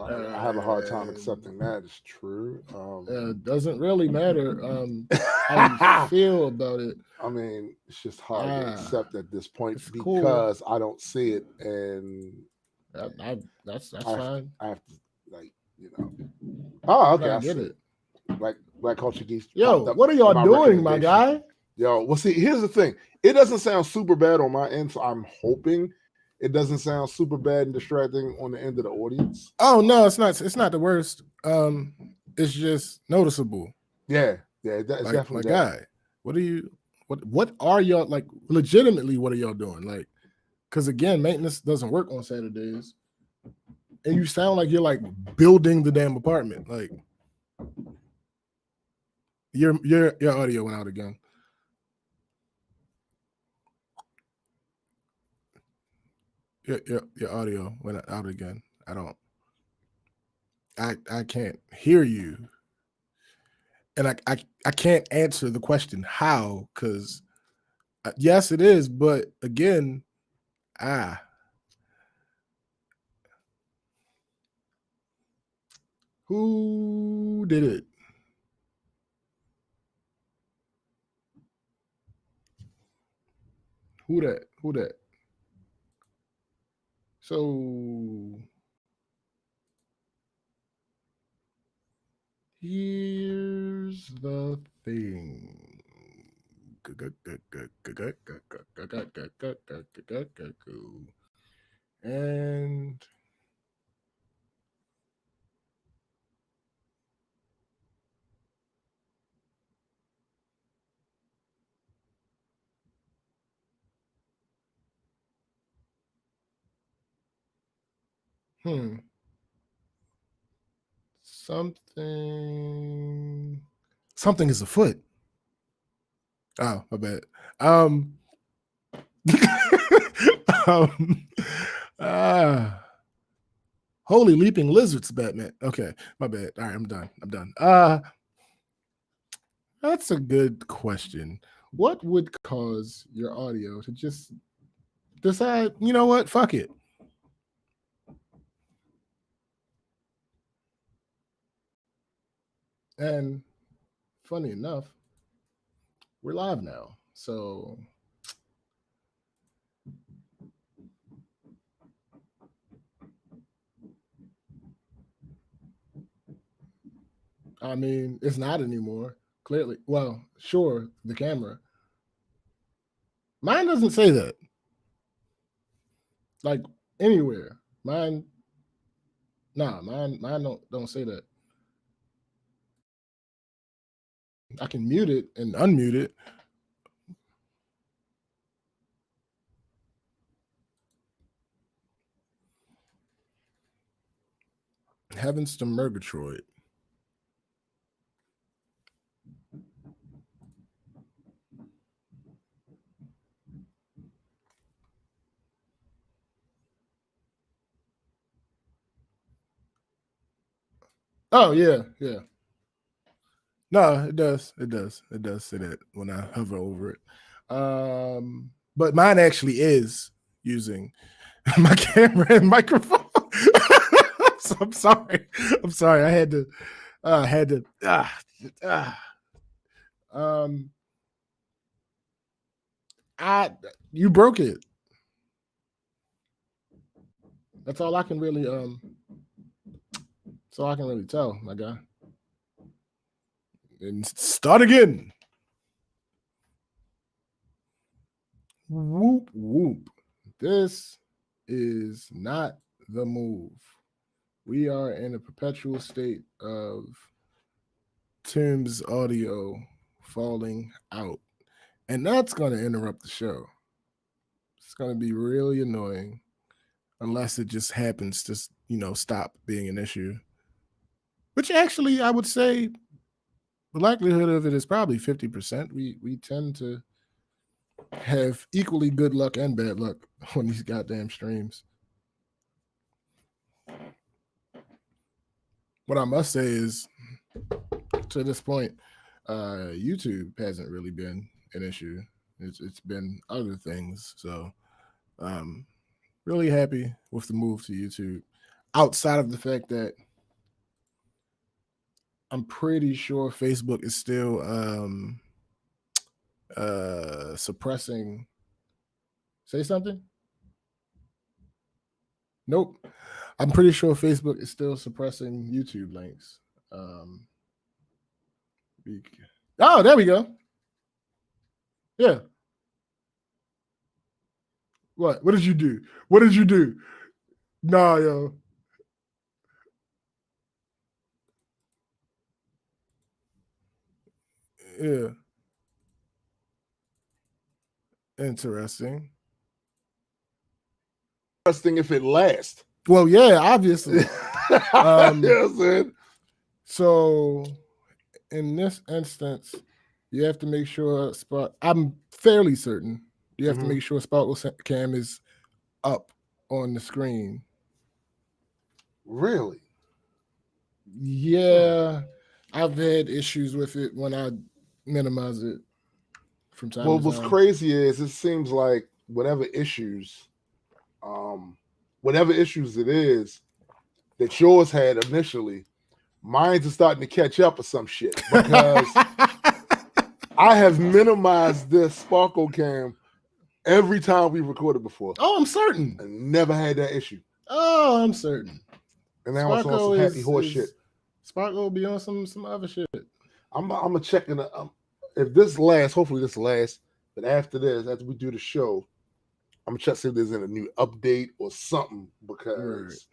I have a hard time accepting that is true. Doesn't really matter how you feel about it. I mean, it's just hard to Ah, accept at this point it's cool. because I don't see it, and That's I have to, fine. I have to, like, you know. Oh, But okay, I I get see it. it. Like Black Culture Geeks Yo, popped up what are in y'all my doing, my recommendation. guy? Yo, well, see, here's the thing. It doesn't sound super bad on my end, so I'm hoping it doesn't sound super bad and distracting on the end of the audience. Oh no, it's not. It's not the worst. It's just noticeable. Yeah, yeah, it's Like my definitely that. guy, what are you? What are y'all like? Legitimately, what are y'all doing? Like, because again, maintenance doesn't work on Saturdays, and you sound like you're like building the damn apartment. Like your audio went out again. Your audio went out again. I don't. I can't hear you, and I can't answer the question how because yes it is, but again ah who did it? Who that? Who that? So here's the thing. And hmm, something is afoot. Oh, my bad. um ah holy leaping lizards, Batman. Okay, my bad. All right, I'm done. I'm done. That's a good question. What would cause your audio to just decide, you know what, fuck it? And funny enough, we're live now. So, I mean, it's not anymore. Clearly. Well, sure, the camera. Mine doesn't say that. Like anywhere. Mine, nah, mine don't say that. I can mute it and unmute it. Heavens to Murgatroyd. Oh yeah, yeah. No, it does. It does. It does say that when I hover over it. But mine actually is using my camera and microphone. So I'm sorry. I'm sorry. I had to. Had to. Um. I. You broke it. That's all I can really. That's all I can really tell, my guy. And start again. Whoop whoop. This is not the move. We are in a perpetual state of Tim's audio falling out. And that's going to interrupt the show. It's going to be really annoying unless it just happens to, stop being an issue. Which actually, I would say the likelihood of it is probably 50%. We tend to have equally good luck and bad luck on these goddamn streams. What I must say is, to this point, YouTube hasn't really been an issue. It's been other things. So, really happy with the move to YouTube. outside of the fact that I'm pretty sure Facebook is still suppressing. Say something? Nope. I'm pretty sure Facebook is still suppressing YouTube links. Oh, there we go. Yeah. What did you do? What did you do? Nah, yo. Yeah. Interesting. Interesting if it lasts. Well, yeah, obviously. You know what I'm saying? So in this instance, you have to make sure I'm fairly certain you have to make sure Sparkle Cam is up on the screen. Really? Yeah. I've had issues with it when I minimize it from time to time. What's crazy is it seems like whatever issues it is that yours had initially, mine's is starting to catch up or some shit because I have minimized this Sparkle Cam every time we recorded before. Oh, I'm certain. I never had that issue. Oh, I'm certain. And now it's on some happy horse shit. Sparkle will be on some other shit. I'm gonna check in if this lasts, hopefully this lasts, but after this, after we do the show, I'm gonna check see if there's a new update or something because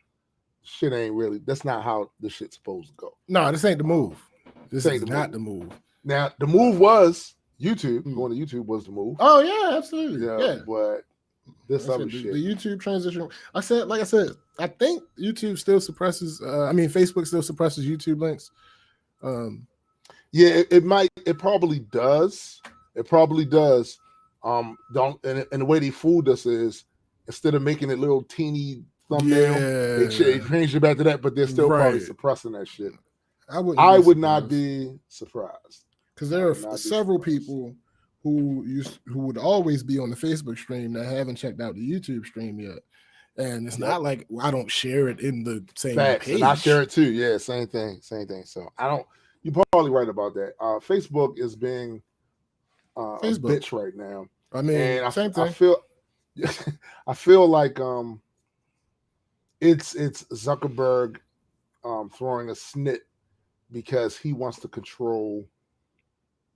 shit ain't really, that's not how this shit's supposed to go. No, this ain't the move. This is not the move. Now the move was YouTube. Going to YouTube was the move. Oh yeah, absolutely. Yeah. But this other shit. The YouTube transition. Like I said, I think YouTube still suppresses. Facebook still suppresses YouTube links. Yeah, it probably does. It probably does. And the way they fooled us is instead of making it little teeny thumbnail, they changed it back to that, but they're still probably suppressing that shit. I would not be surprised. Because there are several people who would always be on the Facebook stream that haven't checked out the YouTube stream yet. And it's not like I don't share it in the same page. And I share it too. Yeah, same thing. So you're probably right about that. Facebook is being a bitch right now. I mean, same thing. I feel like it's Zuckerberg throwing a snit because he wants to control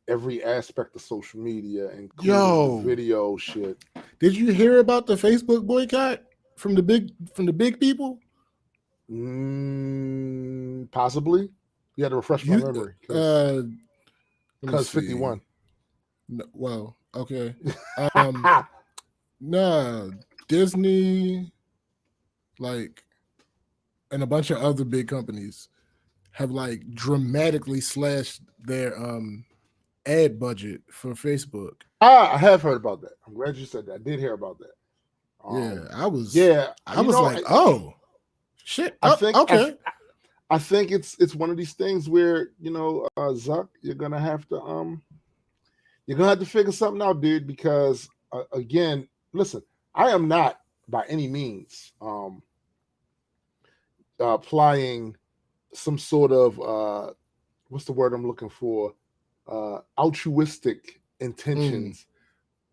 every aspect of social media, including video shit. Did you hear about the Facebook boycott from the big people? Possibly. You had to refresh my memory. Because 51. No, well, okay. Nah, Disney, and a bunch of other big companies have dramatically slashed their ad budget for Facebook. I have heard about that. I'm glad you said that. I did hear about that. I was oh shit. I think it's one of these things where Zuck, you're gonna have to figure something out, dude. Because again, listen, I am not by any means applying some sort of what's the word I'm looking for? Altruistic intentions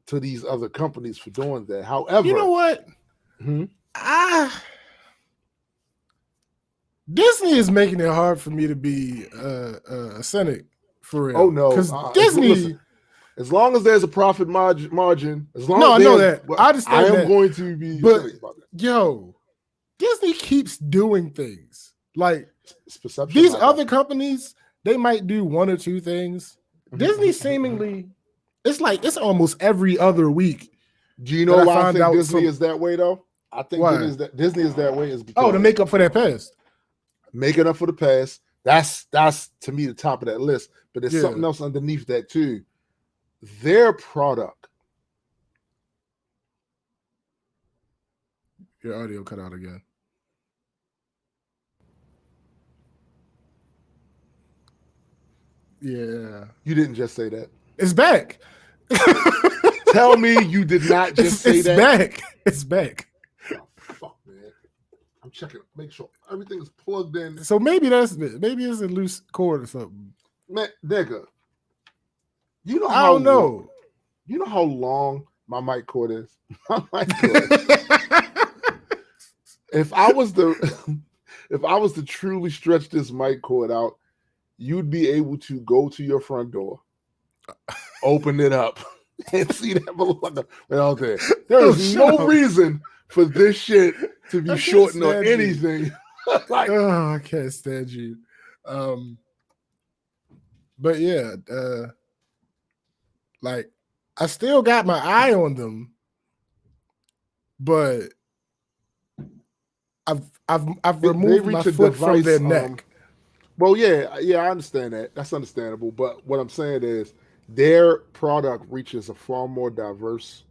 to these other companies for doing that. However, you know what? Disney is making it hard for me to be a cynic for real. Oh no, because Disney. As long as there's a profit margin, as long I as know that. I understand am that. going to be serious about that. Yo, Disney keeps doing things perception. These other companies, they might do one or two things. Disney seemingly, it's almost every other week. Do you know why I think Disney is that way though? I think Disney is that way is because to make up for that past. Making up for the past. That's to me the top of that list. But there's something else underneath that too. Their product. Your audio cut out again. Yeah. You didn't just say that. It's back. Tell me you did not just say that. It's back. Oh, fuck, man. I'm checking, make sure everything is plugged in. So maybe it's a loose cord or something. Man, nigga, you know I don't know. You know how long my mic cord is? My mic cord. If I was to truly stretch this mic cord out, you'd be able to go to your front door, open it up, and see that motherfucker out there. There is no reason for this shit to be shortened or anything. Like, oh, I can't stand you. But yeah, like I still got my eye on them, but I've removed my foot from their neck. Well, yeah, I understand that. That's understandable. But what I'm saying is their product reaches a far more diverse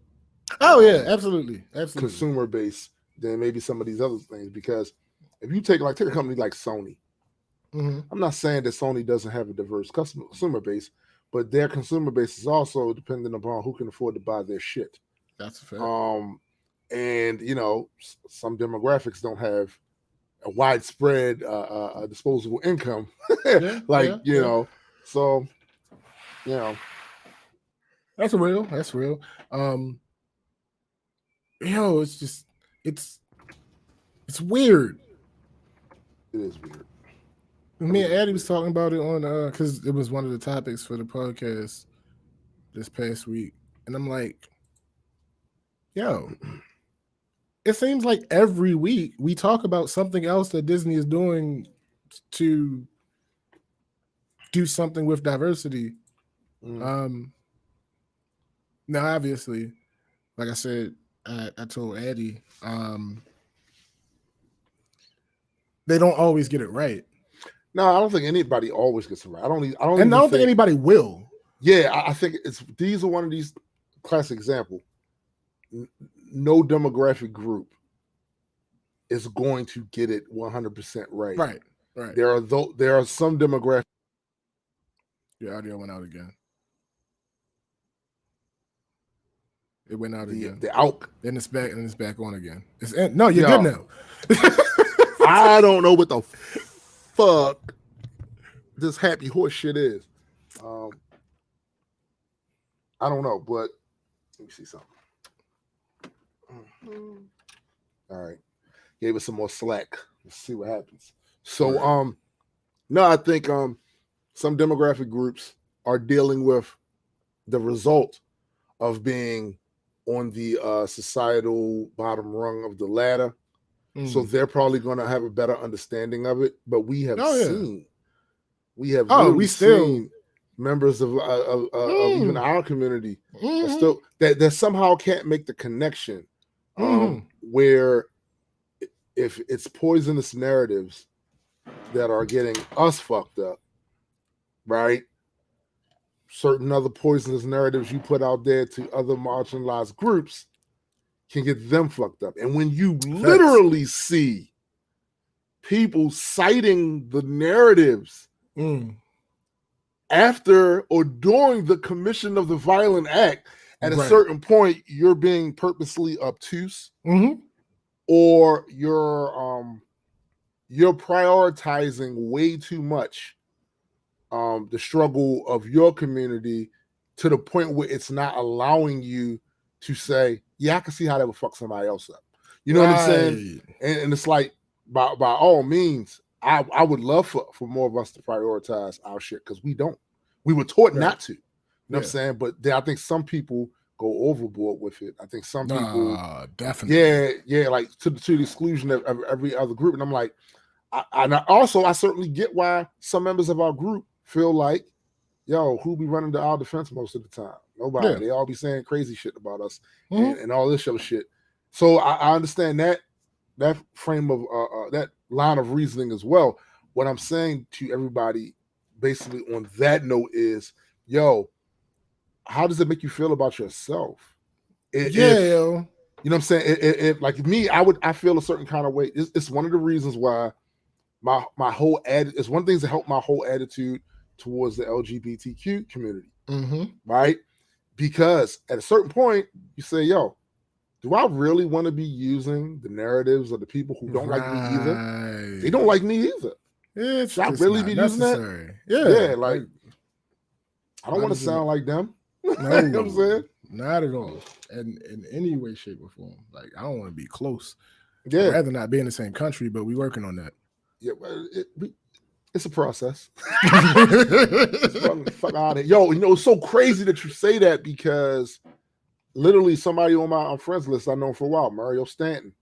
absolutely consumer base than maybe some of these other things. Because if you take a company like Sony, I'm not saying that Sony doesn't have a diverse consumer base, but their consumer base is also dependent upon who can afford to buy their shit. That's a fact. And some demographics don't have a widespread disposable income, so that's real. It's just it's weird. It is weird. Me and Addie was talking about it on because it was one of the topics for the podcast this past week, and I'm like, yo, it seems like every week we talk about something else that Disney is doing to do something with diversity. Now, obviously, like I said, I told Addie, they don't always get it right. No, I don't think anybody always gets it right. I don't think anybody will. Yeah, I think these are one of these classic examples. No demographic group is going to get it 100% right. Right. There are some demographics. Your audio went out again. It went out again. Then it's back and it's back on again. No, you're good now. I don't know what the fuck this happy horse shit is. I don't know, but let me see something. All right. Gave us some more slack. Let's see what happens. So no, I think some demographic groups are dealing with the result of being on the societal bottom rung of the ladder. So they're probably going to have a better understanding of it. But we have seen members of even our community still that somehow can't make the connection where if it's poisonous narratives that are getting us fucked up, right? Certain other poisonous narratives you put out there to other marginalized groups can get them fucked up. And when you literally see people citing the narratives after or during the commission of the violent act, at a certain point, you're being purposely obtuse, or you're prioritizing way too much the struggle of your community to the point where it's not allowing you to say, yeah, I can see how that would fuck somebody else up. You know what I'm saying? And it's like, by all means, I would love for more of us to prioritize our shit, because we don't. We were taught not to. You know what I'm saying? But I think some people go overboard with it. I think some people definitely. Yeah, like to the exclusion of every other group. And I'm like, I certainly get why some members of our group feel like, yo, who be running to our defense most of the time? Nobody. Yeah. They all be saying crazy shit about us and all this other shit. So I understand that frame of that line of reasoning as well. What I'm saying to everybody basically on that note is, yo, how does it make you feel about yourself? You know what I'm saying? If like me, I feel a certain kind of way. It's one of the reasons why my whole it's one of the things that helped my whole attitude towards the LGBTQ community, right? Because at a certain point, you say, yo, do I really want to be using the narratives of the people who don't like me either? They don't like me either. It's Should I really be necessary. using that? Yeah, like I don't want to sound like them. No, you know what I'm saying? Not at all. And in any way, shape, or form. Like, I don't want to be close. Yeah. I'd rather not be in the same country, but we working on that. Yeah, it's a process. Fuck out of here. Yo, it's so crazy that you say that because literally somebody on my friends list I know for a while, Mario Stanton,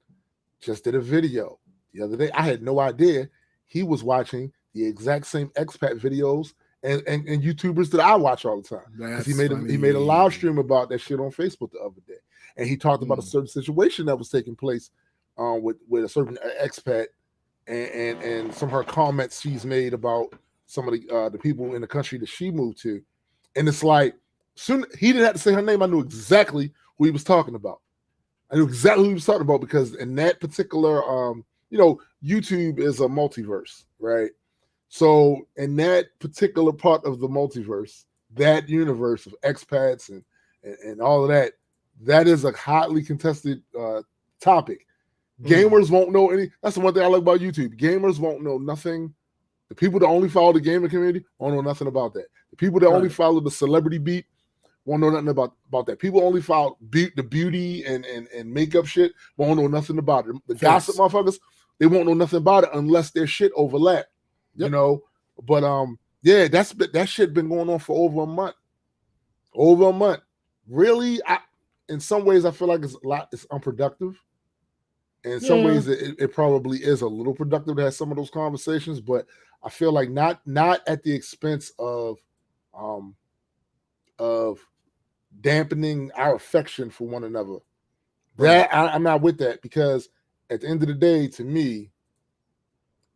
just did a video the other day. I had no idea he was watching the exact same expat videos and YouTubers that I watch all the time. Because he made a live stream about that shit on Facebook the other day, and he talked about a certain situation that was taking place with a certain expat and some of her comments she's made about some of the people in the country that she moved to, and it's like soon he didn't have to say her name. I knew exactly who he was talking about. I knew exactly who he was talking about because in that particular, YouTube is a multiverse, right? So in that particular part of the multiverse, that universe of expats and all of that, that is a hotly contested topic. Gamers won't know any. That's the one thing I like about YouTube. Gamers won't know nothing. The people that only follow the gaming community won't know nothing about that. The people that only follow the celebrity beat won't know nothing about that. People only follow the beauty and makeup shit won't know nothing about it. The gossip motherfuckers, they won't know nothing about it unless their shit overlap. Yep. But yeah, that shit been going on for over a month. Over a month. Really, in some ways I feel like it's unproductive. In some ways it probably is a little productive to have some of those conversations, but I feel like not at the expense of dampening our affection for one another. Right. That I'm not with that, because at the end of the day, to me,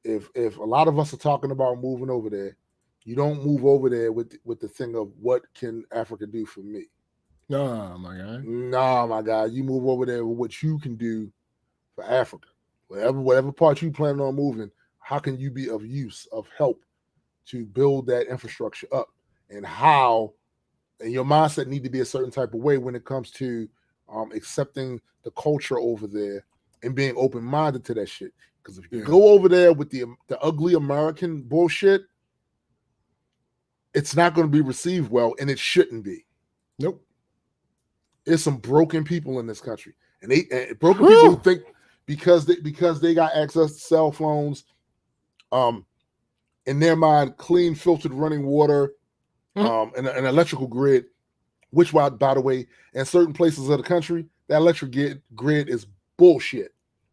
if a lot of us are talking about moving over there, you don't move over there with the thing of what can Africa do for me. Nah, my guy. Nah, my guy. You move over there with what you can do for Africa. Whatever part you plan on moving, how can you be of use, of help to build that infrastructure up? And your mindset need to be a certain type of way when it comes to accepting the culture over there and being open-minded to that shit. Because if you go over there with the ugly American bullshit, it's not going to be received well, and it shouldn't be. Nope. There's some broken people in this country, and broken people who think because they got access to cell phones, in their mind, clean, filtered running water, and an electrical grid, which, by the way, in certain places of the country, that electric grid is bullshit.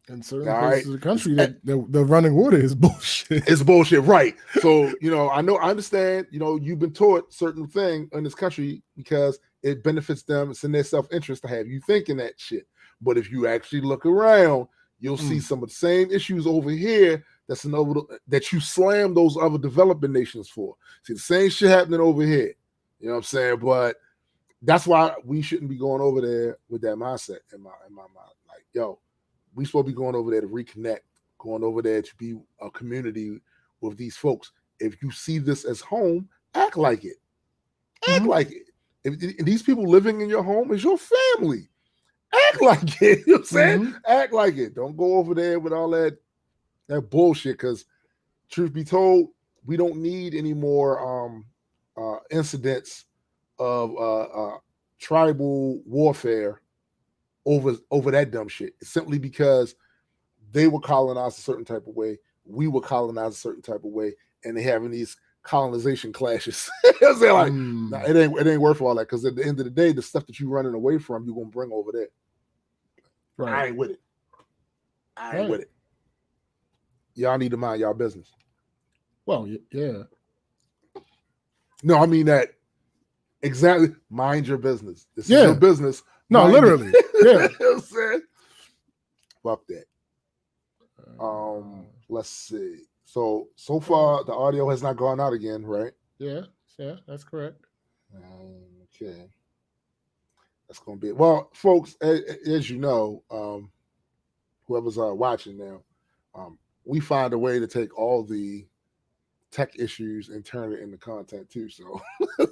In certain places of the country, the running water is bullshit. It's bullshit, right? So, I understand, you've been taught certain thing in this country because it benefits them. It's in their self-interest to have you thinking that shit. But if you actually look around, you'll see some of the same issues over here that you slam those other developing nations for. See the same shit happening over here. You know what I'm saying? But that's why we shouldn't be going over there with that mindset in my mind. Like, yo, we supposed to be going over there to reconnect, going over there to be a community with these folks. If you see this as home, act like it. Act like it. If these people living in your home is your family, act like it. You know what I'm saying? Act like it. Don't go over there with all that bullshit, because truth be told, we don't need any more incidents of tribal warfare over that dumb shit. It's simply because they were colonized a certain type of way, we were colonized a certain type of way, and they having these colonization clashes. You know like, nah, it ain't worth all that, because at the end of the day, the stuff that you're running away from, you're gonna bring over there. Right. I ain't with it. I ain't with it. Y'all need to mind y'all business. Well, yeah. No, I mean that exactly. Mind your business. This is your business. No, literally. Yeah. You know what I'm saying? Fuck that. Let's see. So far the audio has not gone out again, right? Yeah, that's correct. Okay. That's gonna be it. Well, folks, as you know, whoever's watching now, we find a way to take all the tech issues and turn it into content too. So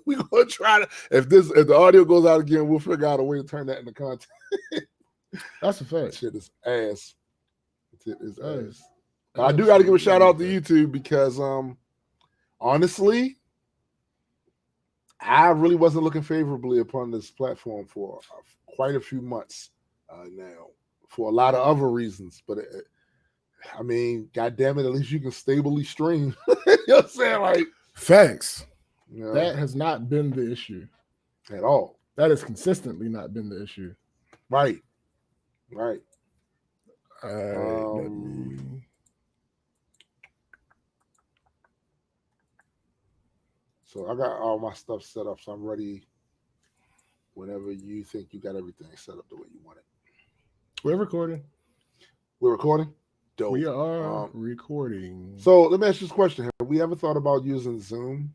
we're gonna try to, if the audio goes out again, we'll figure out a way to turn that into content. That's a That fact. shit is ass. It is That ass. is But I do got to give a shout out to absolutely YouTube because honestly, I really wasn't looking favorably upon this platform for quite a few months now, for a lot of other reasons. But I mean, God damn it, at least you can stably stream. You know what I'm saying? Like facts. you know, That has not been the issue at all. That has consistently not been the issue. Right. All right. Let me... So I got all my stuff set up, so I'm ready whenever you think you got everything set up the way you want it. We're recording. We're recording? Dope. We are recording. So let me ask you this question. Have we ever thought about using Zoom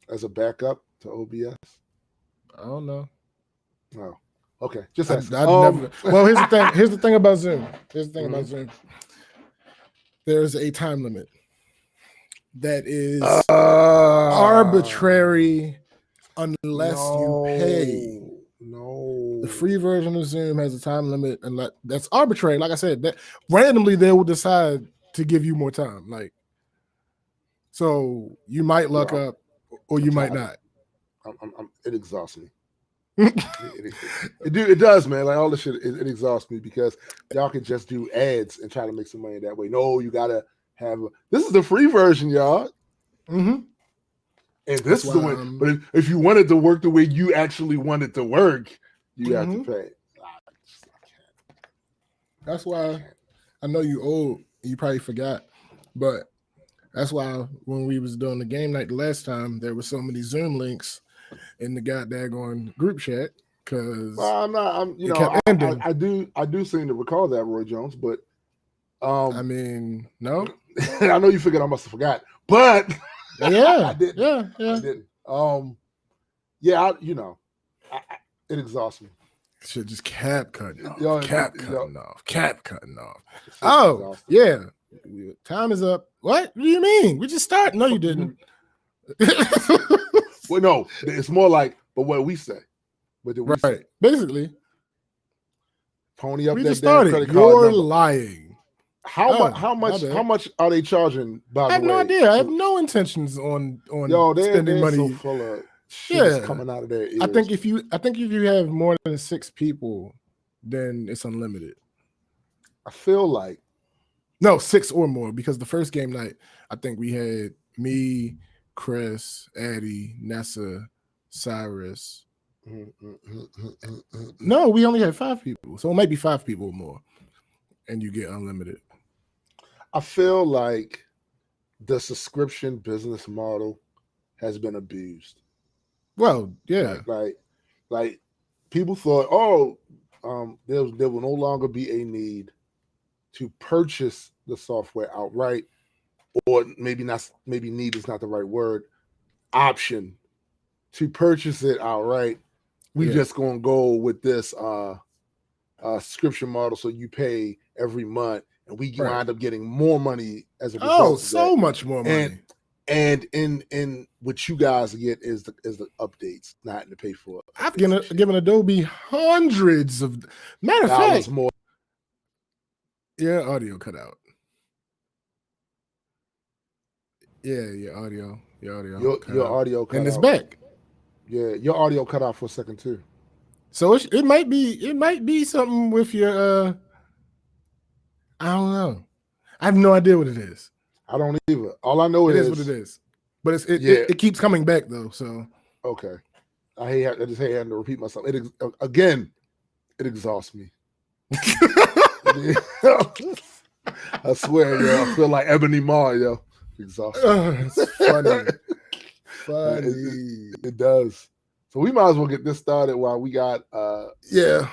as a backup to OBS? I don't know. No. Okay. Just I ask. never... Well, here's the thing. Here's the thing about Zoom. About Zoom. There's a time limit that is arbitrary unless you pay. No. The free version of Zoom has a time limit, and that's arbitrary. Like I said, that randomly they will decide to give you more time. Like, so you might luck up, or you might not. It exhausts me. It does, man. Like all this shit, it exhausts me because y'all can just do ads and try to make some money that way. No, you gotta have. This is the free version, y'all. Mm-hmm. And this is the one. But if you want it to work the way you actually want it to work, you have to pay. That's why I know you old. You probably forgot, but that's why when we was doing the game night the last time, there were so many Zoom links in the goddamn group chat because I do seem to recall that, Roy Jones, but I mean, no. I know you figured I must have forgot, but yeah, I didn't. I didn't. It exhausts me. Shit just kept cutting off. Kept cutting off. Oh, yeah. Time is up. What do you mean? We just started. No, you didn't. Well, no, it's more like, but what we say. What did we say? Basically. Pony up we that just started. Damn credit You're card number. Lying. How much are they charging, by the way? I have no idea. I have no intentions on spending money. So full of shit coming out of their ears. I think if you have more than 6 people, then it's unlimited. I feel like 6 or more, because the first game night, I think we had me, Chris, Addie, Nessa, Cyrus. No, we only had 5 people, so it might be 5 people or more, and you get unlimited. I feel like the subscription business model has been abused. Well, yeah, like people thought, there will no longer be a need to purchase the software outright, or maybe need is not the right word, option to purchase it outright. We just gonna go with this subscription model, so you pay every month, and we wind up getting more money as a result. Oh, so much more money. And in what you guys get is the updates, not to pay for it. I've given Adobe hundreds of matter of fact more. Yeah, audio cut out. Yeah, your audio. Your audio cut out. And it's back. Yeah, your audio cut out for a second too. So it might be something with your I don't know. I have no idea what it is. I don't either. All I know is what it is. But it keeps coming back though. So okay, I just hate having to repeat myself. It exhausts me. I swear, yo, I feel like Ebony Maw, yo. Exhausting. It's funny. It does. So we might as well get this started while we got yeah.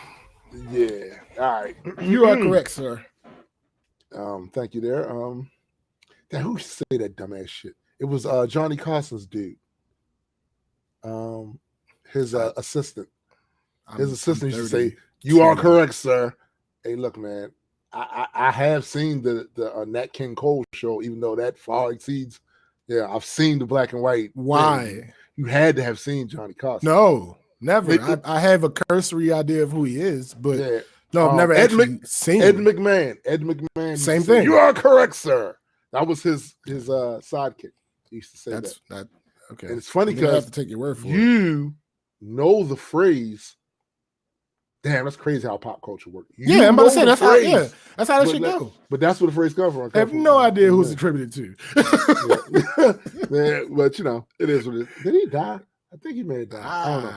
All right. You are correct, sir. Thank you there. Who say that dumbass shit? It was Johnny Carson's dude. His assistant. His assistant used to say, "You are correct, sir." Hey, look, man. I have seen the Nat King Cole show, even though that far exceeds. Yeah, I've seen the black and white. Why? Thing. You had to have seen Johnny Carson. No, never. I have a cursory idea of who he is, but No, I've never actually seen Ed McMahon. Ed McMahon. Same thing. You are correct, sir. That was his sidekick. He used to say that. Okay. And it's funny because I have because to take your word for it. you know the phrase. Damn, that's crazy how pop culture works. Yeah, I'm about to say that's how that should go. But that's where the phrase comes from. I have no idea who's attributed to. Yeah, but you know, it is what it is. Did he die? I think he may have died. I don't know.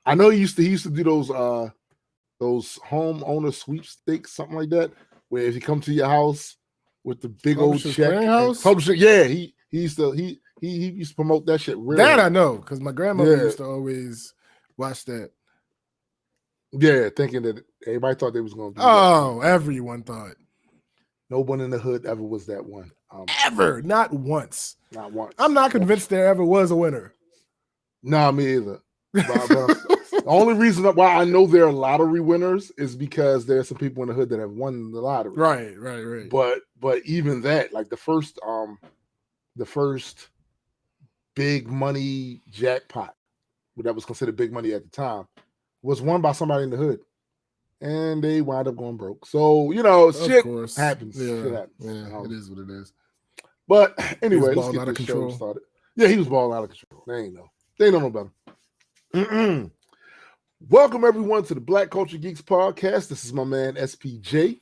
I know he used to do those homeowner sweepstakes, something like that, where if you come to your house with the big old check, publisher, yeah, he used to promote that shit. Really. That I know because my grandmother used to always watch that. Yeah, thinking that everybody thought they was going to do that. Everyone thought. No one in the hood ever was that one. Ever. Not once. Not once. I'm not convinced there ever was a winner. No, me either. But the only reason why I know there are lottery winners is because there are some people in the hood that have won the lottery. Right. But even that, like the first big money jackpot, that was considered big money at the time, was won by somebody in the hood, and they wound up going broke. So shit happens. Yeah, shit happens. Yeah, it is what it is. But anyway, let's get this show started. Yeah, he was balling out of control. They ain't know no better. Welcome everyone to the Black Culture Geeks podcast. This is my man SPJ.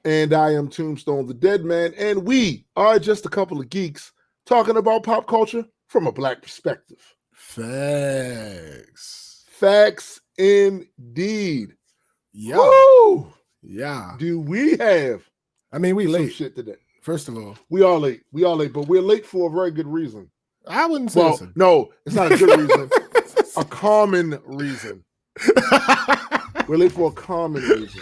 And I am Tombstone the Dead Man, and we are just a couple of geeks talking about pop culture from a black perspective. Facts indeed. Yeah. Woo! Yeah. Do we have? I mean, we late shit today. First of all, we are late, but we're late for a very good reason. I wouldn't say so. No, it's not a good reason. A common reason. We're late for a common reason.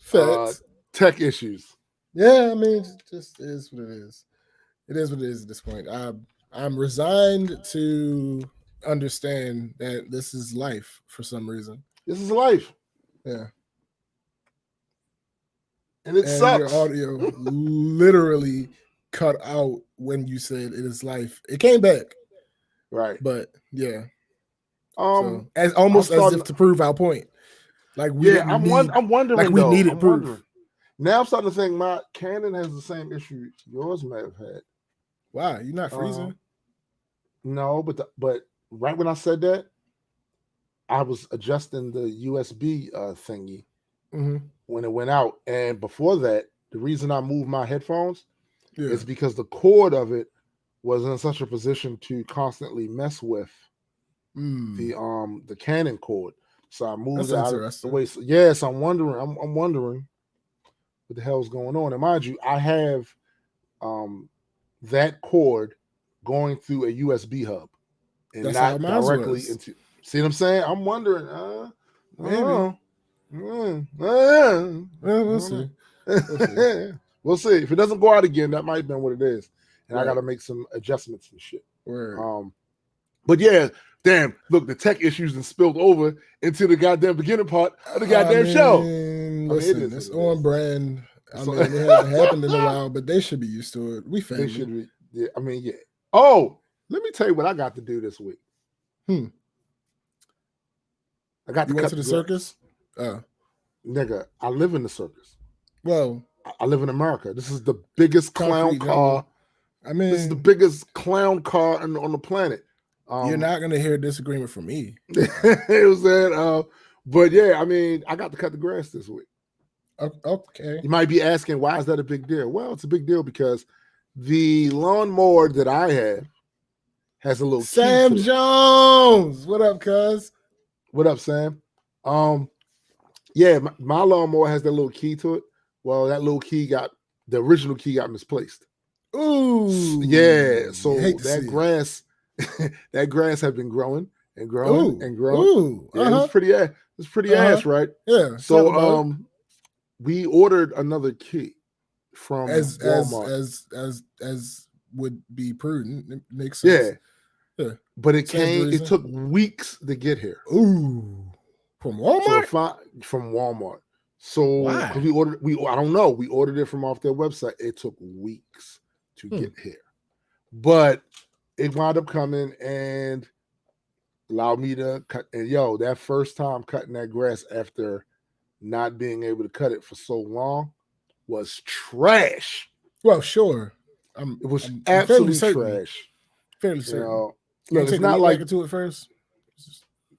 Facts. Tech issues. Yeah, I mean, it just is what it is. It is what it is at this point. I'm resigned to understand that this is life for some reason. This is life. Yeah. And it sucks. Your audio literally cut out when you said it is life. It came back. Right. But yeah. So, as if to prove our point. Like I'm wondering. Like we needed proof. Now I'm starting to think my Canon has the same issue yours may have had. Why? You're not freezing? No, but right when I said that, I was adjusting the USB thingy when it went out. And before that, the reason I moved my headphones is because the cord of it was in such a position to constantly mess with the Canon cord. So I moved it out of the way. So, yes, I'm wondering. I'm wondering what the hell's going on. And mind you, I have that cord going through a USB hub and not directly into. See what I'm saying? I'm wondering. Maybe. We'll see. We'll see. If it doesn't go out again, that might have been what it is, and I got to make some adjustments and shit. Word. But yeah, damn. Look, the tech issues and spilled over into the goddamn beginning part of the goddamn show. Listen, it's on brand. I mean, it hasn't happened in a while, but they should be used to it. We family. They should be. Yeah, I mean, yeah. Oh, let me tell you what I got to do this week. I got to cut to the circus. Nigga, I live in the circus. Well, I live in America. This is the biggest clown car. I mean, this is the biggest clown car on the planet. You're not going to hear a disagreement from me. It was that. But yeah, I mean, I got to cut the grass this week. Okay. You might be asking, why is that a big deal? Well, it's a big deal because the lawnmower that I have has a little Sam Jones. What up, cuz? What up, Sam? Yeah, my lawnmower has that little key to it. Well, that little key the original key got misplaced. Ooh. Yeah. So that grass, that grass had been growing and growing and growing. Ooh. Yeah, it's pretty ass, right? Yeah. So we ordered another key from Walmart. As would be prudent. It makes sense. Yeah. But it took weeks to get here. Ooh. From Walmart? So from Walmart. So we ordered, I don't know. We ordered it from off their website. It took weeks to get here, but it wound up coming and allowed me to cut. And that first time cutting that grass after not being able to cut it for so long was trash. Well, sure. It was I'm absolutely fairly certain. trash. Fairly You certain. know, You look, take it's the not weed like whacker to it first.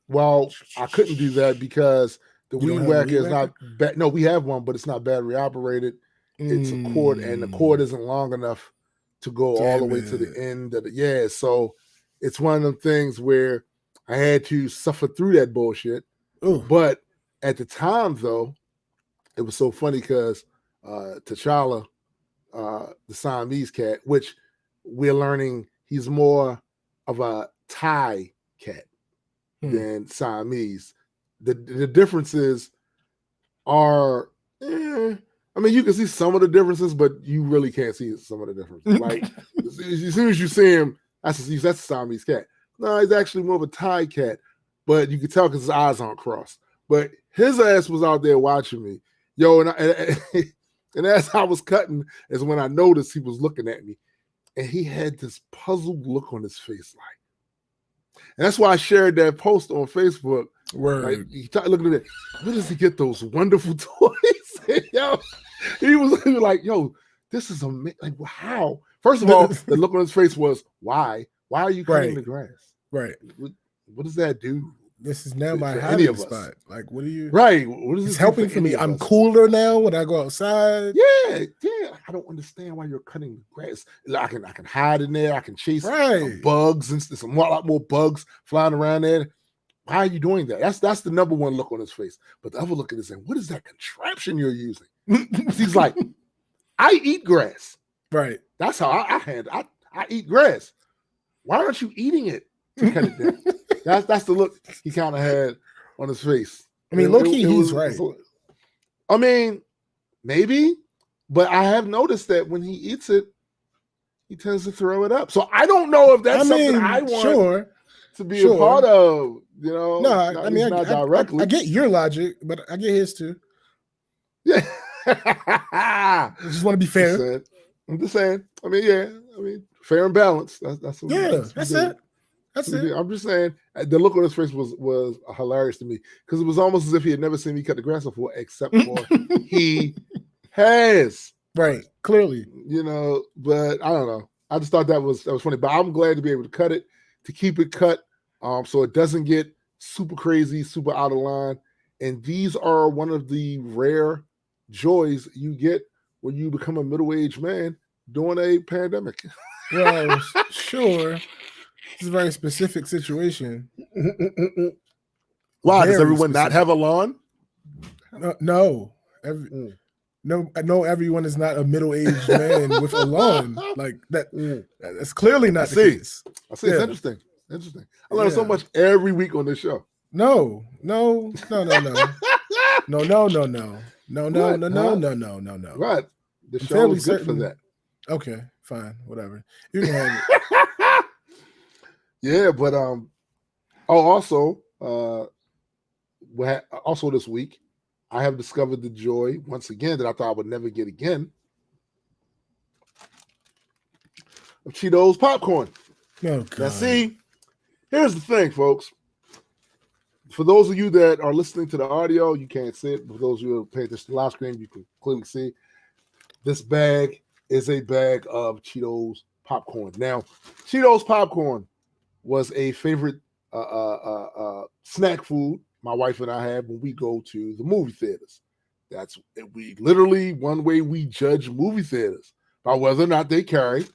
well, I couldn't do that because the You don't weed have a whacker weed is not bad. No, we have one, but it's not battery operated. It's a cord, and the cord isn't long enough to go all the way to the end of the so it's one of them things where I had to suffer through that bullshit. Ooh. But at the time, though, it was so funny because T'Challa, the Siamese cat, which we're learning he's more of a Thai cat than Siamese. The differences are, I mean, you can see some of the differences, but you really can't see some of the differences. Like as soon as you see him, that's a Siamese cat. No, he's actually more of a Thai cat, but you can tell because his eyes aren't crossed. But his ass was out there watching me, yo, and as I was cutting, is when I noticed he was looking at me, and he had this puzzled look on his face, like, and that's why I shared that post on Facebook. Word. Like, looking at it, where does he get those wonderful toys? Yo, he was like, yo, this is amazing. Like, how? First of all, the look on his face was, why? Why are you cutting the grass? Right. What does that do? This is now my hiding spot. Like, what are you? Right. What is this helping for me? I'm cooler now when I go outside. Yeah. I don't understand why you're cutting the grass. I can hide in there. I can chase bugs and a lot more bugs flying around there. Why are you doing that? That's the number one look on his face. But the other look at it saying, what is that contraption you're using? He's like, I eat grass. Right. That's how I eat grass. Why aren't you eating it to cut it down? That's the look he kind of had on his face. I mean, low-key, he's right. I mean, maybe, but I have noticed that when he eats it, he tends to throw it up. So I don't know if that's something I want to be a part of. You know, no, I mean, not directly. I get your logic, but I get his too. Yeah, I just want to be fair. I'm just saying. I mean, fair and balanced. That's what that's it. That's it. I'm just saying the look on his face was hilarious to me because it was almost as if he had never seen me cut the grass before, except for he has. Right, clearly. You know, but I don't know. I just thought that was funny. But I'm glad to be able to cut it, to keep it cut, so it doesn't get super crazy, super out of line. And these are one of the rare joys you get when you become a middle-aged man during a pandemic. Well, sure. It's a very specific situation. Why? Does everyone not have a lawn? No. No, I know everyone is not a middle-aged man with a lawn. Like that. That's clearly not the case. I see. It's interesting. I learn so much every week on this show. No. No. Right. The show is good for that. Okay, fine, whatever. You can have it. Yeah, but also this week, I have discovered the joy once again that I thought I would never get again of Cheetos popcorn. Oh, God. Now, see, here's the thing, folks. For those of you that are listening to the audio, you can't see it. For those of you who are paying attention to the live screen, you can clearly see. This bag is a bag of Cheetos popcorn. Now, Cheetos popcorn was a favorite snack food my wife and I have when we go to the movie theaters. That's we literally one way we judge movie theaters by whether or not they carry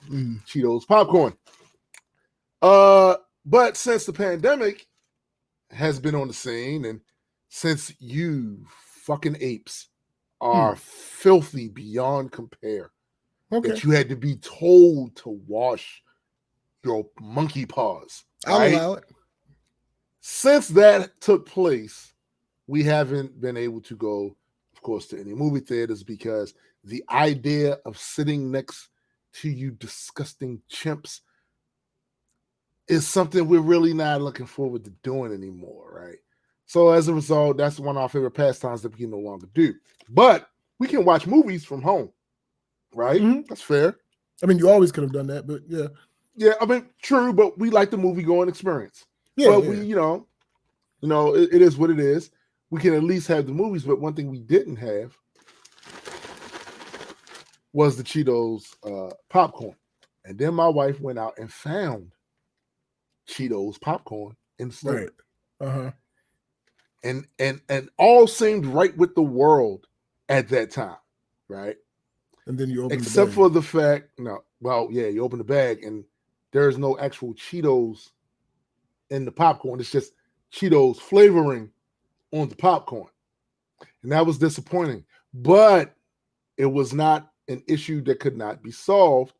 Cheetos popcorn. But since the pandemic has been on the scene, and since you fucking apes are filthy beyond compare, that you had to be told to wash your monkey paws. I'll allow it. Since that took place, we haven't been able to go, of course, to any movie theaters because the idea of sitting next to you disgusting chimps is something we're really not looking forward to doing anymore, right? So as a result, that's one of our favorite pastimes that we can no longer do. But we can watch movies from home, right? Mm-hmm. That's fair. I mean, you always could have done that, but yeah. Yeah, I mean, true, but we like the movie-going experience. Yeah, but we, you know, it is what it is. we can at least have the movies. But one thing we didn't have was the Cheetos popcorn. And then my wife went out and found Cheetos popcorn in the store. Right. And all seemed right with the world at that time, right? And then you open except the bag. for the fact, you open the bag and there's no actual Cheetos in the popcorn. It's just Cheetos flavoring on the popcorn. And that was disappointing. But it was not an issue that could not be solved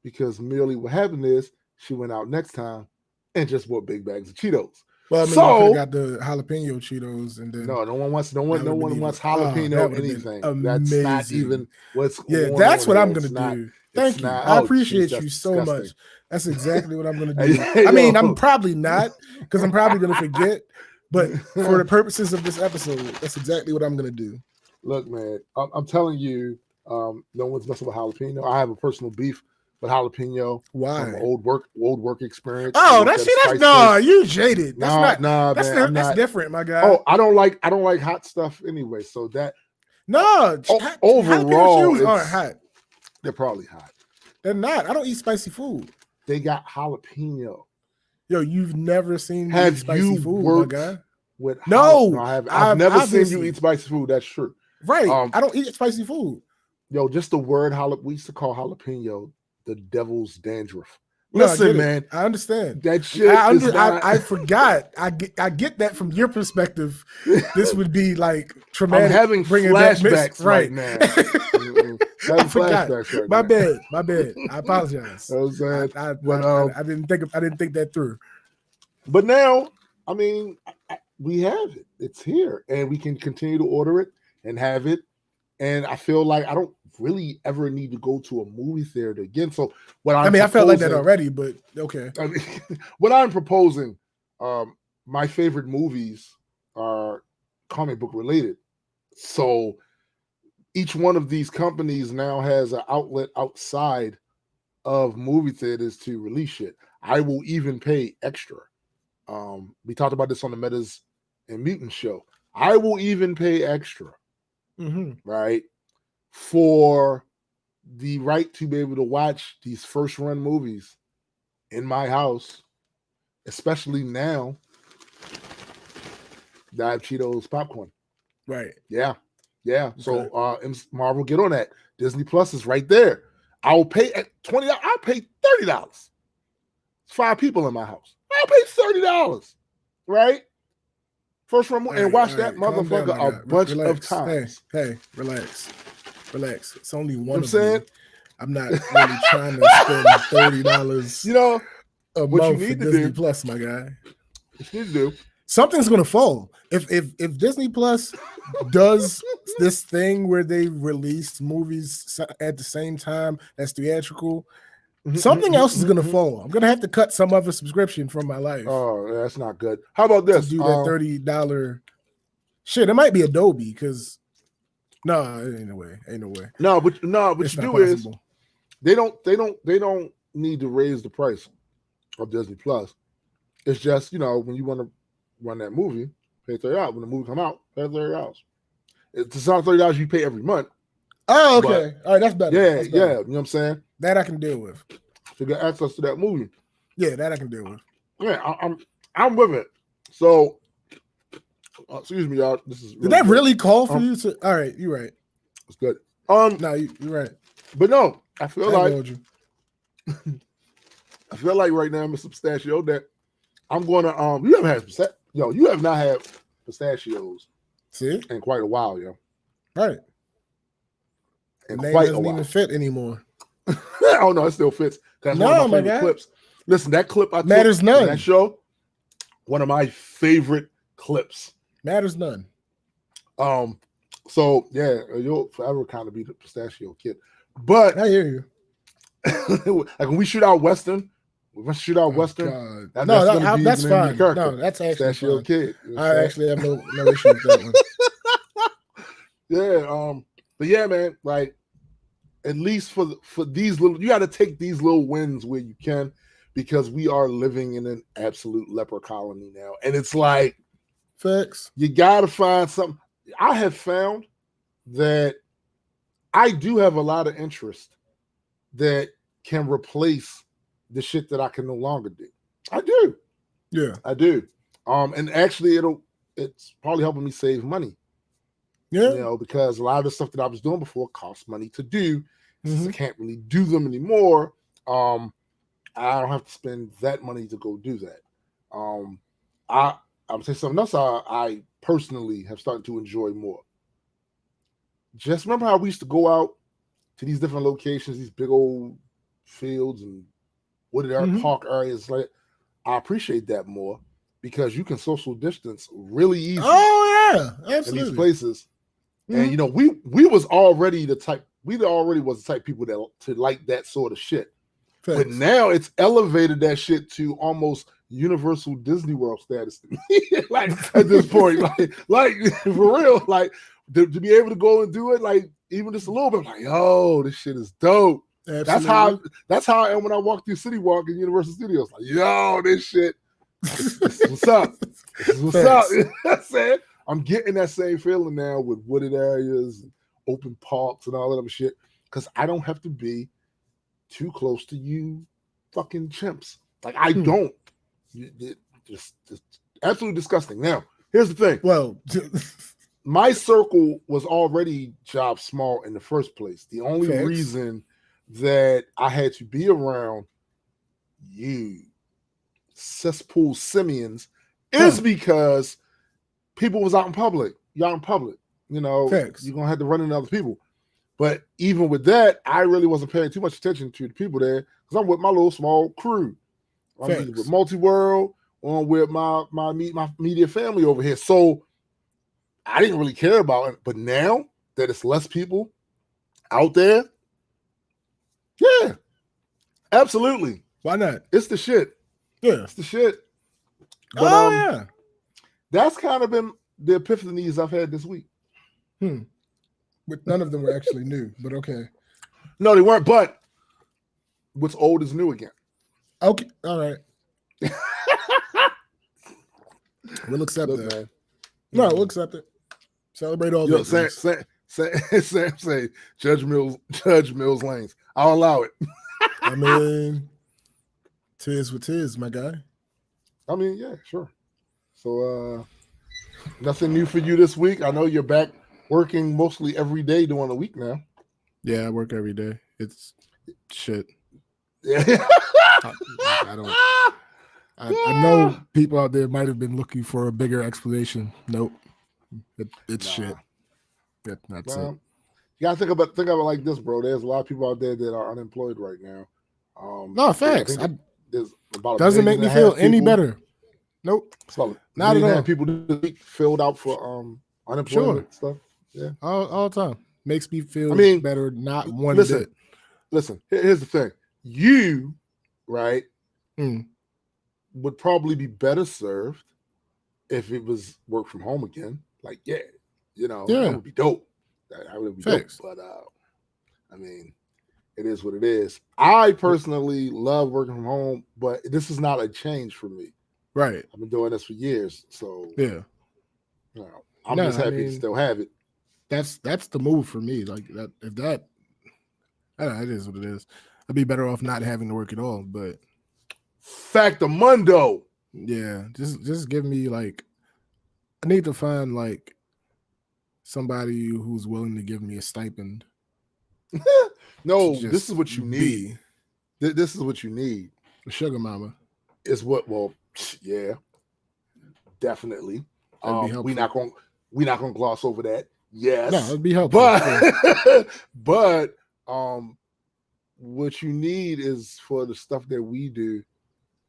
because merely what happened is she went out next time and just bought big bags of Cheetos. Well, I mean, so you got the jalapeno Cheetos, and then no one wants jalapeno anything. Amazing. That's not even what's yeah. going That's on what here. I'm gonna do. Thank you. I appreciate you so much. That's exactly what I'm gonna do. I mean, I'm probably not because I'm probably gonna forget, but for the purposes of this episode, that's exactly what I'm gonna do. Look, man, I'm telling you, no one's messing with jalapeno. I have a personal beef with jalapeno. Why? From old work experience. Oh, that's you jaded. That's different, my guy. Oh, I don't like hot stuff anyway. So that overall aren't hot. They're probably hot. They're not. I don't eat spicy food. They got jalapeno. Yo, you've never seen me eat spicy food, my guy. I've never seen you eat spicy food. That's true. Right. I don't eat spicy food. Yo, just the word we used to call jalapeno the devil's dandruff. Listen, man. I understand. That shit I forgot. I get that from your perspective. This would be like traumatic. I'm having flashbacks right now. I forgot. My bad. I apologize. I didn't think that through. But now, I mean, we have it. It's here, and we can continue to order it and have it. And I feel like I don't really ever need to go to a movie theater again. So I felt like that already, but okay. I mean, what I'm proposing, my favorite movies are comic book related. So each one of these companies now has an outlet outside of movie theaters to release shit. I will even pay extra. We talked about this on the Metas and Mutants show. I will even pay extra. Right, for the right to be able to watch these first run movies in my house, especially now that I have Cheetos popcorn. Right. Yeah. So Marvel, get on that. Disney Plus is right there. I'll pay at $20. I'll pay $30. It's 5 people in my house. I'll pay $30. Right? First run and watch that motherfucker a bunch of times. Hey, relax. It's only one of them. I'm not really trying to spend $30. A month for Disney Plus, my guy. What you need to do? Something's gonna fall. If Disney Plus does this thing where they release movies at the same time as theatrical. Something else is going to fall. I'm going to have to cut some other subscription from my life. Oh, that's not good. How about this? To do that $30 shit. It might be Adobe because ain't no way. No, but what you do is they don't need to raise the price of Disney Plus. It's just when you want to run that movie, pay $30. When the movie come out, pay $30. It's not $30 you pay every month. Oh, okay. All right, that's better. Yeah. You know what I'm saying? That I can deal with. To get access to that movie. Yeah, that I can deal with. Yeah, I'm with it. So, excuse me, y'all. This is did that really call for you to? All right, you're right. It's good. No, you're right. But no, I feel like right now, Mr. Pistachio, that I'm going to you have not had pistachios in quite a while, yo. Right. And the name doesn't even fit anymore. Oh no, it still fits. That's one of my favorite clips. Listen, that clip I matters none. That show, one of my favorite clips. Matters none. So yeah, you'll forever kind of be the pistachio kid. But I hear you. Like when we shoot out Western, that's fine. No, that's fine. No, that's actually pistachio fine. Kid. I actually have no issue with that one. Yeah. But yeah, man, like at least for these little, you got to take these little wins where you can, because we are living in an absolute leper colony now, and it's like Facts. You gotta find something. I have found that I do have a lot of interest that can replace the shit that I can no longer do. I do. Yeah. I do. And actually it's probably helping me save money. Yeah. You know, because a lot of the stuff that I was doing before cost money to do. Since I can't really do them anymore, I don't have to spend that money to go do that. I'm saying something else I personally have started to enjoy more. Just remember how we used to go out to these different locations, these big old fields and wooded park areas. Like, I appreciate that more because you can social distance really easy. Oh yeah, absolutely. In these places, and you know, we was already the type. We already was the type of people that to like that sort of shit. Thanks. But now it's elevated that shit to almost Universal Disney World status to me. Like at this point, like for real, like to be able to go and do it, like even just a little bit, like, yo, this shit is dope. Absolutely. That's how I am when I walk through City Walk in Universal Studios. Like, yo, this shit, this is what's up. This is what's up. You know what I'm saying? I'm getting that same feeling now with wooded areas, open parks, and all that other shit, because I don't have to be too close to you fucking chimps. Like, I don't. Just absolutely disgusting. Now, here's the thing. Well, my circle was already job small in the first place. The only reason that I had to be around you cesspool simians is because people was out in public. You're out in public. You know, you're going to have to run into other people. But even with that, I really wasn't paying too much attention to the people there because I'm with my little small crew. I'm either with Multiworld or I'm with my media family over here. So I didn't really care about it. But now that it's less people out there, yeah, absolutely. Why not? It's the shit. Yeah. It's the shit. But, yeah. That's kind of been the epiphanies I've had this week. But none of them were actually new, but okay. No, they weren't, but what's old is new again. Okay, all right. We'll accept that. Man. No, we'll accept it. Celebrate all this. Say Judge Mills Lanes. I'll allow it. I mean, tis what tis, my guy. I mean, yeah, sure. So nothing new for you this week. I know you're back working mostly every day during the week now. Yeah, I work every day. It's shit. Yeah. I know people out there might have been looking for a bigger explanation. Nope. It's shit. That's it. You gotta think about it like this, bro. There's a lot of people out there that are unemployed right now. No, facts. There's about doesn't make me feel any better. Nope. Not at all. People filled out for unemployment stuff. Yeah, all the time. Makes me feel better. Not one bit. Listen. Here's the thing. You, right, would probably be better served if it was work from home again. Like, that would be dope. That would be dope. But I mean, it is what it is. I personally love working from home, but this is not a change for me. Right. I've been doing this for years, so yeah. I'm just happy to still have it. That's the move for me. Like that, I don't know, it is what it is. I'd be better off not having to work at all. But Factamundo. Yeah, just give me like, I need to find like somebody who's willing to give me a stipend. No, this is what you need. This is what you need. A sugar mama is what. Well, yeah, definitely. We're not gonna gloss over that. Yes, no, it'd be helpful. But what you need is for the stuff that we do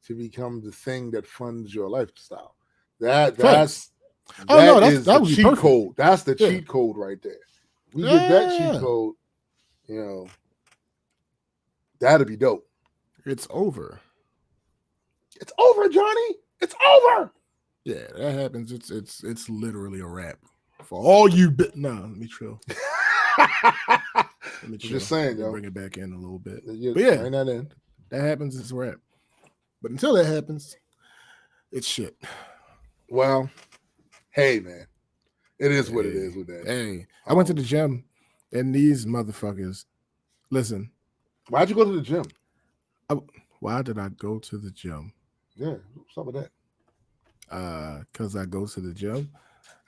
to become the thing that funds your lifestyle. That's the cheat perfect. code. That's the cheat code right there. We get that cheat code, that'd be dope. It's over. It's over, Johnny. It's over. Yeah, that happens. It's literally a wrap for all you. Let me chill. Just saying, yo. Bring it back in a little bit. But yeah, that happens. It's a wrap. But until that happens, it's shit. Well, Hey, man, it is what it is with that. Hey, I went to the gym, and these motherfuckers. Listen, why'd you go to the gym? Why did I go to the gym? Yeah, what's up with that? Because I go to the gym.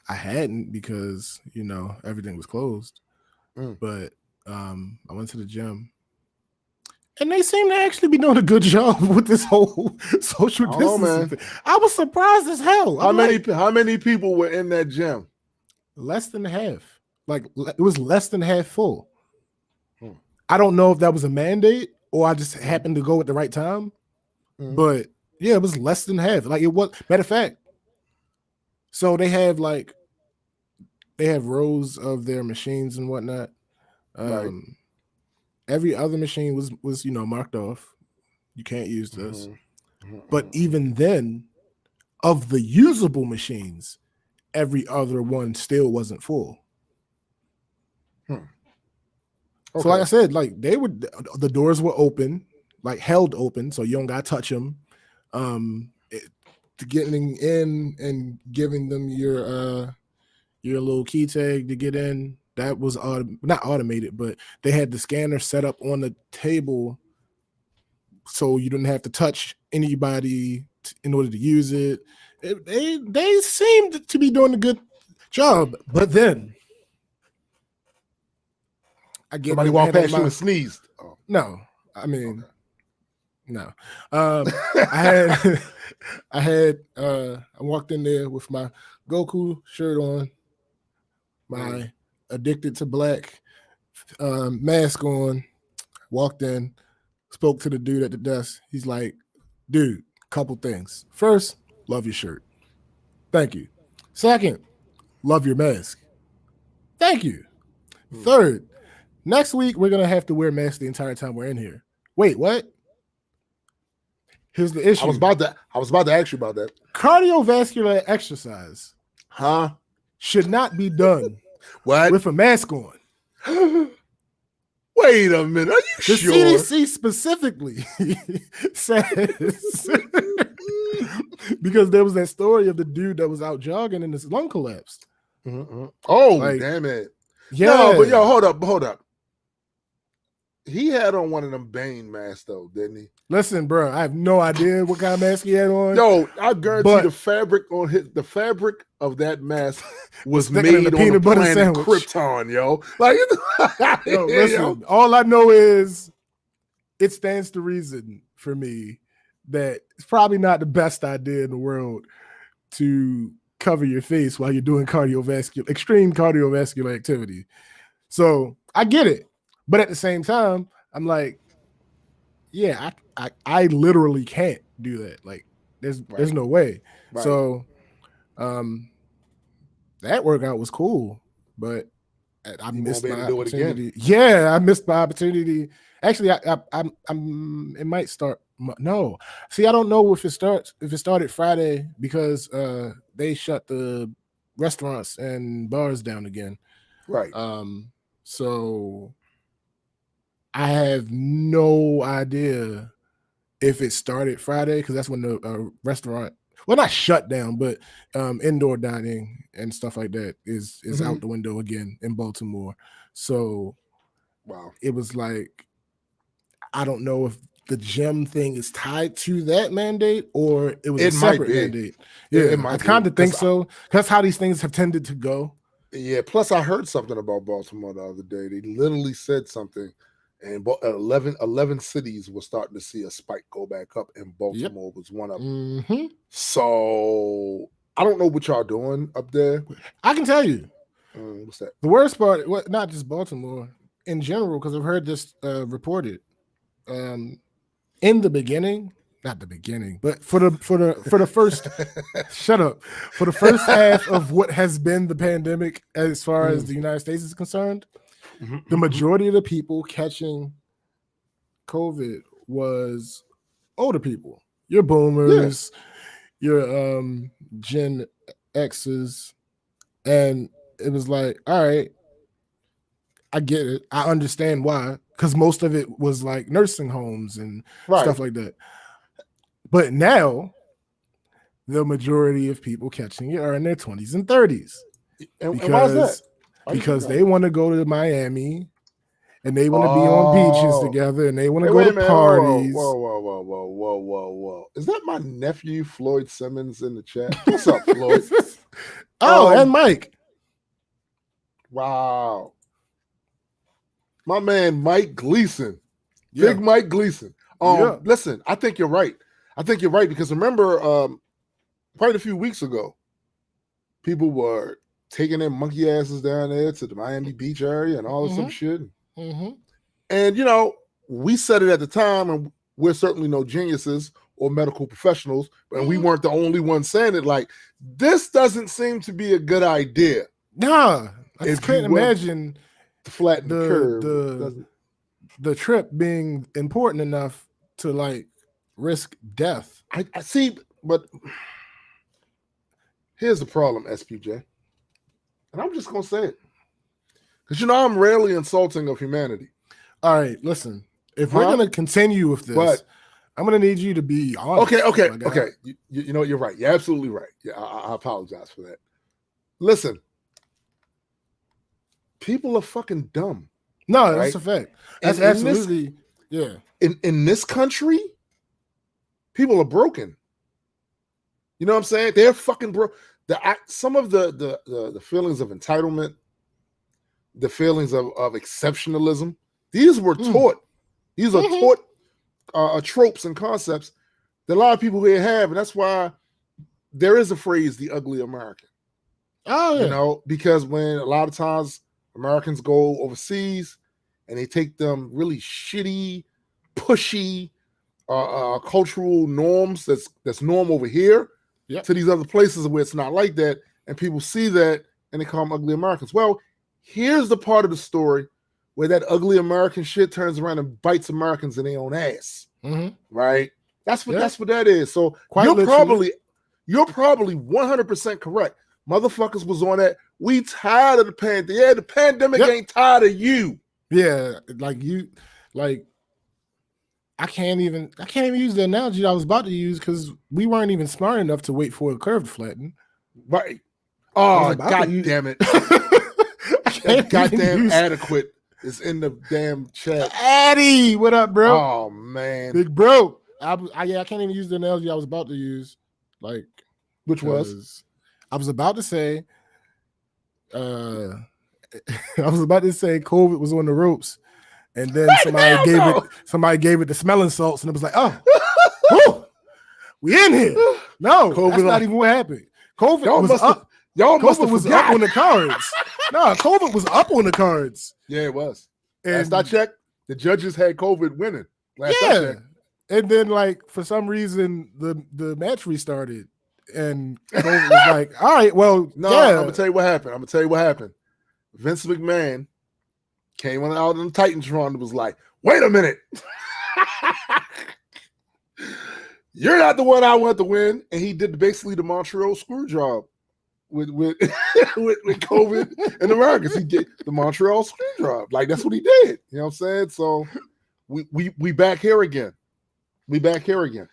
I hadn't because everything was closed. But I went to the gym, and they seem to actually be doing a good job with this whole social distancing thing. I was surprised as hell. How many people were in that gym? Less than half. Like, it was less than half full. I don't know if that was a mandate or I just happened to go at the right time. But yeah, it was less than half. Like, it was, matter of fact. So they have rows of their machines and whatnot. Right. Every other machine was marked off. You can't use this. But even then, of the usable machines, every other one still wasn't full. Okay. So like I said, like the doors were open, like held open, so you don't gotta touch them. To getting in and giving them your little key tag to get in, that was not automated, but they had the scanner set up on the table so you didn't have to touch anybody in order to use it. They seemed to be doing a good job, but then somebody walked past you and sneezed. Oh. No, I mean, no. I walked in there with my Goku shirt on, my Addicted to Black mask on, walked in, spoke to the dude at the desk. He's like, dude, couple things. First, love your shirt. Thank you. Second, love your mask. Thank you. Third, next week we're going to have to wear masks the entire time we're in here. Wait, what? Here's the issue. I was about to ask you about that. Cardiovascular exercise should not be done with a mask on. Wait a minute. Are you sure? The CDC specifically says because there was that story of the dude that was out jogging and his lung collapsed. Oh, damn it. Yeah. No, but hold up. He had on one of them Bane masks though, didn't he? Listen, bro, I have no idea what kind of mask he had on. Yo, I guarantee the fabric of that mask was made on the peanut butter sandwich. Krypton, yo. Like, yo, listen, all I know is it stands to reason for me that it's probably not the best idea in the world to cover your face while you're doing extreme cardiovascular activity. So I get it. But at the same time, I'm like, yeah, I literally can't do that. Like, there's no way. Right. So that workout was cool, but I missed my opportunity. Yeah, I missed my opportunity. Actually, I'm it might start. No, see, I don't know if it started Friday because they shut the restaurants and bars down again. Right. So I have no idea if it started Friday because that's when the restaurant, well, not shut down, but indoor dining and stuff like that is out the window again in Baltimore. So, wow, it was like, I don't know if the gym thing is tied to that mandate or it was a separate mandate. Yeah, I kind of think so. That's how these things have tended to go. Yeah. Plus, I heard something about Baltimore the other day. They literally said something. And 11 cities were starting to see a spike go back up, and Baltimore was one of them. So I don't know what y'all doing up there. I can tell you. What's that? The worst part, not just Baltimore, in general, because I've heard this reported. In the beginning, not the beginning, but for the first shut up. For the first half of what has been the pandemic as far as the United States is concerned. The majority of the people catching COVID was older people. Your boomers, your Gen X's, and it was like, all right, I get it. I understand why, because most of it was like nursing homes and stuff like that. But now the majority of people catching it are in their 20s and 30s. And why is that? Because they want to go to Miami and they want to be on beaches together and they want to go to parties. Whoa. Is that my nephew, Floyd Simmons, in the chat? What's up, Floyd? And Mike. Wow. My man, Mike Gleason. Big Mike Gleason. Listen, I think you're right. Because remember, quite a few weeks ago, people were taking their monkey asses down there to the Miami Beach area and all this some shit. And, we said it at the time, and we're certainly no geniuses or medical professionals, but we weren't the only ones saying it. Like, this doesn't seem to be a good idea. Nah, I just can't imagine to flatten the curve. The trip being important enough to, like, risk death. I see, but here's the problem, SPJ. And I'm just going to say it. Because, I'm rarely insulting of humanity. All right, listen. If we're going to continue with this, I'm going to need you to be honest. Okay. You know, you're right. You're absolutely right. Yeah, I apologize for that. Listen. People are fucking dumb. No, that's a fact. That's absolutely, yeah. In this country, people are broken. You know what I'm saying? They're fucking broke. Some of the feelings of entitlement, the feelings of exceptionalism, these were taught. These are taught tropes and concepts that a lot of people here have, and that's why there is a phrase, the ugly American. Oh, yeah. Because when a lot of times Americans go overseas and they take them really shitty, pushy cultural norms that's norm over here to these other places where it's not like that, and people see that and they call them ugly Americans. Well, here's the part of the story where that ugly American shit turns around and bites Americans in their own ass. Right? That's what that is. So you're probably 100% correct. Motherfuckers was on that. We tired of the pandemic. Yeah, the pandemic ain't tired of you. Yeah, I can't even use the analogy I was about to use because we weren't even smart enough to wait for a curve to flatten. Right. Oh, God damn it. That goddamn adequate is in the damn chat. Addy, what up, bro? Oh, man. Big bro. I can't even use the analogy I was about to use. Like, which was? I was about to say, COVID was on the ropes, and then somebody gave it the smelling salts, and it was like, oh, we in here. No, COVID, that's not even what happened. COVID was up. COVID was up on the cards. No, COVID was up on the cards. Yeah, it was. Last I checked, the judges had COVID winning. And then, like, for some reason, the match restarted. And COVID was like, all right, well, I'm gonna tell you what happened. Vince McMahon came out on the Titantron and was like, wait a minute. You're not the one I want to win. And he did basically the Montreal screw job with COVID and Americans. He did the Montreal screw job. Like, that's what he did. You know what I'm saying? So we back here again. Back here again.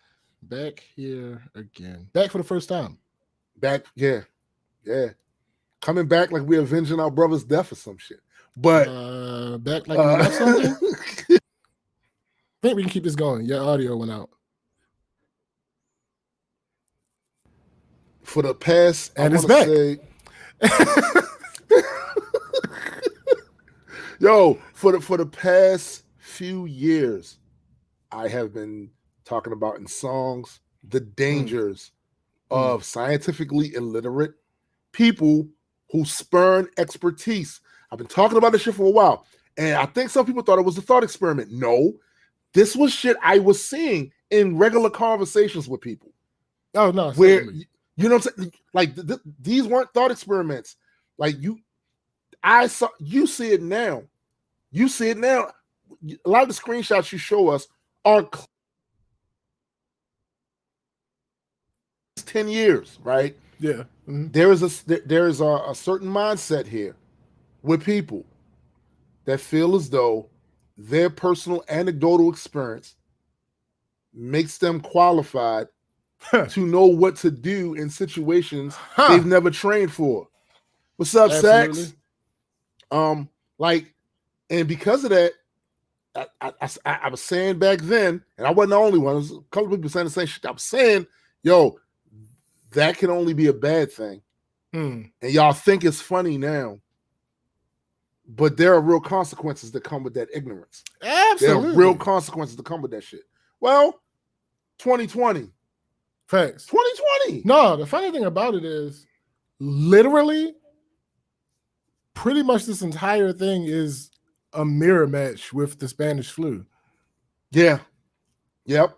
Back for the first time. Back, yeah. Coming back like we're avenging our brother's death or some shit. But back like we left something? I think we can keep this going. Your audio went out. For the past, and it's back. For the past few years, I have been talking about in songs the dangers of scientifically illiterate people who spurn expertise. I've been talking about this shit for a while, and I think some people thought it was a thought experiment. No, this was shit I was seeing in regular conversations with people. Oh no, where you know what I'm saying? Like these weren't thought experiments. Like you see it now. You see it now. A lot of the screenshots you show us are 10 years, right? Yeah. Mm-hmm. There is a certain mindset here with people that feel as though their personal anecdotal experience makes them qualified to know what to do in situations they've never trained for. What's up, Sax? Like, and because of that, I was saying back then, and I wasn't the only one. There was a couple of people saying the same shit. I was saying, yo, that can only be a bad thing. And y'all think it's funny now, but there are real consequences that come with that ignorance. Absolutely. There are real consequences that come with that shit. Well, 2020. Facts. 2020. No, the funny thing about it is, literally, pretty much this entire thing is a mirror match with the Spanish flu. Yeah. Yep.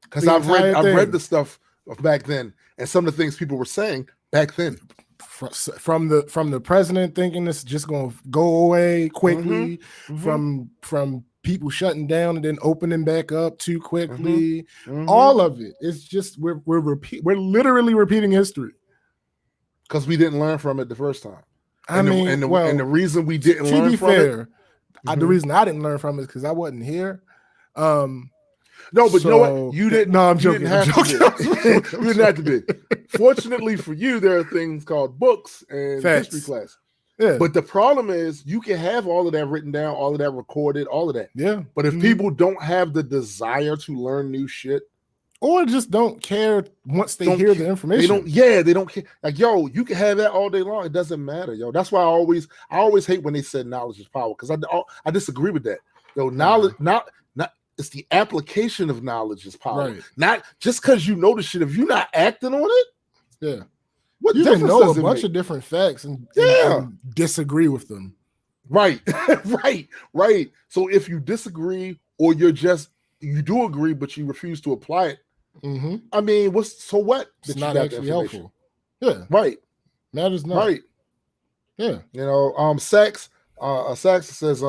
Because I've read the stuff of back then, and some of the things people were saying back then. From the president thinking this is just going to go away quickly, from people shutting down and then opening back up too quickly, all of it. It's just we're literally repeating history because we didn't learn from it the first time. And the reason we didn't learn from it. The reason I didn't learn from it is because I wasn't here. No, but you know what? You didn't. No, I'm joking. You didn't have to be. Fortunately for you, there are things called books and history class. Yeah. But the problem is, you can have all of that written down, all of that recorded, all of that. Yeah. But if people don't have the desire to learn new shit, or just don't care once they hear the information, they don't care. Like, yo, you can have that all day long. It doesn't matter, yo. That's why I always hate when they said knowledge is power, because I disagree with that. Yo, knowledge, not it's the application of knowledge is power. Right. Not just because you know the shit. If you're not acting on it, yeah. What you can know a bunch of different facts and disagree with them. Right. right. So if you disagree, or you do agree, but you refuse to apply it, I mean, what's what? It's not actually helpful. Yeah. Right. Matters not. Right. Yeah. You know, Sax says,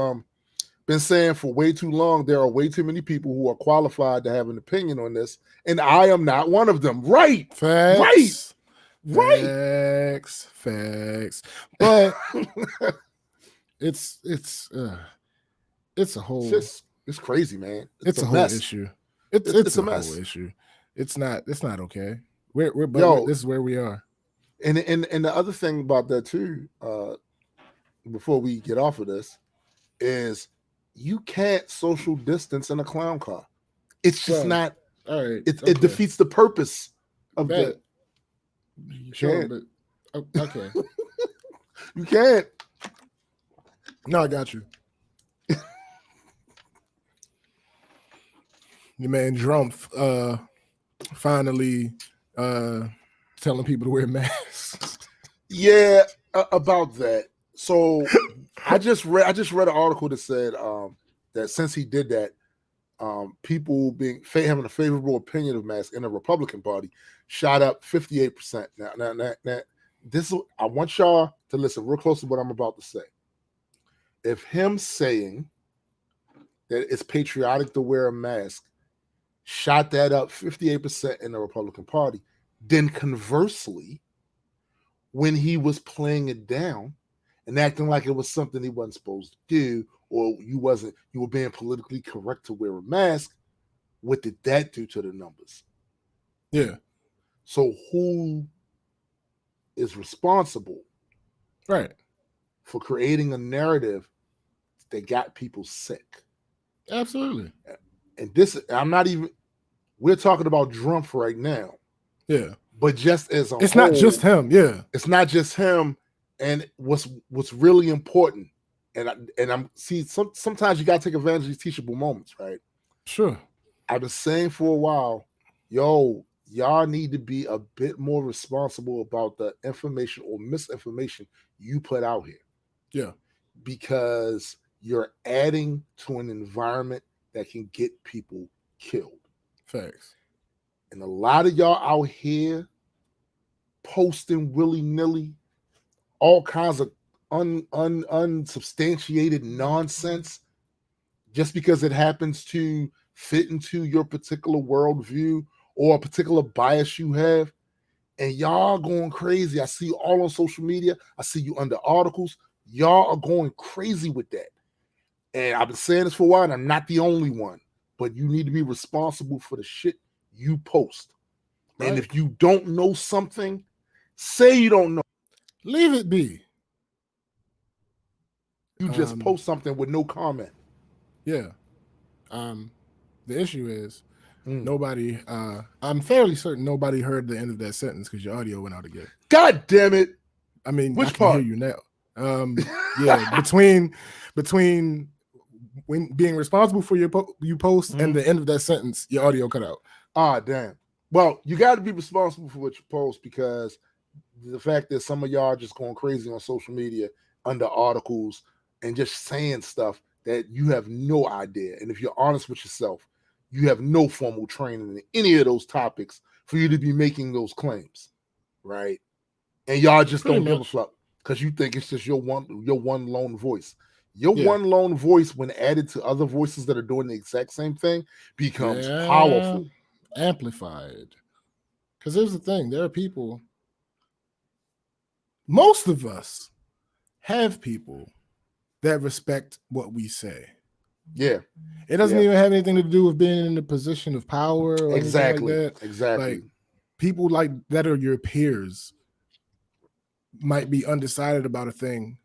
been saying for way too long, there are way too many people who are qualified to have an opinion on this, and I am not one of them. Right. Facts. Right. Facts. But it's a whole. It's crazy, man. It's a whole issue. It's a mess. Whole issue. It's not okay. This is where we are. And the other thing about that too, before we get off of this, is you can't social distance in a clown car. It's just not. All right. It defeats the purpose of that. Sure, but okay. You can't. No, I got you. Your man Trump finally telling people to wear masks. Yeah, about that. So I just read an article that said that since he did that, people having a favorable opinion of masks in the Republican Party shot up 58%. Now this is, I want y'all to listen real close to what I'm about to say. If him saying that it's patriotic to wear a mask shot that up 58% in the Republican Party, then conversely, when he was playing it down and acting like it was something he wasn't supposed to do, or you were being politically correct to wear a mask, what did that do to the numbers? Yeah. So who is responsible, right, for creating a narrative that got people sick? Absolutely. And this, we're talking about Trump right now. Yeah. But just as a it's whole, not just him. Yeah. It's not just him. And what's really important, sometimes you gotta take advantage of these teachable moments, right? Sure. I've been saying for a while, y'all need to be a bit more responsible about the information or misinformation you put out here. Yeah. Because you're adding to an environment that can get people killed. Facts. And a lot of y'all out here posting willy-nilly all kinds of unsubstantiated nonsense just because it happens to fit into your particular worldview or a particular bias you have, and y'all going crazy. I see you all on social media. I see you under articles. Y'all are going crazy with that. And I've been saying this for a while, and I'm not the only one, but you need to be responsible for the shit you post. Right. And if you don't know something, say you don't know. Leave it be. You just post something with no comment. Yeah. The issue is nobody. I'm fairly certain nobody heard the end of that sentence because your audio went out again. God damn it! I mean, which I can part? hear you now. Yeah, between when being responsible for your you post and the end of that sentence, your audio cut out. Ah, damn. Well, you got to be responsible for what you post because the fact that some of y'all are just going crazy on social media under articles and just saying stuff that you have no idea. And if you're honest with yourself, you have no formal training in any of those topics for you to be making those claims, right? And y'all just don't give a fuck because you think it's just your one lone voice. Your one lone voice, when added to other voices that are doing the exact same thing, becomes powerful. Amplified. Because here's the thing, there are people, most of us have people that respect what we say. Yeah. It doesn't even have anything to do with being in a position of power or exactly anything like that. Exactly. Like, people like that are your peers might be undecided about a thing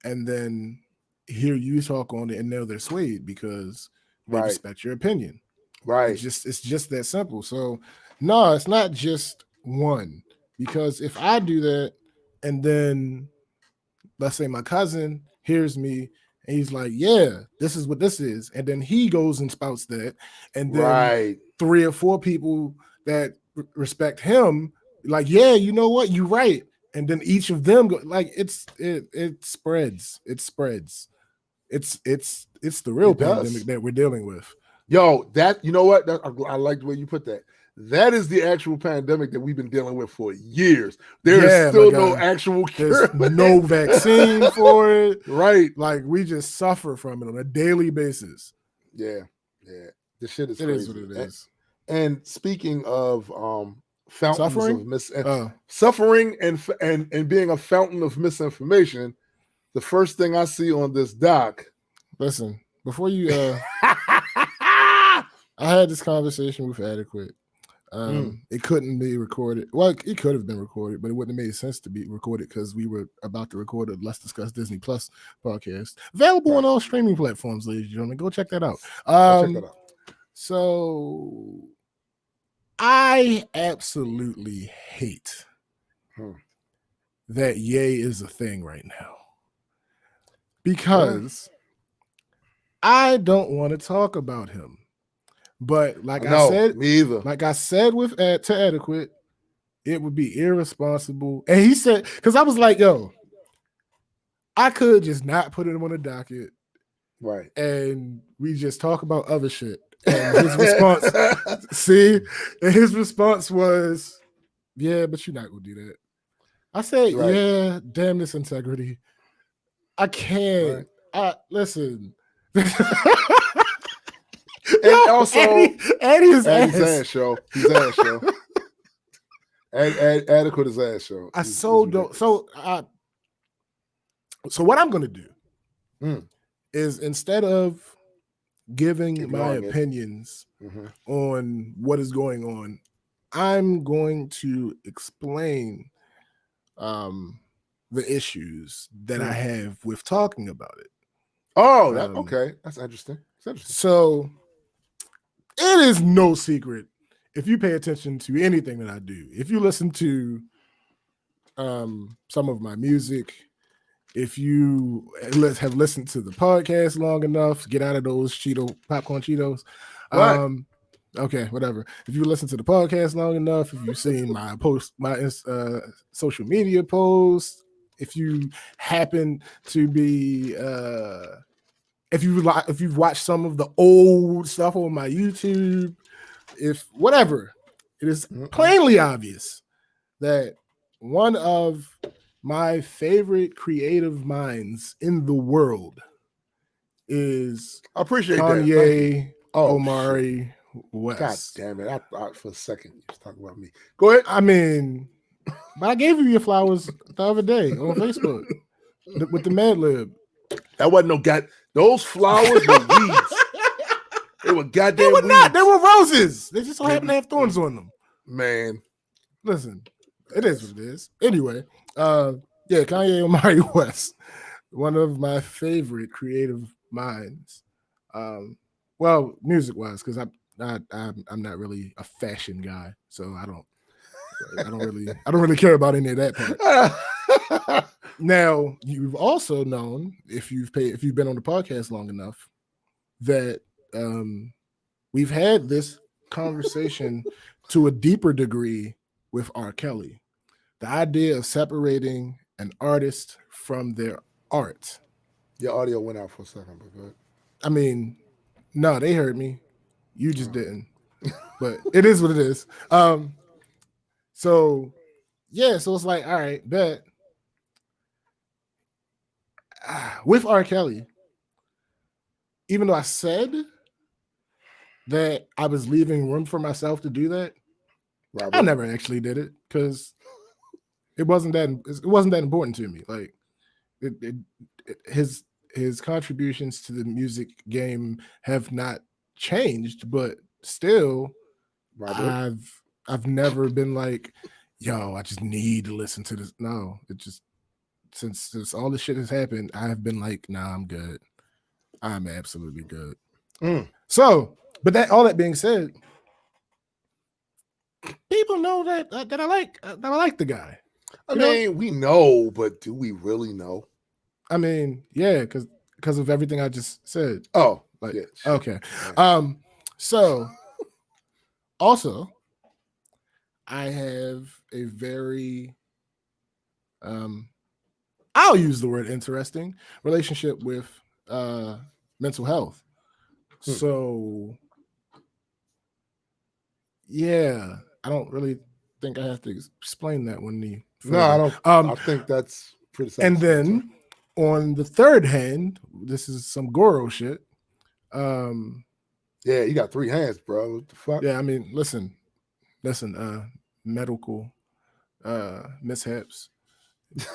and then hear you talk on it and know they're swayed because they respect your opinion. Right. It's just that simple. So no, it's not just one, because if I do that and then let's say my cousin hears me and he's like, yeah, this is what this is, and then he goes and spouts that, and then 3 or 4 people that respect him like, yeah, you know what, you're right, and then each of them go, like, it spreads. It's the real pandemic that we're dealing with. Yo, that, you know what? I like the way you put that. That is the actual pandemic that we've been dealing with for years. There is still no actual cure. There's no vaccine for it. Right. Like, we just suffer from it on a daily basis. Yeah. Yeah. This shit is crazy. It is what it is. And speaking of fountains suffering? of suffering and being a fountain of misinformation, the first thing I see on this doc. Listen, before you I had this conversation with Adequate. It couldn't be recorded. Well, it could have been recorded, but it wouldn't have made sense to be recorded because we were about to record a Let's Discuss Disney Plus podcast, available on all streaming platforms, ladies and gentlemen. Go check that out. So I absolutely hate that Ye is a thing right now, because I don't want to talk about him. But like I said, me either. Like I said to Adequate, it would be irresponsible. And he said, because I was like, yo, I could just not put him on the docket. Right. And we just talk about other shit. And his response was, yeah, but you're not gonna do that. I said, yeah, damn this integrity. I can't. Listen. And also, Eddie's ass show. His ass show. Adequate his ass show. I so don't. So what I'm gonna do is, instead of giving my opinions on what is going on, I'm going to explain the issues that I have with talking about it. Oh, okay. That's interesting. So it is no secret, if you pay attention to anything that I do, if you listen to some of my music, if you have listened to the podcast long enough, get out of those popcorn Cheetos. Okay, whatever. If you listen to the podcast long enough, if you've seen my social media posts, if you happen to be if you've watched some of the old stuff on my YouTube, it is plainly obvious that one of my favorite creative minds in the world is Kanye Omari West. God damn it. I thought for a second you was talking about me. Go ahead. I mean, but I gave you your flowers the other day on Facebook with the Mad Lib. That wasn't those flowers were weeds. They were goddamn weeds. They were roses. They just so happened to have thorns on them. Man, listen, it is what it is. Anyway, yeah, Kanye Omari West, one of my favorite creative minds. Well, music wise, because I'm not really a fashion guy, so I don't really care about any of that part. Now, you've also known, if you've been on the podcast long enough, that we've had this conversation to a deeper degree with R. Kelly. The idea of separating an artist from their art. Your audio went out for a second, but good. I mean, no, they heard me. You just didn't. But it is what it is. So yeah, so it's like, all right, bet. With R. Kelly, even though I said that I was leaving room for myself to do that, I never actually did it because it wasn't that important to me. Like his contributions to the music game have not changed, but still, I've never been like, yo, I just need to listen to this. No, it just since all this shit has happened, I've been like, nah, I'm good. I'm absolutely good. So, but all that being said, people know that I like the guy. I mean, we know, but do we really know? I mean, yeah, because of everything I just said. Oh, like, yeah, okay. Yeah. So also, I have a very I'll use the word interesting relationship with mental health. So yeah, I don't really think I have to explain that one. No, I don't. I think that's pretty simple. And then on the third hand, this is some Goro shit. Yeah, you got 3 hands, bro. What the fuck? Yeah, I mean, listen, medical mishaps. It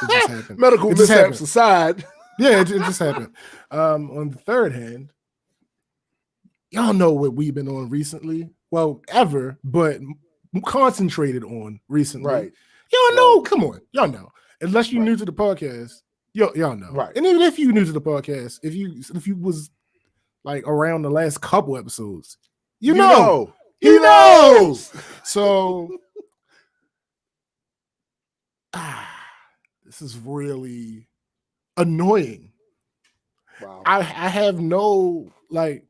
just happened. Medical mishaps aside. Yeah, it just happened. On the third hand, y'all know what we've been on recently. Well, ever, but concentrated on recently. Right. Y'all know, come on. Y'all know. Unless you're new to the podcast, y'all know. Right. And even if you're new to the podcast, if you was like around the last couple episodes, you know. He knows. So this is really annoying. Wow. I have no, like,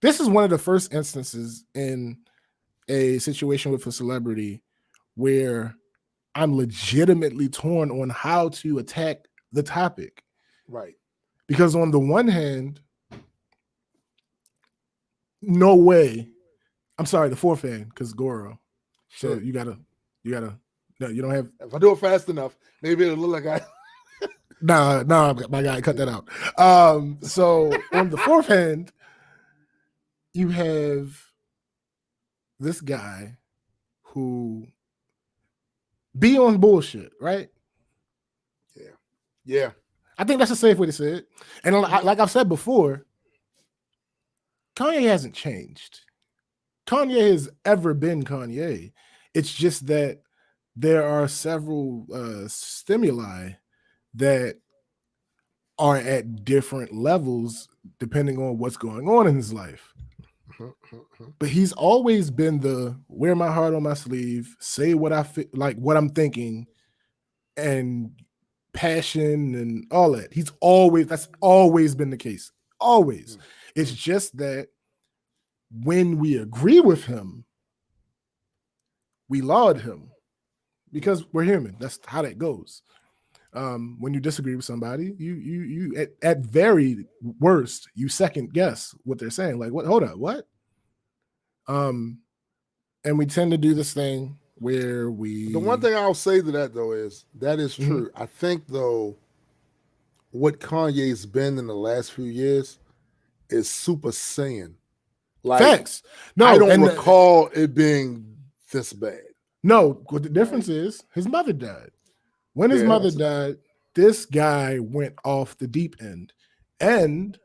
this is one of the first instances in a situation with a celebrity where I'm legitimately torn on how to attack the topic. Right. Because on the one hand, no way. I'm sorry, the fourth hand, because Goro. So you gotta, no, you don't have. If I do it fast enough, maybe it'll look like I. Nah, my guy, cut that out. So on the fourth hand, you have this guy who be on bullshit, right? Yeah. I think that's a safe way to say it. And like I've said before, Kanye hasn't changed. Kanye has ever been Kanye. It's just that there are several stimuli that are at different levels depending on what's going on in his life. But he's always been the wear my heart on my sleeve, say what I feel, like what I'm thinking, and passion and all that. That's always been the case. Always. It's just that when we agree with him, we laud him because we're human. That's how that goes. When you disagree with somebody, you at very worst, you second guess what they're saying. Like, what? Hold up, what? And we tend to do this thing where we. The one thing I'll say to that though is that is true. I think though, what Kanye's been in the last few years is Super Saiyan. Like, facts. No, I don't recall it being this bad. No, what the difference is his mother died. When his mother died, this guy went off the deep end. And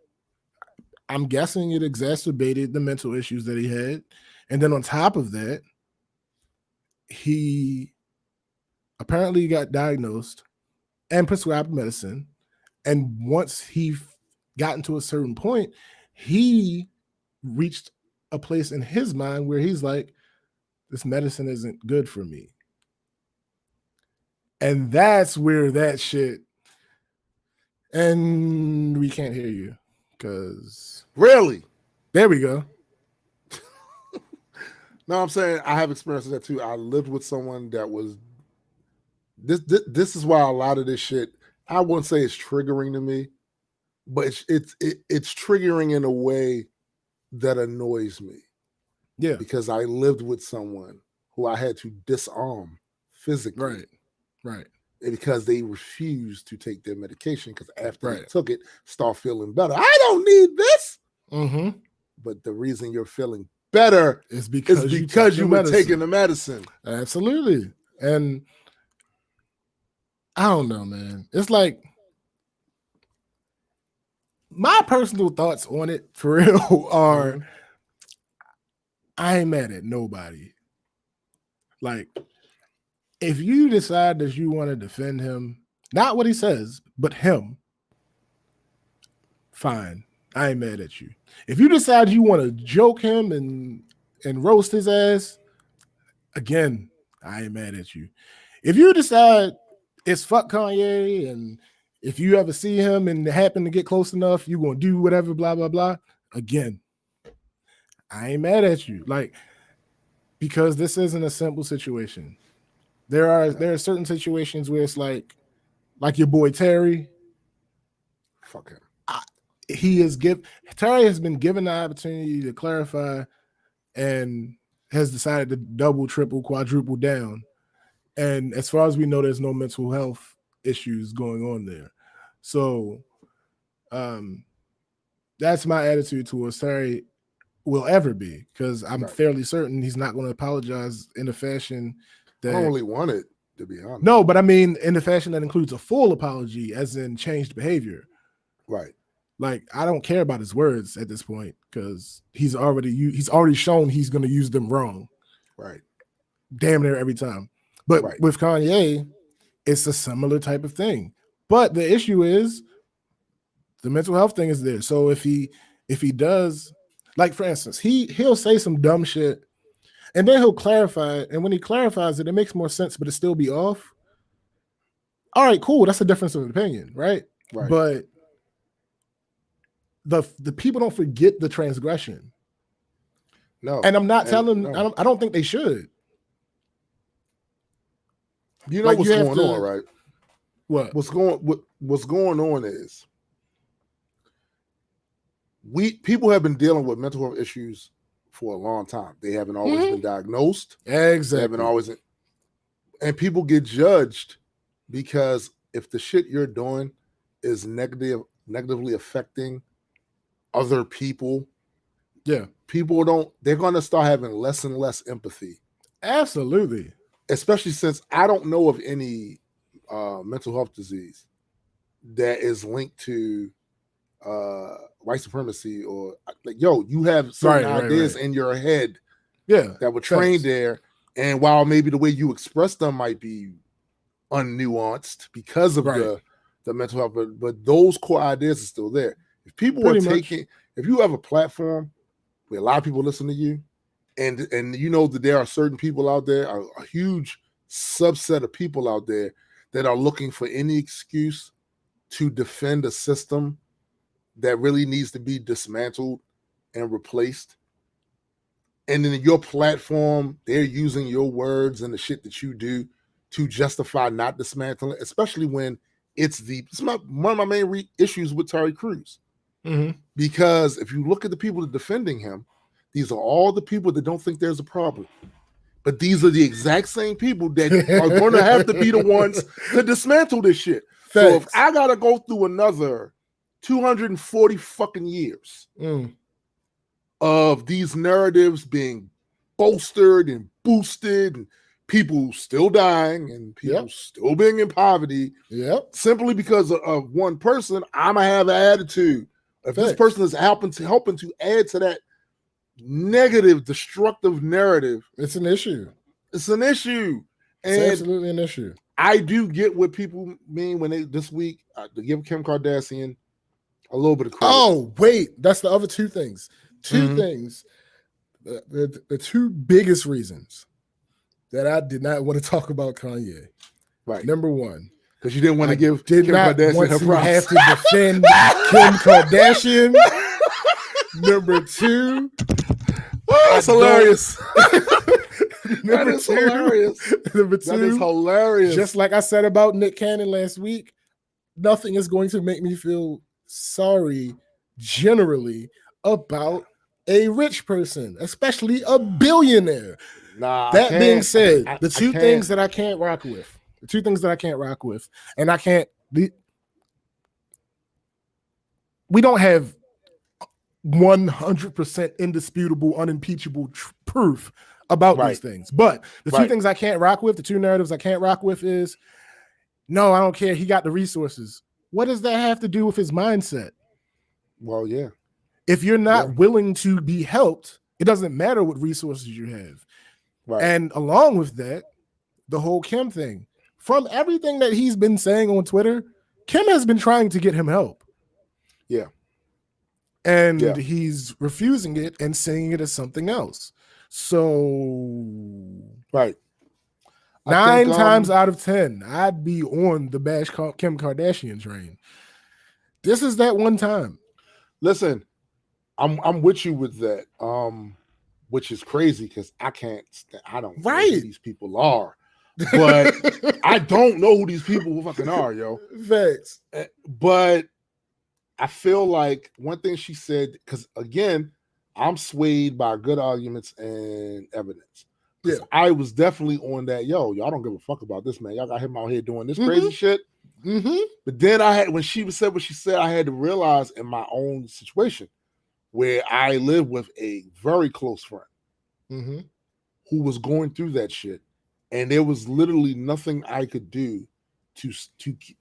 I'm guessing it exacerbated the mental issues that he had. And then on top of that, he apparently got diagnosed and prescribed medicine. And once he got to a certain point, he reached a place in his mind where he's like, this medicine isn't good for me. And that's where that shit, and we can't hear you because really, there we go. No, I'm saying I have experiences that too. I lived with someone that was this is why a lot of this shit, I wouldn't say it's triggering to me, but it's triggering in a way that annoys me. Yeah, because I lived with someone who I had to disarm physically. Right. Because they refused to take their medication because after they Right. took it, start feeling better. I don't need this. Mm-hmm. But the reason you're feeling better is because you were taking the medicine. Absolutely. And I don't know, man. It's like my personal thoughts on it for real are I ain't mad at nobody. Like, if you decide that you want to defend him, not what he says, but him, fine. I ain't mad at you. If you decide you want to joke him and roast his ass, again, I ain't mad at you. If you decide it's fuck Kanye, and if you ever see him and happen to get close enough, you're going to do whatever, blah, blah, blah. Again, I ain't mad at you. Like, because this isn't a simple situation. There are certain situations where it's like your boy Terry. Fuck him. Terry has been given the opportunity to clarify and has decided to double, triple, quadruple down. And as far as we know, there's no mental health issues going on there. So that's my attitude towards Terry will ever be, because I'm fairly certain he's not going to apologize in a fashion that I don't really want it, to be honest. No, but I mean in a fashion that includes a full apology, as in changed behavior. Right. Like, I don't care about his words at this point because he's already shown he's going to use them wrong. Right. Damn near every time. But with Kanye, it's a similar type of thing. But the issue is the mental health thing is there. So if he does, like, for instance, he'll say some dumb shit and then he'll clarify it. And when he clarifies it, it makes more sense, but it still be off. All right, cool. That's a difference of opinion, right? Right. But the people don't forget the transgression. No. And I'm not telling them, I don't think they should. You know, like, what's going on, right? What? What's going on is people have been dealing with mental health issues for a long time. They haven't always been diagnosed. Exactly. They haven't always, and people get judged because if the shit you're doing is negatively affecting other people, they're going to start having less and less empathy. Absolutely. Especially since I don't know of any mental health disease that is linked to white supremacy, or like, you have certain ideas in your head that were trained there. And while maybe the way you express them might be unnuanced because of the mental health, but those core ideas are still there. If people if you have a platform where a lot of people listen to you, and you know that there are certain people out there, a huge subset of people out there that are looking for any excuse to defend a system that really needs to be dismantled and replaced. And then your platform, they're using your words and the shit that you do to justify not dismantling, especially when it's one of my main issues with Terry Crews. Mm-hmm. Because if you look at the people that are defending him, these are all the people that don't think there's a problem. But these are the exact same people that are going to have to be the ones to dismantle this shit. Facts. So if I got to go through another 240 fucking years of these narratives being bolstered and boosted, and people still dying and people still being in poverty, simply because of one person, I'm going to have an attitude. If this person is helping to add to that negative, destructive narrative, it's an issue. It's an issue. It's absolutely an issue. I do get what people mean when they this week to give Kim Kardashian a little bit of credit. Oh, wait. That's the other two things. Two things. The two biggest reasons that I did not want to talk about Kanye. Right. Number one. Because you didn't want to give Kim Kardashian her props. Have to defend Kim Kardashian. Number two. Oh, that's hilarious. Number two. Hilarious. Number two. That is hilarious. Just like I said about Nick Cannon last week, nothing is going to make me feel sorry generally about a rich person, especially a billionaire. That being said, the two things that I can't rock with, and I can't, we don't have 100% indisputable, unimpeachable proof about these things. But the two things I can't rock with, the two narratives I can't rock with is, no, I don't care. He got the resources. What does that have to do with his mindset? Well, yeah. If you're not willing to be helped, it doesn't matter what resources you have. Right. And along with that, the whole Kim thing. From everything that he's been saying on Twitter, Kim has been trying to get him help. Yeah. And he's refusing it and saying it as something else. So, right. 9 times out of 10, I'd be on the bash Kim Kardashian train. This is that one time. Listen, I'm with you with that. Which is crazy because I don't know who these people are. But I don't know who these people fucking are, yo. Facts. But I feel like one thing she said, because again, I'm swayed by good arguments and evidence. Yeah, I was definitely on that. Y'all don't give a fuck about this, man. Y'all got him out here doing this crazy shit. But then when she said what she said, I had to realize in my own situation where I live with a very close friend who was going through that shit, and there was literally nothing I could do to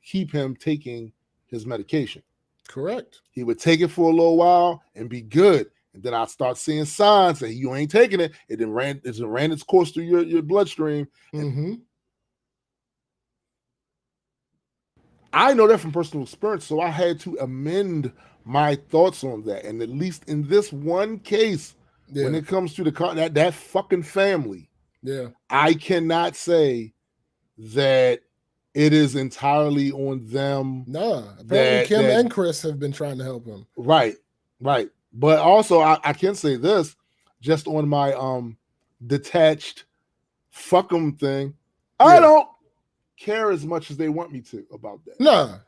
keep him taking his medication. Correct. He would take it for a little while and be good. And then I start seeing signs that you ain't taking it. It ran its course through your bloodstream. I know that from personal experience, so I had to amend my thoughts on that. And at least in this one case, when it comes to that fucking family, I cannot say that it is entirely on them. No, apparently Kim and Chris have been trying to help him. Right. But also, I can say this, just on my detached fuck 'em thing, I don't care as much as they want me to about that. No.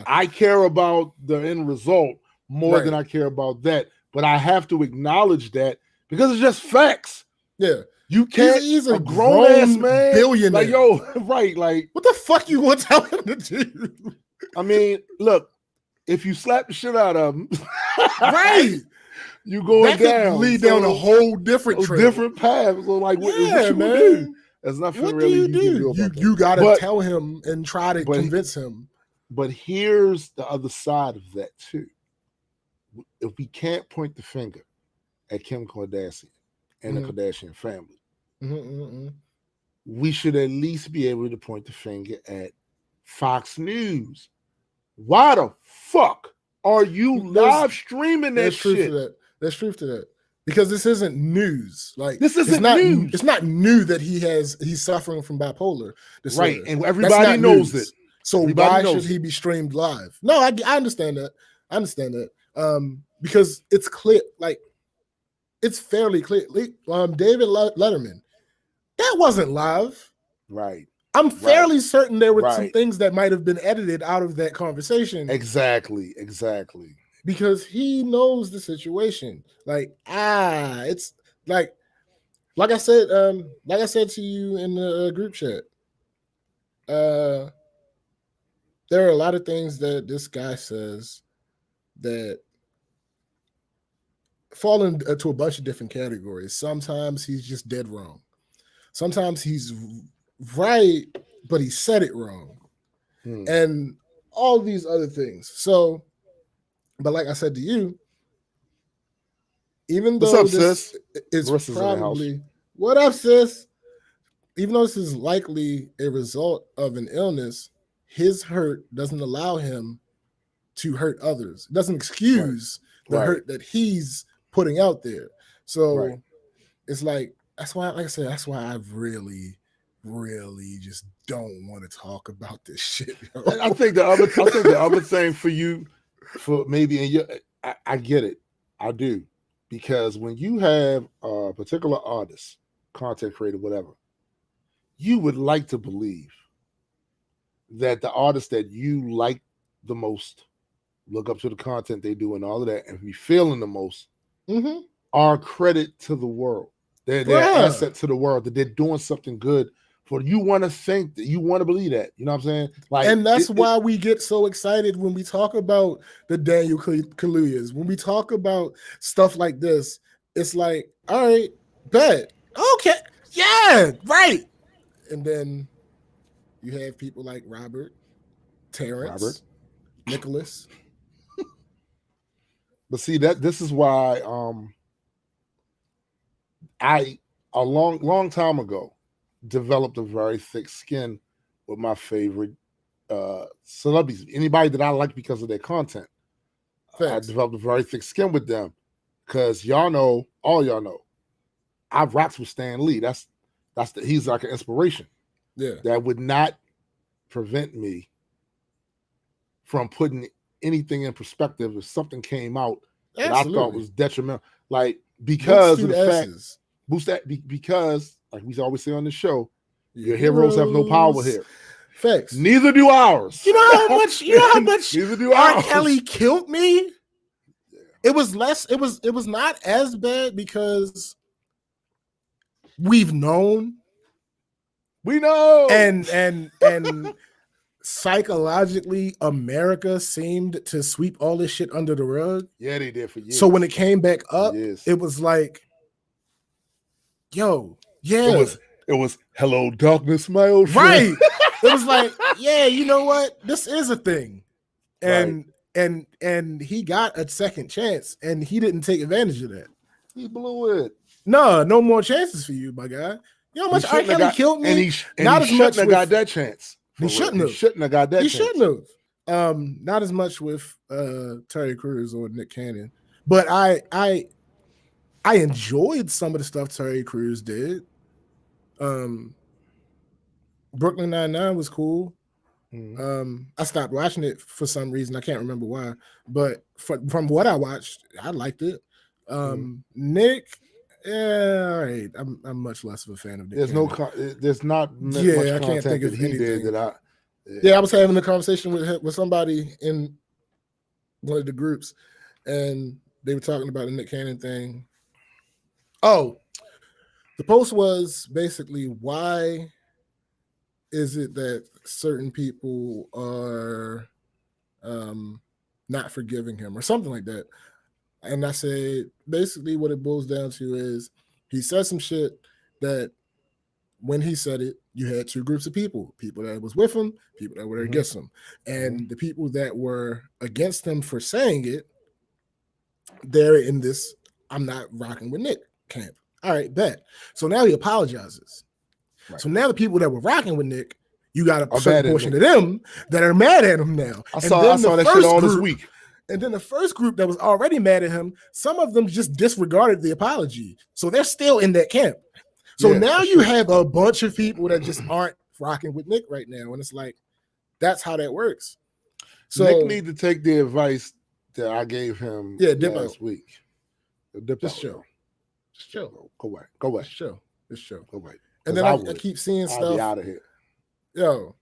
I care about the end result more than I care about that. But I have to acknowledge that because it's just facts. Yeah. You can't. He's a grown-ass man, billionaire. Like, yo, right? Like, what the fuck you want to tell him to do? I mean, look, if you slap the shit out of him, you going down. Lead down a whole different path. So, like, what you do? There's nothing what really do you do. You got to tell him and try to convince him. But here's the other side of that too. If we can't point the finger at Kim Kardashian and the Kardashian family, we should at least be able to point the finger at Fox News. Why the fuck are you live streaming that shit? There's truth to that. Because this isn't news. Like, this isn't news. It's not new that he's suffering from bipolar disorder. Right, and everybody knows it. So why should he be streamed live? No, I understand that. Because it's clear, like, it's fairly clear. David Letterman, that wasn't live. Right. I'm fairly certain there were some things that might have been edited out of that conversation. Exactly. Because he knows the situation. Like, it's like I said to you in the group chat. There are a lot of things that this guy says that fall into a bunch of different categories. Sometimes he's just dead wrong. Sometimes he's right, but he said it wrong. And all these other things. So, but like I said to you, even though this is probably what up, sis? even though this is likely a result of an illness, his hurt doesn't allow him to hurt others. It doesn't excuse the hurt that he's putting out there. So it's like, that's why, like I said, that's why I really just don't want to talk about this shit. I think the other thing for you, for maybe in your, I get it, I do, because when you have a particular artist, content creator, whatever, you would like to believe that the artist that you like the most, look up to the content they do and all of that, and be feeling the most, are credit to the world. They're an asset to the world, that they're doing something good for you. Want to think that, you want to believe that, you know what I'm saying? Like, and that's why we get so excited when we talk about the Daniel Kaluuyas, when we talk about stuff like this. It's like, all right, bet, okay, yeah, right. And then you have people like Robert, Terrence, Nicholas. But see, that this is why I a long time ago developed a very thick skin with my favorite celebrities, anybody that I like because of their content. Thanks. I developed a very thick skin with them because all y'all know, I've rapped with Stan Lee. He's like an inspiration. Yeah, that would not prevent me from putting anything in perspective if something came out that I thought was detrimental, like because of the fact, because like we always say on the show, your heroes have no power here. Facts. Neither do ours. You know how much Neither do R. Kelly killed me? Yeah. It was not as bad because we've known. We know. And psychologically, America seemed to sweep all this shit under the rug. Yeah, they did for years. So when it came back up, it was like, yo, yeah. It was hello, darkness, my old friend. Right. It was like, yeah, you know what? This is a thing. And he got a second chance, and he didn't take advantage of that. He blew it. No more chances for you, my guy. You know how much R. Kelly killed me? And he shouldn't have got that chance. He shouldn't have got that chance. He shouldn't have. Not as much with Terry Crews or Nick Cannon. But I enjoyed some of the stuff Terry Crews did. Brooklyn Nine-Nine was cool. I stopped watching it for some reason. I can't remember why. But from what I watched, I liked it. Nick, yeah, all right. I'm much less of a fan of Nick. There's not much content that he did that I. Yeah, I was having a conversation with somebody in one of the groups, and they were talking about the Nick Cannon thing. Oh, the post was basically, why is it that certain people are not forgiving him or something like that? And I said, basically what it boils down to is he said some shit that when he said it, you had two groups of people that was with him, people that were against him. And the people that were against him for saying it, they're in this, I'm not rocking with Nick camp. All right, bet. So now he apologizes. Right. So now the people that were rocking with Nick, you got a certain portion of them that are mad at him now. I saw that shit all this week. And then the first group that was already mad at him, some of them just disregarded the apology. So they're still in that camp. So now you have a bunch of people that just aren't rocking with Nick right now. And it's like, that's how that works. So Nick need to take the advice that I gave him last week. Just chill. Go away. Just chill. Go away. And then I keep seeing stuff. I'll be out of here. Yo,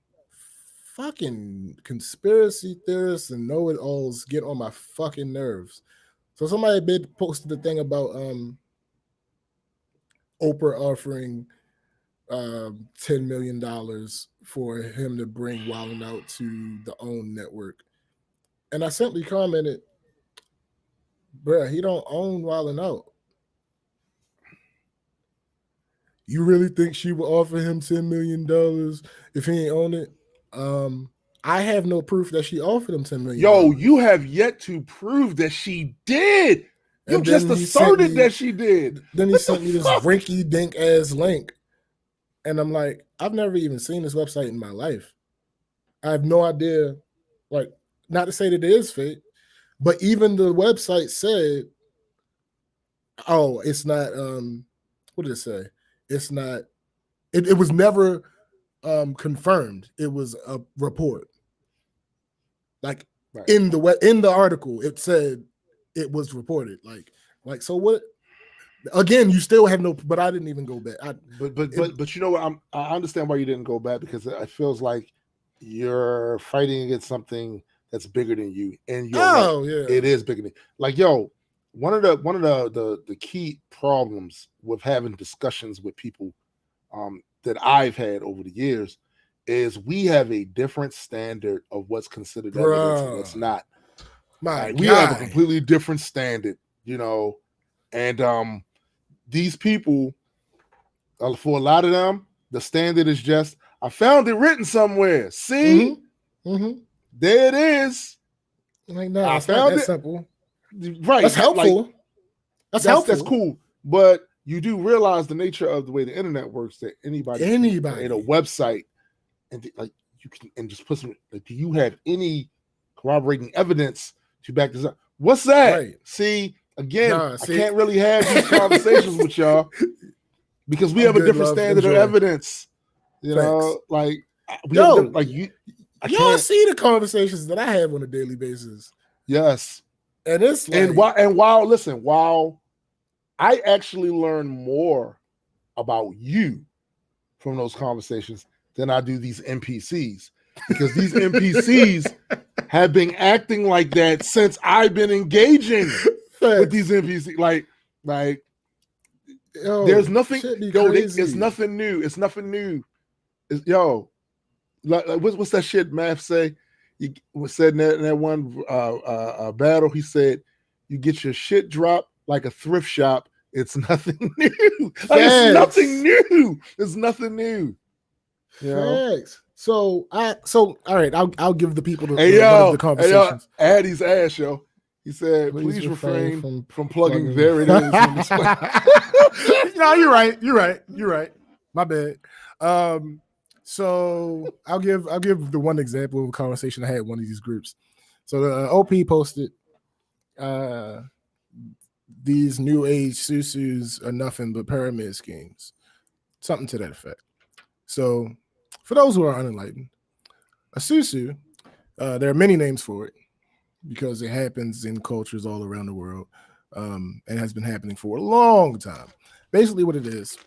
fucking conspiracy theorists and know-it-alls get on my fucking nerves. So somebody posted the thing about Oprah offering $10 million for him to bring Wildin' Out to the OWN network. And I simply commented, bruh, he don't own Wildin' Out. You really think she would offer him $10 million if he ain't own it? I have no proof that she offered him $10 million. Yo, you have yet to prove that she did. You just asserted that she did. Then he sent me this rinky dink ass link. And I'm like, I've never even seen this website in my life. I have no idea, like, not to say that it is fake, but even the website said, oh, it's not, what did it say? It's not, it was never confirmed. It was a report. Like in the article, it said it was reported. Like so what? Again, you still have no, but I didn't even go back. But you know what? I understand why you didn't go back, because it feels like you're fighting against something that's bigger than you, and it is bigger than you. Like, yo, one of the key problems with having discussions with people that I've had over the years is we have a different standard of what's considered evidence and what's not. We have a completely different standard, you know, and these people, for a lot of them, the standard is just, I found it written somewhere. See, there it is. Like, no, I found it. Simple. Right. That's helpful. Like, that's helpful. That's cool. But you do realize the nature of the way the internet works, that anybody in a website and like you can, and just put some, like, do you have any corroborating evidence to back this up? What's that? Right. See, again, I can't really have these conversations with y'all because we have a different standard of evidence. You know, like y'all see the conversations that I have on a daily basis. Yes. And it's like, while I actually learn more about you from those conversations than I do these NPCs, because these NPCs have been acting like that since I've been engaging with these NPCs. Like, there's nothing. It's nothing new. It's nothing new. What's that shit Math say? He said in that one battle, he said, you get your shit dropped like a thrift shop. It's nothing new. Like, it's nothing new. It's nothing new. Facts. So all right, I'll give the people the conversations. Addy's ass, yo. He said, please refrain from plugging there it is. No, you're right. My bad. So I'll give the one example of a conversation I had in one of these groups. So the OP posted these new age susus are nothing but pyramid schemes. Something to that effect. So for those who are unenlightened, a susu, there are many names for it because it happens in cultures all around the world and has been happening for a long time. Basically what it is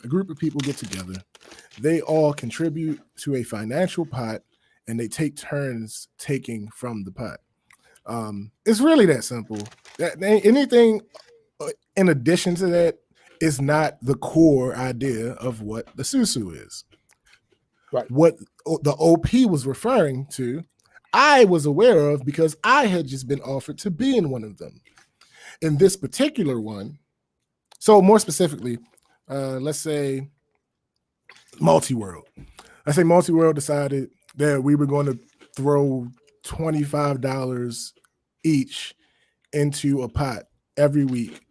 a group of people get together. They all contribute to a financial pot and they take turns taking from the pot. It's really that simple. Anything in addition to that is not the core idea of what the susu is. Right. What the OP was referring to, I was aware of because I had just been offered to be in one of them. In this particular one, so more specifically, let's say Multiworld. I say Multiworld decided that we were going to throw $25 each into a pot every week.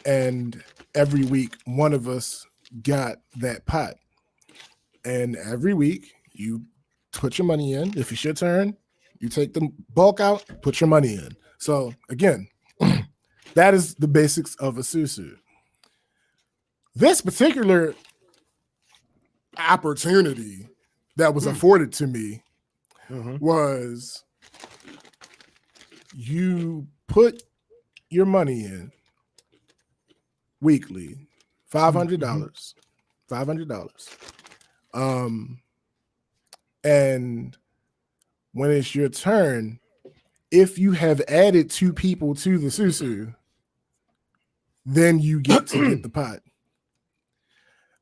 And every week, one of us got that pot. And every week, you put your money in. If it's your turn, you take the bulk out, put your money in. So again, that is the basics of a susu. This particular opportunity that was afforded to me was you put your money in weekly, $500. And when it's your turn, if you have added 2 people to the susu, then you get to get the pot.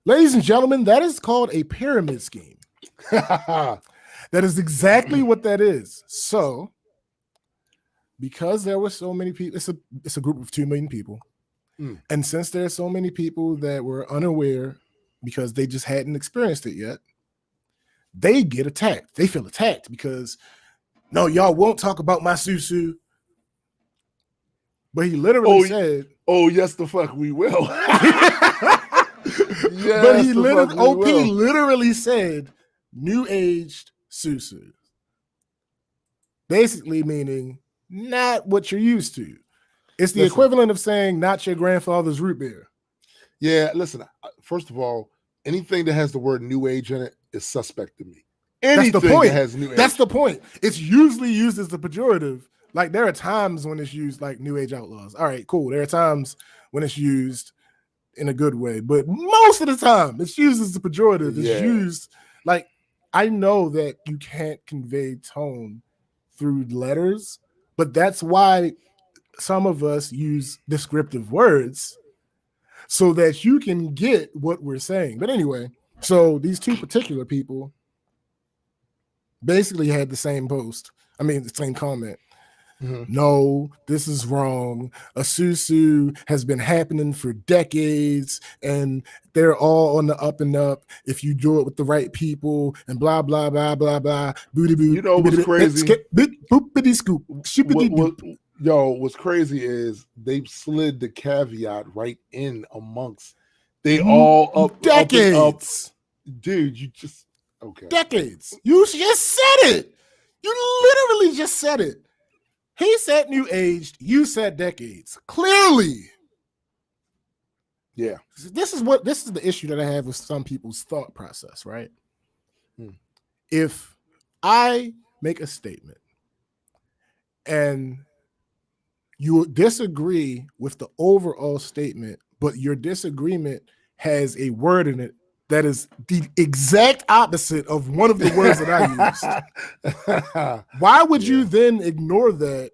Ladies and gentlemen, that is called a pyramid scheme. That is exactly what that is. So, because there were so many people, it's a group of 2 million people. And since there are so many people that were unaware because they just hadn't experienced it yet, they get attacked. They feel attacked because, no, y'all won't talk about my susu. But he literally said, oh, yes, the fuck we will. But he literally, OP literally said new aged susu. Basically meaning not what you're used to. It's the equivalent of saying not your grandfather's root beer. Yeah, listen, first of all, anything that has the word new age in it is suspect to me. Anything That's the point. That has new age. That's the point. It's usually used as the pejorative. Like there are times when it's used like new age outlaws. All right, cool. There are times when it's used in a good way, but most of the time it's used as the pejorative. It's used like I know that you can't convey tone through letters, but that's why some of us use descriptive words so that you can get what we're saying. But anyway, so these two particular people basically had the same post. I mean, the same comment. Mm-hmm. No, this is wrong. A susu has been happening for decades and they're all on the up and up if you do it with the right people and blah, blah, blah, blah, blah. Booty boo. You know what's crazy? Boopity scoop. What's crazy is they've slid the caveat right in amongst they all up decades. Up and up. Dude, you just okay. Decades. You just said it. You literally just said it. He said new aged, you said decades. Clearly. Yeah. This is the issue that I have with some people's thought process, right? If I make a statement and you disagree with the overall statement, but your disagreement has a word in it that is the exact opposite of one of the words that I used. Why would you then ignore that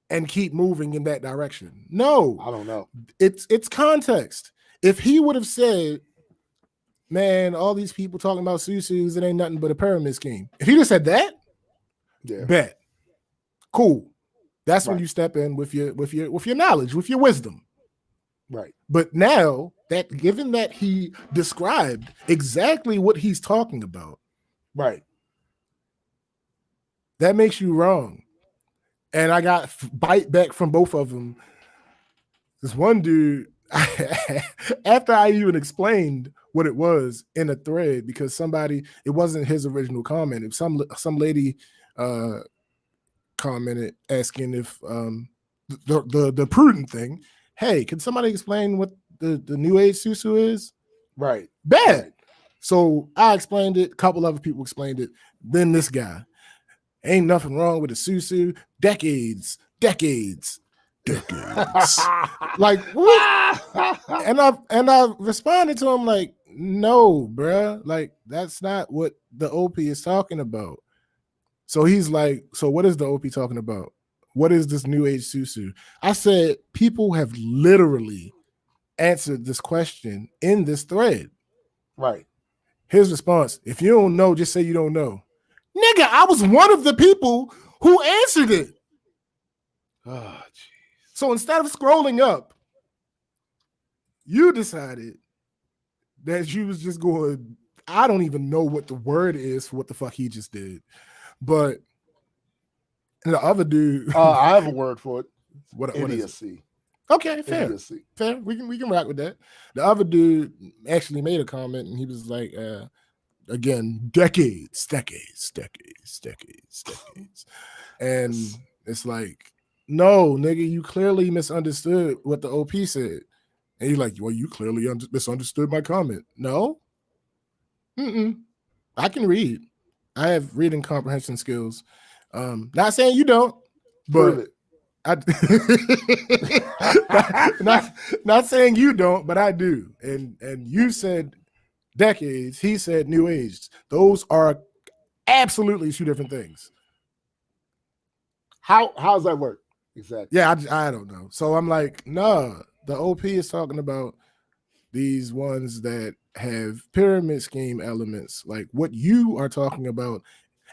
and keep moving in that direction? No. I don't know. It's context. If he would have said, man, all these people talking about susus, it ain't nothing but a pyramid scheme. If he just said that, bet. Cool. That's when you step in with your knowledge, with your wisdom. Right. But now that given that he described exactly what he's talking about, right, that makes you wrong. And I got bite back from both of them. This one dude, after I even explained what it was in a thread, because it wasn't his original comment. If some lady commented asking if the prudent thing. Hey, can somebody explain what the new age susu is? Right. Bad. Right. So I explained it. A couple other people explained it. Then this guy. Ain't nothing wrong with the susu. Decades. Like what? and I responded to him like, no, bruh. Like that's not what the OP is talking about. So he's like, so what is the OP talking about? What is this new age susu? I said, people have literally answered this question in this thread. Right. His response, if you don't know, just say you don't know. Nigga, I was one of the people who answered it. Oh, geez. So instead of scrolling up, you decided that you was just going, I don't even know what the word is for what the fuck he just did. But the other dude, I have a word for it. What is it? Okay, fair. Idiocy. Fair. We can rock with that. The other dude actually made a comment and he was like, again, decades. And it's like, no, nigga, you clearly misunderstood what the OP said. And you're like, well, you clearly misunderstood my comment. No. I can read. I have reading comprehension skills. Not saying you don't, but not saying you don't, but I do. And you said decades, he said new age. Those are absolutely two different things. How's that work? Exactly. Yeah, I don't know. So I'm like, nah, the OP is talking about these ones that have pyramid scheme elements, like what you are talking about.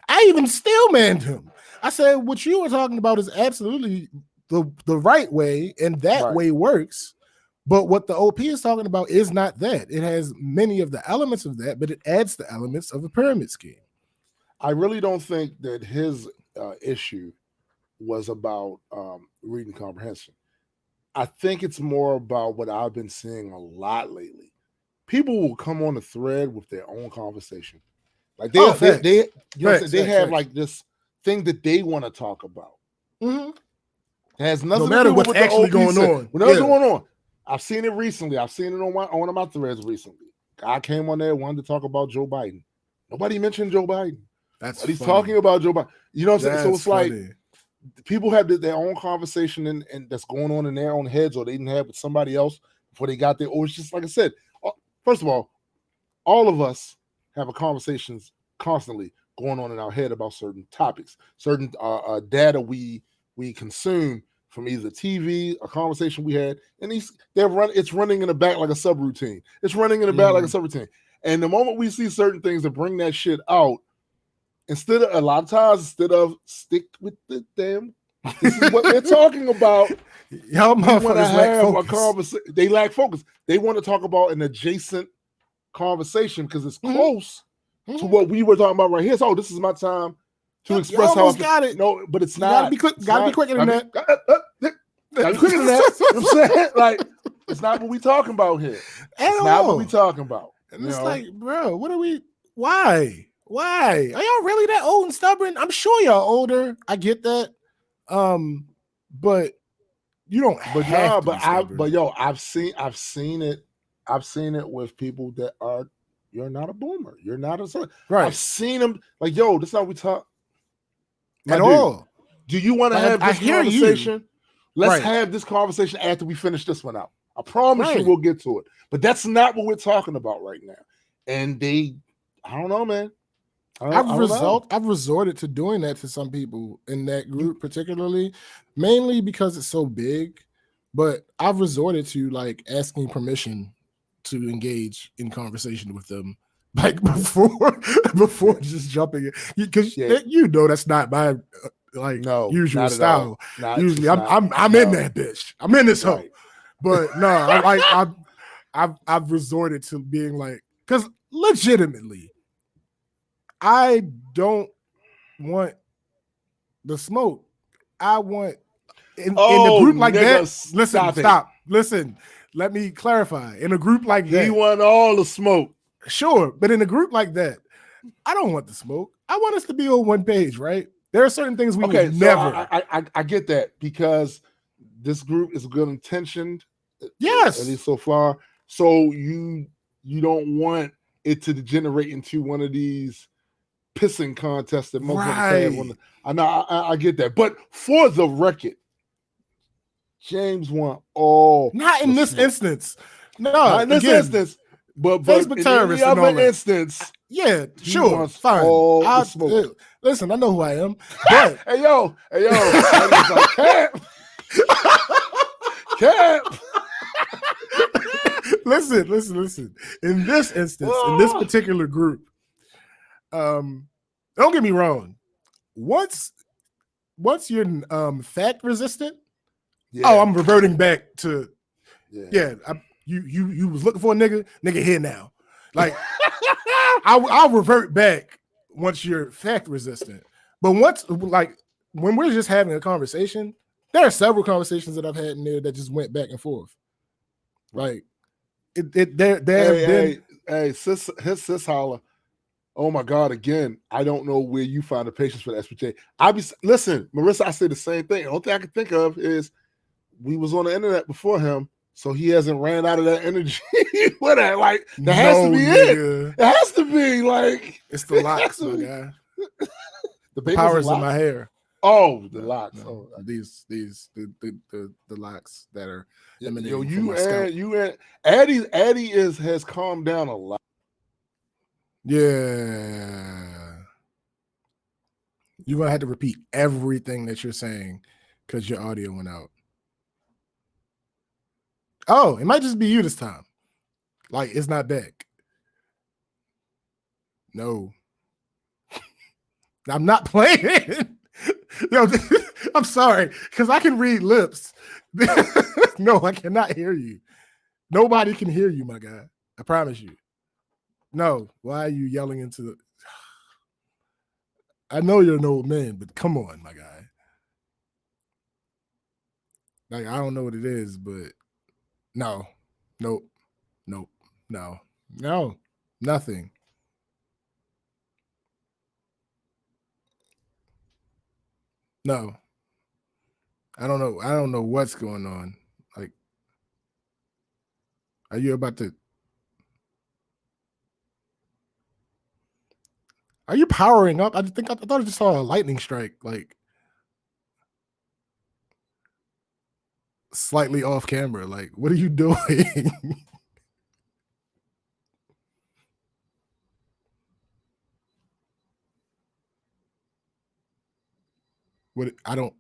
I even still manned him. I said, what you are talking about is absolutely the right way, and that way works. But what the OP is talking about is not that. It has many of the elements of that, but it adds the elements of a pyramid scheme. I really don't think that his issue was about reading comprehension. I think it's more about what I've been seeing a lot lately. people will come on the thread with their own conversation. Like Oh, they facts. you know what I'm saying? They Facts, have facts. like this thing that they want to talk about. Mhm. It has nothing matter to do what's with actually the OP going said. on. Whatever's Yeah. going on. I've seen it recently. I've seen it on one of my threads recently. Guy came on there, wanted to talk about Joe Biden. Nobody mentioned Joe Biden. That's But he's funny. talking about Joe Biden. You know what I'm saying? So That's it's like funny. people have their own conversation and that's going on in their own heads, or they didn't have with somebody else before they got there. Or it's just like I said. First of all of us have a conversations constantly going on in our head about certain topics, certain data we consume from either TV, a conversation we had, and it's running in the back like a subroutine. It's running in the back like a subroutine. And the moment we see certain things that bring that shit out, instead of stick with the damn, this is what they're talking about. Y'all motherfuckers lack have focus. a conversation. They lack focus. They want to talk about an adjacent conversation because it's close to what we were talking about right here. So this is my time to express how I got it. No, but it's not. Gotta be quick. Gotta be quicker than that. Gotta be quicker than that. You know what I'm saying? Like, it's not what we talking about here. It's not what we talking about. And it's like, bro, what are we? Why? Are y'all really that old and stubborn? I'm sure y'all older. I get that. But you don't have to. I've seen it. I've seen it with people that are. You're not a boomer. You're not a son. Right. I've seen them like, yo, this is how we talk. At all. Do you want to have this conversation? Let's have this conversation after we finish this one out. I promise you we'll get to it. But that's not what we're talking about right now. And I don't know, man. I've resorted to doing that to some people in that group, particularly, mainly because it's so big. But I've resorted to like asking permission to engage in conversation with them, like before just jumping in, because you know that's not my usual style. Usually I'm in that bitch. I'm in this hoe. But no, I've resorted to being like, because legitimately, I don't want the smoke. I want in a group like that. Listen, stop. Listen, let me clarify. In a group like that, he want all the smoke. Sure, but in a group like that, I don't want the smoke. I want us to be on one page, right? There are certain things we would never. I get that because this group is good intentioned. Yes, at least so far. So you don't want it to degenerate into one of these pissing contests that most of us have. I get that, but for the record, James want all. Not in this instance. No, not in this instance. But Facebook terrorists in other instance, yeah, sure, fine. Listen, I know who I am. But hey yo, Cap. Listen. In this instance, in this particular group, don't get me wrong. Once you're fact resistant, I'm reverting back to you was looking for a nigga here now. Like I'll revert back once you're fact resistant. But when we're just having a conversation, there are several conversations that I've had in there that just went back and forth. Like sis holla. Oh my God! Again, I don't know where you find the patience for the SPJ. Listen, Marissa. I say the same thing. The only thing I can think of is we was on the internet before him, so he hasn't ran out of that energy. What that? Like that has to be it. It has to be like it's the locks, my guy. The powers in my hair. Oh, the locks. No. Oh, these the locks that are. Yo, Addie has calmed down a lot. Yeah. You're gonna have to repeat everything that you're saying because your audio went out. Oh, it might just be you this time. Like it's not back. No. I'm not playing. Yo, I'm sorry, because I can read lips. No, I cannot hear you. Nobody can hear you, my guy. I promise you. No, why are you yelling into the... I know you're an old man, but come on, my guy. Like, I don't know what it is, but no. No, nothing. No. I don't know. I don't know what's going on. Like, are you about to? Are you powering up? I thought I just saw a lightning strike, like slightly off camera. Like, what are you doing? What I don't.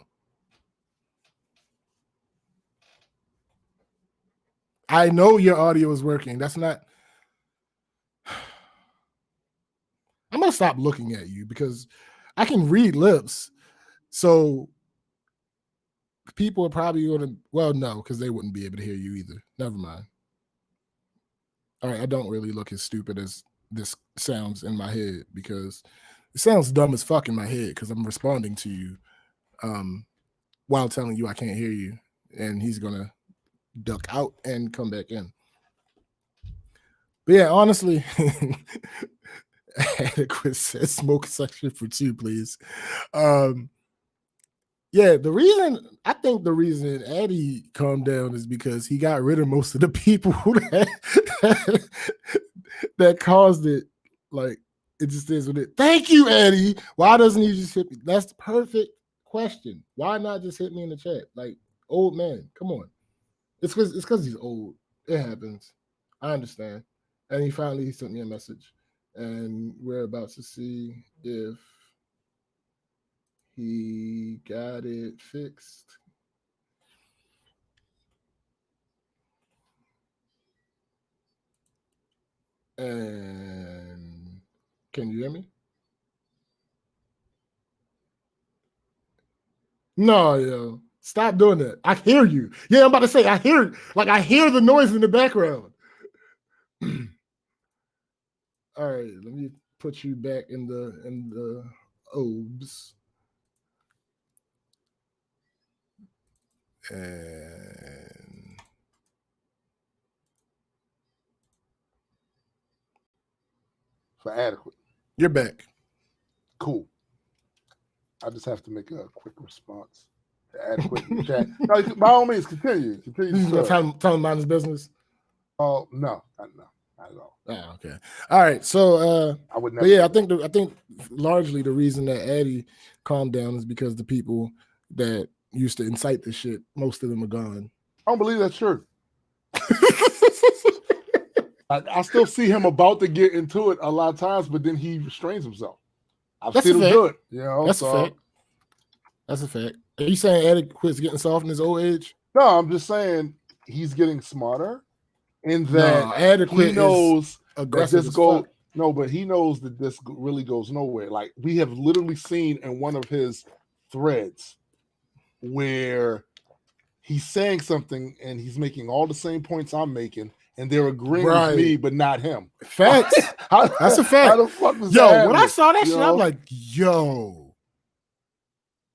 I know your audio is working. That's not. I'm gonna stop looking at you because I can read lips. So people are probably gonna. Well, no, because they wouldn't be able to hear you either. Never mind. All right, I don't really look as stupid as this sounds in my head because it sounds dumb as fuck in my head because I'm responding to you while telling you I can't hear you, and he's gonna duck out and come back in. But yeah, honestly, Adequate says smoke section for 2, please. Yeah, I think the reason Addy calmed down is because he got rid of most of the people that caused it. Like, it just is what it. Thank you, Addy. Why doesn't he just hit me? That's the perfect question. Why not just hit me in the chat? Like, old man, come on. It's because he's old. It happens. I understand. And he sent me a message. And we're about to see if he got it fixed. And can you hear me? No, yo. Stop doing that. I hear you. Yeah, I'm about to say I hear the noise in the background. All right, let me put you back in the OBS. And For Adequate. You're back. Cool. I just have to make a quick response to Adequate in the chat. No, by all means, continue. Tell him mind his business. Oh no, not at all. Oh, okay. All right. So I would never. But yeah, I think largely the reason that Addy calmed down is because the people that used to incite this shit, most of them are gone. I don't believe that's true. I still see him about to get into it a lot of times, but then he restrains himself. I've seen him do it. You know, that's a fact. That's a fact. Are you saying Adequate's getting soft in his old age? No, I'm just saying he's getting smarter. In that Adequate he knows aggressive that this goes. No, but he knows that this really goes nowhere. Like, we have literally seen in one of his threads where he's saying something and he's making all the same points I'm making, and they're agreeing with me, but not him. Facts. That's a fact. How the fuck was that? When I saw that shit, I'm like, yo.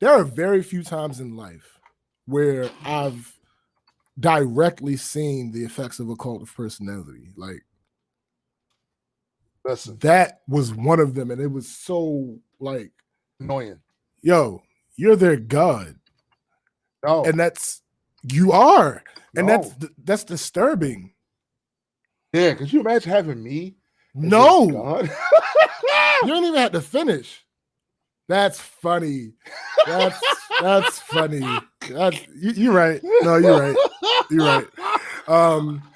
There are very few times in life where I've directly seen the effects of a cult of personality. Like, listen, that was one of them, and it was so like annoying. Yo, you're their god. No, and you are, and that's disturbing. Yeah, could you imagine having me? No, you don't even have to finish. That's funny. That's funny. You're right. No, you're right. You're right.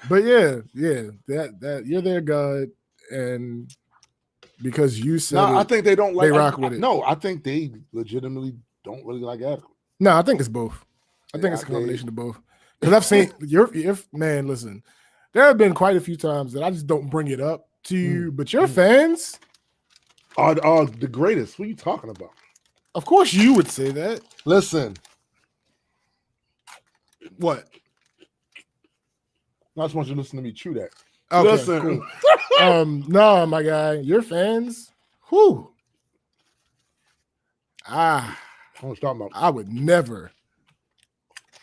But yeah, that you're their god, and because you said I think they don't like. They rock with it. No, I think they legitimately don't really like Adequate. No, I think it's both. I think it's a combination of both. Because I've seen your man. Listen, there have been quite a few times that I just don't bring it up to you, but your fans are the greatest. What are you talking about? Of course, you would say that. Listen, what? I just want you to listen to me chew that. Okay, listen, cool. No, my guy, your fans. Whew. I was talking about. I would never.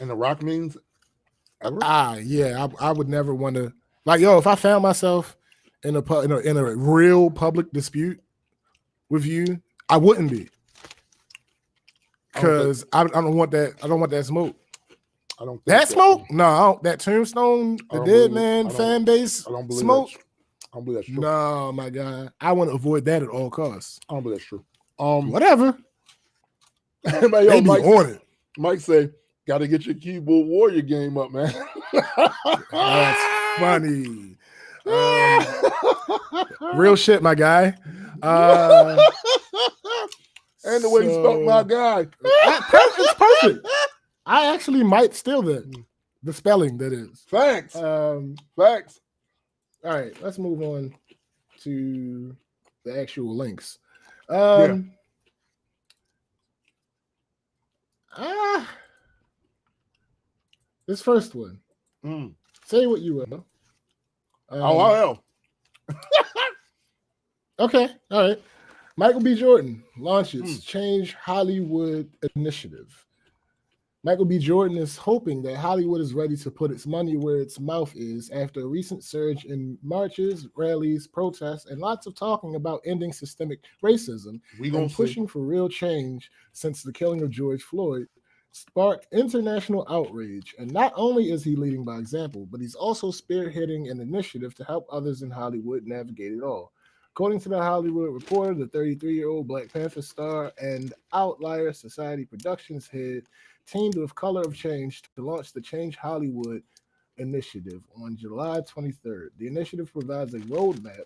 And the rock means ever? Yeah, I would never want to. Like, yo, if I found myself in a real public dispute with you, I wouldn't be, because I don't want that. I don't want that smoke. I don't think that smoke. No, I don't, that Tombstone, the Dead Man fan base. I don't believe smoke. I don't believe that's true. No, my God, I want to avoid that at all costs. I don't believe that's true. Whatever. They be on it. Mike say, "Got to get your keyboard warrior game up, man." That's funny. Real shit, my guy. And the way you spelled my guy. It's perfect. I actually might steal the spelling, that is. Thanks. Facts. All right, let's move on to the actual links. This first one. Say what you will. I am. Okay, all right. Michael B. Jordan launches Change Hollywood initiative. Michael B. Jordan is hoping that Hollywood is ready to put its money where its mouth is after a recent surge in marches, rallies, protests, and lots of talking about ending systemic racism and pushing for real change since the killing of George Floyd sparked international outrage. And not only is he leading by example, but he's also spearheading an initiative to help others in Hollywood navigate it all. According to the Hollywood Reporter, the 33-year-old Black Panther star and Outlier Society Productions head teamed with Color of Change to launch the Change Hollywood initiative on July 23rd. The initiative provides a roadmap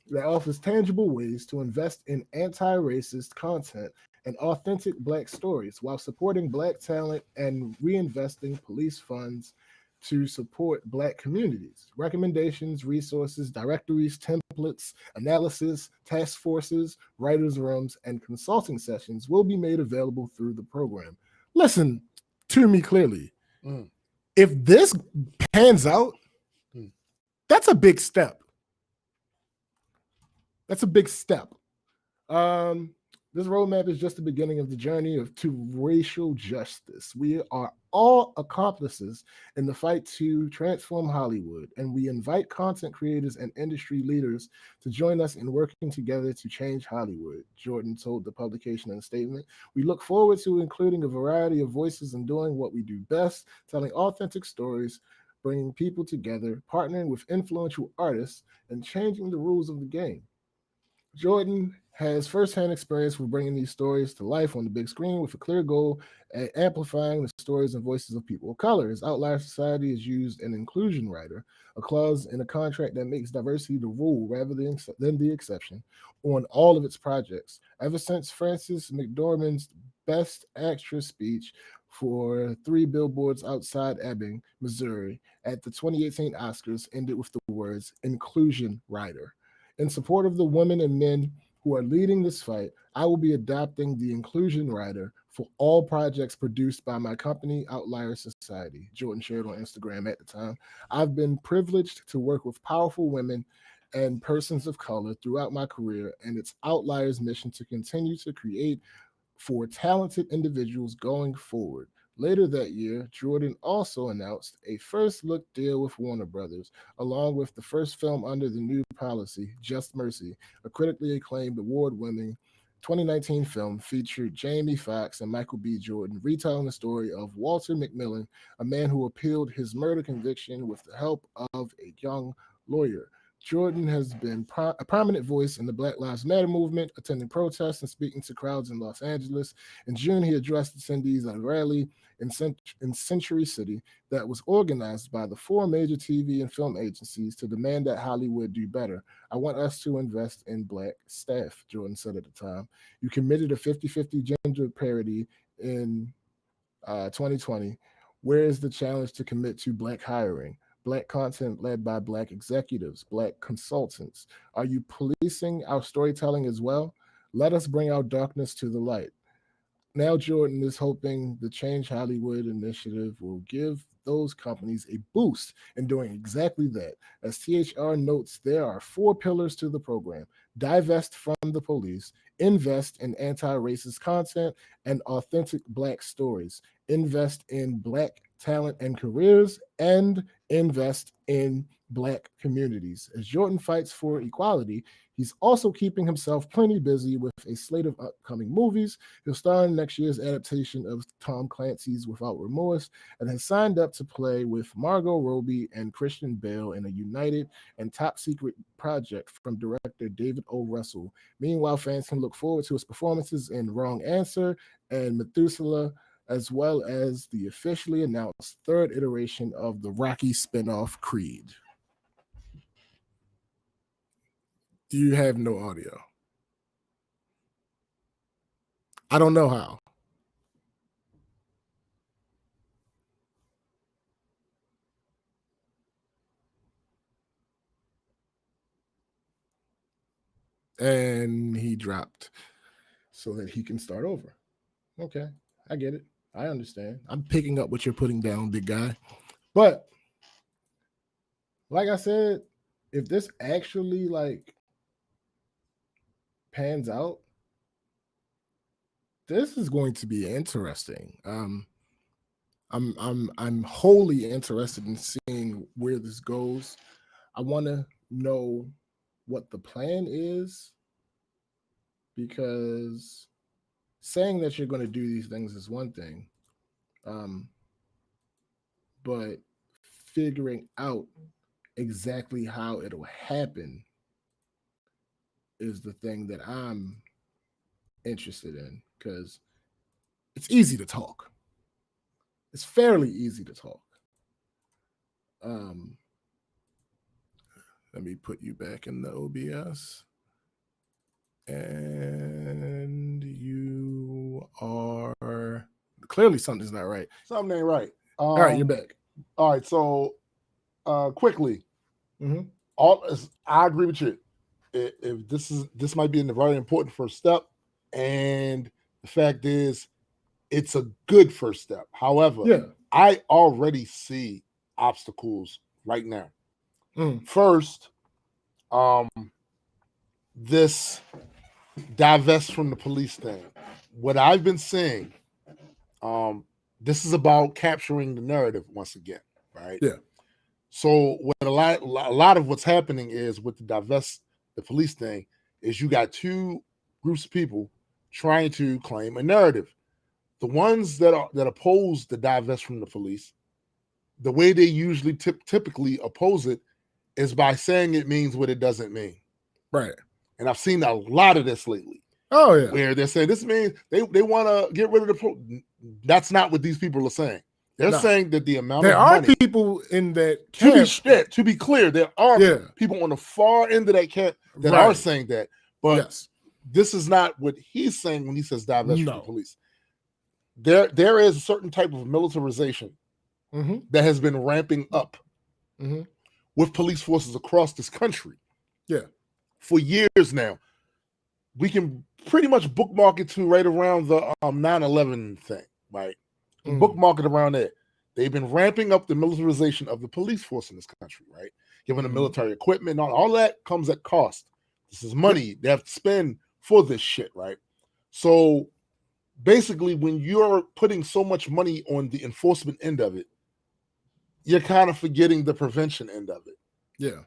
that offers tangible ways to invest in anti-racist content and authentic Black stories while supporting Black talent and reinvesting police funds to support Black communities. Recommendations, resources, directories, templates, analysis, task forces, writers' rooms, and consulting sessions will be made available through the program. Listen to me clearly. If this pans out, that's a big step. That's a big step. This roadmap is just the beginning of the journey to racial justice. We are all accomplices in the fight to transform Hollywood, and we invite content creators and industry leaders to join us in working together to change Hollywood, Jordan told the publication in a statement. We look forward to including a variety of voices and doing what we do best, telling authentic stories, bringing people together, partnering with influential artists, and changing the rules of the game. Jordan has firsthand experience with bringing these stories to life on the big screen with a clear goal at amplifying the stories and voices of people of color. His Outlier Society has used an inclusion rider, a clause in a contract that makes diversity the rule rather than the exception, on all of its projects. Ever since Frances McDormand's Best Actress speech for 3 billboards outside Ebbing, Missouri, at the 2018 Oscars ended with the words, "Inclusion Rider." In support of the women and men who are leading this fight, I will be adopting the inclusion rider for all projects produced by my company, Outlier Society, Jordan shared on Instagram at the time. I've been privileged to work with powerful women and persons of color throughout my career, and it's Outlier's mission to continue to create for talented individuals going forward. Later that year, Jordan also announced a first-look deal with Warner Brothers, along with the first film under the new policy, Just Mercy, a critically acclaimed award-winning 2019 film featured Jamie Foxx and Michael B. Jordan, retelling the story of Walter McMillan, a man who appealed his murder conviction with the help of a young lawyer. Jordan has been a prominent voice in the Black Lives Matter movement, attending protests and speaking to crowds in Los Angeles. In June, he addressed attendees at a rally in Century City that was organized by the 4 major TV and film agencies to demand that Hollywood do better. I want us to invest in Black staff, Jordan said at the time. You committed a 50-50 gender parity in 2020. Where is the challenge to commit to Black hiring? Black content led by Black executives, Black consultants. Are you policing our storytelling as well? Let us bring our darkness to the light. Now Jordan is hoping the Change Hollywood initiative will give those companies a boost in doing exactly that. As THR notes, there are 4 pillars to the program: divest from the police, invest in anti-racist content and authentic Black stories, invest in Black talent, and careers, and invest in Black communities. As Jordan fights for equality, he's also keeping himself plenty busy with a slate of upcoming movies. He'll star in next year's adaptation of Tom Clancy's Without Remorse, and has signed up to play with Margot Robbie and Christian Bale in a united and top secret project from director David O. Russell. Meanwhile, fans can look forward to his performances in Wrong Answer and Methuselah, as well as the officially announced third iteration of the Rocky spinoff Creed. Do you have no audio? I don't know how. And he dropped so that he can start over. Okay, I get it. I understand. I'm picking up what you're putting down, big guy. But like I said, if this actually like pans out, this is going to be interesting. I'm wholly interested in seeing where this goes. I want to know what the plan is, because saying that you're going to do these things is one thing, but figuring out exactly how it'll happen is the thing that I'm interested in, because it's easy to talk. It's fairly easy to talk. Let me put you back in the OBS. And you are clearly something's not right. Something ain't right. All right, you're back. All right, so quickly, Mhm. I agree with you. If this might be a very important first step, and the fact is, it's a good first step. However, Yeah. I already see obstacles right now. First, this divest from the police thing. What I've been seeing, this is about capturing the narrative once again, right? Yeah. So what a lot of what's happening is with the divest the police thing is you got two groups of people trying to claim a narrative. The ones that oppose the divest from the police, the way they usually typically oppose it is by saying it means what it doesn't mean. Right. And I've seen a lot of this lately. Oh yeah. Where they're saying this means they want to get rid of the. That's not what these people are saying. They're saying that the amount there of are money, people in that camp. To be clear, there are people on the far end of that camp that are saying that. But this is not what he's saying when he says divest from the police. There is a certain type of militarization that has been ramping up with police forces across this country. Yeah. For years now. We can pretty much bookmark it to right around the 9/11 thing, right? Bookmark it around there. They've been ramping up the militarization of the police force in this country, right? Giving them military equipment, all that comes at cost. This is money they have to spend for this shit, right? So basically, when you're putting so much money on the enforcement end of it, you're kind of forgetting the prevention end of it. Yeah.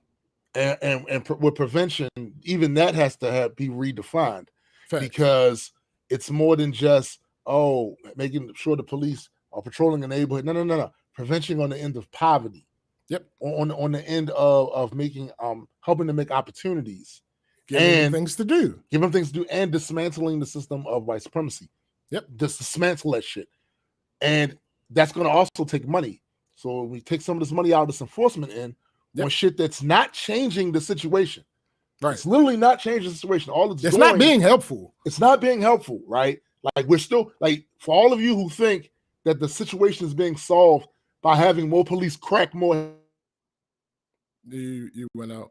And with prevention, even that has to be redefined. Facts. Because it's more than just making sure the police are patrolling a neighborhood. No. Prevention on the end of poverty. Yep. On the end of making helping to make opportunities. Giving them things to do. And dismantling the system of white supremacy. Yep. Just dismantle that shit. And that's going to also take money. So we take some of this money out of this enforcement end. On shit that's not changing the situation. Right. It's literally not changing the situation. It's not being helpful. It's not being helpful, right? Like we're still for all of you who think that the situation is being solved by having more police crack more. You went out.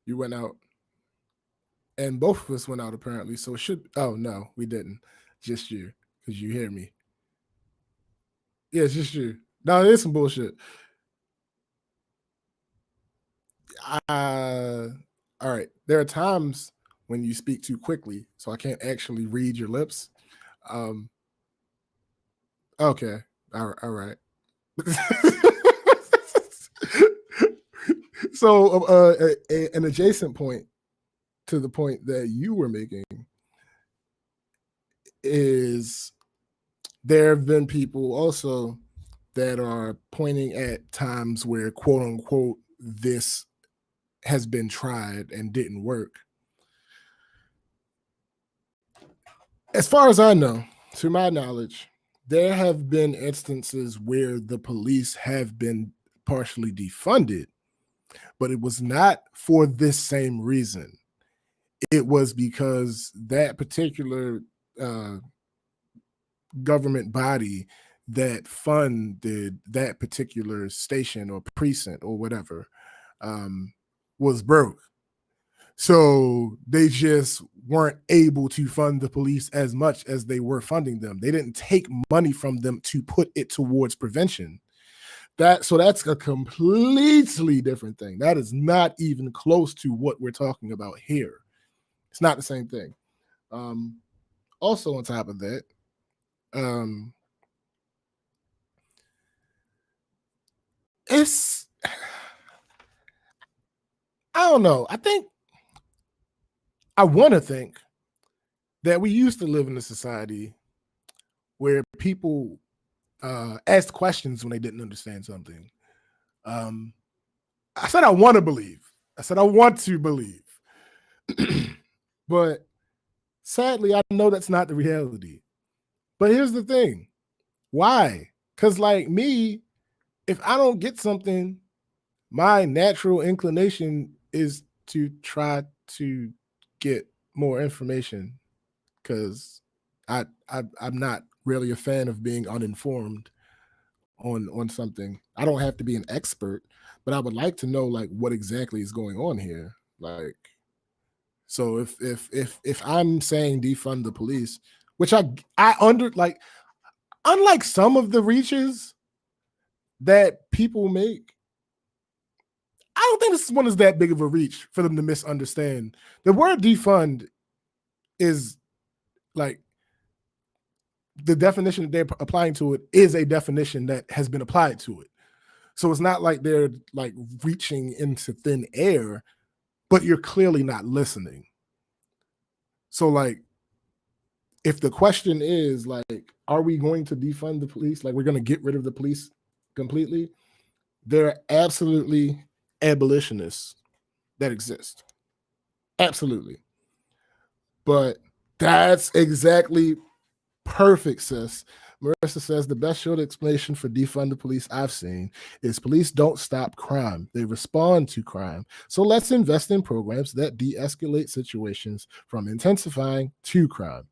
You went out. And both of us went out apparently. So it should. Oh no, we didn't. Just you, because you hear me. Yeah, it's just you. No, it is some bullshit. All right. There are times when you speak too quickly, so I can't actually read your lips. Okay. All right. So an adjacent point to the point that you were making is there have been people also that are pointing at times where, quote unquote, this has been tried and didn't work. As far as I know, to my knowledge, there have been instances where the police have been partially defunded, but it was not for this same reason. It was because that particular government body that funded that particular station or precinct or whatever was broke. So they just weren't able to fund the police as much as they were funding them. They didn't take money from them to put it towards prevention. So that's a completely different thing. That is not even close to what we're talking about here. It's not the same thing. Also on top of that, I don't know. I want to think that we used to live in a society where people asked questions when they didn't understand something. I said I want to believe. I said I want to believe. But sadly, I know that's not the reality. But here's the thing. Why? Because like me, if I don't get something, my natural inclination is to try to get more information, because I'm not really a fan of being uninformed on something. I don't have to be an expert, but I would like to know like what exactly is going on here. Like, so if I'm saying defund the police, which I unlike some of the reaches that people make, I don't think this one is that big of a reach for them to misunderstand. The word defund is like the definition that they're applying to it is a definition that has been applied to it. So it's not like they're like reaching into thin air, but you're clearly not listening. So like, if the question is like, are we going to defund the police? Like, we're going to get rid of the police completely? There are absolutely abolitionists that exist. Absolutely. But that's exactly perfect, sis. Marissa says the best short explanation for defund the police I've seen is police don't stop crime. They respond to crime. So let's invest in programs that de-escalate situations from intensifying to crime.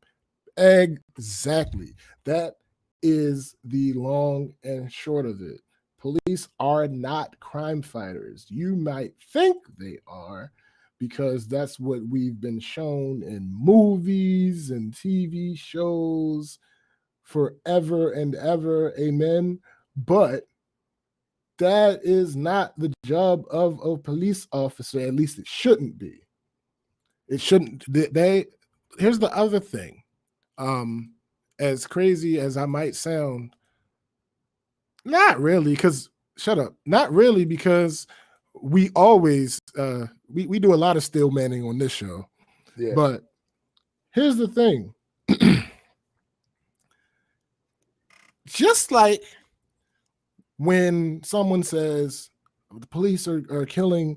Exactly. That is the long and short of it. Police are not crime fighters. You might think they are, because that's what we've been shown in movies and TV shows forever and ever. Amen. But that is not the job of a police officer. At least it shouldn't be. It shouldn't. Here's the other thing. As crazy as I might sound, not really, because shut up. Not really, because we always we do a lot of steel manning on this show. Yeah. But here's the thing. Just like when someone says the police are killing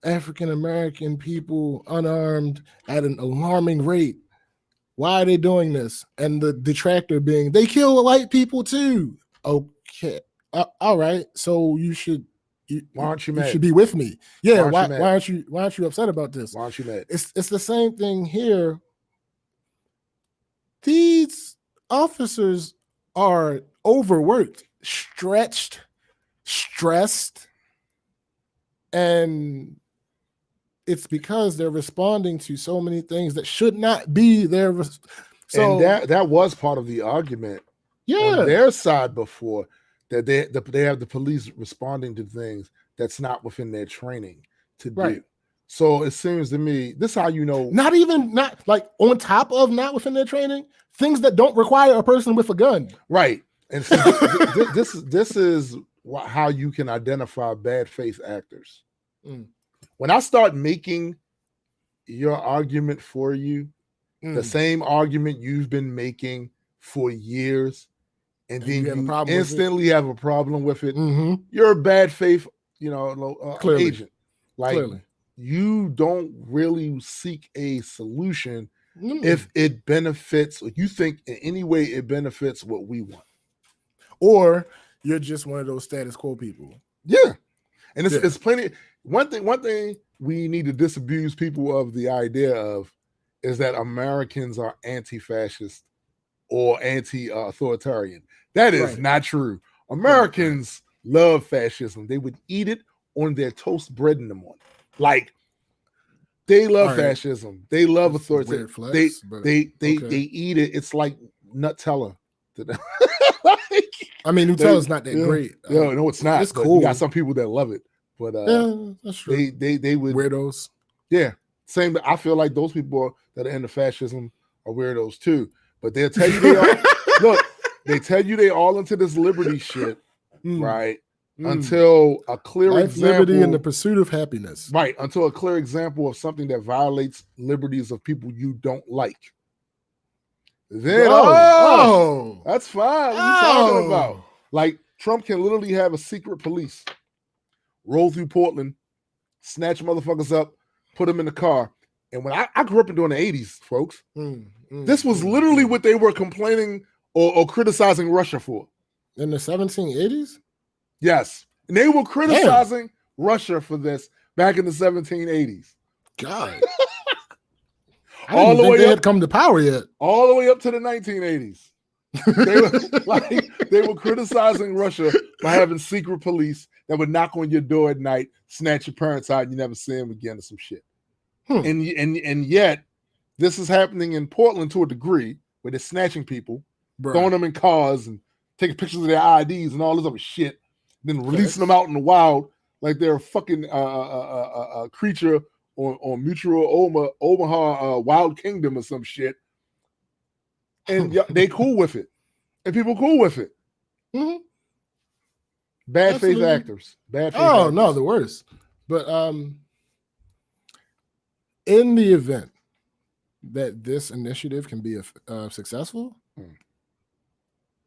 African American people unarmed at an alarming rate, why are they doing this? And the detractor being, they kill white people too. Okay. All right. So you should. Why aren't you mad? You should be with me. Yeah. Why aren't you upset about this? Why aren't you mad? It's the same thing here. These officers are overworked, stretched, stressed, and it's because they're responding to so many things that should not be there. So and that was part of the argument on their side before, that they have the police responding to things that's not within their training to do. So it seems to me, this is how you know. Not like on top of not within their training, things that don't require a person with a gun. Right. And so this is how you can identify bad faith actors. When I start making your argument for you, the same argument you've been making for years, and then you instantly have a problem with it, you're a bad faith, agent. Like, you don't really seek a solution if it benefits, or you think in any way it benefits what we want. Or you're just one of those status quo people. Yeah. And it's plenty. One thing we need to disabuse people of the idea of is that Americans are anti-fascist or anti-authoritarian. That is not true. Americans love fascism. They would eat it on their toast bread in the morning. Like, they love fascism. They love authoritarian. They eat it. It's like Nutella to them. I mean, Nutella's not that great. No, it's not. It's cool. You got some people that love it, but that's true. They would weirdos. Yeah, same. I feel like those people that are into fascism are weirdos too. But they'll tell you they tell you they all into this liberty shit, right? Until a clear example, liberty, and the pursuit of happiness, right? Until a clear example of something that violates liberties of people you don't like. Then that's fine. What are you talking about? Like, Trump can literally have a secret police roll through Portland, snatch motherfuckers up, put them in the car. And when I grew up during the 80s, folks, this was literally what they were complaining or criticizing Russia for. In the 1780s? Yes. And they were criticizing Russia for this back in the 1780s. God. I didn't think they had come to power yet. All the way up to the 1980s. They were criticizing Russia by having secret police that would knock on your door at night, snatch your parents out, and you never see them again or some shit. And yet, this is happening in Portland to a degree where they're snatching people, throwing them in cars and taking pictures of their IDs and all this other shit, then releasing them out in the wild like they're a fucking creature on Mutual Omaha Wild Kingdom or some shit. And they cool with it. And people cool with it. Bad faith actors. Bad faith actors. No, the worst. But in the event that this initiative can be successful,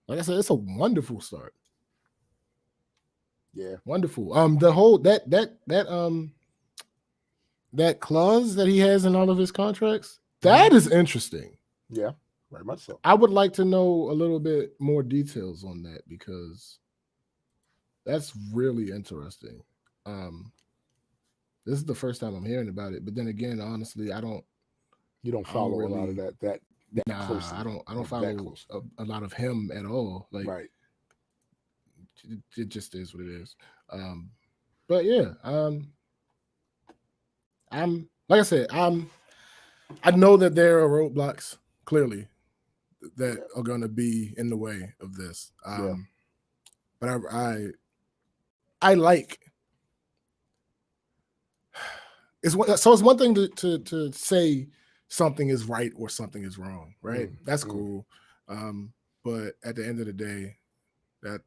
like I said, it's a wonderful start. Yeah, wonderful. The whole that clause that he has in all of his contracts, that is interesting. Yeah, very much so. I would like to know a little bit more details on that, because that's really interesting. This is the first time I'm hearing about it, but then again, honestly, you don't follow a lot of that closely. I don't follow a lot of him at all. Like, it just is what it is. But yeah, I'm like I said, I know that there are roadblocks clearly that are going to be in the way of this. But I like. It's one thing to say something is right or something is wrong, right? That's cool. But at the end of the day, that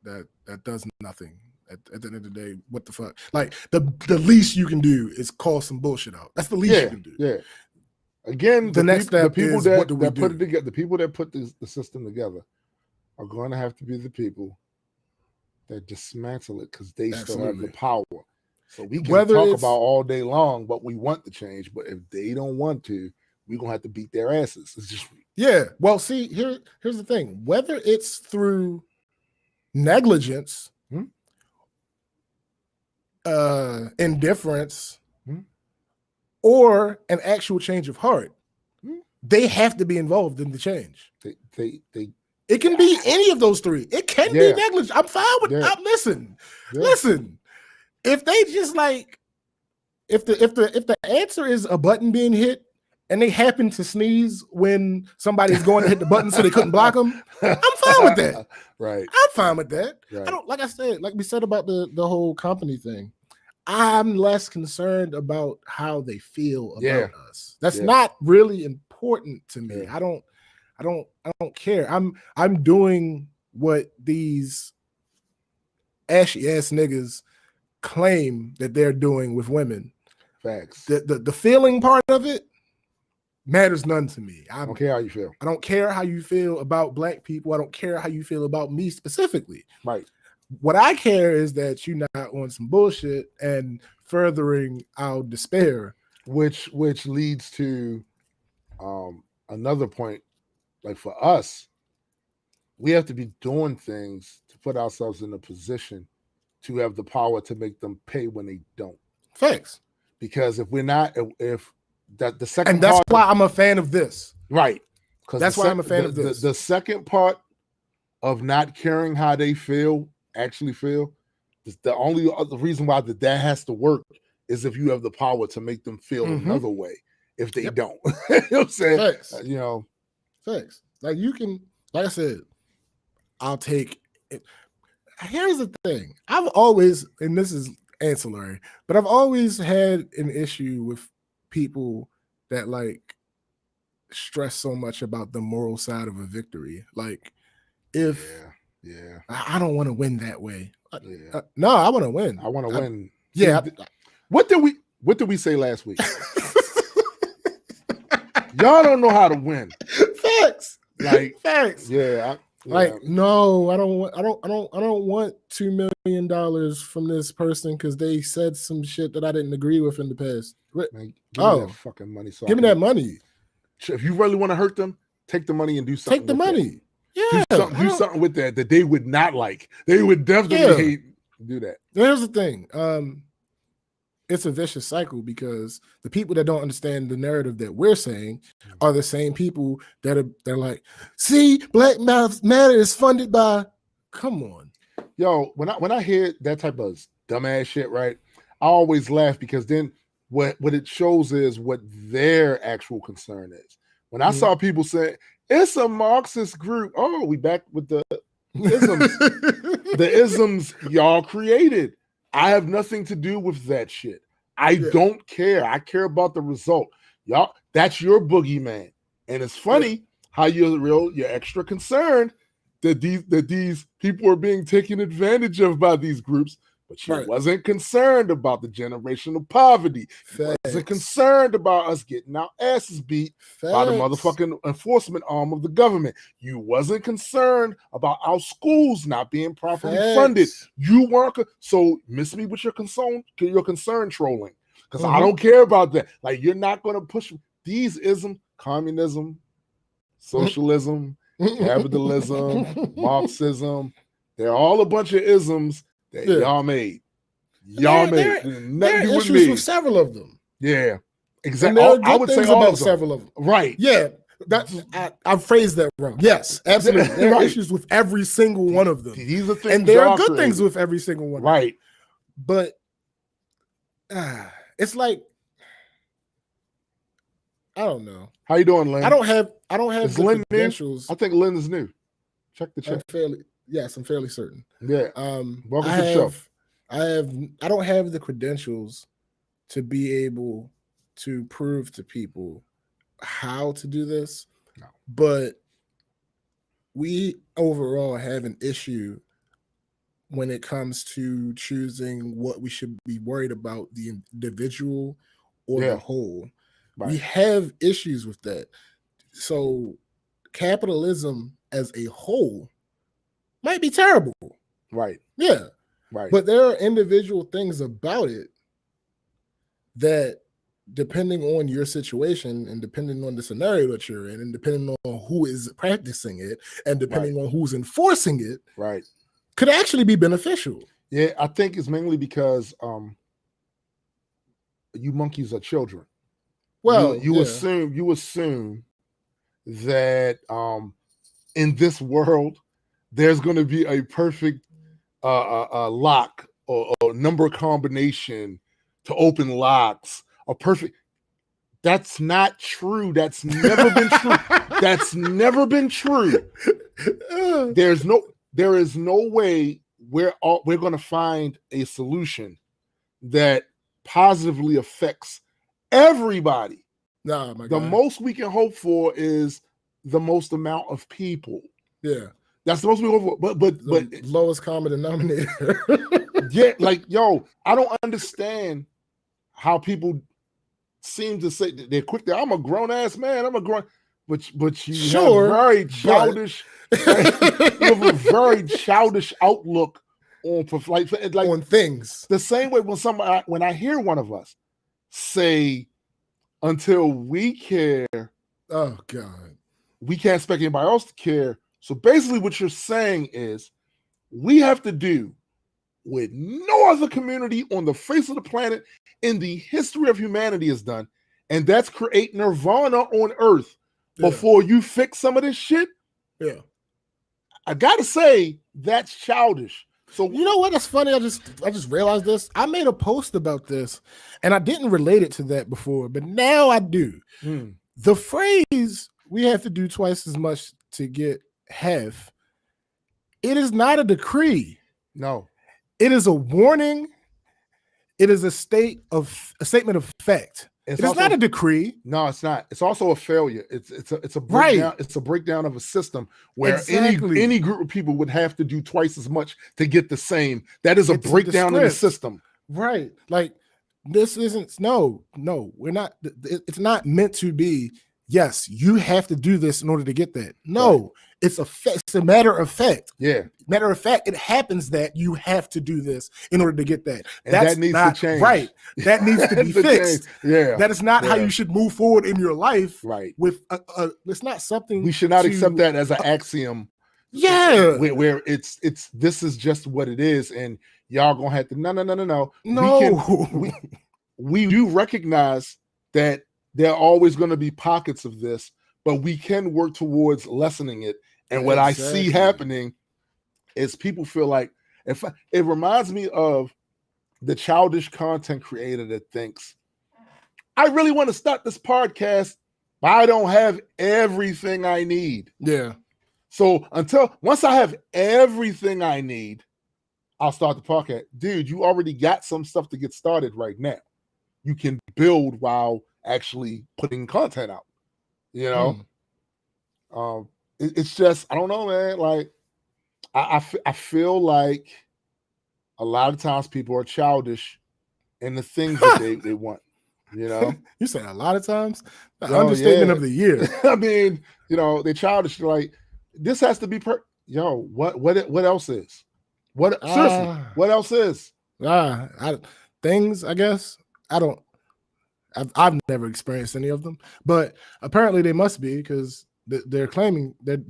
does nothing. At the end of the day, what the fuck? Like, the least you can do is call some bullshit out. That's the least you can do. Yeah. Again, the next step the people is that what do we put do? it together, the people that put the system together are going to have to be the people that dismantle it, because they still have the power. So we can talk about all day long what we want to change, but if they don't want to, we're gonna have to beat their asses. It's just Well, see, here's the thing. Whether it's through negligence, indifference, or an actual change of heart, they have to be involved in the change. It can be any of those three. It can be negligence. I'm fine with that. Listen. If they just like, if the answer is a button being hit and they happen to sneeze when somebody's going to hit the button so they couldn't block them, I'm fine with that. Right. I'm fine with that. Right. I don't, like we said about the whole company thing. I'm less concerned about how they feel about us. That's not really important to me. I don't care. I'm doing what these ashy ass niggas claim that they're doing with women. Facts. The feeling part of it matters none to me. I don't care how you feel. I don't care how you feel about black people. I don't care how you feel about me specifically. Right. What I care is that you're not on some bullshit and furthering our despair. Which leads to another point. Like for us, we have to be doing things to put ourselves in a position to have the power to make them pay when they don't. Facts. Because if we're not, if that the second, and that's why I'm a fan of this. Right. Because that's why I'm a fan of this. The second part of not caring how they actually feel, is the only other reason why that has to work is if you have the power to make them feel another way. If they don't, you know what I'm saying? Facts. Facts. Like you can, like I said, I'll take it. Here's the thing. I've always, and this is ancillary, but I've always had an issue with people that like stress so much about the moral side of a victory. Like if I don't want to win that way. No, I want to win. I want to win. Yeah. See, what did we say last week? Y'all don't know how to win. Facts. Like facts. Yeah. No, I don't want $2 million from this person because they said some shit that I didn't agree with in the past. Man, give me that fucking money. So give me that money. If you really want to hurt them, take the money and do something. Take the money. Yeah. Do something with that they would not like. They would definitely hate. Do that. Here's the thing. It's a vicious cycle because the people that don't understand the narrative that we're saying are the same people they're like, see, Black Matter is funded by. Come on, yo. When I hear that type of dumbass shit, right? I always laugh because then what it shows is what their actual concern is. When I saw people say it's a Marxist group, oh, we back with the isms, the isms y'all created. I have nothing to do with that shit. I don't care. I care about the result. Y'all, that's your boogeyman. And it's funny how you're extra concerned that these people are being taken advantage of by these groups, but you wasn't concerned about the generational poverty. You wasn't concerned about us getting our asses beat by the motherfucking enforcement arm of the government. You wasn't concerned about our schools not being properly funded. You weren't. So miss me with your concern trolling, because I don't care about that. Like, you're not going to push these isms, communism, socialism, capitalism, Marxism. They're all a bunch of isms that y'all made. Y'all made. There are issues with several of them. Yeah, exactly. I would say about several of them. Right. Yeah. I phrased that wrong. Yes, absolutely. There are issues with every single one of them. These are things, and there are good things with every single one. Right. But it's like, I don't know. How you doing, Lynn? I don't have the Lynn credentials. I think Lynn is new. Check the chat. I'm fairly certain. Yeah. Welcome to the show. I don't have the credentials to be able to prove to people how to do this. No. But we overall have an issue when it comes to choosing what we should be worried about, the individual or the whole. Right. We have issues with that. So capitalism as a whole might be terrible. Right. Yeah. Right. But there are individual things about it that, depending on your situation and depending on the scenario that you're in and depending on who is practicing it and depending on who's enforcing it, could actually be beneficial. Yeah, I think it's mainly because you monkeys are children. Well, you assume that in this world there's going to be a perfect lock or number combination to open locks. A perfect. That's not true. That's never been true. That's never been true. There is no way we're going to find a solution that positively affects everybody. Nah, my the God. most we can hope for is the most amount of people. Yeah. That's supposed to be over. But the lowest common denominator. Yeah, like, yo, I don't understand how people seem to say they're quick. I'm a grown ass man. I'm a grown, but you have very childish. You have a very childish outlook on like on things. The same way when I hear one of us say, "Until we care, oh God, we can't expect anybody else to care." So basically, what you're saying is, we have to do what no other community on the face of the planet in the history of humanity has done, and that's create nirvana on Earth before you fix some of this shit. Yeah, I gotta say that's childish. So you know what? That's funny. I just realized this. I made a post about this, and I didn't relate it to that before, but now I do. The phrase "we have to do twice as much to get half," it is not a decree. No. It is a warning. It is a statement of fact. It's not a decree. No, it's not. It's also a failure. It's a breakdown. Right. It's a breakdown of a system where any group of people would have to do twice as much to get the same. That is a breakdown in the system. Right. Like this isn't. No, we're not. It's not meant to be. Yes, you have to do this in order to get that. No. Right. It's a matter of fact. Yeah. Matter of fact, it happens that you have to do this in order to get that. And that needs to change. Right. That needs to be fixed. Yeah. That is not how you should move forward in your life. Right. With it's not something we should not accept that as an axiom. Yeah. Where it's this is just what it is, and y'all gonna have to no. We do recognize that there are always going to be pockets of this, but we can work towards lessening it. And what I see happening is people feel like it reminds me of the childish content creator that thinks, I really want to start this podcast, but I don't have everything I need. Yeah. So once I have everything I need, I'll start the podcast. Dude, you already got some stuff to get started right now. You can build while actually putting content out, you know? It's just, I don't know, man. Like, I feel like a lot of times people are childish in the things that they want, you know? You say a lot of times? The understatement of the year. I mean, you know, they're childish. They're like, this has to be what else is? Seriously, what else is? Things, I guess. I've never experienced any of them, but apparently they must be, because they're claiming that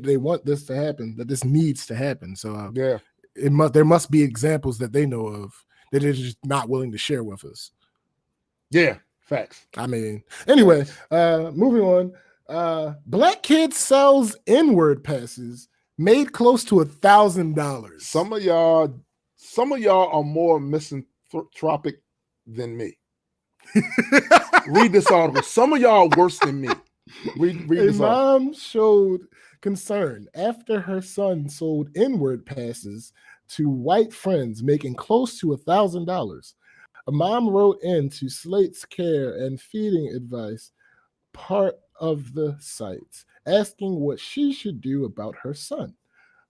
they want this to happen, that this needs to happen. So yeah, there must be examples that they know of that they're just not willing to share with us. Yeah, facts. I mean, anyway, moving on. Black kid sells N-word passes, made close to $1,000. Some of y'all are more misanthropic than me. Read this article. Some of y'all are worse than me. Read this article. A mom showed concern after her son sold N-word passes to white friends, making close to $1,000. A mom wrote into Slate's Care and Feeding Advice, part of the site, asking what she should do about her son.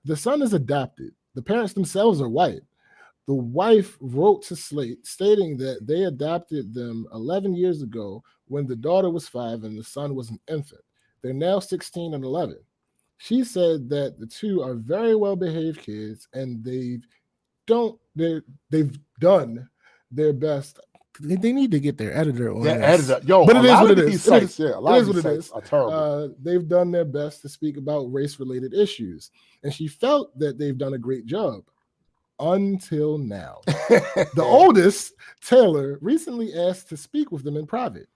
The son is adopted. The parents themselves are white. The wife wrote to Slate stating that they adopted them 11 years ago when the daughter was 5 and the son was an infant. They're now 16 and 11. She said that the two are very well-behaved kids and they've done their best. They need to get their editor on this. Editor. Yo, but it is what it is. It is what it is. Are terrible. They've done their best to speak about race-related issues, and she felt that they've done a great job. Until now. The oldest, Taylor, recently asked to speak with them in private.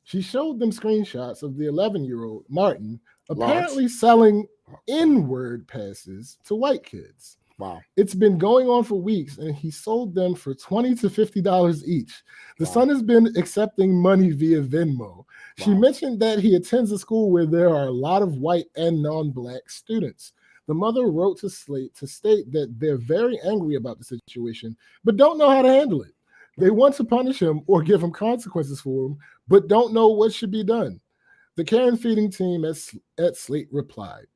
She showed them screenshots of the 11-year-old Martin apparently selling N-word passes to white kids. Wow. It's been going on for weeks, and he sold them for $20 to $50 each. The son has been accepting money via Venmo. Wow. She mentioned that he attends a school where there are a lot of white and non-black students. The mother wrote to Slate to state that they're very angry about the situation, but don't know how to handle it. They want to punish him or give him consequences for him, but don't know what should be done. The care and feeding team at Slate replied,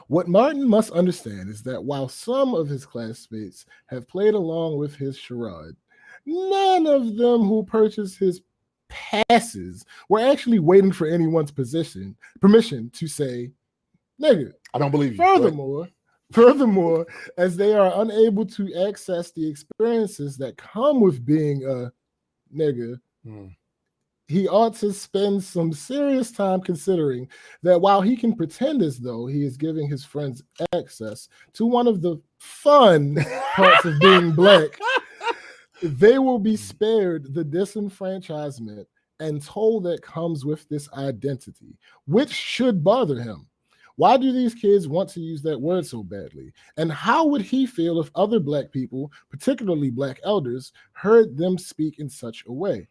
What Martin must understand is that while some of his classmates have played along with his charade, none of them who purchased his passes were actually waiting for anyone's permission to say, nigga. I don't believe you. Furthermore, as they are unable to access the experiences that come with being a nigga, he ought to spend some serious time considering that while he can pretend as though he is giving his friends access to one of the fun parts of being black, they will be spared the disenfranchisement and toll that comes with this identity, which should bother him. Why do these kids want to use that word so badly? And how would he feel if other black people, particularly black elders, heard them speak in such a way?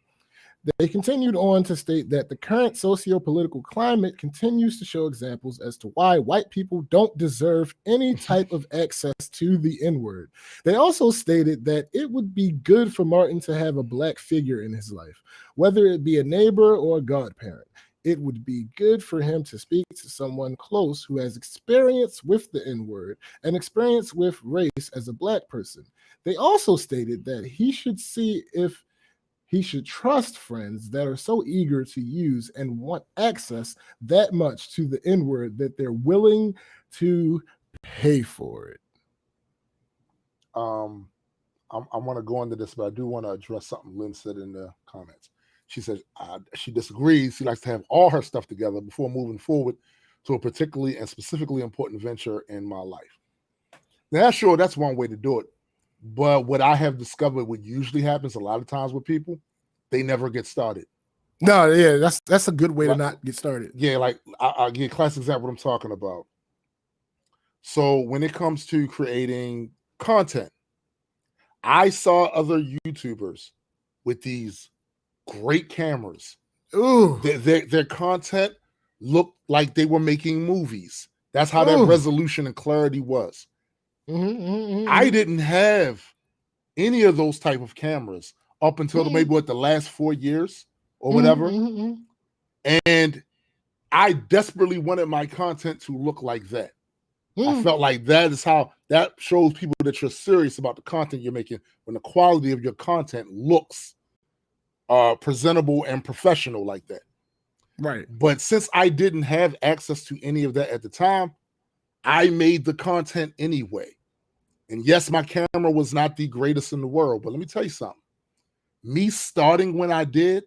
They continued on to state that the current socio-political climate continues to show examples as to why white people don't deserve any type of access to the N-word. They also stated that it would be good for Martin to have a black figure in his life, whether it be a neighbor or a godparent. It would be good for him to speak to someone close who has experience with the N-word and experience with race as a black person. They also stated that he should see if he should trust friends that are so eager to use and want access that much to the N-word that they're willing to pay for it. I want to go into this, but I do want to address something Lynn said in the comments. She says she disagrees. She likes to have all her stuff together before moving forward to a particularly and specifically important venture in my life. Now, sure, that's one way to do it. But what I have discovered, what usually happens a lot of times with people, they never get started. No, yeah, that's a good way to not get started. Yeah, like I'll give a classic example what I'm talking about. So when it comes to creating content, I saw other YouTubers with these great cameras. Ooh, their content looked like they were making movies. That's how that resolution and clarity was. I didn't have any of those type of cameras up until maybe the last 4 years or whatever. And I desperately wanted my content to look like that. I felt like that is how that shows people that you're serious about the content you're making, when the quality of your content looks presentable and professional like that. Right. But since I didn't have access to any of that at the time, I made the content anyway. And yes, my camera was not the greatest in the world, but let me tell you something. Me starting when I did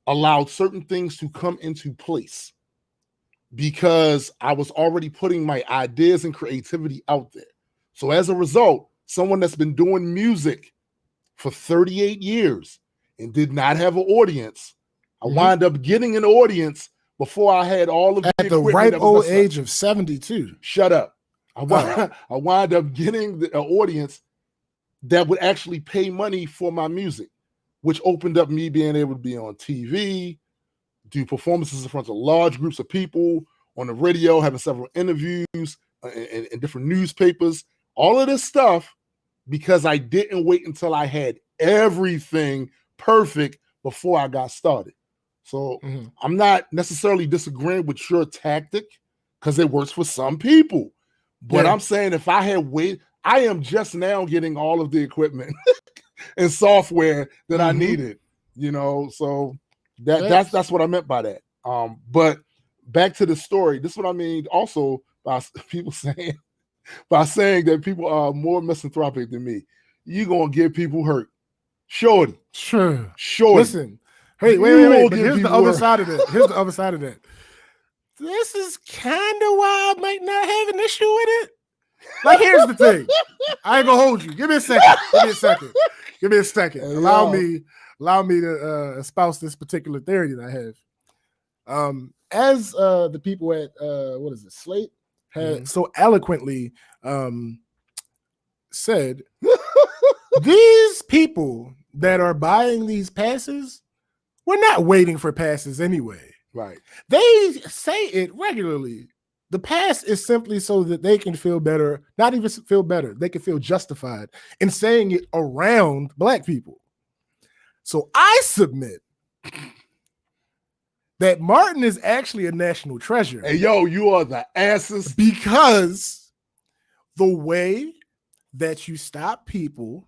allowed certain things to come into place because I was already putting my ideas and creativity out there. So as a result, someone that's been doing music for 38 years and did not have an audience, I wound up getting an audience before I had all of the at the right old age of 72. Shut up. I wound up getting an audience that would actually pay money for my music, which opened up me being able to be on TV, do performances in front of large groups of people, on the radio, having several interviews in different newspapers, all of this stuff, because I didn't wait until I had everything perfect before I got started. So I'm not necessarily disagreeing with your tactic because it works for some people. But I'm saying if I had waited, I am just now getting all of the equipment and software that I needed, you know. So that's what I meant by that. But back to the story. This is what I mean also by people saying that people are more misanthropic than me. You're gonna get people hurt. Shorty. Sure. Listen. Hey, wait. But here's the other side of that. Here's the other side of that. This is kind of why I might not have an issue with it. Like, here's the thing. I ain't gonna hold you. Give me a second. Allow me to espouse this particular theory that I have. As the people at Slate had so eloquently said, these people that are buying these passes, we're not waiting for passes anyway. Right. They say it regularly. The pass is simply so that they can feel better, not even feel better. They can feel justified in saying it around Black people. So I submit that Martin is actually a national treasure. Hey, yo, you are the asses. Because the way that you stop people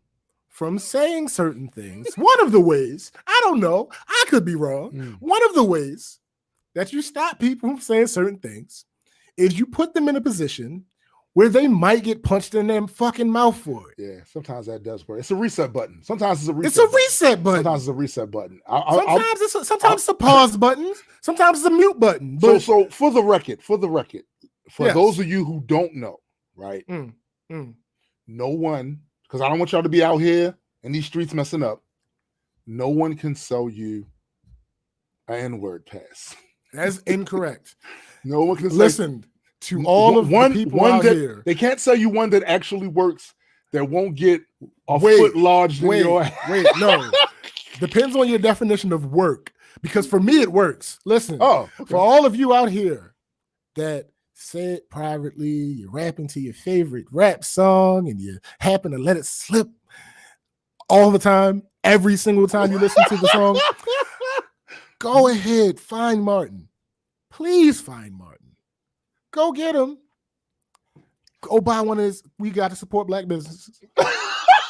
from saying certain things, one of the ways, I don't know, I could be wrong. One of the ways that you stop people from saying certain things is you put them in a position where they might get punched in their fucking mouth for it. Yeah, sometimes that does work. It's a reset button. Sometimes it's a reset. It's a reset button. Sometimes it's a reset button. Sometimes it's a pause button. Sometimes it's a mute button. But so for the record, for those of you who don't know, right? No one, because I don't want y'all to be out here in these streets messing up. No one can sell you an N-word pass. That's incorrect. No one can listen to all of the people out here. They can't sell you one that actually works, that won't get a foot lodged in your ass. No. Depends on your definition of work. Because for me, it works. Listen, for all of you out here that say it privately, you're rapping to your favorite rap song, and you happen to let it slip all the time, every single time you listen to the song, go ahead, find Martin. Please find Martin. Go get him. Go buy one of his. We got to support black businesses.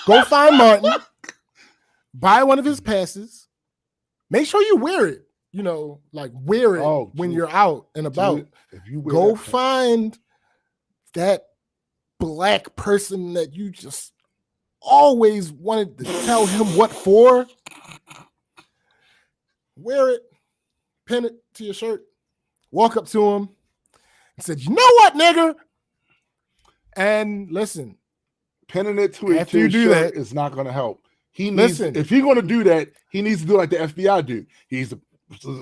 Go find Martin. Buy one of his passes. Make sure you wear it. You know, like wear it when you're out and about. Go find that black person that you just always wanted to tell him what for. Wear it. Pin it to your shirt. Walk up to him. Said, you know what, nigga? And listen, pinning it to his shirt is not going to help. He needs, if he's going to do that, he needs to do like the FBI do. He's to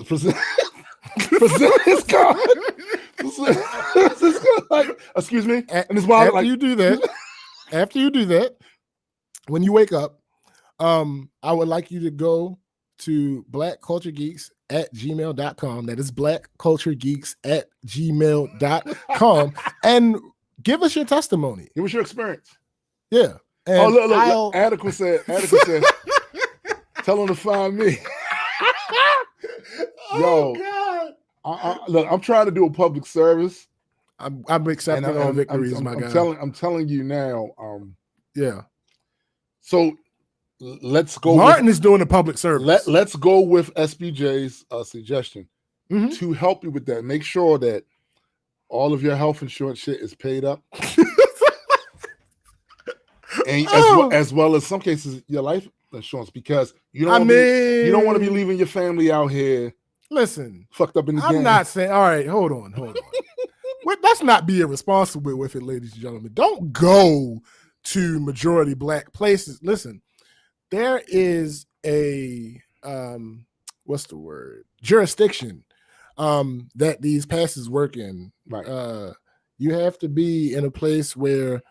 present his card. Like, excuse me. And his wallet. After you do that, when you wake up, I would like you to go to blackculturegeeks@gmail.com. That is blackculturegeeks@gmail.com and give us your testimony. Give us your experience. Yeah. And look. Attica said, tell him to find me. Yo, God. Look, I'm trying to do a public service. I'm accepting all victories, my guy. I'm telling you now. Yeah. So let's go. Martin is doing a public service. Let's go with SBJ's suggestion to help you with that. Make sure that all of your health insurance shit is paid up, and as well as some cases your life insurance, because you don't want to be leaving your family out here. Listen, fucked up in the game. I'm not saying. All right, hold on. Let's not be irresponsible with it, ladies and gentlemen. Don't go to majority black places. Listen. There is a jurisdiction that these passes work in. Right. You have to be in a place where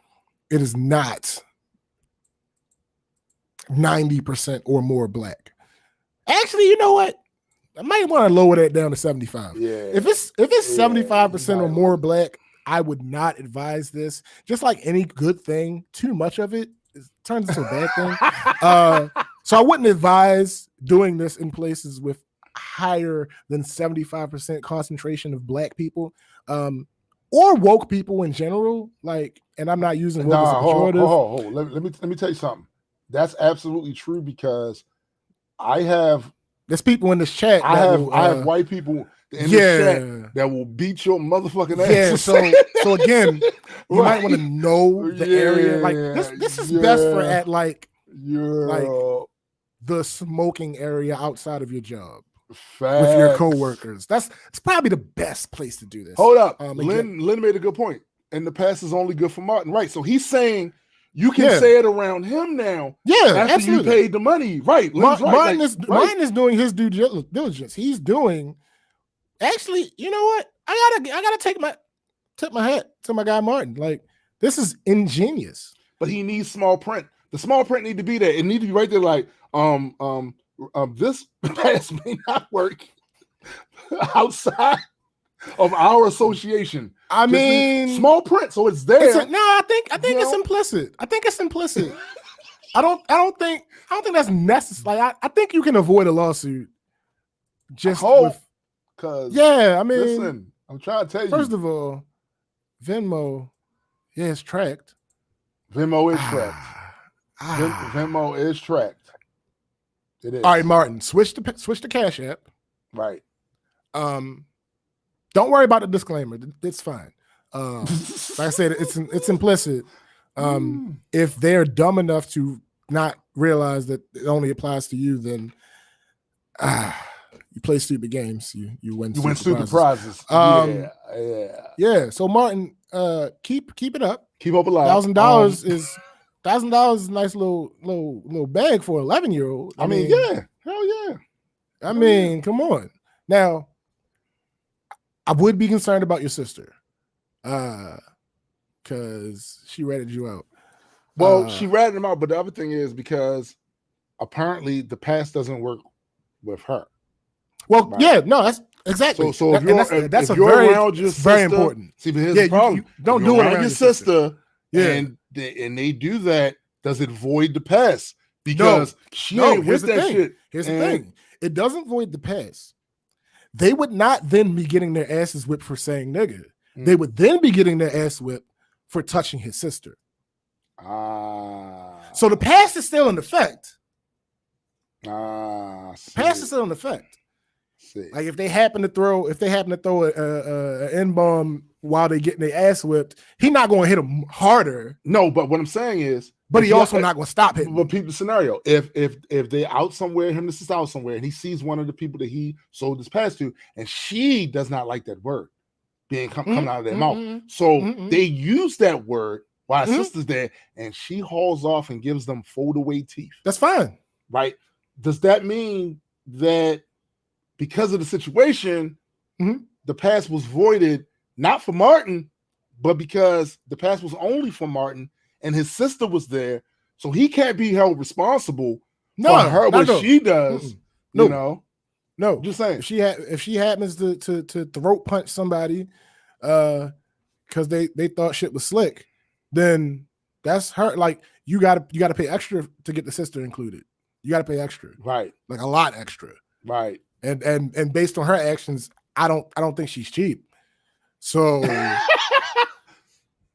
it is not 90% or more black. Actually, you know what? I might want to lower that down to 75. Yeah. If it's 75% or more black, I would not advise this. Just like any good thing, too much of it turns into a bad thing. So I wouldn't advise doing this in places with higher than 75% concentration of black people, or woke people in general. Like, and I'm not using woke as a pejorative. Let me tell you something. That's absolutely true, because there's people in this chat. I have white people in this chat that will beat your motherfucking ass. Yeah, so again, you might want to know the area. Like this is best for at like the smoking area outside of your job. With your coworkers. It's probably the best place to do this. Hold up. Lynn made a good point. And the pass is only good for Martin. Right. So he's saying you can say it around him now. Yeah, after absolutely. you paid the money. Right. Martin is doing his due diligence. He's doing. Actually, you know what? I gotta tip my hat to my guy Martin. Like, this is ingenious. But he needs small print. The small print need to be there. It need to be right there. Like, this pass may not work outside of our association. I mean, small print, so it's there. I think it's implicit. I think it's implicit. I don't think that's necessary. Like, I think you can avoid a lawsuit just with Cause yeah, I mean, listen, I'm trying to tell you. First of all, Venmo, yeah, it's tracked. Venmo is tracked. Venmo is tracked. It is. All right, Martin, switch to Cash App. Right. Don't worry about the disclaimer. It's fine. Like I said, it's implicit. If they're dumb enough to not realize that it only applies to you, then you play stupid games. You win. You win stupid prizes. Yeah. So Martin, keep it up. Keep up alive. $1,000 is a nice little bag for an 11-year-old. I mean, yeah, hell yeah. I mean, come on. Now, I would be concerned about your sister, because she ratted you out. Well, she ratted him out, but the other thing is because apparently the pass doesn't work with her. Well, right. Yeah, no, that's exactly. So if you're around your sister, very important. See, but here's the problem: you don't do it around your sister. Yeah, and they do that. Does it void the pass? Because she ain't with that shit. Here's the thing: it doesn't void the pass. They would not then be getting their asses whipped for saying nigga. They would then be getting their ass whipped for touching his sister. So the pass is still in effect. Pass is still in effect. Like if they happen to throw a N-bomb while they getting their ass whipped, he's not going to hit them harder. No, but what I'm saying is, but he also not going to stop hitting. But people scenario, if they out somewhere, him this is out somewhere, and he sees one of the people that he sold his pass to, and she does not like that word being coming out of their mouth, so they use that word while his sister's there, and she hauls off and gives them fold-away teeth. That's fine, right? Does that mean that because of the situation, the pass was voided, not for Martin, but because the pass was only for Martin and his sister was there, so he can't be held responsible for her what she does. You know, no, just saying. If she happens to throat punch somebody, because they thought shit was slick, then that's her. Like you gotta pay extra to get the sister included. You gotta pay extra, right? Like a lot extra, right? And based on her actions, I don't think she's cheap. So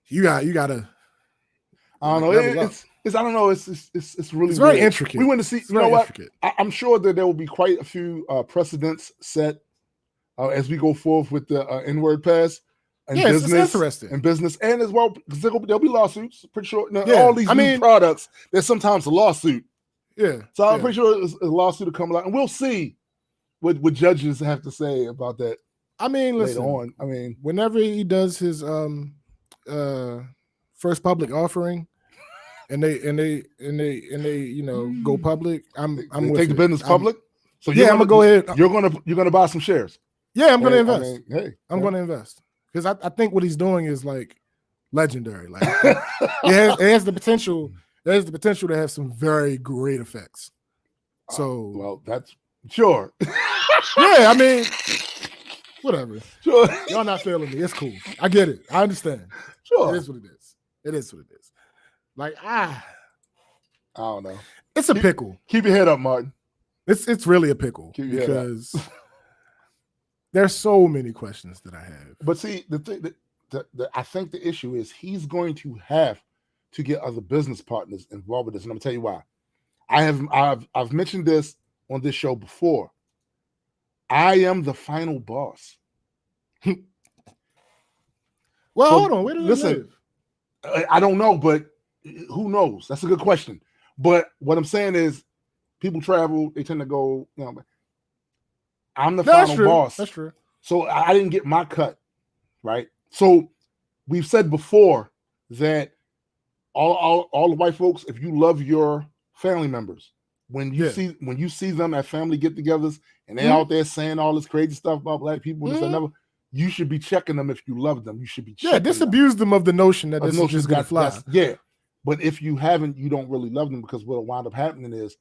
you gotta. I don't know. It's I don't know. It's really it's very weird. Intricate. We want to see. You know what? I'm sure that there will be quite a few precedents set as we go forth with the N-word pass and business. It's interesting. And business, and as well because there'll be lawsuits. Pretty sure. All these new products. There's sometimes a lawsuit. Yeah. So I'm pretty sure a lawsuit will come along, and we'll see what judges have to say about that. I mean, listen. Later on. I mean, whenever he does his first public offering, and they go public, I'm with take the business public. So I'm gonna go ahead. You're gonna buy some shares. Yeah, I'm gonna invest. I mean, I'm gonna invest because I think what he's doing is like legendary. Like it has the potential. There's the potential to have some very great effects. So well, that's sure. Yeah, I mean, whatever. Sure. Y'all not feeling me. It's cool. I get it. I understand. Sure. It is what it is. It is what it is. Like, I don't know. It's a pickle. Keep your head up, Martin. It's really a pickle because there's so many questions that I have. But see, the thing that I think the issue is he's going to have to get other business partners involved with this, and I'm gonna tell you why. I've mentioned this on this show before. I am the final boss. Well, hold on. Where do listen, I don't know, but who knows? That's a good question. But what I'm saying is, people travel; they tend to go. You know, I'm the final boss. That's true. So I didn't get my cut, right? So we've said before that all the white folks, if you love your family members, when you see them at family get-togethers and they're out there saying all this crazy stuff about black people, you should be checking them. If you love them, you should be checking disabuse them of the notion that this is just gonna fly. But if you haven't, you don't really love them, because what'll wind up happening is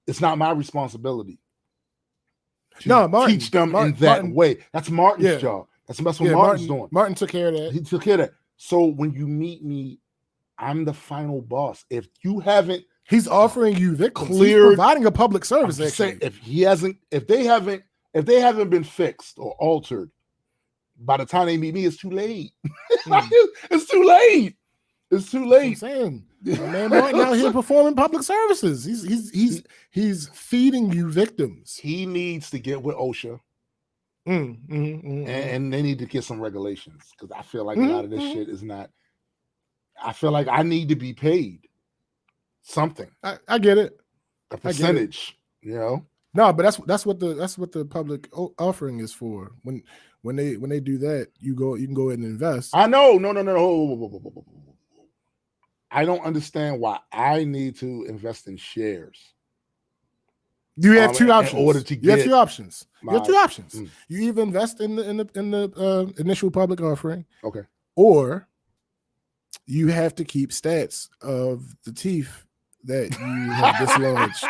it's not my responsibility to teach them in that way. That's Martin's job. That's what Martin's doing. Martin took care of that. He took care of that. So when you meet me, I'm the final boss. If you haven't, he's offering you victims. He's providing a public service. If they haven't if they haven't been fixed or altered by the time they meet me, it's too late. It's too late. It's too late. I'm saying, my man Martin out here performing public services. He's feeding you victims. He needs to get with OSHA, and they need to get some regulations, because I feel like a lot of this shit is not. I feel like I need to be paid something. I get it. A percentage, you know. No, but that's what the public offering is for. When they do that, you can go ahead and invest. I know. No. I don't understand why I need to invest in shares. You have two options. In order to you have two options. You have two options. You either invest in the initial public offering, okay, or you have to keep stats of the teeth that you have dislodged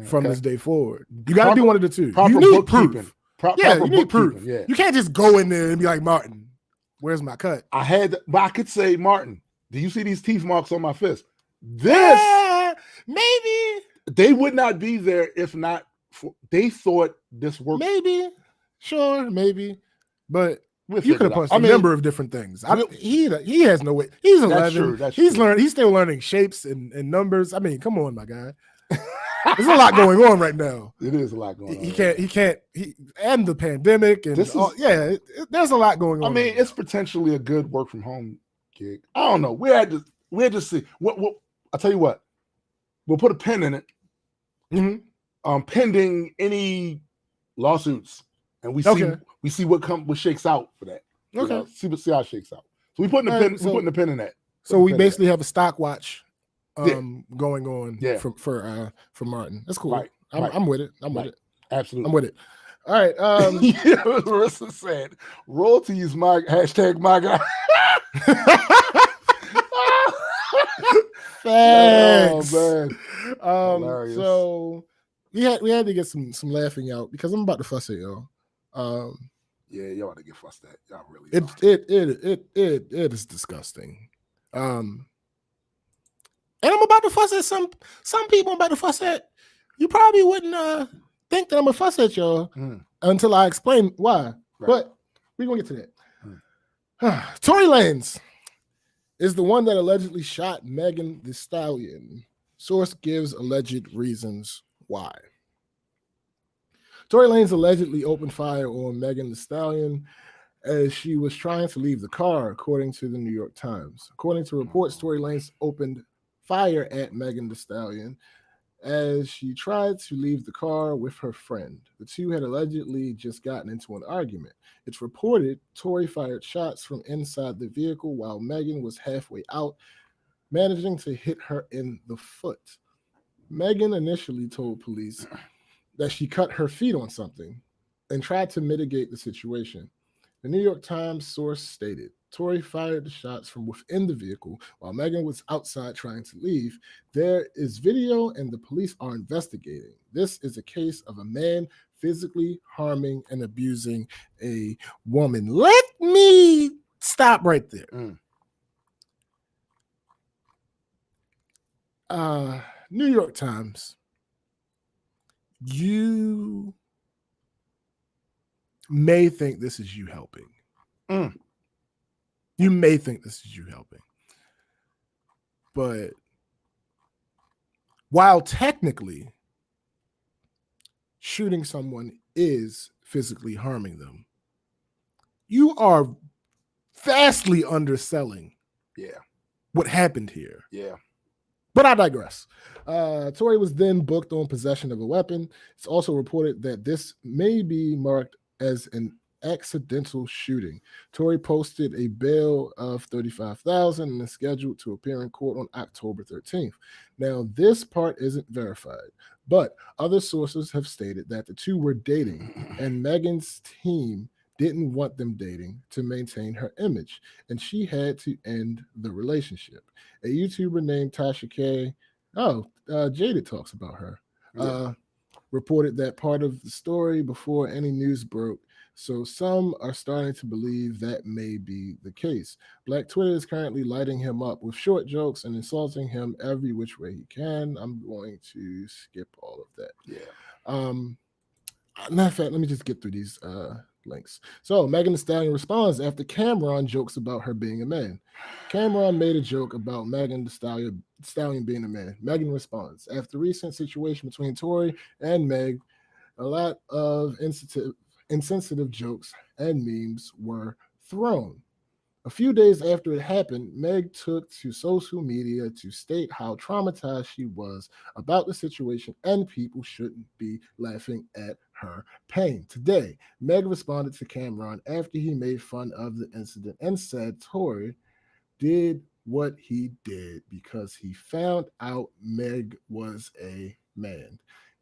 from this day forward. You got to do one of the two. You need proof. You need proof. Yeah. You can't just go in there and be like, Martin, where's my cut? But I could say, Martin, do you see these teeth marks on my fist? This maybe they would not be there if not for they thought this worked. Maybe, sure, maybe, but you could have punched a number of different things. He has no way. He's 11. That's true. Learned. He's still learning shapes and numbers. I mean, come on, my guy. There's a lot going on right now. It is a lot going on. He can't. And the pandemic and there's a lot going on. I mean, it's potentially a good work from home gig. I don't know. We had to see. What I'll tell you what. We'll put a pin in it. Pending any lawsuits, and we see what shakes out for that. Okay, you know, see how it shakes out. So we putting the pin in that. So we basically have a stock watch going on for Martin. That's cool. Right. I'm with it. I'm with it. Absolutely. I'm with it. All right. Marissa said, royalties my hashtag my guy. Thanks. Oh, man. So we had to get some laughing out because I'm about to fuss at y'all. Yeah, y'all ought to get fussed at. Y'all really it is disgusting. And I'm about to fuss at some people. I'm about to fuss at. You probably wouldn't think that I'm gonna fuss at y'all until I explain why. Right. But we're gonna get to that. Tory Lanez is the one that allegedly shot Megan Thee Stallion. Source gives alleged reasons why. Tory Lanez allegedly opened fire on Megan Thee Stallion as she was trying to leave the car, according to the New York Times. According to reports, Tory Lanez opened fire at Megan Thee Stallion as she tried to leave the car with her friend. The two had allegedly just gotten into an argument. It's reported Tory fired shots from inside the vehicle while Megan was halfway out, managing to hit her in the foot. Megan initially told police that she cut her feet on something and tried to mitigate the situation. The New York Times source stated, Tory fired the shots from within the vehicle while Megan was outside trying to leave. There is video and the police are investigating. This is a case of a man physically harming and abusing a woman. Let me stop right there. New York Times, you may think this is you helping. You may think this is you helping. But while technically shooting someone is physically harming them, you are vastly underselling what happened here. Yeah. But I digress. Tory was then booked on possession of a weapon. It's also reported that this may be marked as an accidental shooting. Tory posted a bail of $35,000 and is scheduled to appear in court on October 13th. Now, this part isn't verified, but other sources have stated that the two were dating, and Megan's team didn't want them dating to maintain her image, and she had to end the relationship. A YouTuber named Tasha K, Jaded talks about her, reported that part of the story before any news broke. So some are starting to believe that may be the case. Black Twitter is currently lighting him up with short jokes and insulting him every which way he can. I'm going to skip all of that. Yeah. matter of fact, let me just get through these links. So Megan Thee Stallion responds after Cameron jokes about her being a man. Cameron made a joke about Megan Thee Stallion being a man. Megan responds after recent situation between Tory and Meg, a lot of insensitive jokes and memes were thrown. A few days after it happened, Meg took to social media to state how traumatized she was about the situation and people shouldn't be laughing at her pain. Today, Meg responded to Cameron after he made fun of the incident and said Tory did what he did because he found out Meg was a man.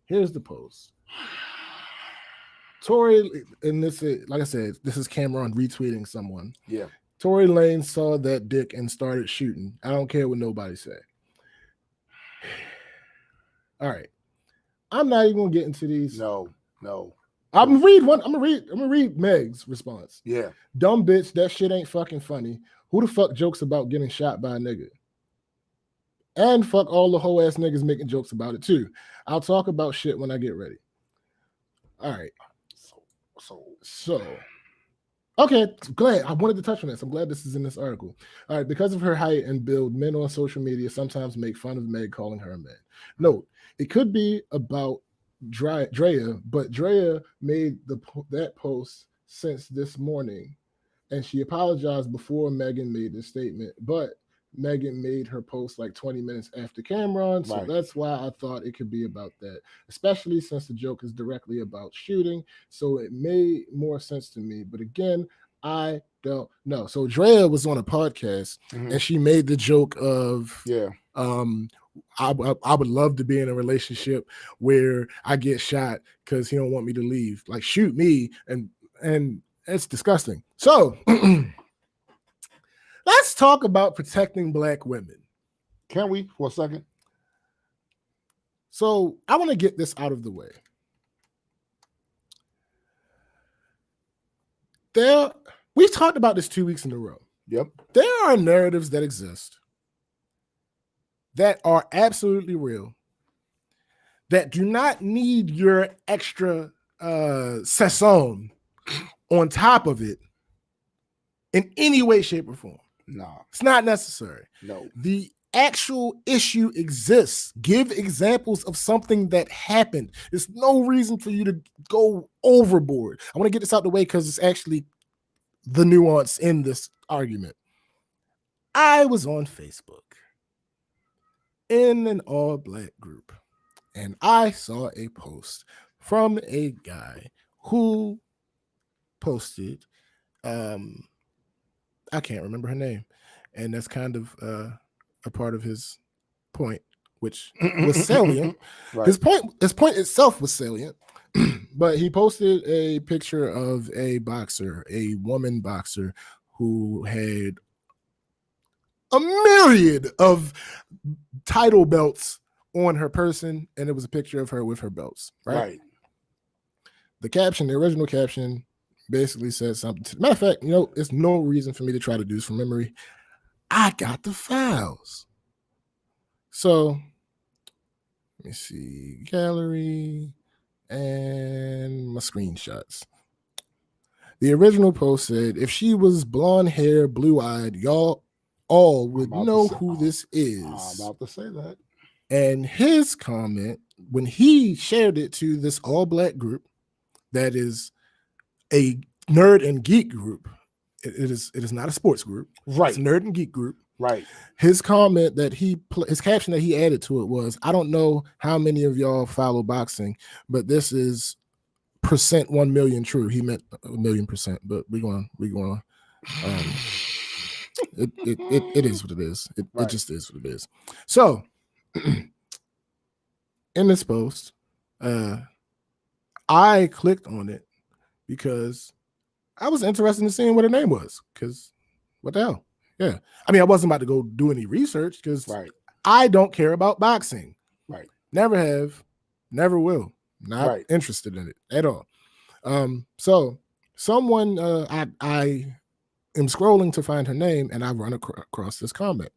Here's the post. Tory, and this is, like I said, this is Cameron retweeting someone. Yeah. Tory Lanez saw that dick and started shooting. I don't care what nobody say. All right. I'm not even gonna get into these. No. I'm gonna read Meg's response. Yeah. Dumb bitch, that shit ain't fucking funny. Who the fuck jokes about getting shot by a nigga? And fuck all the whole ass niggas making jokes about it too. I'll talk about shit when I get ready. All right. So okay, glad I wanted to touch on this. I'm glad this is in this article. All right, because of her height and build, men on social media sometimes make fun of Meg, calling her a man. Note, it could be about Drea, but Drea made that post since this morning, and she apologized before Megan made this statement, but Megan made her post like 20 minutes after Cameron, so Right. That's why I thought it could be about that, especially since the joke is directly about shooting, so it made more sense to me, but again, I don't know. So Drea was on a podcast, and she made the joke of, I would love to be in a relationship where I get shot because he don't want me to leave. Like, shoot me, and it's disgusting. So let's talk about protecting Black women. Can we for a second? So I want to get this out of the way. We've talked about this 2 weeks in a row. Yep. There are narratives that exist that are absolutely real, that do not need your extra sazon on top of it in any way, shape, or form. No. It's not necessary. No. The actual issue exists. Give examples of something that happened. There's no reason for you to go overboard. I want to get this out the way because it's actually the nuance in this argument. I was on Facebook in an all-Black group, and I saw a post from a guy who posted, I can't remember her name, and that's kind of a part of his point, which was salient. Right. His point itself was salient, but he posted a picture of a boxer, a woman boxer, who had a myriad of title belts on her person, and it was a picture of her with her belts. Right. The caption, the original caption, basically said something. Matter of fact, it's no reason for me to try to do this from memory. I got the files. So let me see, gallery and my screenshots. The original post said, if she was blonde hair, blue-eyed, y'all all would know who this is. I'm about to say that. And his comment, when he shared it to this all-Black group that is a nerd and geek group, it is not a sports group. Right. It's a nerd and geek group. Right. His comment that his caption that he added to it was, I don't know how many of y'all follow boxing, but this is % 1 million true. He meant 1,000,000%, but we're going it is what it is. It just is what it is. So in this post, I clicked on it because I was interested in seeing what her name was, because what the hell? Yeah. I mean, I wasn't about to go do any research because I don't care about boxing. Right. Never have, never will. Not interested in it at all. So someone, I am scrolling to find her name, and I run across this comment.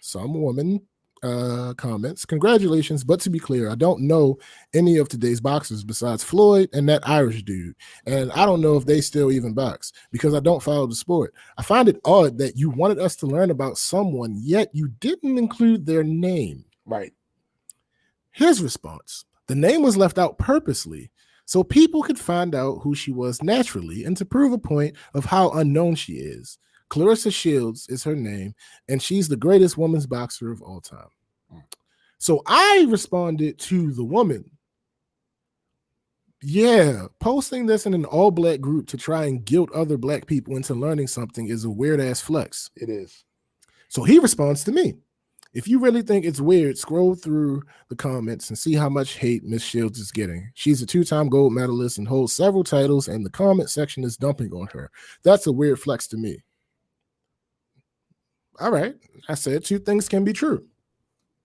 Some woman comments. Congratulations, but to be clear, I don't know any of today's boxers besides Floyd and that Irish dude, and I don't know if they still even box because I don't follow the sport. I find it odd that you wanted us to learn about someone, yet you didn't include their name. Right. His response: the name was left out purposely so people could find out who she was naturally and to prove a point of how unknown she is. Clarissa Shields is her name, and she's the greatest women's boxer of all time. So I responded to the woman, yeah, posting this in an all-black group to try and guilt other black people into learning something is a weird-ass flex. It is. So he responds to me, if you really think it's weird, scroll through the comments and see how much hate Miss Shields is getting. She's a 2-time gold medalist and holds several titles, and the comment section is dumping on her. That's a weird flex to me. All right, I said 2 things can be true.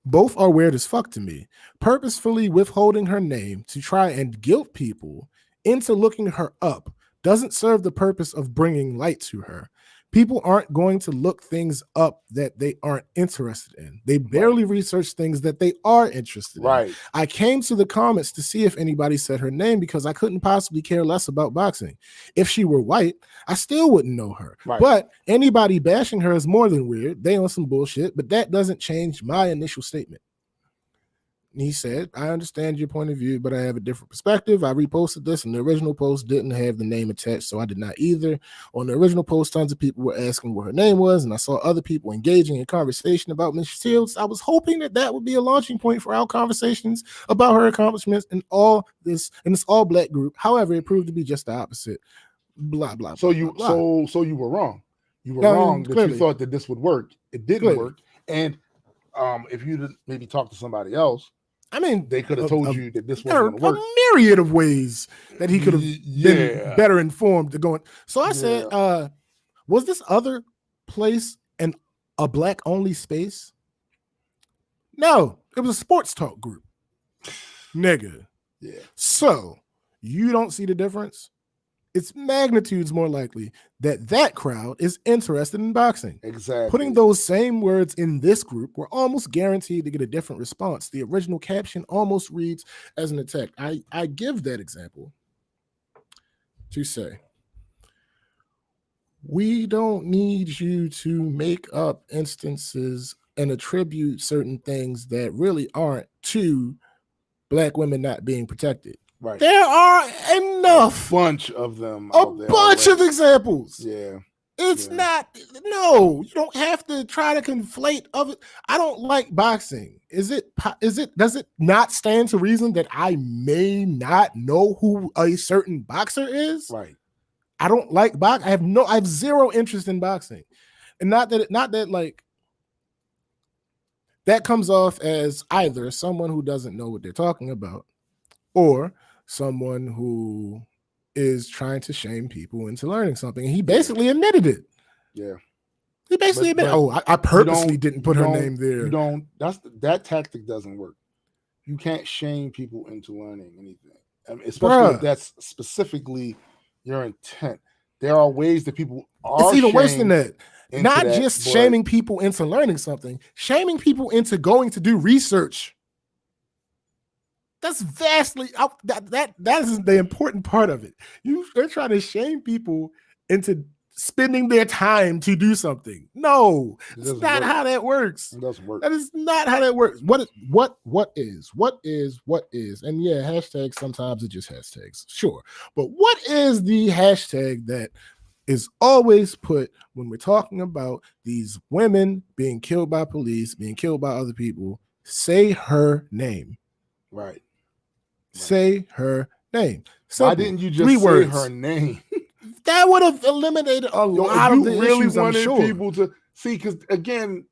Both are weird as fuck to me. Purposefully withholding her name to try and guilt people into looking her up doesn't serve the purpose of bringing light to her. People aren't going to look things up that they aren't interested in. They barely research things that they are interested in. I came to the comments to see if anybody said her name because I couldn't possibly care less about boxing. If she were white, I still wouldn't know her. But anybody bashing her is more than weird. They on some bullshit, but that doesn't change my initial statement. And he said, I understand your point of view, but I have a different perspective. I reposted this, and the original post didn't have the name attached, so I did not either. On the original post, tons of people were asking what her name was, and I saw other people engaging in conversation about Miss Shields. I was hoping that that would be a launching point for our conversations about her accomplishments in this all-black group. However, it proved to be just the opposite. Blah, blah, so blah, you blah, blah. So you were wrong. You were wrong that you thought that this would work. It didn't work. And if you'd maybe talked to somebody else, I mean, they could have told you that this wasn't going to work. A myriad of ways that he could have been better informed to go. So I said, was this other place a black-only space? No, it was a sports talk group. Nigga. Yeah. So you don't see the difference? It's magnitudes more likely that crowd is interested in boxing. Exactly. Putting those same words in this group, we're almost guaranteed to get a different response. The original caption almost reads as an attack. I give that example to say, we don't need you to make up instances and attribute certain things that really aren't to black women not being protected. Right. There are enough. A bunch of them. A bunch of examples. Yeah. It's not, no, you don't have to try to conflate of it. I don't like boxing. Does it not stand to reason that I may not know who a certain boxer is? Right. I don't like boxing. I have zero interest in boxing. And not that like that comes off as either someone who doesn't know what they're talking about or someone who is trying to shame people into learning something. And he basically admitted it. Yeah. He basically admitted, I purposely didn't put her name there. That tactic doesn't work. You can't shame people into learning anything. I mean, especially if that's specifically your intent. There are ways that people are. It's even worse than that. Not just shaming people into learning something, shaming people into going to do research. That's vastly that is the important part of it. They're trying to shame people into spending their time to do something. No, it's not how that works. It doesn't work. That is not how that works. What is? And yeah, hashtags, sometimes it just hashtags. Sure. But what is the hashtag that is always put when we're talking about these women being killed by police, being killed by other people? Say her name. Right. Say her name. Simple. Why didn't you just say her name? That would have eliminated a lot of the issues, I'm sure. People to see, because again,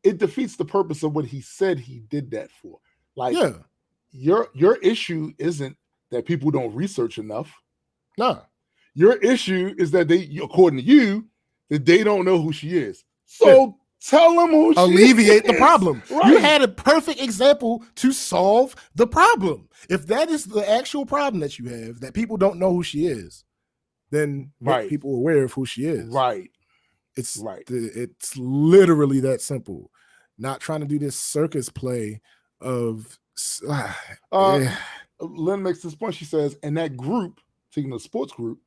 it defeats the purpose of what he said he did that for. Like, your issue isn't that people don't research enough. No. Your issue is that they, according to you, that they don't know who she is. So tell them who she is. Alleviate the problem. Right. You had a perfect example to solve the problem. If that is the actual problem that you have, that people don't know who she is, then make people aware of who she is. Right. It's literally that simple. not trying to do this circus play of. Lynn makes this point. She says, and that group, taking the sports group,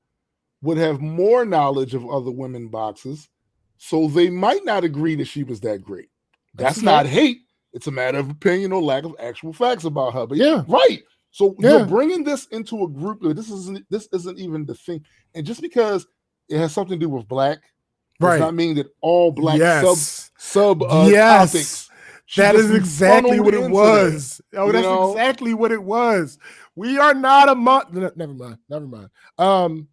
would have more knowledge of other women boxers, so they might not agree that she was that great. That's not hate. It's a matter of opinion or lack of actual facts about her. But yeah, right. So you're bringing this into a group. This isn't even the thing. And just because it has something to do with black, does not mean that all black sub topics. That is exactly what it was. Oh, that's exactly what it was. We are not a never mind.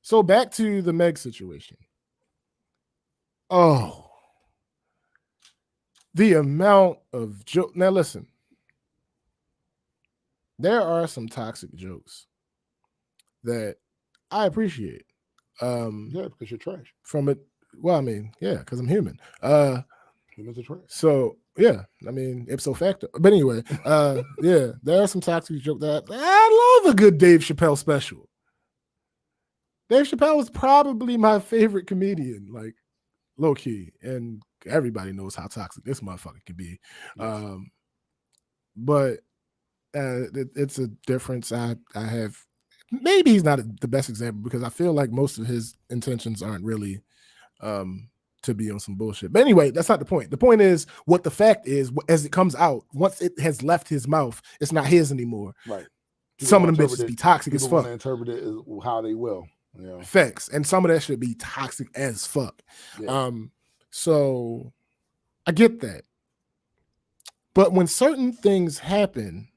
So back to the Meg situation. Oh, the amount of joke. Now listen, there are some toxic jokes that I appreciate. Because you're trash. From it, well, I mean, yeah, because I'm human. Humans are trash. So yeah, I mean, ipso facto. But anyway, yeah, there are some toxic jokes that I love a good Dave Chappelle special. Dave Chappelle was probably my favorite comedian, like low key, and everybody knows how toxic this motherfucker can be. Yes. But it's a difference. I have. Maybe he's not the best example because I feel like most of his intentions aren't really to be on some bullshit. But anyway, that's not the point. The point is what the fact is, as it comes out, once it has left his mouth, it's not his anymore. Right. Some of them bitches be toxic as fuck. People interpret it as how they will. Yeah. Facts. And some of that should be toxic as fuck. Yeah. So I get that. But when certain things happen,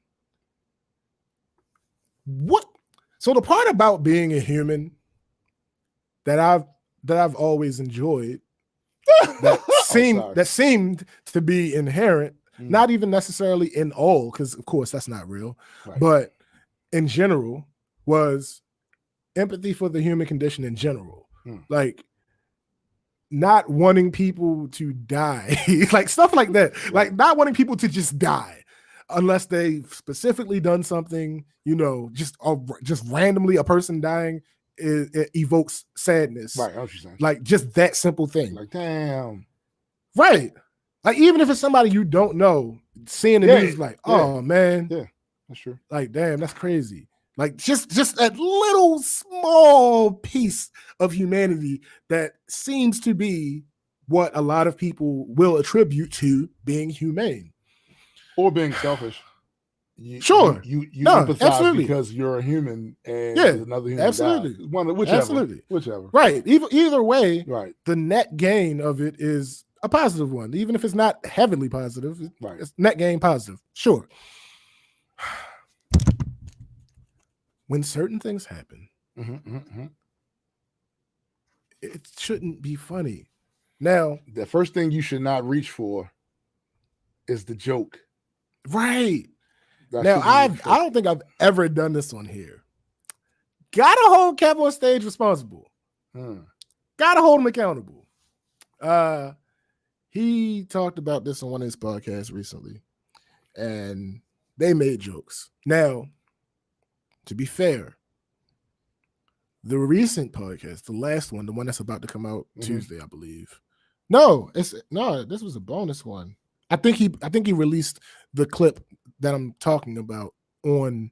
so the part about being a human that I've always enjoyed that seemed to be inherent, not even necessarily in all, because of course that's not real, but in general, was empathy for the human condition in general. Like not wanting people to die, like stuff like that, like not wanting people to just die unless they've specifically done something, just randomly a person dying, it evokes sadness. Right. I know what you're saying. Like just that simple thing. Like, damn. Right. Like even if it's somebody you don't know, seeing the news like, oh man. Yeah, that's true. Like, damn, that's crazy. Like just that little small piece of humanity that seems to be what a lot of people will attribute to being humane. Or being selfish. You empathize absolutely. because you're a human and another human absolutely. Dies. Whichever. Right. Either way, right. The net gain of it is a positive one. Even if it's not heavily positive, it's net gain positive. Sure. When certain things happen, it shouldn't be funny. Now, the first thing you should not reach for is the joke. Right. Now, I don't think I've ever done this on here. Gotta hold Kev on stage responsible. Gotta hold him accountable. He talked about this on one of his podcasts recently, and they made jokes. Now, to be fair, the recent podcast, the last one, the one that's about to come out Tuesday, I believe. No, this was a bonus one. I think he released the clip that I'm talking about on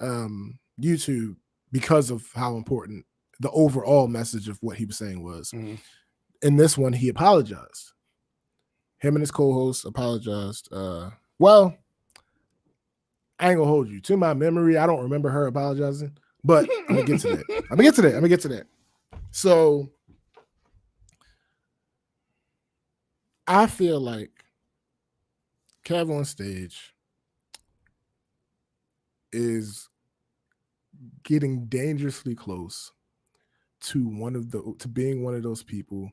YouTube because of how important the overall message of what he was saying was. In this one, he apologized. Him and his co-host apologized. Well, I ain't gonna hold you. To my memory, I don't remember her apologizing, but I'm gonna get to that. So I feel like Kev on stage is getting dangerously close to being one of those people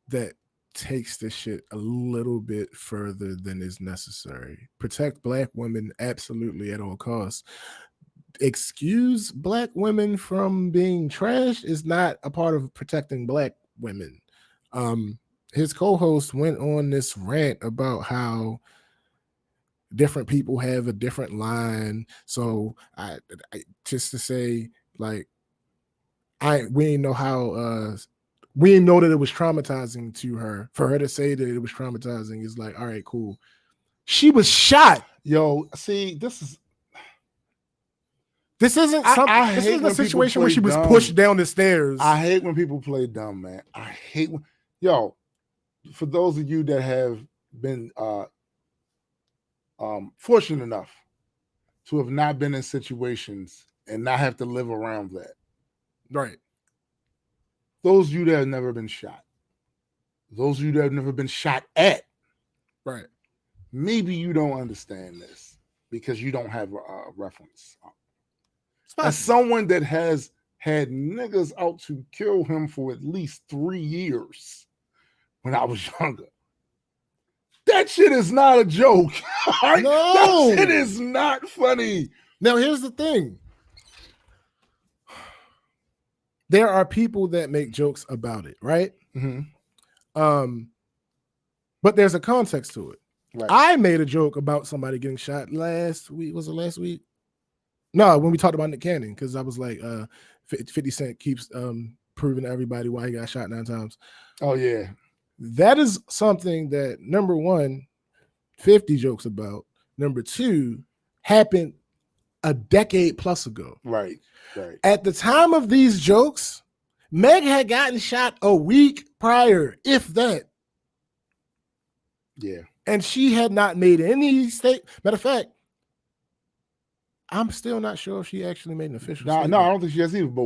that takes this shit a little bit further than is necessary. Protect Black women absolutely at all costs. Excuse Black women from being trash is not a part of protecting Black women. His co-host went on this rant about how different people have a different line. So I just to say, like, we ain't know how we didn't know that it was traumatizing to her. For her to say that it was traumatizing is like, all right, cool. She was shot. Yo, see, this isn't something. This isn't a situation where she was pushed down the stairs. I hate when people play dumb, man. I hate when, yo, for those of you that have been fortunate enough to have not been in situations and not have to live around that. Right. Those of you that have never been shot. Those of you that have never been shot at. Right. Maybe you don't understand this because you don't have a reference. As someone that has had niggas out to kill him for at least 3 years when I was younger, that shit is not a joke. No. That shit is not funny. Now, here's the thing. There are people that make jokes about it, right? Mm-hmm. But there's a context to it. Right. I made a joke about somebody getting shot last week. Was it last week? No, when we talked about Nick Cannon, because I was like, 50 Cent keeps proving to everybody why he got shot 9 times. Oh, yeah. That is something that, number one, 50 jokes about. Number two, happened a decade plus ago. Right, right. At the time of these jokes, Meg had gotten shot a week prior, if that. Yeah. And she had not made any state. Matter of fact, I'm still not sure if she actually made an official statement. No, I don't think she has either. But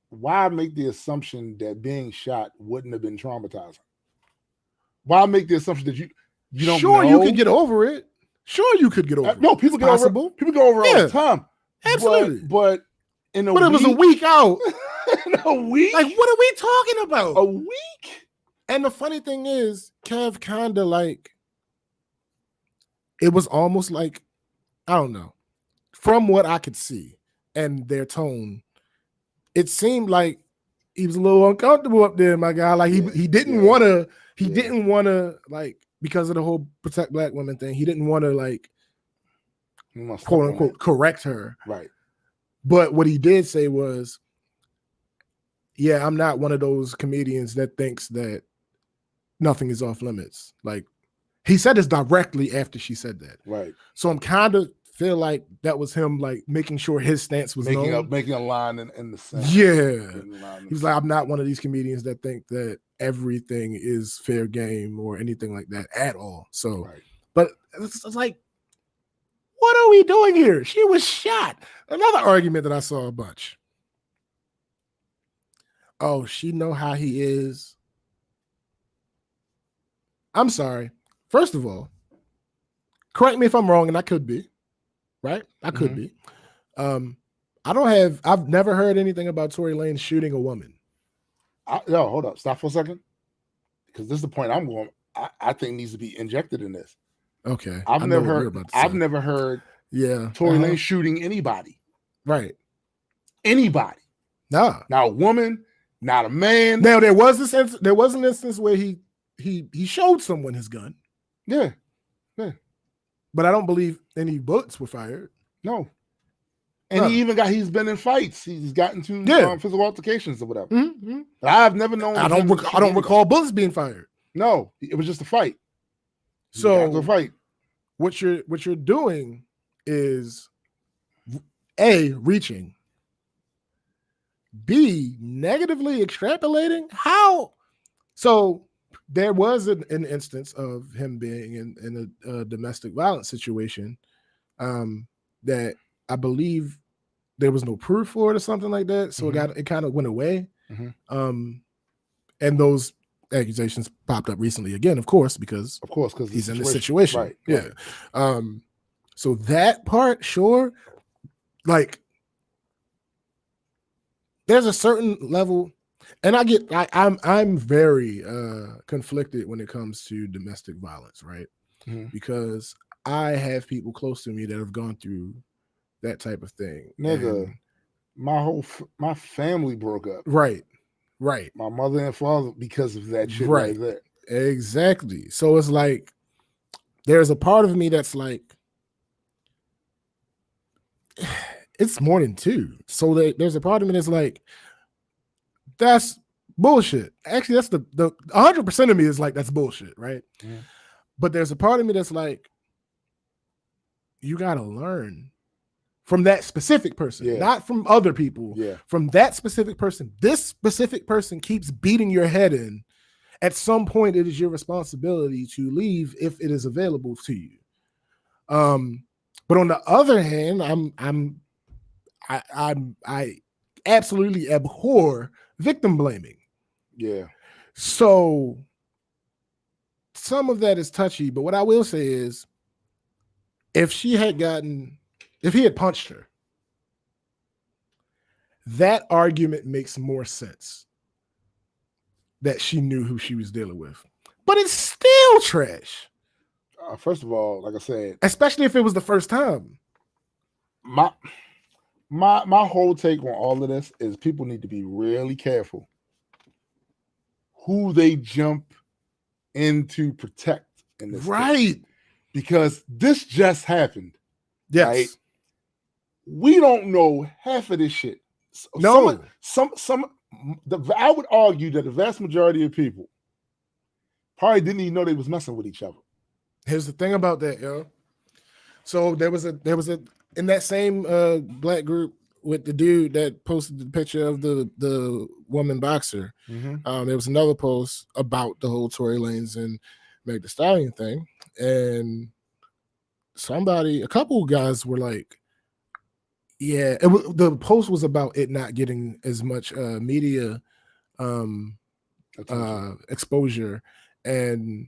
why make the assumption that being shot wouldn't have been traumatizing? Why make the assumption that you don't know? You could get over it. Sure, you could get over it. No, people get over it. People go over it all the time. Absolutely. But in a week. But it was a week out. In a week? Like, what are we talking about? A week? And the funny thing is, Kev kind of like, it was almost like, I don't know, from what I could see and their tone, it seemed like he was a little uncomfortable up there, my guy. Like he didn't want to, like, because of the whole protect black women thing, he didn't want to, like, quote unquote correct her. Right. But what he did say was, yeah, I'm not one of those comedians that thinks that nothing is off limits. Like, he said this directly after she said that. Right. So I'm kind of feel like that was him, like, making sure his stance was making a line in the sense. Yeah. He was like, I'm not one of these comedians that think that everything is fair game or anything like that at all. So, right. But it's like, what are we doing here? She was shot. Another argument that I saw a bunch. Oh, she know how he is. I'm sorry. First of all, correct me if I'm wrong, and I could be, right? I could be. I've never heard anything about Tory Lanez shooting a woman. No, hold up. Stop for a second. Because this is the point I'm going. I think needs to be injected in this. Okay. I've never heard Tory Lanez shooting anybody. Right. Anybody. Nah. Not a woman, not a man. Now there was an instance where he showed someone his gun. Yeah. Yeah. But I don't believe any bullets were fired. No. And he's been in fights. He's gotten to physical altercations or whatever. Mm-hmm. But I've never known. I don't recall bullets being fired. No, it was just a fight. So a fight. What you're doing is A, reaching. B, negatively extrapolating. How? So there was an instance of him being in a domestic violence situation that I believe there was no proof for it or something like that. So it kind of went away. And those accusations popped up recently again, of course, because he's in this situation. Right. Yeah. So that part, sure. Like, there's a certain level, and I'm very conflicted when it comes to domestic violence, right? Because I have people close to me that have gone through that type of thing. Nigga, my family broke up. Right. My mother and father, because of that shit right there. Exactly. So it's like, there's a part of me that's like, it's more than two. So there's a part of me that's like, that's bullshit. Actually, that's the 100% of me is like, that's bullshit, right? Yeah. But there's a part of me that's like, you got to learn from that specific person, not from other people. Yeah. From that specific person. This specific person keeps beating your head in. At some point, it is your responsibility to leave if it is available to you. But on the other hand, I absolutely abhor victim blaming. Yeah. So some of that is touchy, but what I will say is, if he had punched her, that argument makes more sense. That she knew who she was dealing with, but it's still trash. First of all, like I said, especially if it was the first time. My whole take on all of this is people need to be really careful who they jump in to protect in this right case. Because this just happened. Yes. Right? We don't know half of this shit. No. I would argue that the vast majority of people probably didn't even know they was messing with each other. Here's the thing about that, yo. So there was a in that same black group with the dude that posted the picture of the woman boxer. Mm-hmm. There was another post about the whole Tory Lanez and Meg Thee Stallion thing, and a couple of guys were like, yeah, the post was about it not getting as much media exposure, and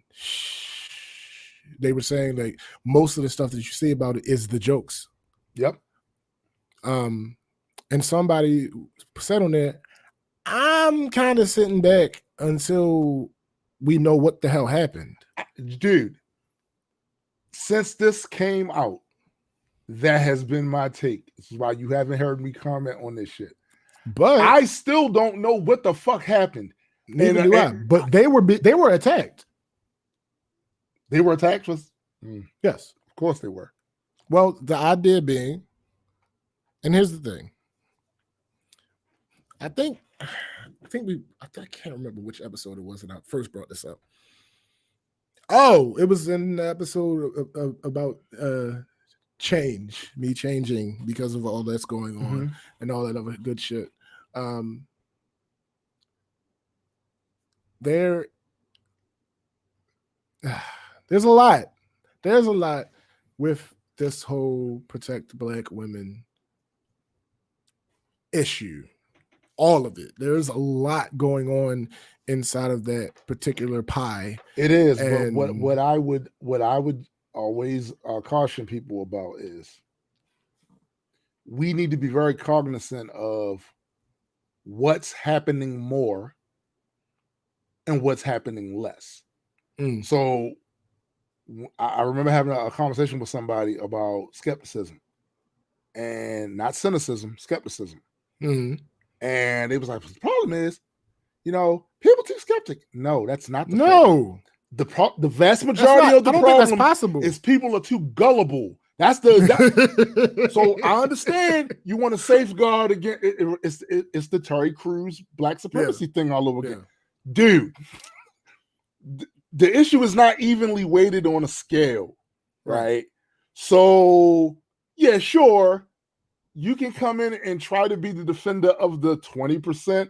they were saying like most of the stuff that you see about it is the jokes. Yep. And somebody said on there, I'm kind of sitting back until we know what the hell happened. Dude, since this came out, that has been my take. This is why you haven't heard me comment on this shit. But I still don't know what the fuck happened. Neither do I. But they were attacked. They were attacked? Yes. Of course they were. Well, the idea being, and here's the thing. I can't remember which episode it was that I first brought this up. Oh, it was in the episode about me changing because of all that's going on and all that other good shit. There's a lot with this whole protect Black women issue. All of it. There's a lot going on inside of that particular pie. It is, and but what I would always caution people about is we need to be very cognizant of what's happening more and what's happening less. So I remember having a conversation with somebody about skepticism, and not cynicism, skepticism. And it was like, the problem is, people too skeptic. No, that's not the problem. The vast majority of the problem is people are too gullible. That's so I understand you want to safeguard again. It's the Terry Crews black supremacy thing all over again. Dude, the issue is not evenly weighted on a scale, right? So yeah, sure, you can come in and try to be the defender of the 20%,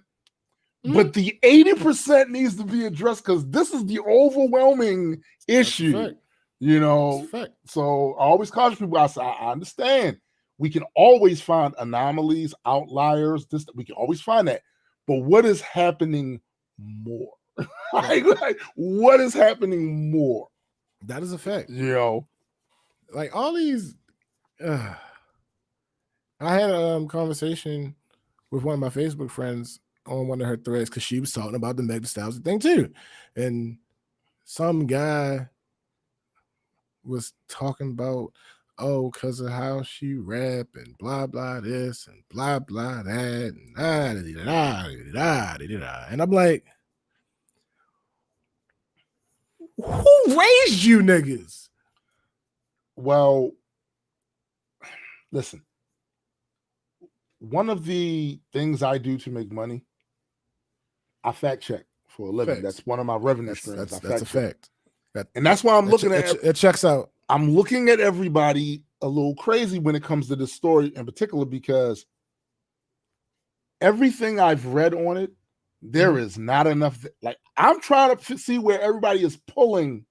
but the 80% needs to be addressed because this is the overwhelming issue. So I always caution people. I say, I understand. We can always find anomalies, outliers. We can always find that. But what is happening more? like, what is happening more? That is a fact. Like all these. I had a conversation with one of my Facebook friends on one of her threads because she was talking about the Meg Thee Stallion thing too, and some guy was talking about, because of how she rap and blah blah this and blah blah that and I'm like, who raised you niggas? Well, listen. One of the things I do to make money, I fact check for a living. Facts. That's one of my revenue streams. That's a fact. And that's why I'm looking at it. Checks out. I'm looking at everybody a little crazy when it comes to this story in particular, because everything I've read on it, there is not enough. Like, I'm trying to see where everybody is pulling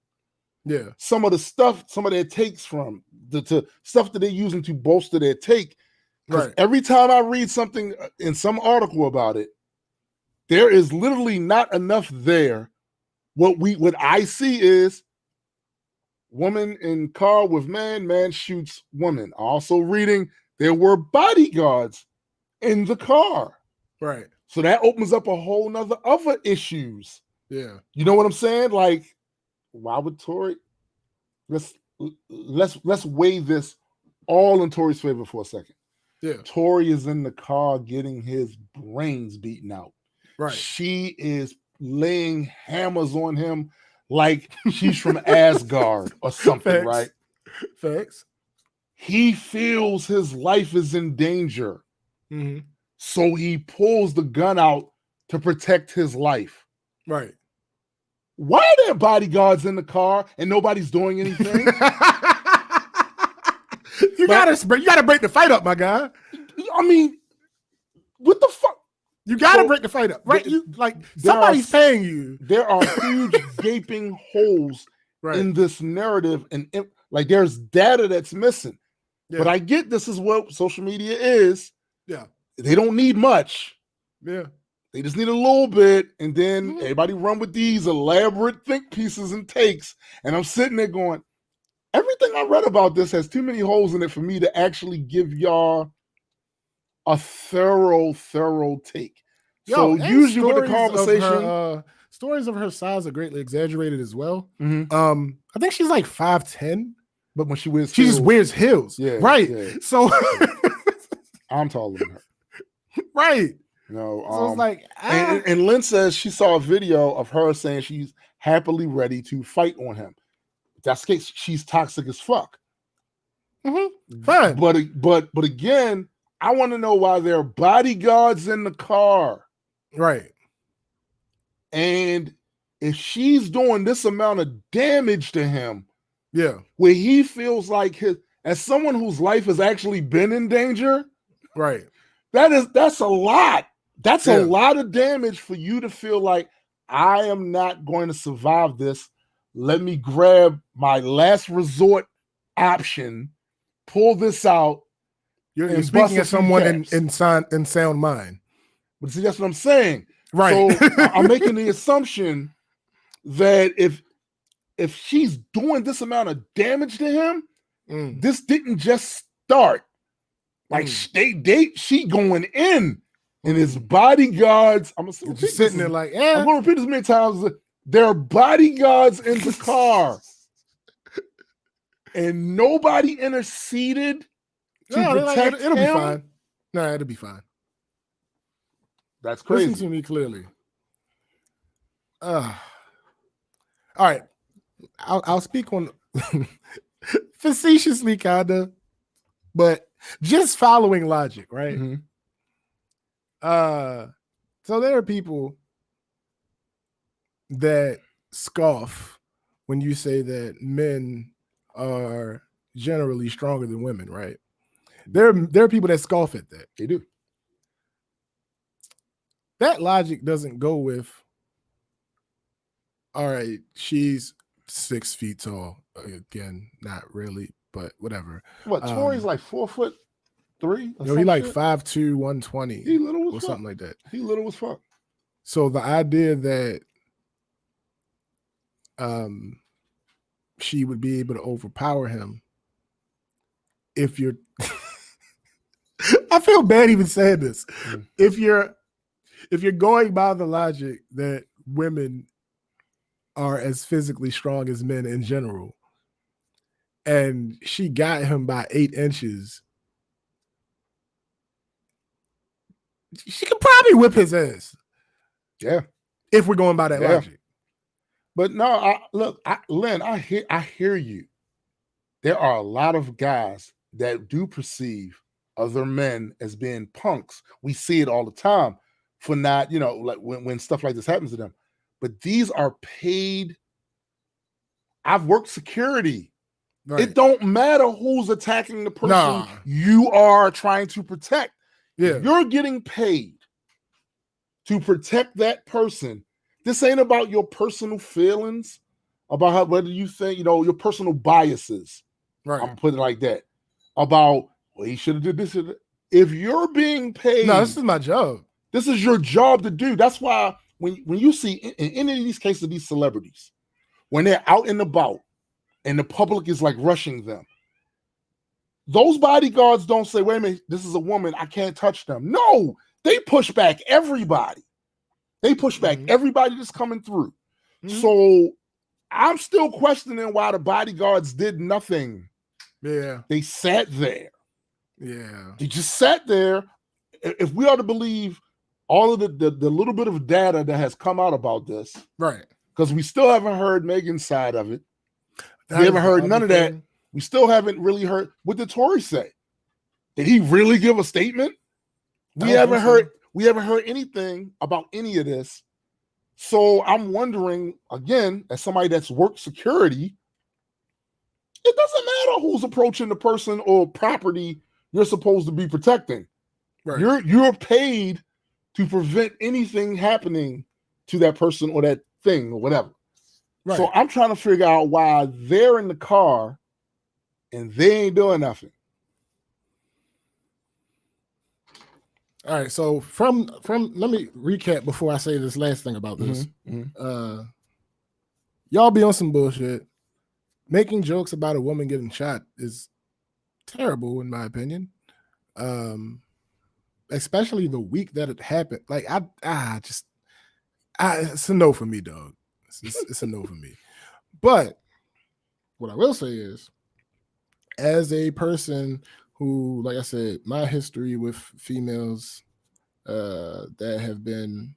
some of the stuff, some of their takes from the stuff that they're using to bolster their take. Because every time I read something in some article about it, there is literally not enough there. What I see is woman in car with man shoots woman. Also reading there were bodyguards in the car. Right. So that opens up a whole nother other issues. Yeah. You know what I'm saying? Like, why would Tory? Let's weigh this all in Tory's favor for a second. Yeah. Tory is in the car getting his brains beaten out. Right. She is laying hammers on him like she's from Asgard or something, Facts. right? Facts. He feels his life is in danger. Mm-hmm. So he pulls the gun out to protect his life. Right. Why are there bodyguards in the car and nobody's doing anything? You gotta break the fight up, my guy. I mean, what the fuck? You gotta break the fight up, right? Somebody's paying you. There are huge gaping holes in this narrative, and like there's data that's missing. Yeah. But I get this is what social media is. Yeah. They don't need much. Yeah. They just need a little bit, and then everybody run with these elaborate think pieces and takes. And I'm sitting there going, everything I read about this has too many holes in it for me to actually give y'all a thorough take. So usually with the conversation, stories of her size are greatly exaggerated as well. Mm-hmm. I think she's like 5'10", but when she wears she just wears heels. Yeah, right. Yeah. So I'm taller than her. Right. No, so it's like, and Lynn says she saw a video of her saying she's happily ready to fight on him. That's the case. She's toxic as fuck. Mm-hmm. Fine. But again, I want to know why there are bodyguards in the car. Right. And if she's doing this amount of damage to him, where he feels like as someone whose life has actually been in danger, right. That's a lot. That's a lot of damage for you to feel like I am not going to survive this. Let me grab my last resort option, pull this out. You're speaking as someone in sound mind. But see, that's what I'm saying. Right. So I'm making the assumption that if she's doing this amount of damage to him, this didn't just start. Like she going in, and his bodyguards. I'm just sitting there like, I'm going to repeat this many times. There are bodyguards in the car, and nobody interceded to protect it'll him. Be fine. No, it'll be fine. That's crazy. Listen to me clearly. All right, I'll speak on facetiously, kinda, but just following logic, right? Mm-hmm. So there are people that scoff when you say that men are generally stronger than women, right? There are people that scoff at that. They do. That logic doesn't go with, all right, she's 6 feet tall. Again, not really, but whatever. What, Tory's like 4'3"? No, he like 5'2", 120. He little as or fuck. Something like that. He little as fuck. So the idea that she would be able to overpower him if you're I feel bad even saying this. If you're going by the logic that women are as physically strong as men in general, and she got him by 8 inches, she could probably whip his ass. Yeah. If we're going by that logic. But no, Lynn, I hear you. There are a lot of guys that do perceive other men as being punks. We see it all the time. for not, like when stuff like this happens to them. But these are paid. I've worked security. Right. It don't matter who's attacking the person you are trying to protect. Yeah. You're getting paid to protect that person. This ain't about your personal feelings, about whether you think, your personal biases. Right. I'm gonna put it like that. About, well, he should have did this. If you're being paid. No, this is my job. This is your job to do. That's why when you see in any of these cases of these celebrities, when they're out and about and the public is like rushing them, those bodyguards don't say, wait a minute, this is a woman, I can't touch them. No, they push back everybody. They push back everybody that's coming through. So I'm still questioning why the bodyguards did nothing. Yeah. They sat there. Yeah. They just sat there. If we are to believe all of the little bit of data that has come out about this, right? Because we still haven't heard Megan's side of it. We haven't heard none of that. We still haven't really heard what did Tory say. Did he really give a statement? We haven't heard anything about any of this. So I'm wondering, again, as somebody that's worked security, it doesn't matter who's approaching the person or property you're supposed to be protecting. Right. You're paid to prevent anything happening to that person or that thing or whatever. Right. So I'm trying to figure out why they're in the car and they ain't doing nothing. All right. So from let me recap before I say this last thing about this. Y'all be on some bullshit. Making jokes about a woman getting shot is terrible, in my opinion. Especially the week that it happened. Like it's a no for me, dog. It's a no for me. But what I will say is, as a person who, like I said, my history with females that have been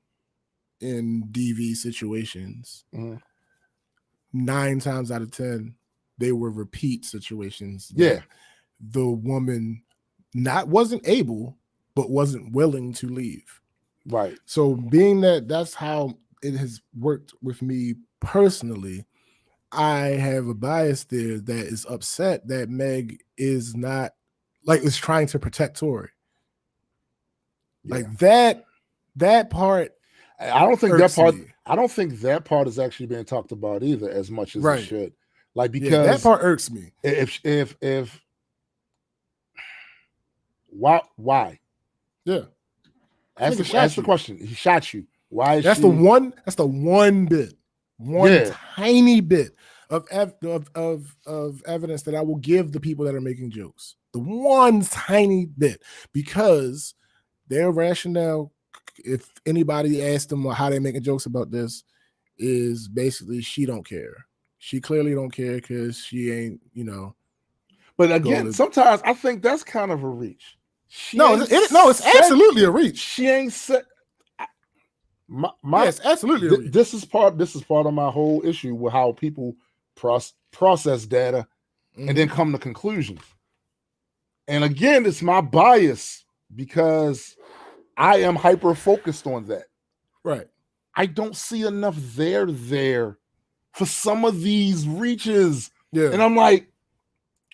in DV situations, 9 times out of 10, they were repeat situations. Yeah. The woman wasn't able, but wasn't willing to leave. Right. So being that's how it has worked with me personally, I have a bias there that is upset that Meg is not is trying to protect Tory. Yeah. Like that part. I don't think that part. I don't think that part is actually being talked about either as much as it should. Like, because that part irks me. If why? Yeah. Ask the question. He shot you. Why is that's the one bit. Tiny bit of evidence that I will give the people that are making jokes. The one tiny bit, because their rationale, if anybody asked them how they're making jokes about this, is basically she don't care. She clearly don't care because she ain't, But again, sometimes I think that's kind of a reach. It's absolutely a reach. She ain't said. Yes, absolutely. This is part of my whole issue with how people process data and then come to conclusions. And again, it's my bias because I am hyper focused on that. Right. I don't see enough there for some of these reaches. Yeah. And I'm like,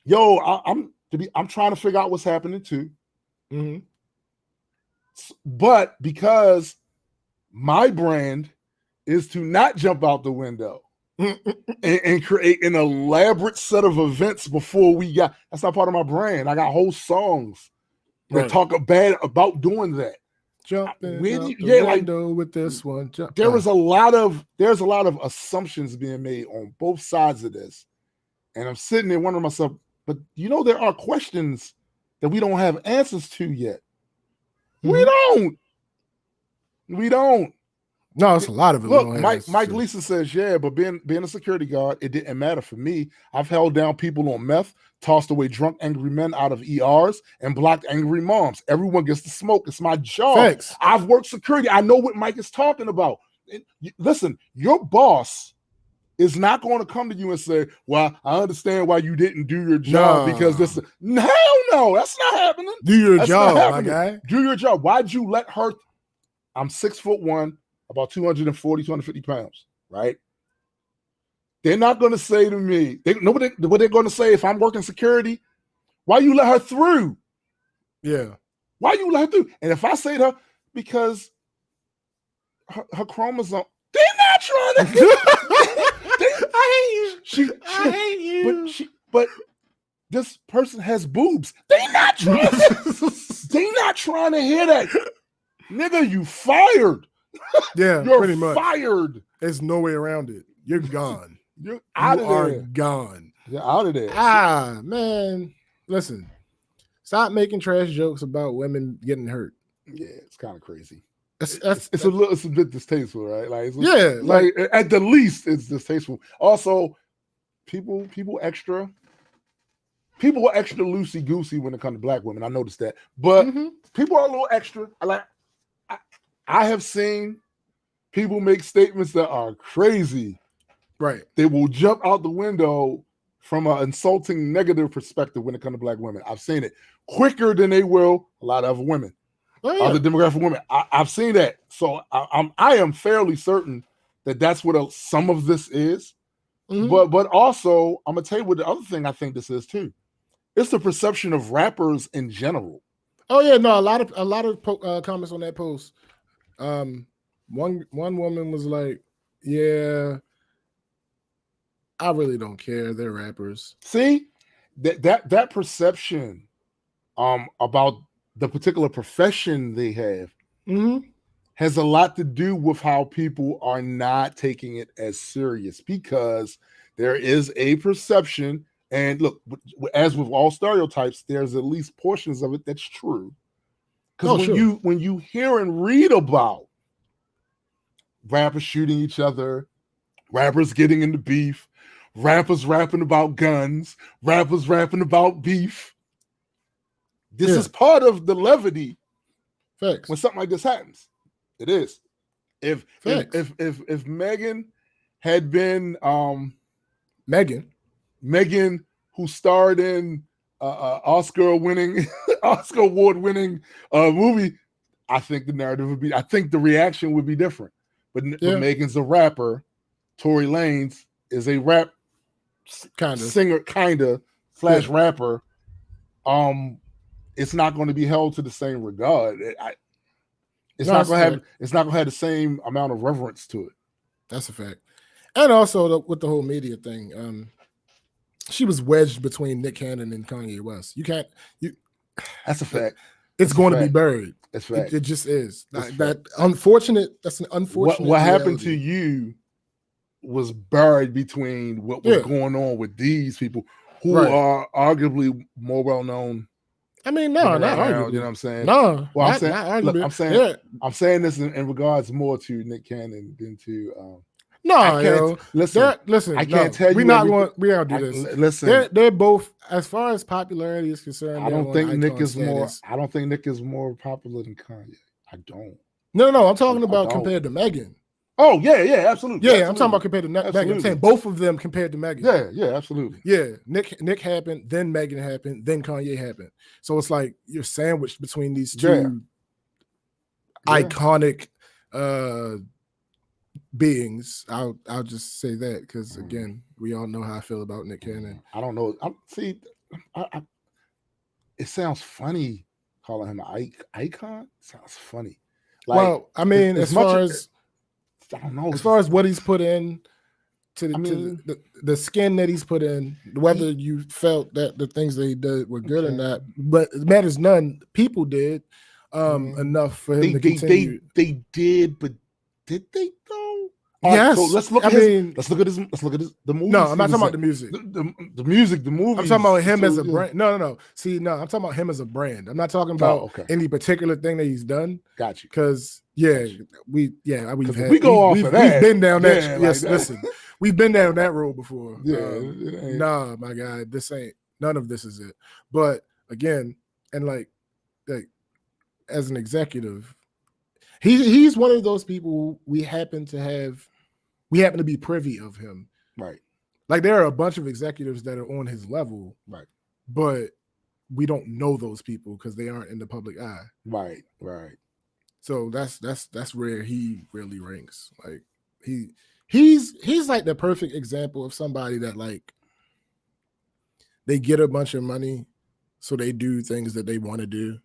yo, I'm trying to figure out what's happening too. Mm-hmm. But because my brand is to not jump out the window and create an elaborate set of events before that's not part of my brand. I got whole songs that talk bad about doing that. Jumping window with this one. There's a lot of assumptions being made on both sides of this. And I'm sitting there wondering myself, but there are questions that we don't have answers to yet. Mm-hmm. We don't. No, it's a lot of it. Look, Mike Gleason says, yeah, but being a security guard, it didn't matter for me. I've held down people on meth, tossed away drunk, angry men out of ERs, and blocked angry moms. Everyone gets to smoke. It's my job. Thanks. I've worked security. I know what Mike is talking about. Listen, your boss is not going to come to you and say, well, I understand why you didn't do your job because this. Hell no, that's not happening. Do your job, my guy. Do your job. Why'd you let her? I'm 6'1", about 240, 250 pounds, right? They're not going to say to me, what they're going to say if I'm working security, why you let her through? Yeah. Why you let her through? And if I say to her, because her chromosome, they're not trying to. I hate you. I hate you. But this person has boobs. They not trying. They not trying to hear that. Nigga, you fired. Yeah, you're pretty much. Fired. There's no way around it. You're gone. You're out of there. Gone. You're out of there. Man. Listen. Stop making trash jokes about women getting hurt. Yeah, it's kind of crazy. It's a bit distasteful, right? Like, like at the least, it's distasteful. Also, people are extra loosey goosey when it comes to black women. I noticed that, but people are a little extra. I have seen people make statements that are crazy. Right. They will jump out the window from an insulting, negative perspective when it comes to black women. I've seen it quicker than they will a lot of other women. Other demographic women. I've seen that. So I am fairly certain that that's what some of this is. But also, I'm gonna tell you what the other thing I think this is too. It's the perception of rappers in general. Oh yeah, no, a lot of comments on that post. One woman was like, "Yeah, I really don't care. They're rappers." See, that perception, about the particular profession they have, has a lot to do with how people are not taking it as serious, because there is a perception. And look, as with all stereotypes, there's at least portions of it that's true. Because when you hear and read about rappers shooting each other, rappers getting into beef, rappers rapping about guns, rappers rapping about beef, this is part of the levity. Facts. When something like this happens, it is. If Megan had been Megan, who starred in Oscar award winning movie, I think the narrative would be. I think the reaction would be different. But Megan's a rapper. Tory Lanez is a rap singer, / rapper. It's not going to be held to the same regard. It's not going to have the same amount of reverence to it. That's a fact. And also with the whole media thing, she was wedged between Nick Cannon and Kanye West. That's a fact. It's going to be buried. That's fact. It just is. That's an unfortunate. What happened to you was buried between what was going on with these people who are arguably more well known. I mean, no, not arguably. You know what I'm saying? No, well, I'm saying, not arguably. I'm saying this in regards more to Nick Cannon than to. Listen. I can't tell you. We don't do this. Listen, they're both, as far as popularity is concerned. I don't think Nick is more. I don't think Nick is more popular than Kanye. I don't. No. I'm talking about compared to Megan. Oh yeah, absolutely. Yeah, I'm talking about compared to Megan. I'm saying both of them compared to Megan. Yeah, absolutely. Yeah, Nick happened, then Megan happened, then Kanye happened. So it's like you're sandwiched between these two iconic beings. I'll just say that because again, we all know how I feel about Nick Cannon. I don't know. It sounds funny calling him an icon. Sounds funny. Like, well, I mean, as far as I don't know. As far as what he's put in to the skin that he's put in, whether you felt that the things that he did were good or not, but it matters none. People did enough for him to continue. They did, but did they though? Yes. So let's look at the movie. No, I'm not talking about the music. The music, the movie. I'm talking about him as a brand. No. See, no, I'm talking about him as a brand. I'm not talking about any particular thing that he's done. Got you. Because we've been down that. Yes, listen, we've been down that road before. Yeah. Nah, my guy, this ain't. None of this is it. But again, and like as an executive, he's one of those people we happen to be privy of him. Right. Like there are a bunch of executives that are on his level. Right. But we don't know those people because they aren't in the public eye. Right. So that's where he really ranks. Like he's like the perfect example of somebody that like they get a bunch of money, so they do things that they want to do.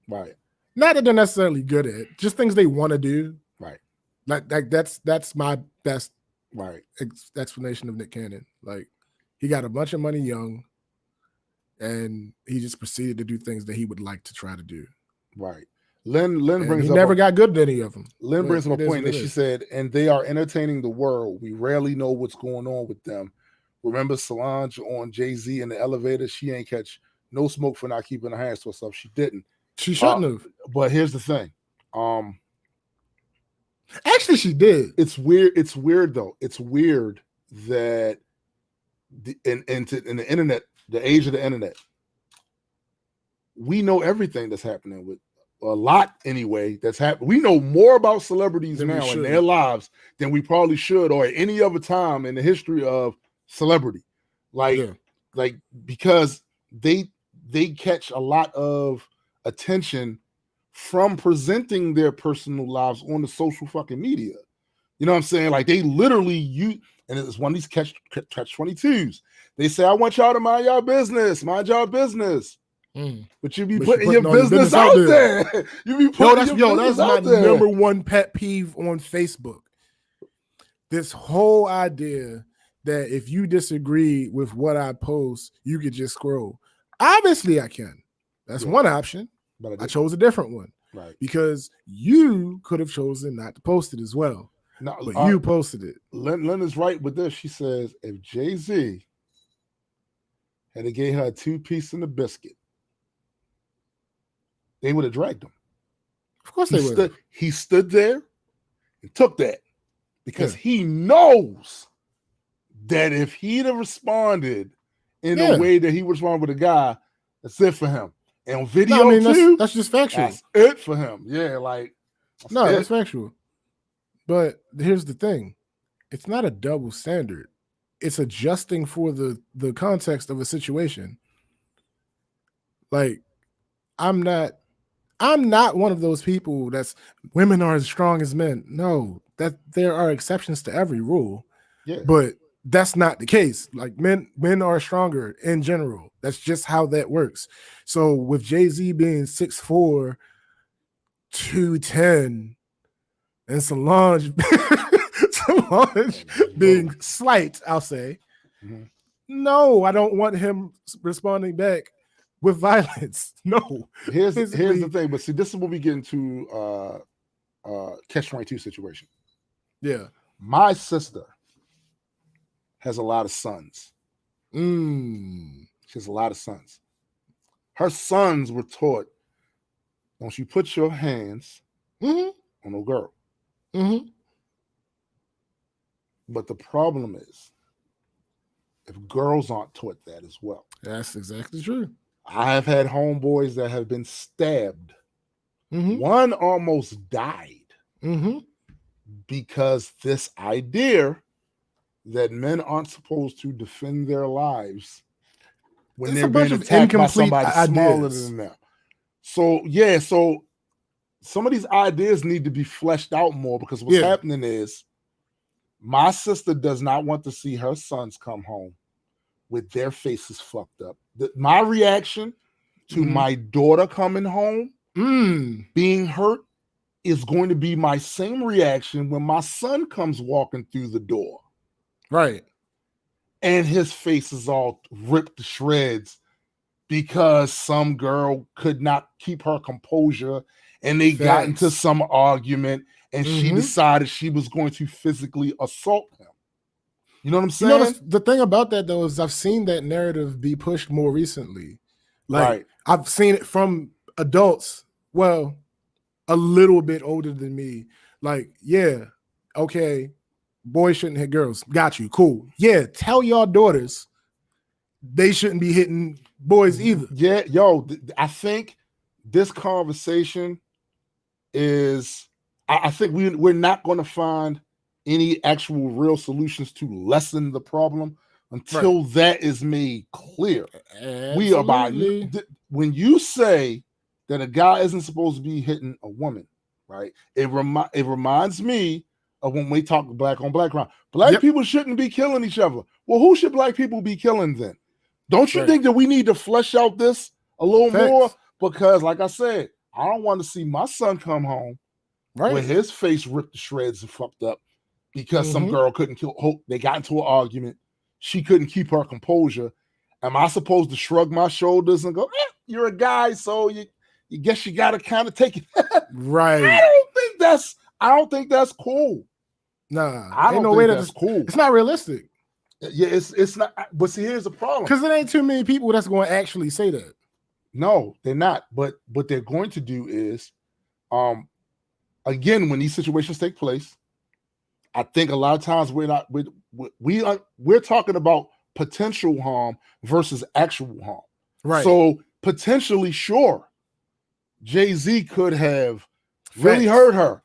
Right. Not that they're necessarily good at, just things they want to do. Right. Like that's my best right explanation of Nick Cannon. Like he got a bunch of money young, and he just proceeded to do things that he would like to try to do. Right. Lynn brings he up never got good at any of them. Lynn brings up a point that she said, and they are entertaining the world. We rarely know what's going on with them. Remember Solange on Jay-Z in the elevator? She ain't catch no smoke for not keeping her hands to herself. She didn't. She shouldn't have. But here's the thing. Actually, she did. It's weird. It's weird though. It's weird that in the internet, the age of the internet, we know everything that's happening with a lot anyway. That's happened. We know more about celebrities now and their lives than we probably should, or at any other time in the history of celebrity. Like because they catch a lot of attention from presenting their personal lives on the social fucking media. You know what I'm saying? Like they literally and it's one of these catch 22s. They say, I want y'all to mind your business, mind your business. But you be putting your business out there. You be putting that's my number one pet peeve on Facebook. This whole idea that if you disagree with what I post, you could just scroll. Obviously, I can. That's one option. But I chose a different one. Right. Because you could have chosen not to post it as well. No, but you posted it. Lynn is right with this. She says, if Jay-Z had gave her a 2-piece and a biscuit, they would have dragged him. Of course they would. He stood there and took that because he knows that if he'd have responded in the way that he would respond with a guy, that's it for him. And on video too, that's just factual. That's it for him. Yeah, like that's factual. But here's the thing: it's not a double standard. It's adjusting for the context of a situation. Like, I'm not one of those people that's women are as strong as men. No, that there are exceptions to every rule. Yeah, but that's not the case. Like men are stronger in general. That's just how that works. So with Jay-Z being 6'4", 210, and Solange being slight, I'll say, no, I don't want him responding back with violence. No. Here's the thing, but see, this is when we get into catch-22 situation. Yeah. My sister has a lot of sons. She has a lot of sons. Her sons were taught, don't you put your hands on a girl. But the problem is, if girls aren't taught that as well. That's exactly true. I have had homeboys that have been stabbed. One almost died because this idea that men aren't supposed to defend their lives when they're being attacked by somebody smaller than them. So some of these ideas need to be fleshed out more, because what's happening is my sister does not want to see her sons come home with their faces fucked up. My reaction to my daughter coming home being hurt is going to be my same reaction when my son comes walking through the door. Right. And his face is all ripped to shreds because some girl could not keep her composure and they got into some argument and she decided she was going to physically assault him. You know what I'm saying? You know, the thing about that, though, is I've seen that narrative be pushed more recently. Like, I've seen it from adults, well, a little bit older than me. Like, yeah, okay, boys shouldn't hit girls. Got you. Cool. Yeah, tell y'all daughters they shouldn't be hitting boys either. Yeah, yo, I think this conversation is, I think we're not going to find any actual real solutions to lessen the problem until that is made clear. Absolutely. We are by, when you say that a guy isn't supposed to be hitting a woman, right? It reminds me of when we talk black on black crime. Black people shouldn't be killing each other. Well, who should black people be killing then? Don't you think that we need to flesh out this a little more? Because, like I said, I don't want to see my son come home with his face ripped to shreds and fucked up because some girl couldn't kill Hope. They got into an argument. She couldn't keep her composure. Am I supposed to shrug my shoulders and go, you're a guy, so you guess you got to kind of take it? Right. I don't think that's cool. Nah, I don't think that's cool. It's not realistic. Yeah, it's not. But see, here's the problem. Because there ain't too many people that's going to actually say that. No, they're not. But what they're going to do is, again, when these situations take place, I think a lot of times we're talking about potential harm versus actual harm. Right. So potentially, sure, Jay-Z could have really hurt her,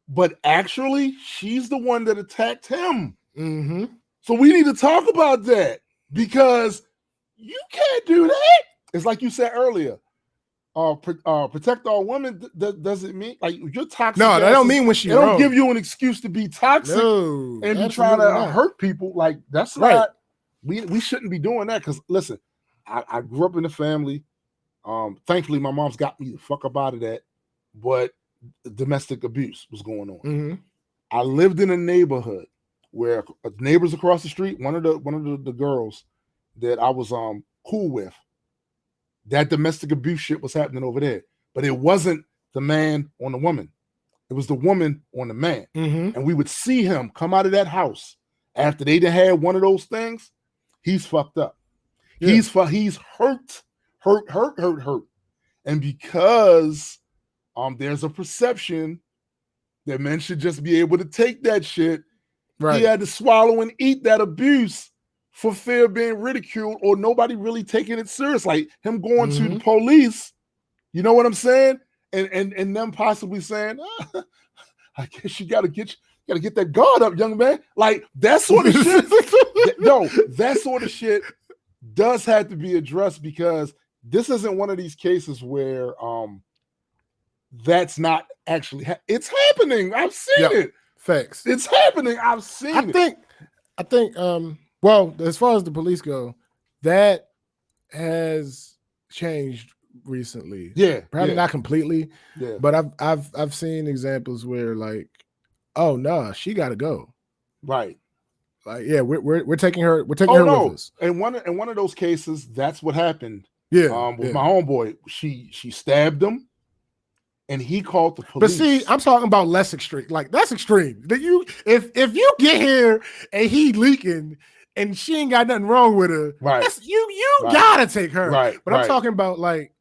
but actually, she's the one that attacked him. Mm-hmm. So we need to talk about that because you can't do that. It's like you said earlier. Protect our women doesn't mean like you're toxic. No, that don't mean when she. They don't give you an excuse to be toxic and be trying to hurt people. Like that's not. We shouldn't be doing that because listen, I grew up in a family. Thankfully, my mom's got me the fuck up out of that, but domestic abuse was going on. Mm-hmm. I lived in a neighborhood where neighbors across the street, one of the girls that I was cool with, that domestic abuse shit was happening over there. But it wasn't the man on the woman. It was the woman on the man. Mm-hmm. And we would see him come out of that house after they done had one of those things. He's fucked up. Yeah. He's hurt. And because there's a perception that men should just be able to take that shit, he had to swallow and eat that abuse for fear of being ridiculed or nobody really taking it serious. Like him going to the police, you know what I'm saying? And them possibly saying, I guess you gotta get that guard up, young man. Like that sort of shit. That sort of shit does have to be addressed because this isn't one of these cases where that's not actually it's happening. I've seen it. Facts. It's happening. I've seen it. I think well, as far as the police go, that has changed recently. Yeah. Probably not completely. Yeah. But I've seen examples where like, oh no, she gotta go. Right. Like, yeah, we're taking her with us. And one of those cases, that's what happened. Yeah. With my homeboy. She stabbed him. And he called the police. But see, I'm talking about less extreme. Like that's extreme. That you, if you get here and he leaking and she ain't got nothing wrong with her, right? You gotta take her, right? But I'm talking about like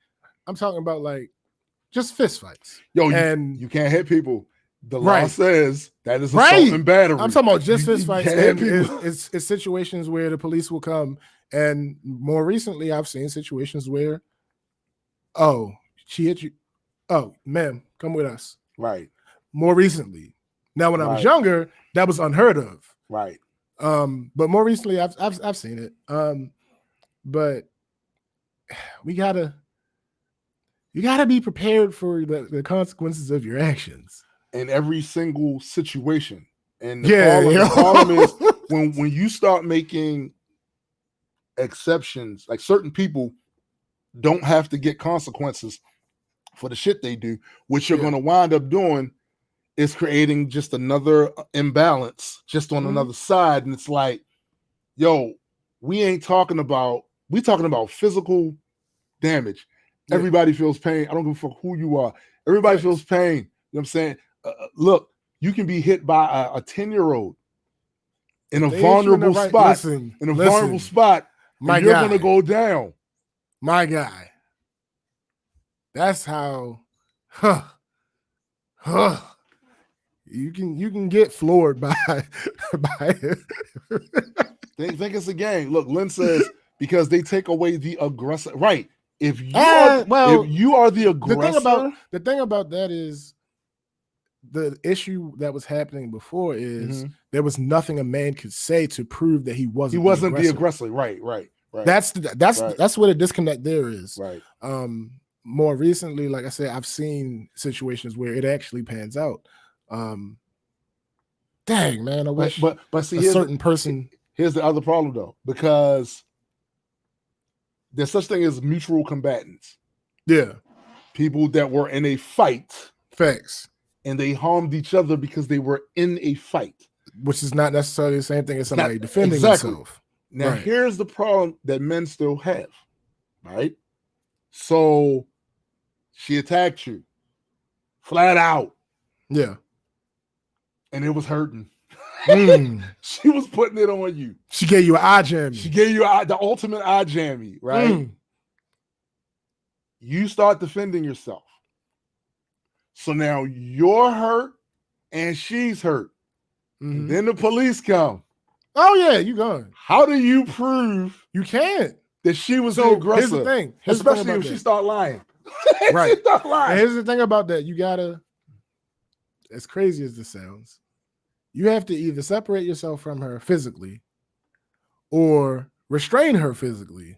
just fist fights. Yo, you can't hit people. The law says that is assault and battery. I'm talking about just fist fights. And it's situations where the police will come. And more recently, I've seen situations where, oh, she hit you. Oh, ma'am, come with us. Right. More recently. Now, when I was younger, that was unheard of. Right. But more recently, I've seen it. But you gotta be prepared for the consequences of your actions in every single situation. And the problem is when you start making exceptions, like certain people don't have to get consequences for the shit they do, which you're going to wind up doing is creating just another imbalance just on another side. And it's like, yo, we talking about physical damage. Yeah. Everybody feels pain. I don't give a fuck who you are. Everybody feels pain. You know what I'm saying? Look, you can be hit by a 10-year-old in a vulnerable spot. Vulnerable spot. You're going to go down. My guy. That's how you can get floored by it. Think it's a game. Look, Lynn says because they take away the aggressor. Right. If you are the aggressor. The thing about that is the issue that was happening before is there was nothing a man could say to prove that he wasn't the aggressor. Right. That's where the disconnect there is. Right. more recently, like I said, I've seen situations where it actually pans out. Dang, man, I wish but see, a certain person. Here's the other problem though, because there's such thing as mutual combatants. Yeah. People that were in a fight. Facts. And they harmed each other because they were in a fight. Which is not necessarily the same thing as somebody defending themselves. Now, here's the problem that men still have, right? So she attacked you flat out. Yeah. And it was hurting. Mm. She was putting it on you. She gave you an eye jammy. She gave you the ultimate eye jammy, right? Mm. You start defending yourself. So now you're hurt and she's hurt. Mm-hmm. And then the police come. Oh, yeah, you gone. How do you prove you can't that she was the aggressor? Here's the thing. Especially if she start lying. Right. She start lying. And here's the thing about that. You gotta, as crazy as this sounds, you have to either separate yourself from her physically or restrain her physically.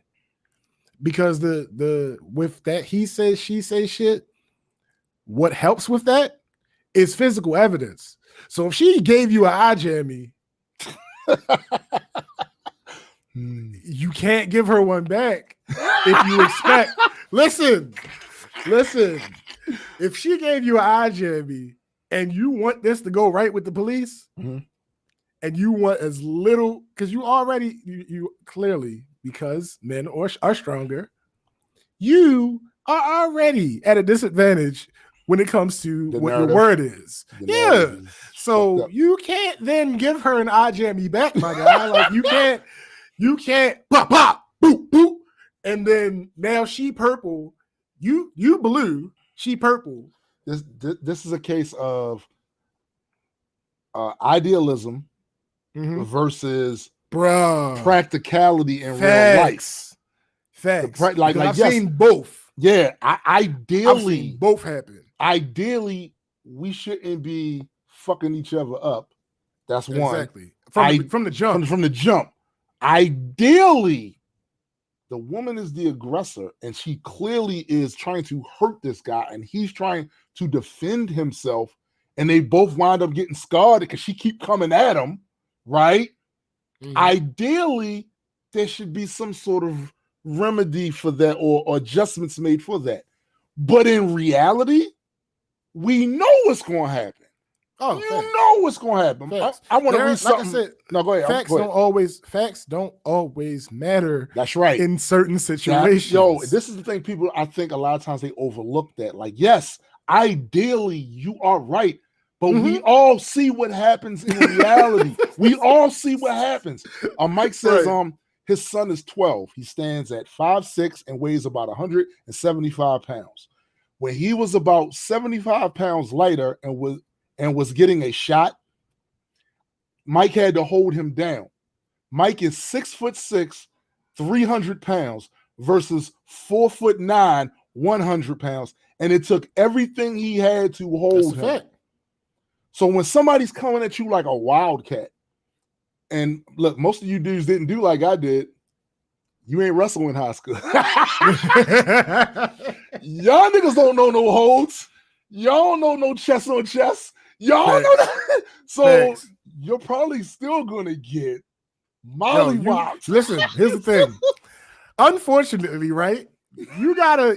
Because the with that he says, she says shit, what helps with that is physical evidence. So if she gave you an eye jammy, you can't give her one back if you expect. Listen. If she gave you an eye jammy and you want this to go right with the police, and you want as little, because you already, you clearly, because men are stronger, you are already at a disadvantage when it comes to what your word is. Yeah. So you can't then give her an eye jammy back, my guy. Like you can't pop, pop, boop, boop. And then now she purple, you blue, she purple. This is a case of idealism versus practicality in real life. Facts. Like I've seen both. Yeah, ideally, I've seen both happen. Ideally, we shouldn't be fucking each other up. That's one. Exactly. From the jump. From the jump. Ideally, the woman is the aggressor, and she clearly is trying to hurt this guy, and he's trying to defend himself, and they both wind up getting scarred because she keep coming at him, right? Ideally, there should be some sort of remedy for that or adjustments made for that. But in reality, we know what's going to happen. Oh, you know what's going to happen. I want to read something. Like I said, no, go ahead. Facts don't always matter. That's right. In certain situations. This is the thing people, I think a lot of times they overlook that. Like, yes, ideally you are right, but we all see what happens in reality. We all see what happens. Mike says his son is 12. He stands at 5'6" and weighs about 175 pounds. When he was about 75 pounds lighter and was getting a shot, Mike had to hold him down. Mike is 6'6", 300 pounds versus 4'9", 100 pounds. And it took everything he had to hold him. So when somebody's coming at you like a wildcat, and look, most of you dudes didn't do like I did. You ain't wrestle in high school. Y'all niggas don't know no holds. Y'all don't know no chest on chest. Y'all know that. So you're probably still gonna get mollywopped. Listen, here's the thing. Unfortunately, right? You gotta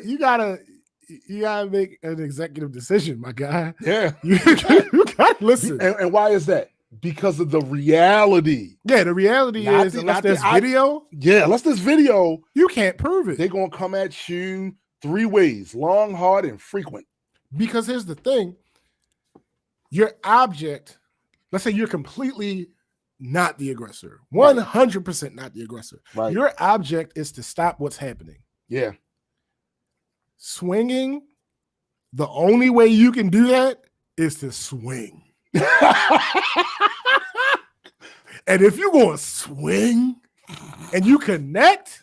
make an executive decision, my guy. Yeah. You gotta listen. And why is that? Because of the reality. Yeah, the reality is unless there's video. Yeah, unless there's video, you can't prove it. They're gonna come at you three ways: long, hard, and frequent. Because here's the thing. Your object, let's say you're completely not the aggressor, 100% not the aggressor. Right. Your object is to stop what's happening. Yeah. Swinging, the only way you can do that is to swing. And if you're going to swing and you connect,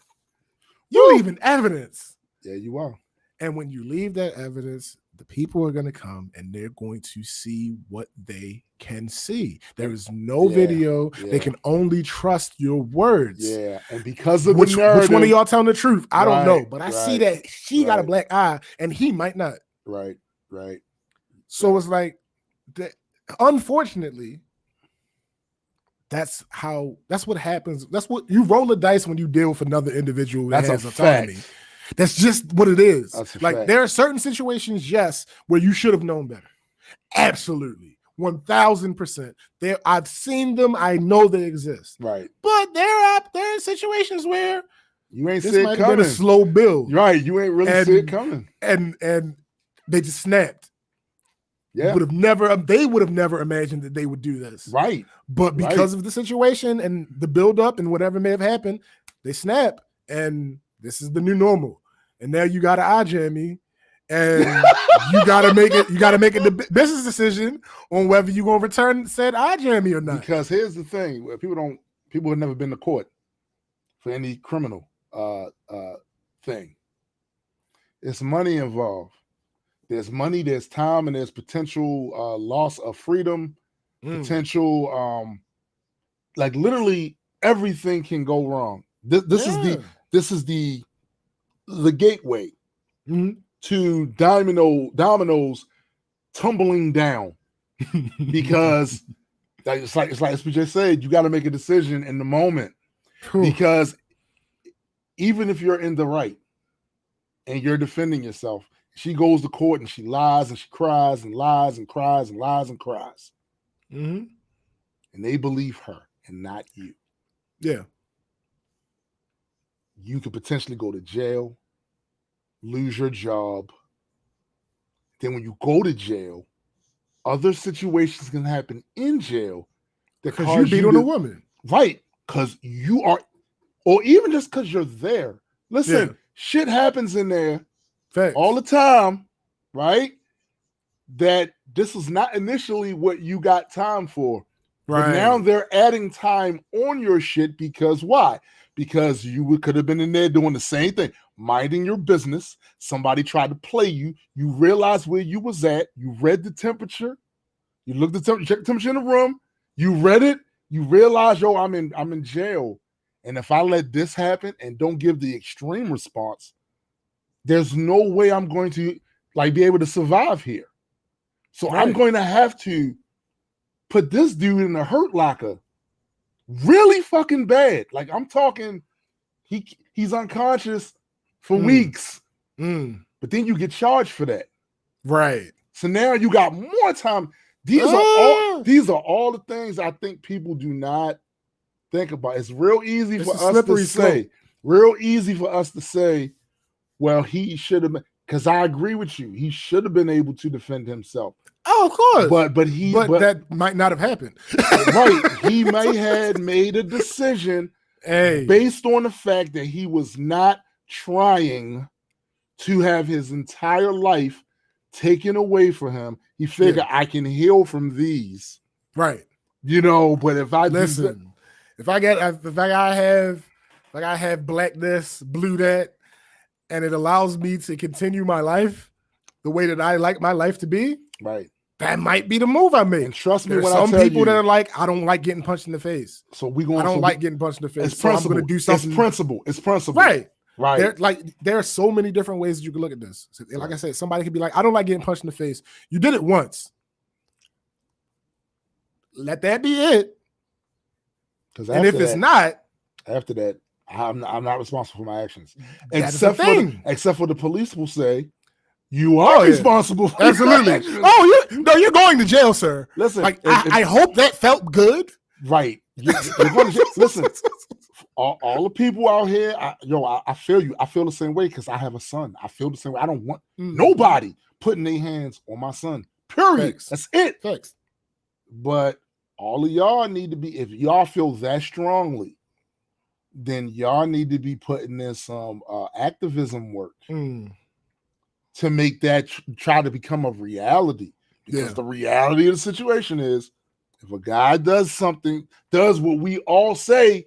you're leaving evidence. Yeah, you are. And when you leave that evidence, the people are going to come and they're going to see what they can see. There is no video. They can only trust your words. Yeah, and because of which one of y'all telling the truth? I don't know, but I see that she got a black eye and he might not. Right. So it's like, unfortunately, that's what happens. That's what you roll the dice when you deal with another individual that has autonomy. That's just what it is. Like there are certain situations, yes, where you should have known better. Absolutely. 1000%. I've seen them. I know they exist. Right. But there are situations where you ain't this see it might coming. have been a slow build. Right. You ain't really see it coming. And they just snapped. Yeah. They would have never imagined that they would do this. Right. But because of the situation and the buildup and whatever may have happened, they snap. And this is the new normal. And now you got to eye jam me. And you gotta make a business decision on whether you're gonna return said eye jammy or not. Because here's the thing: people have never been to court for any criminal thing. There's money involved. There's money, there's time, and there's potential loss of freedom. Potential, like literally everything can go wrong. This is the gateway. To dominoes tumbling down because it's like SPJ said, you got to make a decision in the moment. Because even if you're in the right and you're defending yourself, she goes to court and she lies and she cries and lies and cries and lies and cries. And they believe her and not you. Yeah. You could potentially go to jail, lose your job. Then when you go to jail, other situations can happen in jail because you beat on a woman. Right. Because you are, or even just because you're there. Listen, shit happens in there all the time, right? That this is not initially what you got time for. Right. But now they're adding time on your shit because why? Because you could have been in there doing the same thing, minding your business. Somebody tried to play you. You realized where you was at. You read the temperature. You looked at checked the temperature in the room. You read it. You realize, yo, I'm in jail. And if I let this happen and don't give the extreme response, there's no way I'm going to be able to survive here. So I'm going to have to put this dude in a hurt locker. Really fucking bad. Like I'm talking, he's unconscious for weeks. But then you get charged for that. Right. So now you got more time. These are all the things I think people do not think about. It's real easy for us to say. Real easy for us to say, well, he should have been, because I agree with you. He should have been able to defend himself. Oh, of course. But that might not have happened. Right. He may have made a decision based on the fact that he was not trying to have his entire life taken away from him. He figured I can heal from these. Right. But if I listen, if I have black this, blue that, and it allows me to continue my life the way that I like my life to be, right, that might be the move I make. And trust me, there's some people that are like, I don't like getting punched in the face. So I don't like getting punched in the face. It's principle. I'm going to do something. It's principle. Right. Right. There are so many different ways that you can look at this. So, like I said, somebody could be like, I don't like getting punched in the face. You did it once. Let that be it. And if it's not, after that, I'm not responsible for my actions. Except for the police will say, you are responsible for absolutely. You're going to jail, sir. Listen, I hope that felt good. Right. You're going to jail. Listen, all the people out here, I feel you. I feel the same way because I have a son. I feel the same way. I don't want nobody putting their hands on my son. Period. Thanks. That's it. Thanks. But all of y'all need to be, if y'all feel that strongly, then y'all need to be putting in some activism work to make that try to become a reality. Because the reality of the situation is, if a guy does what we all say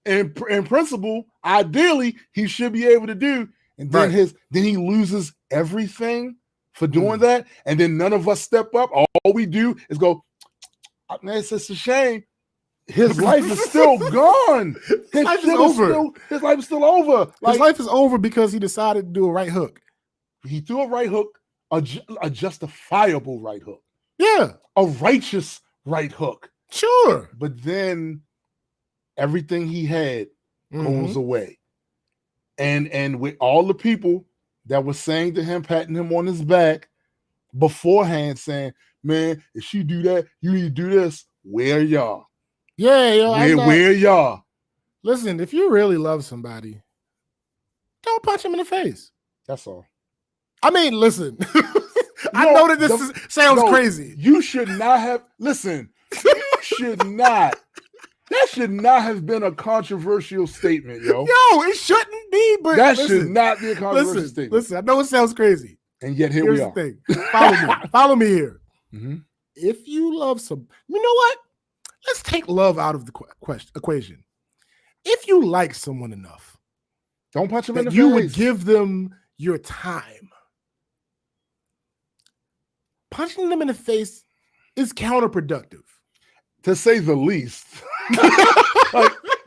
in principle, ideally he should be able to do, and then then he loses everything for doing that, and then none of us step up. All we do is go, man, it's just a shame. His life is still gone. His life is over. His life is still over. His life is over because he decided to do a right hook. He threw a right hook, a justifiable right hook. Yeah. A righteous right hook. Sure. But then everything he had goes away. And with all the people that were saying to him, patting him on his back beforehand, saying, man, if she do that, you need to do this. Where y'all? Yeah, yo. Where y'all? Listen, if you really love somebody, don't punch him in the face. That's all. I mean, listen. I know that this sounds crazy. You should not have. Listen. You should not. That should not have been a controversial statement, yo. Yo, it shouldn't be, but that should not be a controversial statement. Listen, I know it sounds crazy. And yet here Here's we are. The thing. Follow me. Follow me here. Mm-hmm. If you love some, you know what? Let's take love out of the equation. If you like someone enough, don't punch them in the face. You would give them your time. Punching them in the face is counterproductive, to say the least.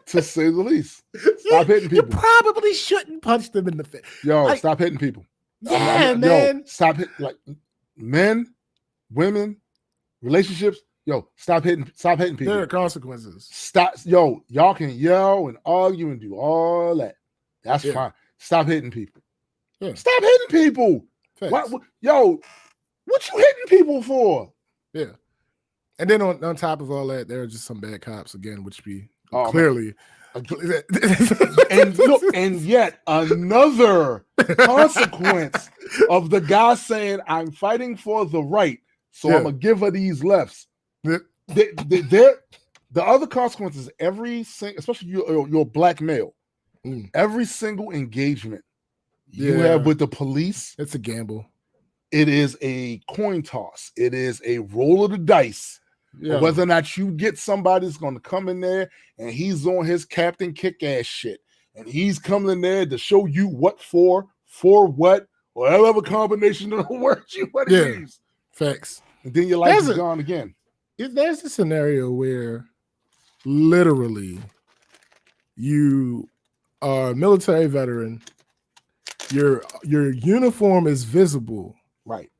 To say the least. Stop hitting people. You probably shouldn't punch them in the face. Yo, stop hitting people. Yeah, man. Yo, stop hitting, like, men, women, relationships. Yo, stop hitting people. There are consequences. Stop. Yo, y'all can yell and argue and do all that. That's fine. Stop hitting people. Yeah. Stop hitting people. What, yo, what you hitting people for? Yeah. And then on top of all that, there are just some bad cops again, which be clearly. And look, and yet another consequence of the guy saying, I'm fighting for the right, so I'm gonna give her these lefts. The other consequences, especially you're a black male, every single engagement you have with the police, it's a gamble. It is a coin toss. It is a roll of the dice. Yeah. Whether or not you get somebody that's going to come in there and he's on his Captain Kick-Ass shit, and he's coming in there to show you what for what, or whatever combination of the words you want to use. Facts. And then your life is gone again. If there's a scenario where literally you are a military veteran, your uniform is visible. Right.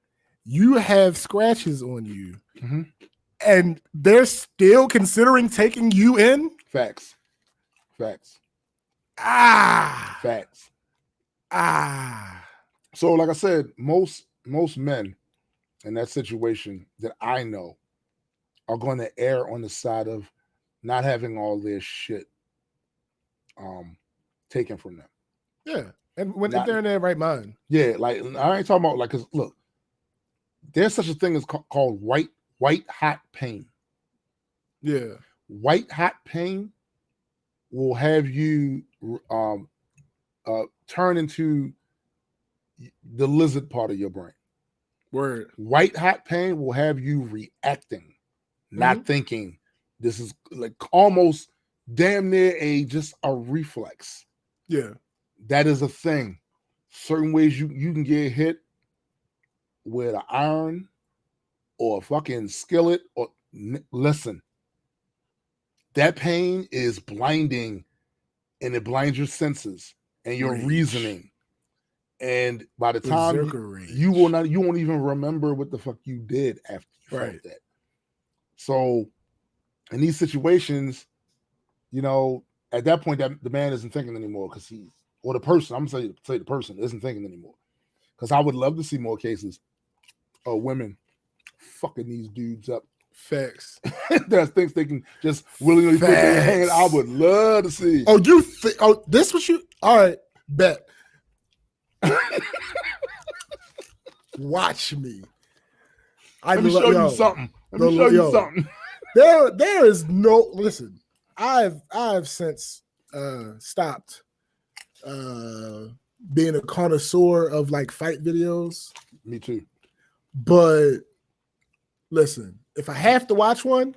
You have scratches on you. And they're still considering taking you in? Facts. Facts. So, like I said, most men in that situation that I know are going to err on the side of not having all their shit taken from them. Yeah. And if they're in their right mind. Yeah, like I ain't talking about like, because look, there's such a thing as called white hot pain. Yeah. White hot pain will have you turn into the lizard part of your brain. Word. White hot pain will have you reacting, not thinking. This is like almost damn near just a reflex. Yeah. That is a thing. Certain ways you can get hit with an iron or a fucking skillet, or listen, that pain is blinding, and it blinds your senses and your reasoning. And by the time you won't even remember what the fuck you did after you felt that. So in these situations, at that point, that the man isn't thinking anymore, because the person, I'm gonna say the person isn't thinking anymore. Because I would love to see more cases of women fucking these dudes up. Facts. That thinks they can just willingly put their hand. I would love to see. Oh, this what you? All right, bet. Watch me. Let me show you something. There is no listen. I've since stopped being a connoisseur of like fight videos. Me too. But listen, if I have to watch one,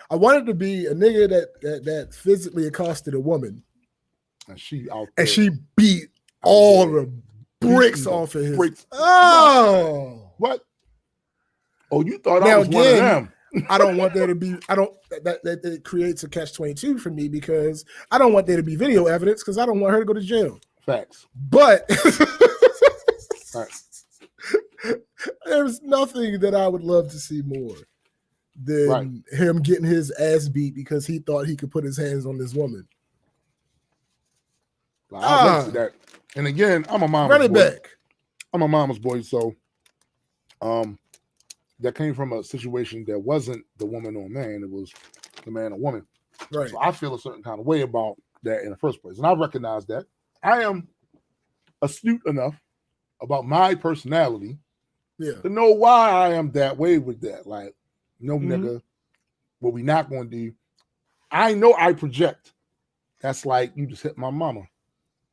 I want it to be a nigga that physically accosted a woman, and she beat all the bricks off of his bricks. Oh, what? Oh, you thought I now was one of again, them? I don't want there to be. I don't that it creates a catch-22 for me because I don't want there to be video evidence because I don't want her to go to jail. Facts. But Right. there's nothing that I would love to see more than him getting his ass beat because he thought he could put his hands on this woman. Like, I'd love to see that. And again, I'm a mama's Run it boy. back. I'm a mama's boy, so that came from a situation that wasn't the woman or man, it was the man or woman. Right. So I feel a certain kind of way about that in the first place. And I recognize that. I am astute enough about my personality to know why I am that way with that. Like, no nigga, what we not going to do. I know I project. That's like, you just hit my mama.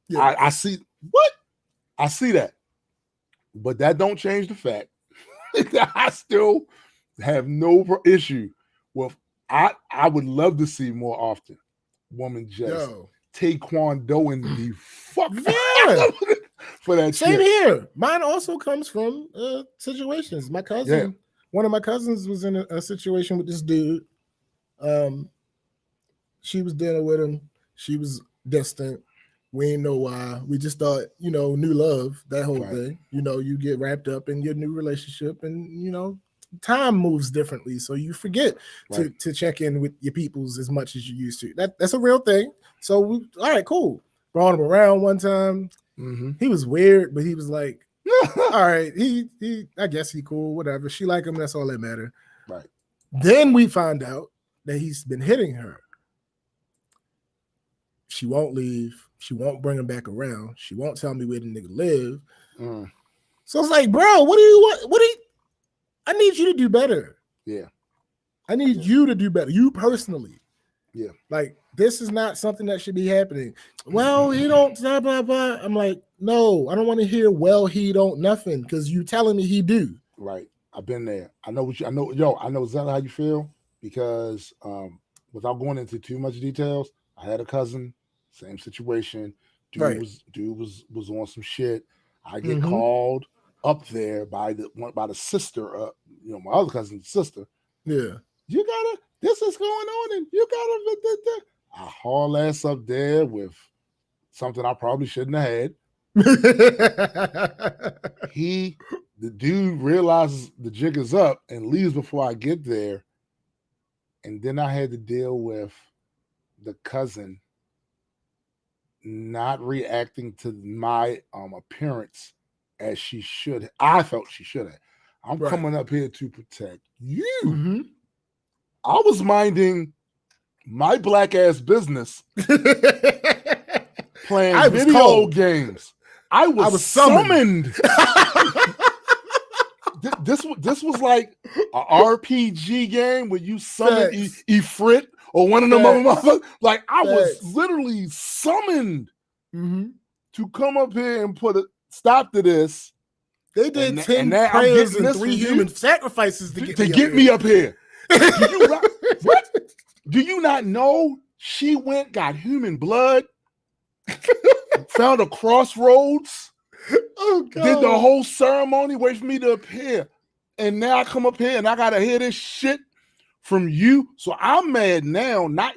Yeah. I see, what? I see that. But that don't change the fact that I still have no issue with, I would love to see more often woman just taekwondo in the fuck for that Same shit. here. Mine also comes from situations. My cousin, one of my cousins was in a situation with this dude. She was dealing with him. She was distant. We didn't know why. We just thought, new love, that whole thing. You get wrapped up in your new relationship and, time moves differently. So you forget to check in with your peoples as much as you used to. That's a real thing. So, all right, cool. Brought him around one time. He was weird, but he was like, all right, he I guess he cool, whatever. She like him, that's all that matter. Right. Then we find out that he's been hitting her. She won't leave. She won't bring him back around. She won't tell me where the nigga live. So it's like, bro, what do you want? I need you to do better. Yeah. I need you to do better. You personally. Yeah. Like, this is not something that should be happening. Well, he don't blah, blah, blah. I'm like, no, I don't want to hear, well, he don't nothing, because you telling me he do. Right. I've been there. I know exactly how you feel, because without going into too much details, I had a cousin, same situation. Dude was on some shit. I get called up there by the sister, my other cousin's sister. Yeah. This is going on, and you gotta. I haul ass up there with something I probably shouldn't have had. The dude realizes the jig is up and leaves before I get there. And then I had to deal with the cousin not reacting to my appearance as she should. I felt she should have. I'm coming up here to protect you. I was minding my black ass business, playing video games. I was summoned. This was like an RPG game where you summon Ifrit or one of them other motherfuckers. Like, I was literally summoned to come up here and put a stop to this. They did 10 prayers and 3 human sacrifices to get me up here. Do you not know she got human blood, found a crossroads, did the whole ceremony, wait for me to appear, and now I come up here and I gotta hear this shit from you? So I'm mad now, not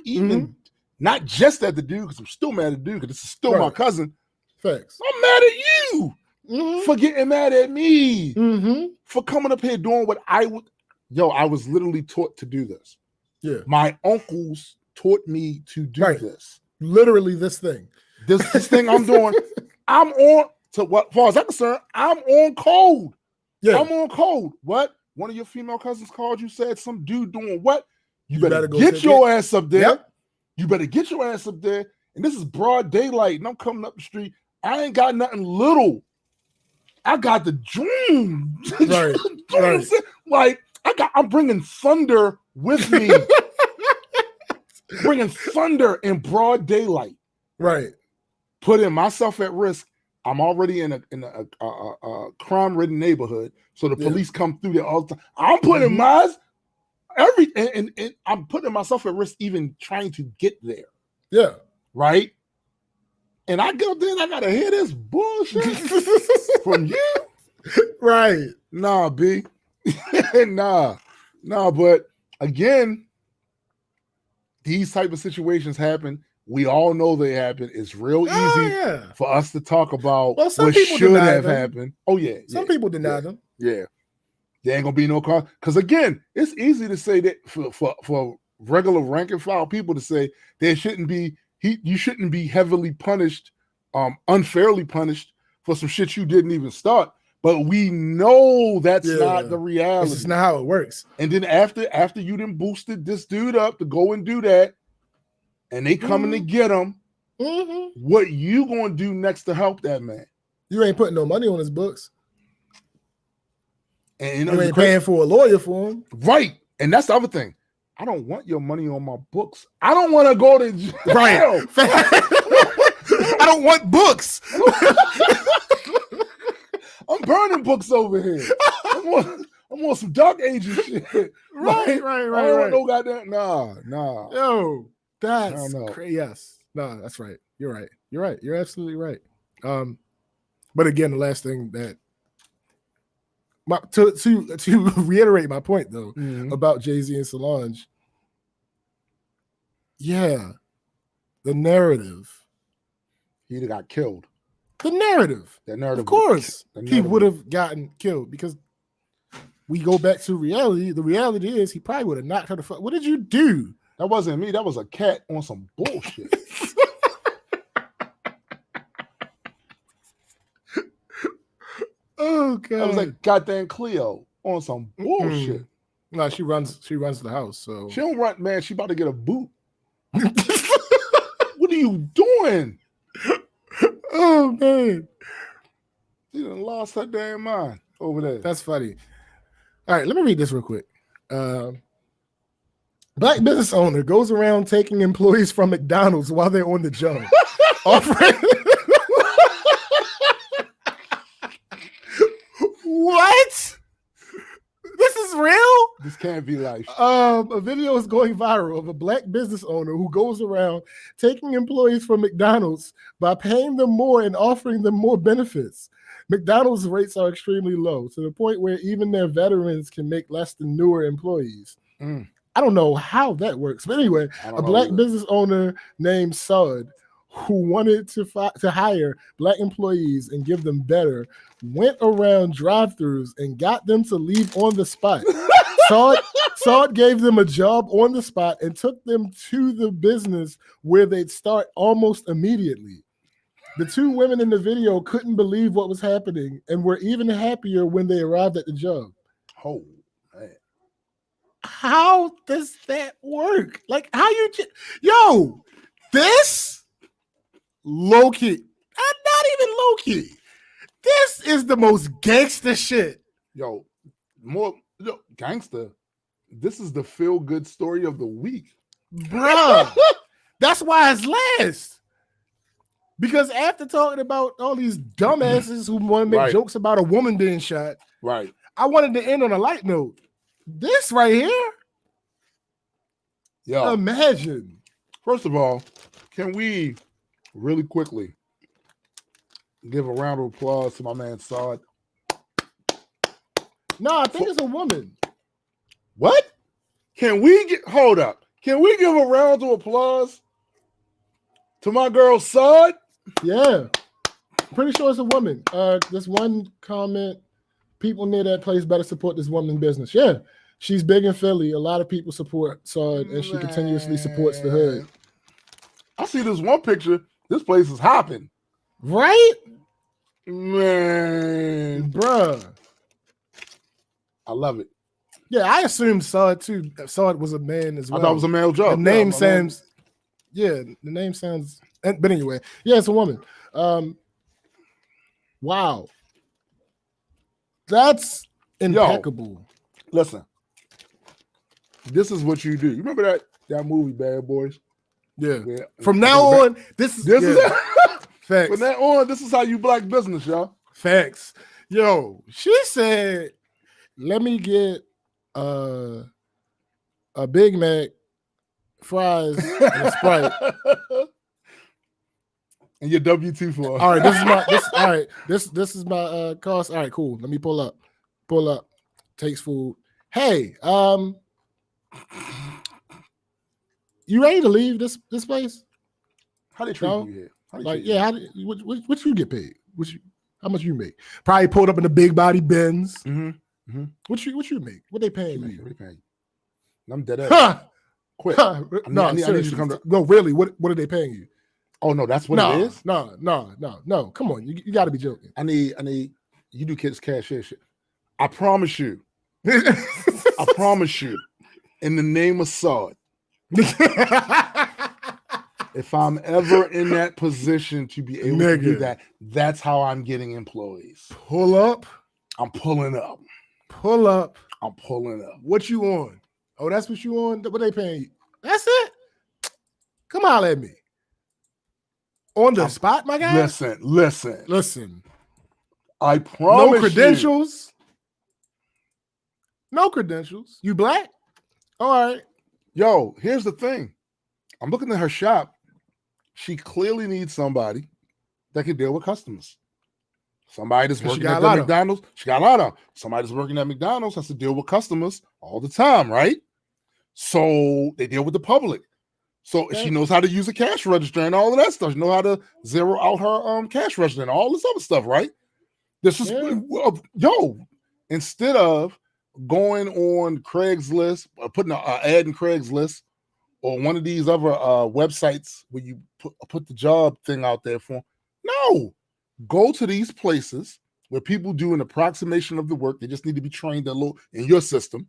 just at the dude, because I'm still mad at the dude, because this is still my cousin. Facts. I'm mad at you for getting mad at me, for coming up here doing what I would. I was literally taught to do this. Yeah. My uncles taught me to do this. Literally this thing. This thing I'm doing. I'm on, to what, as far as I'm concerned, I'm on code. Yeah. I'm on code. What? One of your female cousins called you, said some dude doing what? You better get your ass up there. Yep. You better get your ass up there. And this is broad daylight. And I'm coming up the street. I ain't got nothing little. I got the dream. Right. Like, I'm bringing thunder with me. Bringing thunder in broad daylight. Right. Putting myself at risk. I'm already in a crime-ridden neighborhood, so the police come through there all the time. I'm putting and I'm putting myself at risk even trying to get there. Yeah. Right? And I go there and I gotta hear this bullshit from you. Right. Nah, B. nah. But again, these type of situations happen. We all know they happen. It's real easy for us to talk about what should have happened. Oh, yeah. Some people deny them. Yeah. There ain't gonna be no cause. Because again, it's easy to say that for regular rank and file people to say there shouldn't be you shouldn't be heavily punished, unfairly punished for some shit you didn't even start. But we know that's not the reality. It's not how it works. And then after you done boosted this dude up to go and do that, and they coming to get him, what you gonna do next to help that man? You ain't putting no money on his books. And you ain't paying for a lawyer for him. Right. And that's the other thing. I don't want your money on my books. I don't want to go to jail. Right. I don't want books. I'm burning books over here. I'm on some dark ages shit. Right. I don't want no goddamn. Nah. Yo, that's crazy. Yes. No, that's right. You're right. You're absolutely right. But again, the last thing that to reiterate my point though about Jay-Z and Solange. Yeah, the narrative. He'd got killed. The narrative. Of course, he would have gotten killed because we go back to reality. The reality is he probably would have knocked her the fuck. What did you do? That wasn't me. That was a cat on some bullshit. Oh god. That was like goddamn Cleo on some bullshit. No, she runs the house. So she don't run, man. She about to get a boot. What are you doing? Oh man. She done lost her damn mind over there. That's funny. All right, let me read this real quick. Black business owner goes around taking employees from McDonald's while they're on the job. Offering What? This is real? This can't be life. A video is going viral of a black business owner who goes around taking employees from McDonald's by paying them more and offering them more benefits. McDonald's rates are extremely low to the point where even their veterans can make less than newer employees. I don't know how that works. But anyway, a black business owner named Sud, who wanted to hire black employees and give them better, went around drive-thrus and got them to leave on the spot. Sud gave them a job on the spot and took them to the business where they'd start almost immediately. The two women in the video couldn't believe what was happening and were even happier when they arrived at the job. Oh, man. How does that work? Like, how you this low key, not even low key. This is the most gangster shit. Gangster. This is the feel good story of the week, bruh. That's why it's last. Because after talking about all these dumbasses who want to make jokes about a woman being shot, I wanted to end on a light note. This right here, imagine. First of all, can we really quickly give a round of applause to my man Sod? No, I think it's a woman. What? Hold up. Can we give a round of applause to my girl Sod? Yeah. Pretty sure it's a woman. This one comment, people near that place better support this woman's business. Yeah. She's big in Philly. A lot of people support Sod, and she continuously supports the hood. I see this one picture. This place is hopping. Right? Man. Bruh. I love it. Yeah, I assumed Sod too. Sod was a man as well. I thought it was a male job. The name sounds, the name sounds, but anyway, yeah, it's a woman. Wow. That's impeccable. Listen, this is what you do. You remember that movie, Bad Boys? Yeah. From now on, this is facts. From now on, this is how you black business, y'all. Facts. Yo, she said, let me get a Big Mac, fries, and a Sprite. And your W-2 for. All right, this is my cost. All right, cool. Let me pull up. Takes food. Hey, you ready to leave this place? How they treat you here? What you get paid? How much you make? Probably pulled up in the big body Benz. What you make? What they paying you? What they paying you? I'm dead ass. Quick. I need you to come to. No, really. What are they paying you? Oh no, that's what it is. No. Come on, you got to be joking. I need. You do kids cashier shit. I promise you. I promise you. In the name of Sod. If I'm ever in that position to be able to do that, that's how I'm getting employees. Pull up. I'm pulling up. Pull up. I'm pulling up. What you on? Oh, that's what you on? What they paying you? That's it? Come on at me. On the spot, my guy? Listen. I promise No credentials. No credentials. You black? All right. Yo, here's the thing. I'm looking at her shop. She clearly needs somebody that can deal with customers. Somebody that's working at the McDonald's. She got a lot of. Somebody that's working at McDonald's has to deal with customers all the time, right? So they deal with the public. So she knows how to use a cash register and all of that stuff. She knows how to zero out her cash register and all this other stuff, right? This is instead of going on Craigslist or putting an ad in Craigslist or one of these other websites where you put the job thing out there for, no, go to these places where people do an approximation of the work. They just need to be trained a little in your system,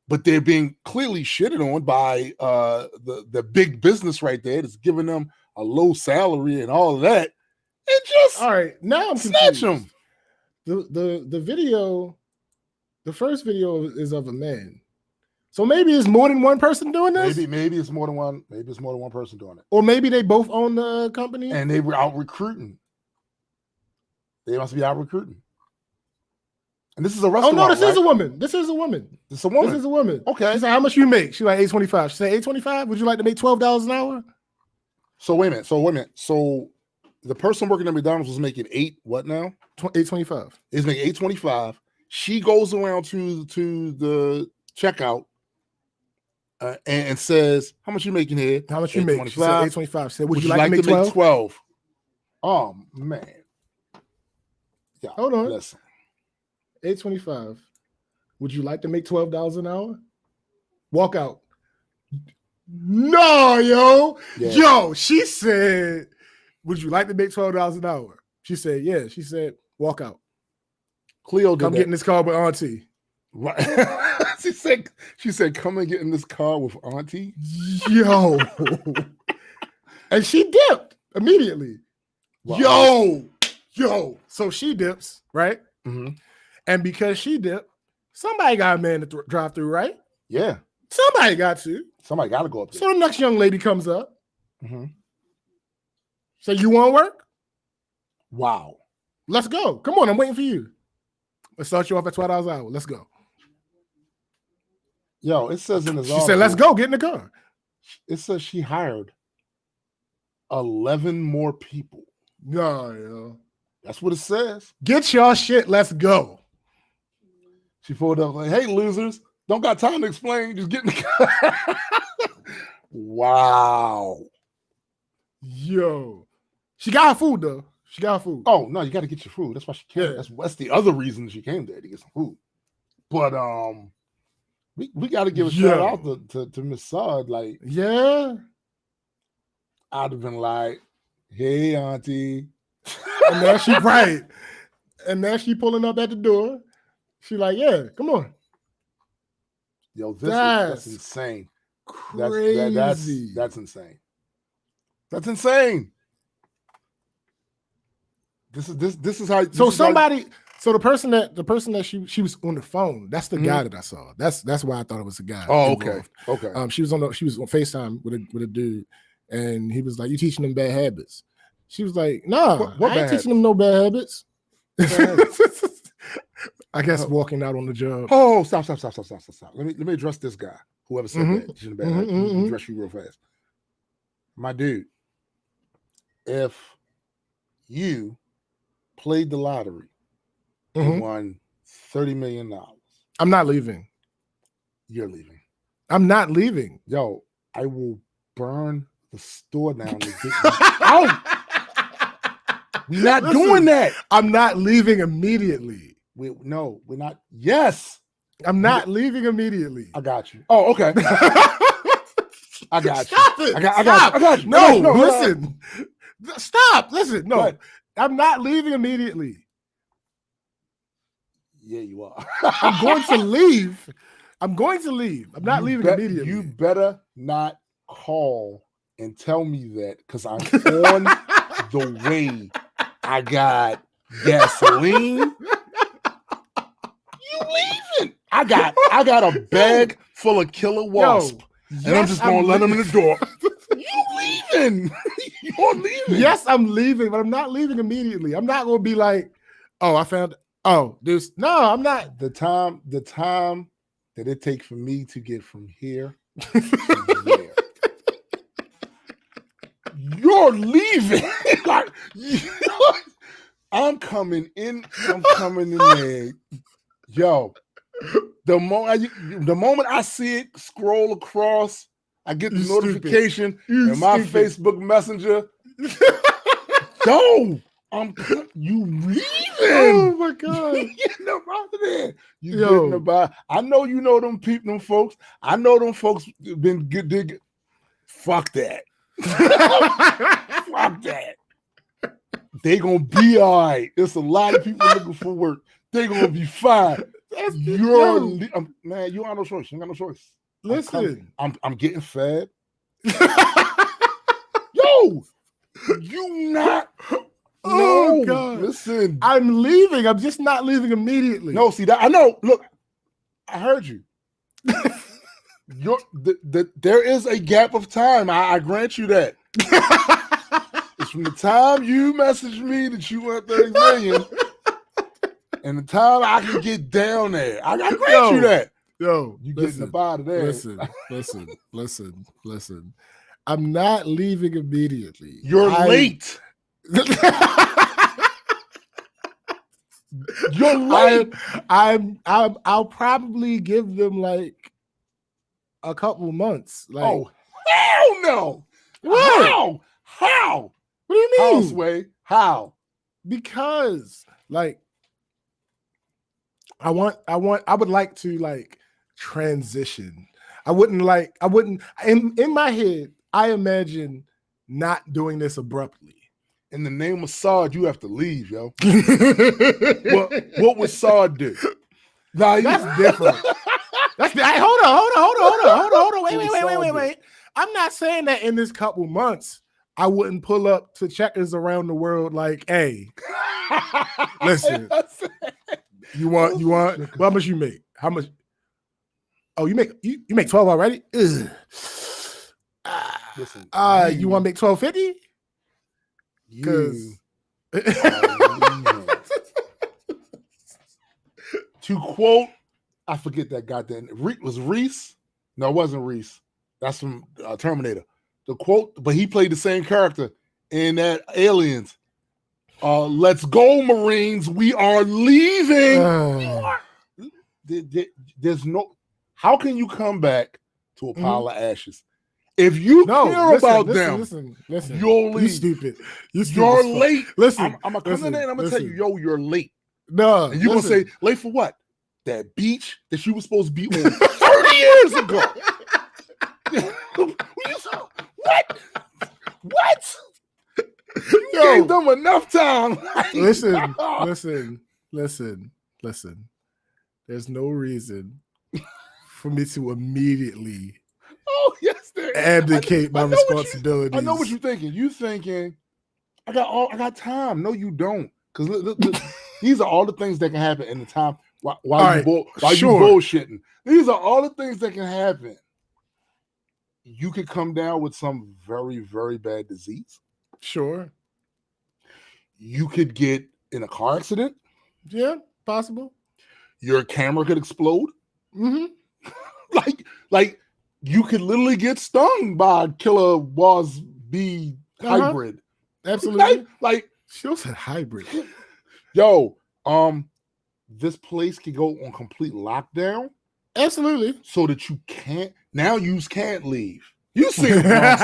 but they're being clearly shitted on by the big business right there that's giving them a low salary and all of that. And just all right, now I'm snatch confused. them. The video, the first video is of a man. So maybe it's more than one person doing this. Maybe it's more than one. Maybe it's more than one person doing it. Or maybe they both own the company and they were out recruiting. They must be out recruiting. And this is a restaurant. Oh no, this right? is a woman. This is a woman. This is a woman. Okay. She said, "How much you make?" She's like $8.25. She said, $8.25. Would you like to make $12 an hour? So wait a minute. So the person working at McDonald's was making what now? $8.25. Is making $8.25. She goes around to the checkout and says, "How much you making here? How much you make?" She said $8.25. She said, "Would you like to make 12? Oh man. Yeah. Hold on. Listen. $8.25. Would you like to make $12 an hour? Walk out. No, yo. Yeah. Yo, she said, "Would you like to make $12 an hour?" She said, "Yeah." She said, "Walk out." Cleo did Come get in this car with Auntie. Right. she said, "Come and get in this car with Auntie." Yo. And she dipped immediately. Wow. Yo. So she dips, right? Mm-hmm. And because she dipped, somebody got a man to drive through, right? Yeah. Somebody got to. Somebody got to go up there. So the next young lady comes up. Mm-hmm. Say, "You want work?" Wow. Let's go. Come on, I'm waiting for you. Let's start you off at $12 an hour. Let's go. Yo, it says in this article. She said, "Let's go. Get in the car." It says she hired 11 more people. No, yo. That's what it says. Get your shit. Let's go. She pulled up like, "Hey, losers, don't got time to explain. Just get in the car." Wow. Yo. She got her food, though. She got her food. Oh, no, you got to get your food. That's why she came. Yeah. That's the other reason she came there, to get some food. But we got to give a shout out to Miss Sod. Like, yeah. I'd have been like, "Hey, Auntie." And now she right. And now she pulling up at the door. She like, "Yeah, come on." Yo, that's insane. Crazy. That's insane. That's insane. This is how. So somebody. So the person that she was on the phone. That's the guy that I saw. That's why I thought it was a guy. Oh, involved. Okay. She was on FaceTime with a dude, and he was like, "You teaching them bad habits?" She was like, "Nah, I ain't teaching them no bad habits." I guess walking out on the job. Oh, stop. Let me address this guy. Whoever said that. Teaching them bad habits. Let me address you real fast. My dude, if you played the lottery and won $30 million. I'm not leaving. You're leaving. I'm not leaving. Yo, I will burn the store down to get you out. We're not doing that. I'm not leaving immediately. No, we're not. Yes. I'm not leaving immediately. I got you. Oh, okay. I got you. Stop it. I got you. No, listen. Stop. Listen. No, I'm not leaving immediately. Yeah, you are. I'm going to leave. I'm not leaving immediately. You better not call and tell me that because I'm on the way. I got gasoline. You leaving? I got a bag full of killer wasp. And I'm just gonna let them in the door. You leaving? You're leaving. Yes, I'm leaving, but I'm not leaving immediately. I'm not gonna be like, oh, I found. Oh, there's no. I'm not. The time that it takes for me to get from here to there. You're leaving. I'm coming in there. Yo, the moment I see it scroll across, I get the notification in my Facebook Messenger. Yo, you leaving? Oh my God. You getting up out of there. You getting about. I know you know them people, them folks. I know them folks been good. Fuck that. Fuck that. They gonna be all right. There's a lot of people looking for work. They gonna be fine. Man, you ain't no choice. You ain't got no choice. Listen, I'm getting fed. Yo, you not. Oh no, God! Listen, I'm leaving. I'm just not leaving immediately. No, see that I know. Look, I heard you. There is a gap of time. I grant you that. It's from the time you messaged me that you want 30 million, and the time I can get down there. I grant you that. Yo, you getting up out of there. Listen. I'm not leaving immediately. You're late. You're late. I'll probably give them like a couple months. Like, oh hell no! What? How? What do you mean? How, Sway? How? Because like I would like to like transition. I wouldn't in my head, I imagine not doing this abruptly. In the name of Saad, you have to leave, yo. What would Saad do? Nah, that's different. Hold on. Wait. I'm not saying that in this couple months I wouldn't pull up to checkers around the world like, hey, listen, you want well, how much you make? How much? Oh, you make 12 already? Listen, you want to make 12.50? Because to quote, I forget that goddamn was Reese. No, it wasn't Reese. That's from Terminator. The quote, but he played the same character in that Aliens. Let's go, Marines. We are leaving. There's no. How can you come back to a pile of ashes? If you care about them, listen, you're leaving. You stupid. You're late. Listen, I'm gonna come in there and I'm gonna tell you, yo, you're late. No, and you're gonna say late for what? That beach that you were supposed to be on 30 years ago. What? You gave them enough time. Listen. There's no reason for me to immediately abdicate my responsibilities. I know what you're thinking. You thinking, I got time. No, you don't. Because these are all the things that can happen in the time while you bullshitting. These are all the things that can happen. You could come down with some very, very bad disease. Sure. You could get in a car accident. Yeah, possible. Your camera could explode. Mm-hmm. like you could literally get stung by a killer wasp bee hybrid. Absolutely. She said hybrid. Yo, this place can go on complete lockdown. Absolutely. So that you can't leave. You see the Bronx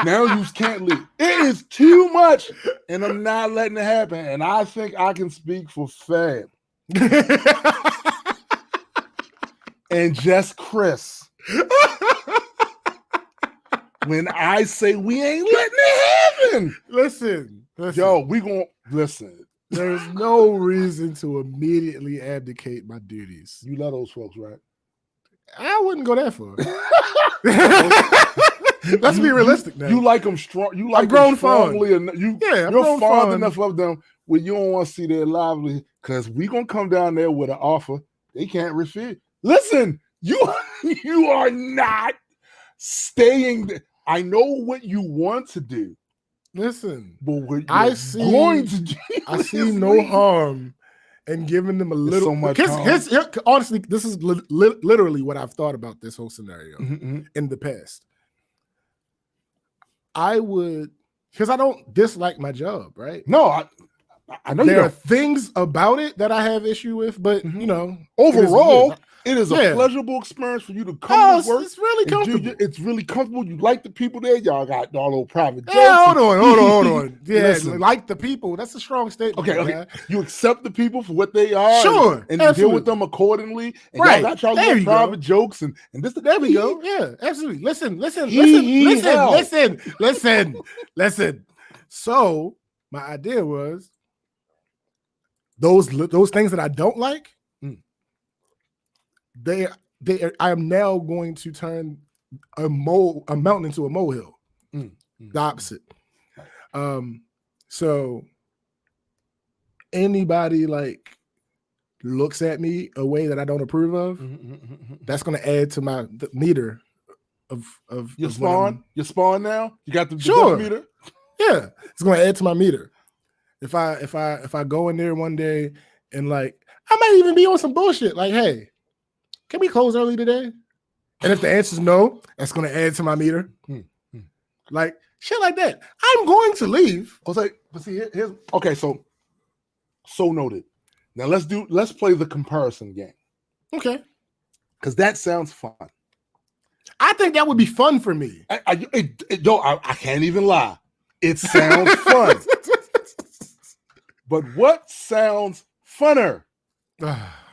now you can't leave. It is too much, and I'm not letting it happen. And I think I can speak for Fab and just Chris when I say we ain't letting it happen. Listen. Yo, we gonna listen. There's no reason to immediately abdicate my duties. You love those folks, right? I wouldn't go that far. Let's be realistic now. You like them strong. You like them strongly enough. You're fond enough of them where you don't want to see their lively, because we gonna come down there with an offer they can't refuse. Listen, you are not staying there. I know what you want to do. Listen, but what I see no harm in giving them a little. So much honestly, this is literally what I've thought about this whole scenario in the past. I would, because I don't dislike my job, right? No, I know there are things about it that I have issue with, but you know, overall, it is a pleasurable experience for you to come to work. It's really comfortable. It's really comfortable. You like the people there. Y'all got all little private jokes. Yeah, hold on. Yeah, like the people. That's a strong statement. Okay. You accept the people for what they are. Sure. And you deal with them accordingly. And y'all got y'all little private jokes and this. There we go. Yeah, absolutely. Listen. So my idea was those things that I don't like. I am now going to turn a mountain into a molehill. The opposite. So anybody like looks at me a way that I don't approve of, that's going to add to my meter of your spawn. Your spawn now. You got the meter. Yeah, it's going to add to my meter. If I go in there one day and like I might even be on some bullshit like, hey, can we close early today? And if the answer is no, that's going to add to my meter. Like shit like that. I'm going to leave. But see, here's okay. So noted. Now let's play the comparison game. Okay. Because that sounds fun. I think that would be fun for me. I can't even lie. It sounds fun. But what sounds funner?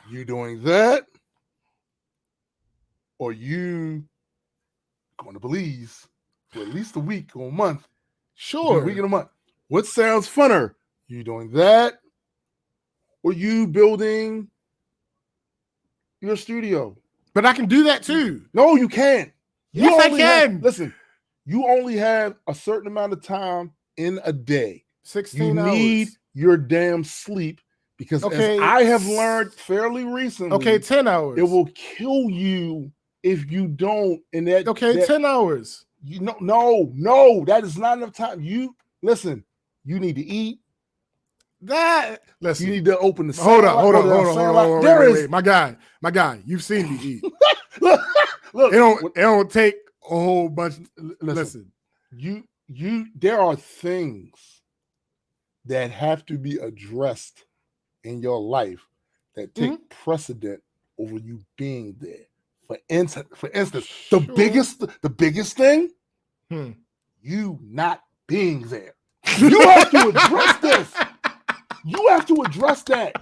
You doing that? Or you going to Belize for at least a week or a month? Sure. A week and a month. What sounds funner? You doing that? Or you building your studio? But I can do that too. No, you can't. Yes, I can. Listen, you only have a certain amount of time in a day. 16 hours. You need your damn sleep because as I have learned fairly recently. 10 hours. It will kill you if you don't. 10 hours. No, that is not enough time. You listen. You need to eat. Listen. You need to open the. Hold on. Wait. My guy. You've seen me eat. look. It don't take a whole bunch. Listen. There are things that have to be addressed in your life that take precedent over you being there. For instance, the biggest thing, you not being there. You have to address this. You have to address that.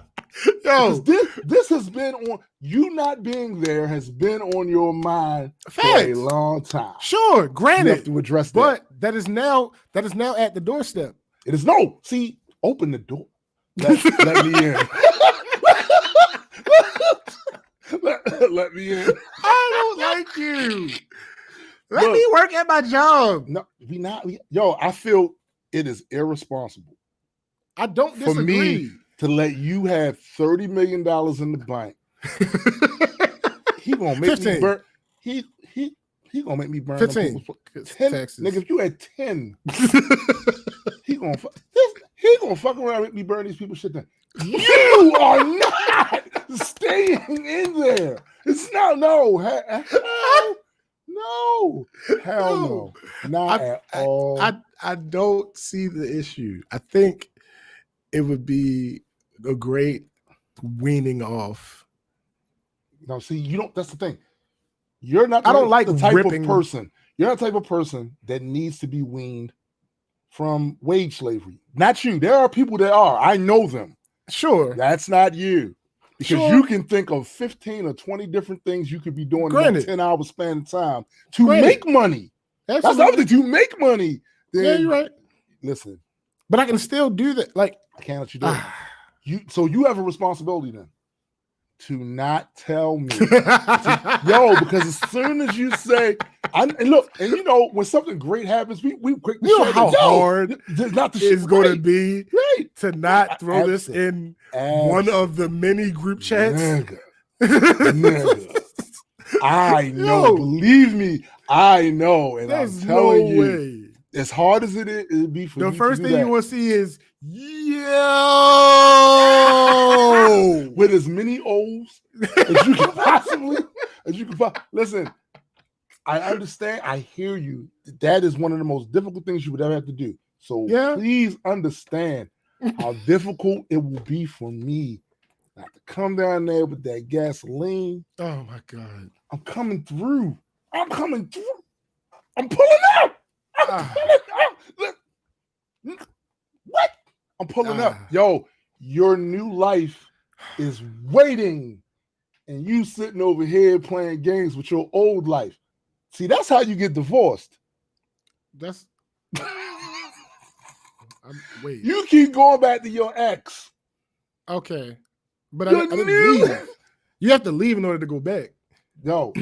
Yo, this has been on you not being there has been on your mind for a long time. Sure, granted, you have to address that. But that is now at the doorstep. It is see, open the door. Let me in. Let me in. I don't like you. Let me work at my job. No, I feel it is irresponsible. I don't disagree. For me to let you have $30 million in the bank. He gonna make 15. Me burn. He gonna make me burn 15. 10, nigga, if you had 10, he gonna fuck around and make me burn these people's shit down. You are not staying in there. It's no. no, hell no, not at all. I don't see the issue. I think it would be a great weaning off. No, see, you don't. That's the thing. You're not. I don't like the type ripping. of person. You're not the type of person that needs to be weaned from wage slavery. Not you. There are people that are. I know them. Sure. That's not you. Because Sure. you can think of 15 or 20 different things you could be doing in Granted. a 10-hour span of time to Granted. make money. That's the other thing. To make money. Then, Yeah, you're right. Listen. But I can still do that. Like, I can't let you do it. So you have a responsibility then to not tell me. Because as soon as you say, and look, and you know, when something great happens, we quick to you know share how it. hard not the it's going to be to not throw Absolutely. this in one of the many group chats. Nigga. I know. Yo. Believe me, I know. And There's I'm telling no you, way. as hard as it'd be for The you first to do thing that, you want to see is with as many O's as you can possibly, listen. I understand. I hear you. That is one of the most difficult things you would ever have to do. So please understand how difficult it will be for me not to come down there with that gasoline. Oh my God. I'm coming through. I'm pulling out. What? I'm pulling up. Yo, your new life is waiting. And you sitting over here playing games with your old life. See, that's how you get divorced. That's wait. You keep going back to your ex. Okay. But I didn't leave. You have to leave in order to go back. No.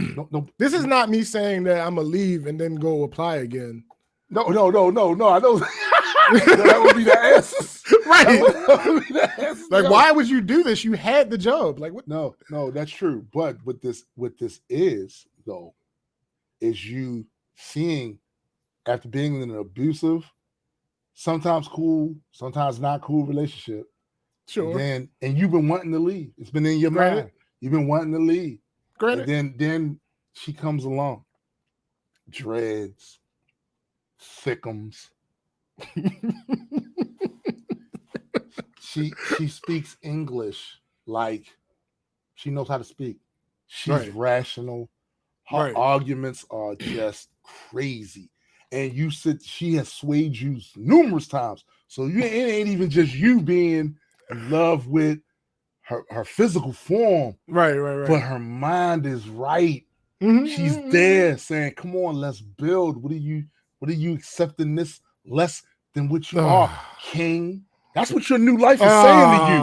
This is not me saying that I'm gonna leave and then go apply again. No. I know that would be the answer. Right. That would be the answer. Like, why would you do this? You had the job. Like, what? No, that's true. But what this is, though, is you seeing after being in an abusive, sometimes cool, sometimes not cool relationship. Sure. And you've been wanting to leave. It's been in your mind. You've been wanting to leave. Granted. And then she comes along. Dreads, thickums. She speaks English like she knows how to speak. She's rational. Her arguments are just crazy. And she has swayed you numerous times. So it ain't even just you being in love with her physical form. Right. But her mind is right. Mm-hmm. She's there saying, come on, let's build. What are you accepting this less than what you are, king? That's what your new life is saying to you.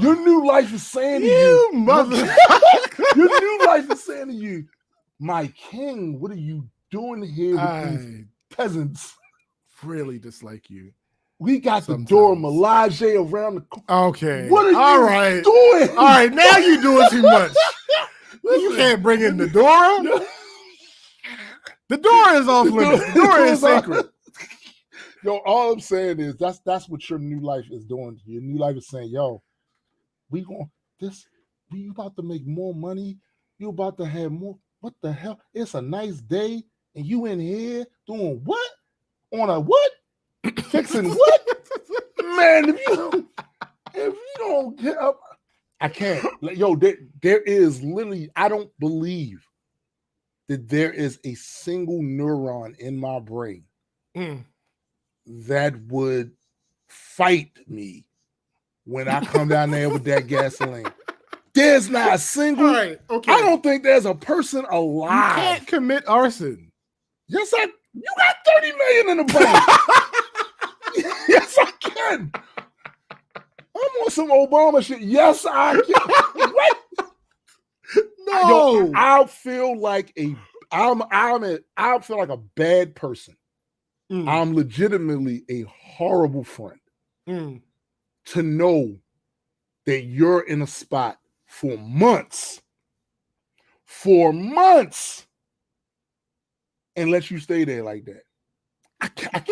Your new life is saying to you, mother. Your new life is saying to you, my king, what are you doing here with these peasants? Really dislike you. We got the Dora Milaje around the corner. Okay. What are you doing? All right, now you're doing too much. You can't bring in the Dora. The Dora is off limits. The Dora is sacred. Yo, all I'm saying is that's what your new life is doing. Your new life is saying, yo, we about to make more money. You about to have more. What the hell? It's a nice day, and you in here doing what? On a what? Fixing what? Man, if you don't get up, I can't. Yo, there is literally, I don't believe that there is a single neuron in my brain that would fight me when I come down there with that gasoline. There's not a single. All right, okay. I don't think there's a person alive. You can't commit arson. Yes, you got 30 million in the bank. Yes, I can. I'm on some Obama shit. Yes, I can. What? No. Yo, I feel like I feel like a bad person. I'm legitimately a horrible friend to know that you're in a spot for months, and let you stay there like that. I can't.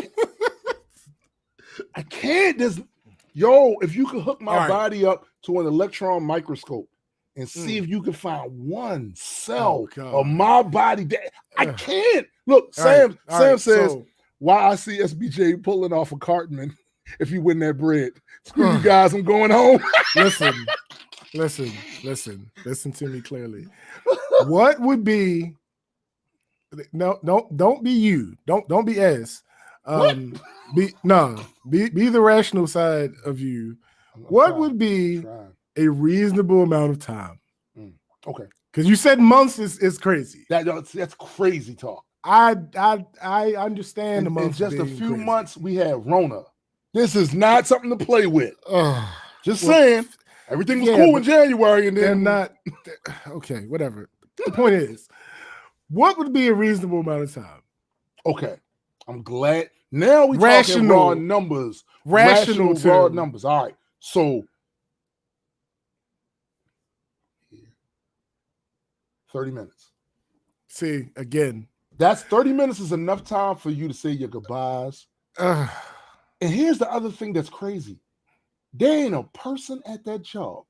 I can't. If you could hook my body up to an electron microscope and see if you can find one cell of my body that I can't. Look, Sam says, why I see SBJ pulling off a Cartman if you win that bread. Screw you guys, I'm going home. Listen to me clearly. What would be don't be you. Don't be S. Be the rational side of you. What would be a reasonable amount of time? Okay. Because you said months is crazy. That's crazy talk. I understand the months. In just a few months, we had Rona. This is not something to play with. Just saying. Everything was cool in January, and then they're not. Okay, whatever. The point is, what would be a reasonable amount of time? Okay, I'm glad. Now we talking raw numbers. Rational raw numbers. All right. So 30 minutes. See, again. That's 30 minutes is enough time for you to say your goodbyes. And here's the other thing that's crazy. There ain't a person at that job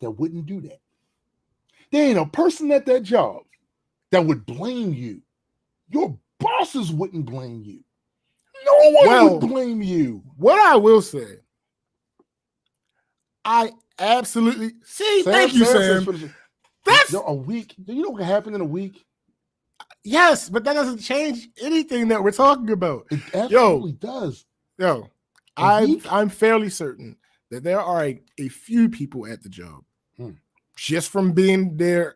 that wouldn't do that. There ain't a person at that job that would blame you. Your bosses wouldn't blame you. No one would blame you. What I will say, I absolutely see. Thank you, Sam. That's a week. Do you know what can happen in a week? Yes, but that doesn't change anything that we're talking about. It absolutely does. I'm fairly certain that there are a few people at the job. Just from being there,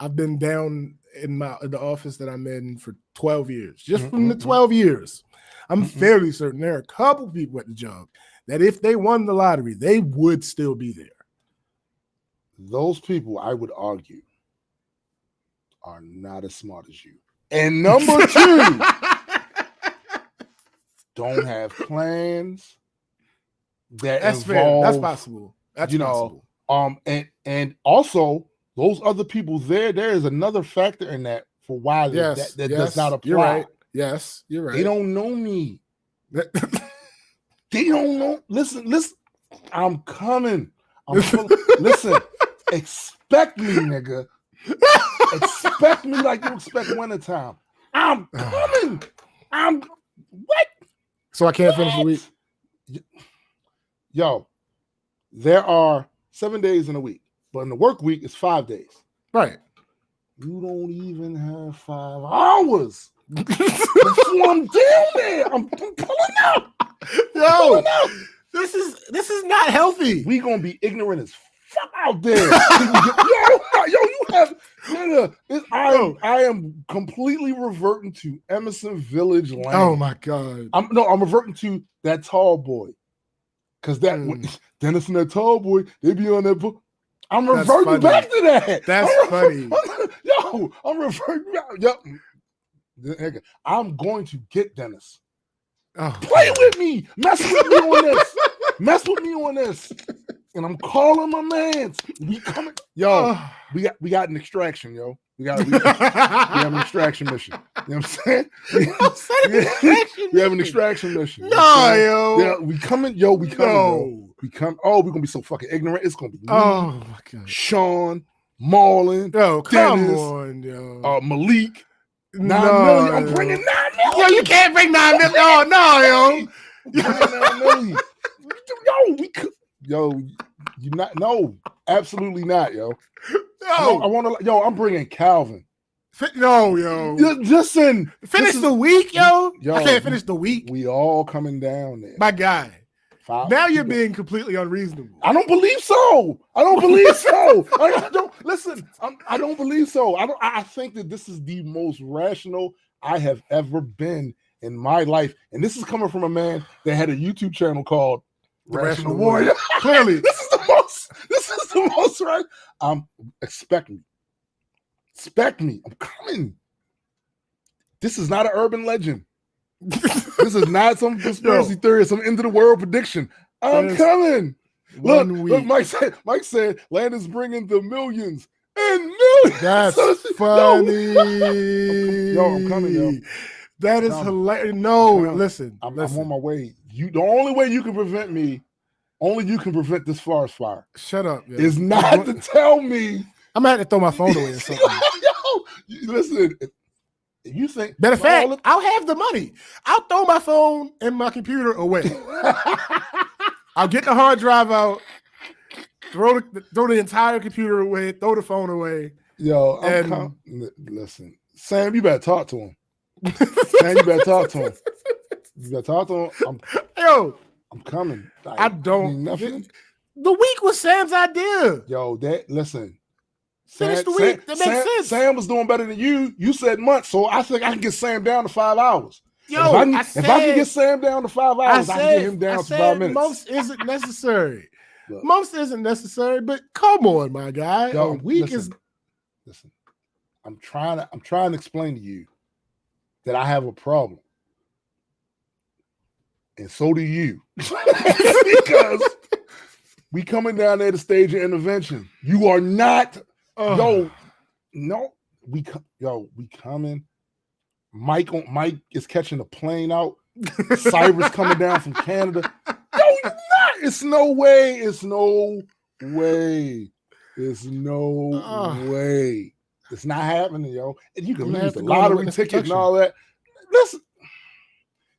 I've been down in the office that I'm in for 12 years. Just from the 12 years, I'm fairly certain there are a couple people at the job that if they won the lottery, they would still be there. Those people, I would argue, are not as smart as you. And number two, don't have plans that's involve, fair. That's possible. That's possible. And also those other people there is another factor in that for why that does not apply. You're right. Yes, you're right. They don't know me. They don't know. Listen. I'm coming. Listen. Expect me, nigga. Expect me like you expect wintertime. I'm coming. What? So I can't finish the week? Yo, there are 7 days in a week, but in the work week, it's 5 days. Right. You don't even have 5 hours before I'm down there. I'm pulling out. Yo, this is not healthy. We gonna be ignorant as fuck out there. You have nigga. I am completely reverting to Emerson Village Lane. Oh my god. I'm reverting to that tall boy. Cause Dennis and that tall boy, they be on that book. I'm reverting back to that. That's funny. I'm reverting back. Yo, I'm going to get Dennis. Play with me. Mess with me on this. And I'm calling my mans. We coming. Yo, we got an extraction, yo. We have an extraction mission. You know what I'm saying? We have an extraction mission. No, yo. Yeah, we coming. Yo. We come. Oh, we're gonna be so fucking ignorant. It's gonna be me, my god. Sean, Marlon, yo, come Dennis, on, yo. Malik. 9 million. I'm bringing 9 million. Yo, you can't bring 9 million. Oh no, yo. 9 million. Yo, we could. Yo, you not? No, absolutely not, yo. I want to. Yo, I'm bringing Calvin. No, yo. Listen. Finish the week, yo. I can't finish the week. We all coming down there. My guy. Now you're being completely unreasonable. I don't believe so. I don't believe so. I don't believe so. I think that this is the most rational I have ever been in my life. And this is coming from a man that had a YouTube channel called Rational Warrior. Clearly. This is the most right. Expect me. I'm coming. This is not an urban legend. This is not some conspiracy theory, some end of the world prediction. I'm coming. Look, Mike said Landon's bringing the millions and millions. That's funny. Yo, I'm coming, yo. That is hilarious. No, listen. I'm on my way. The only way you can prevent me Only you can prevent this forest fire. Shut up. Yo. Is not to tell me. I'm gonna have to throw my phone away or something. Yo, listen. If you think, matter of fact, I'll have the money. I'll throw my phone and my computer away. I'll get the hard drive out, throw the entire computer away, throw the phone away. Yo, listen, Sam, you better talk to him. Sam, you better talk to him. You better talk to him. I'm coming. Like, I don't. Nothing. The week was Sam's idea. Yo, listen. Finish the week. That makes sense. Sam was doing better than you. You said months, so I think I can get Sam down to 5 hours. Yo, if I can get Sam down to 5 hours, I can get him down to 5 minutes. Months isn't necessary. Months isn't necessary, but come on, my guy. Yo, a week is. Listen, I'm trying to explain to you that I have a problem, and so do you, because we coming down there to stage an intervention. You are not. We coming. Mike is catching a plane out. Cyrus coming down from Canada. Yo, you're not. It's no way. It's no way. It's no way. It's not happening, yo. And you can lose the lottery ticket and all that. Listen,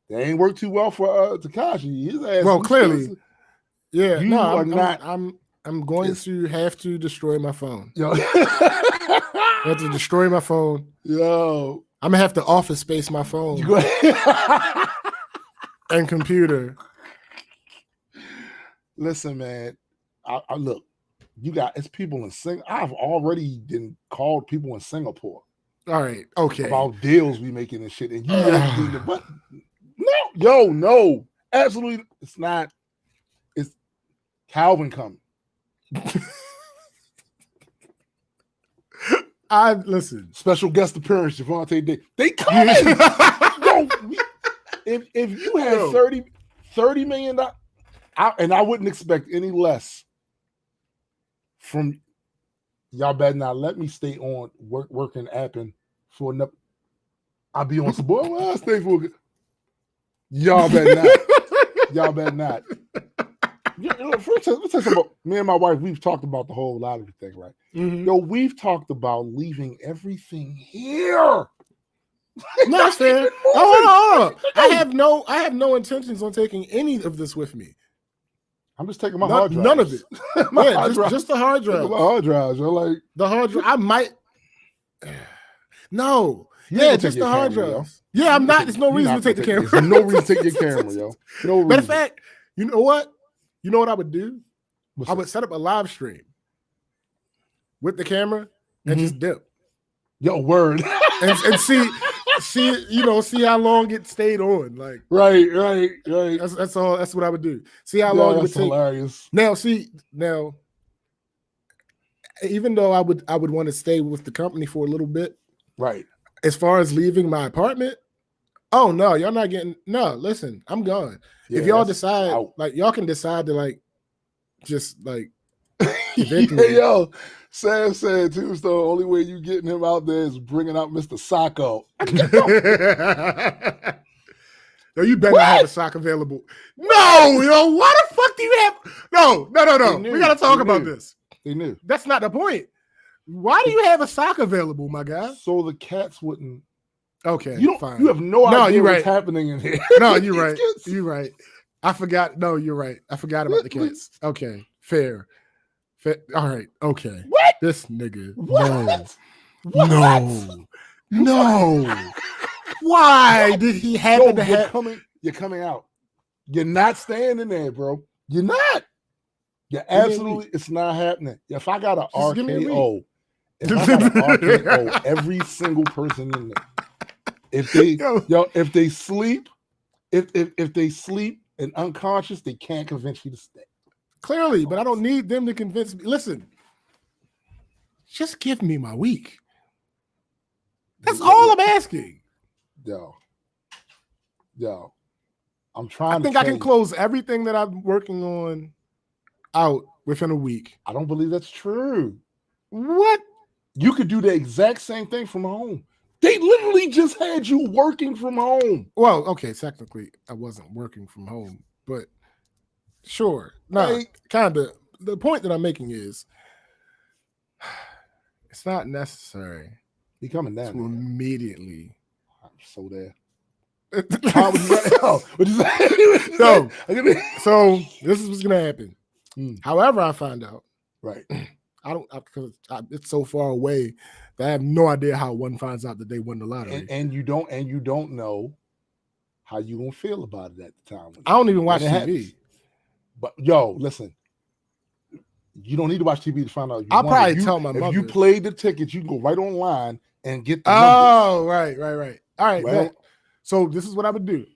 they ain't worked too well for Tekashi. His ass. Well, clearly, yeah. You are not. I'm going to have to destroy my phone. Yo, I have to destroy my phone. Yo, I'm gonna have to office space my phone and computer. Listen, man. I look. It's people in Singapore. I've already been called people in Singapore. All right, okay. About deals we making and shit, and you but no, absolutely, it's not. It's Calvin coming. Listen. Special guest appearance, Javante Day. They coming. If you had $30 million, and I wouldn't expect any less from y'all. Better not let me stay on working apping for enough. I'll be on some boy. Well, I stay for y'all. Better not. Y'all better not. First, let's talk about me and my wife. We've talked about the whole lottery thing, right? Mm-hmm. Yo, we've talked about leaving everything here. No, that's fair. Hold on. I have no intentions on taking any of this with me. I'm just taking my hard drive. None of it. Just the hard drive. My hard drives. You're like the hard drive. I might. No. Yeah, just the hard drive. Yeah, I'm not. There's no reason to take the camera. There's no reason to take your camera, yo. No reason. Matter of fact, you know what? You know what I would do? I would set up a live stream with the camera and just dip. Yo, word. and see how long it stayed on. Like right. That's all. That's what I would do. See how long it would take. Hilarious. Now, even though I would want to stay with the company for a little bit. Right. As far as leaving my apartment, oh no, y'all not getting. No, listen, I'm gone. Yeah, if y'all decide, like, y'all can decide to like, just like, yo, Sam said Tombstone, the only way you getting him out there is bringing out Mr. Socko. No, you better not have a sock available. No, yo, why the fuck do you have? No. We gotta talk about this. They knew. That's not the point. Why do you have a sock available, my guy? So the cats wouldn't. Okay, fine. You have no idea what's happening in here. No, you're right. You're right. I forgot. No, you're right. I forgot about the cats. Okay, fair. All right. Okay. What? This nigga. What? No. Why did he happen to have? You're coming out. You're not staying in there, bro. You're not. You're absolutely. It's not happening. If I got an RKO, every single person in there. If they sleep and unconscious, they can't convince you to stay. Clearly, but I don't need them to convince me. Listen, just give me my week. That's all I'm asking. Yo, I'm trying. I think I can close everything that I'm working on out within a week. I don't believe that's true. What? You could do the exact same thing from home. They literally just had you working from home. Well, okay, technically I wasn't working from home, but Sure. No, Like, kind of. The point that I'm making is it's not necessary he coming to down there. immediately. I'm so there. How would you say? Oh, what you say? No. So this is what's gonna happen. However, I find out. Right. Because it's so far away that I have no idea how one finds out that they won the lottery. And you don't know how you gonna feel about it at the time. I don't even watch TV. Happens. But yo, listen, you don't need to watch TV to find out. I'll probably tell my mother. If you played the tickets, you can go right online and get the numbers. Right. All right. Well, so this is what I would do.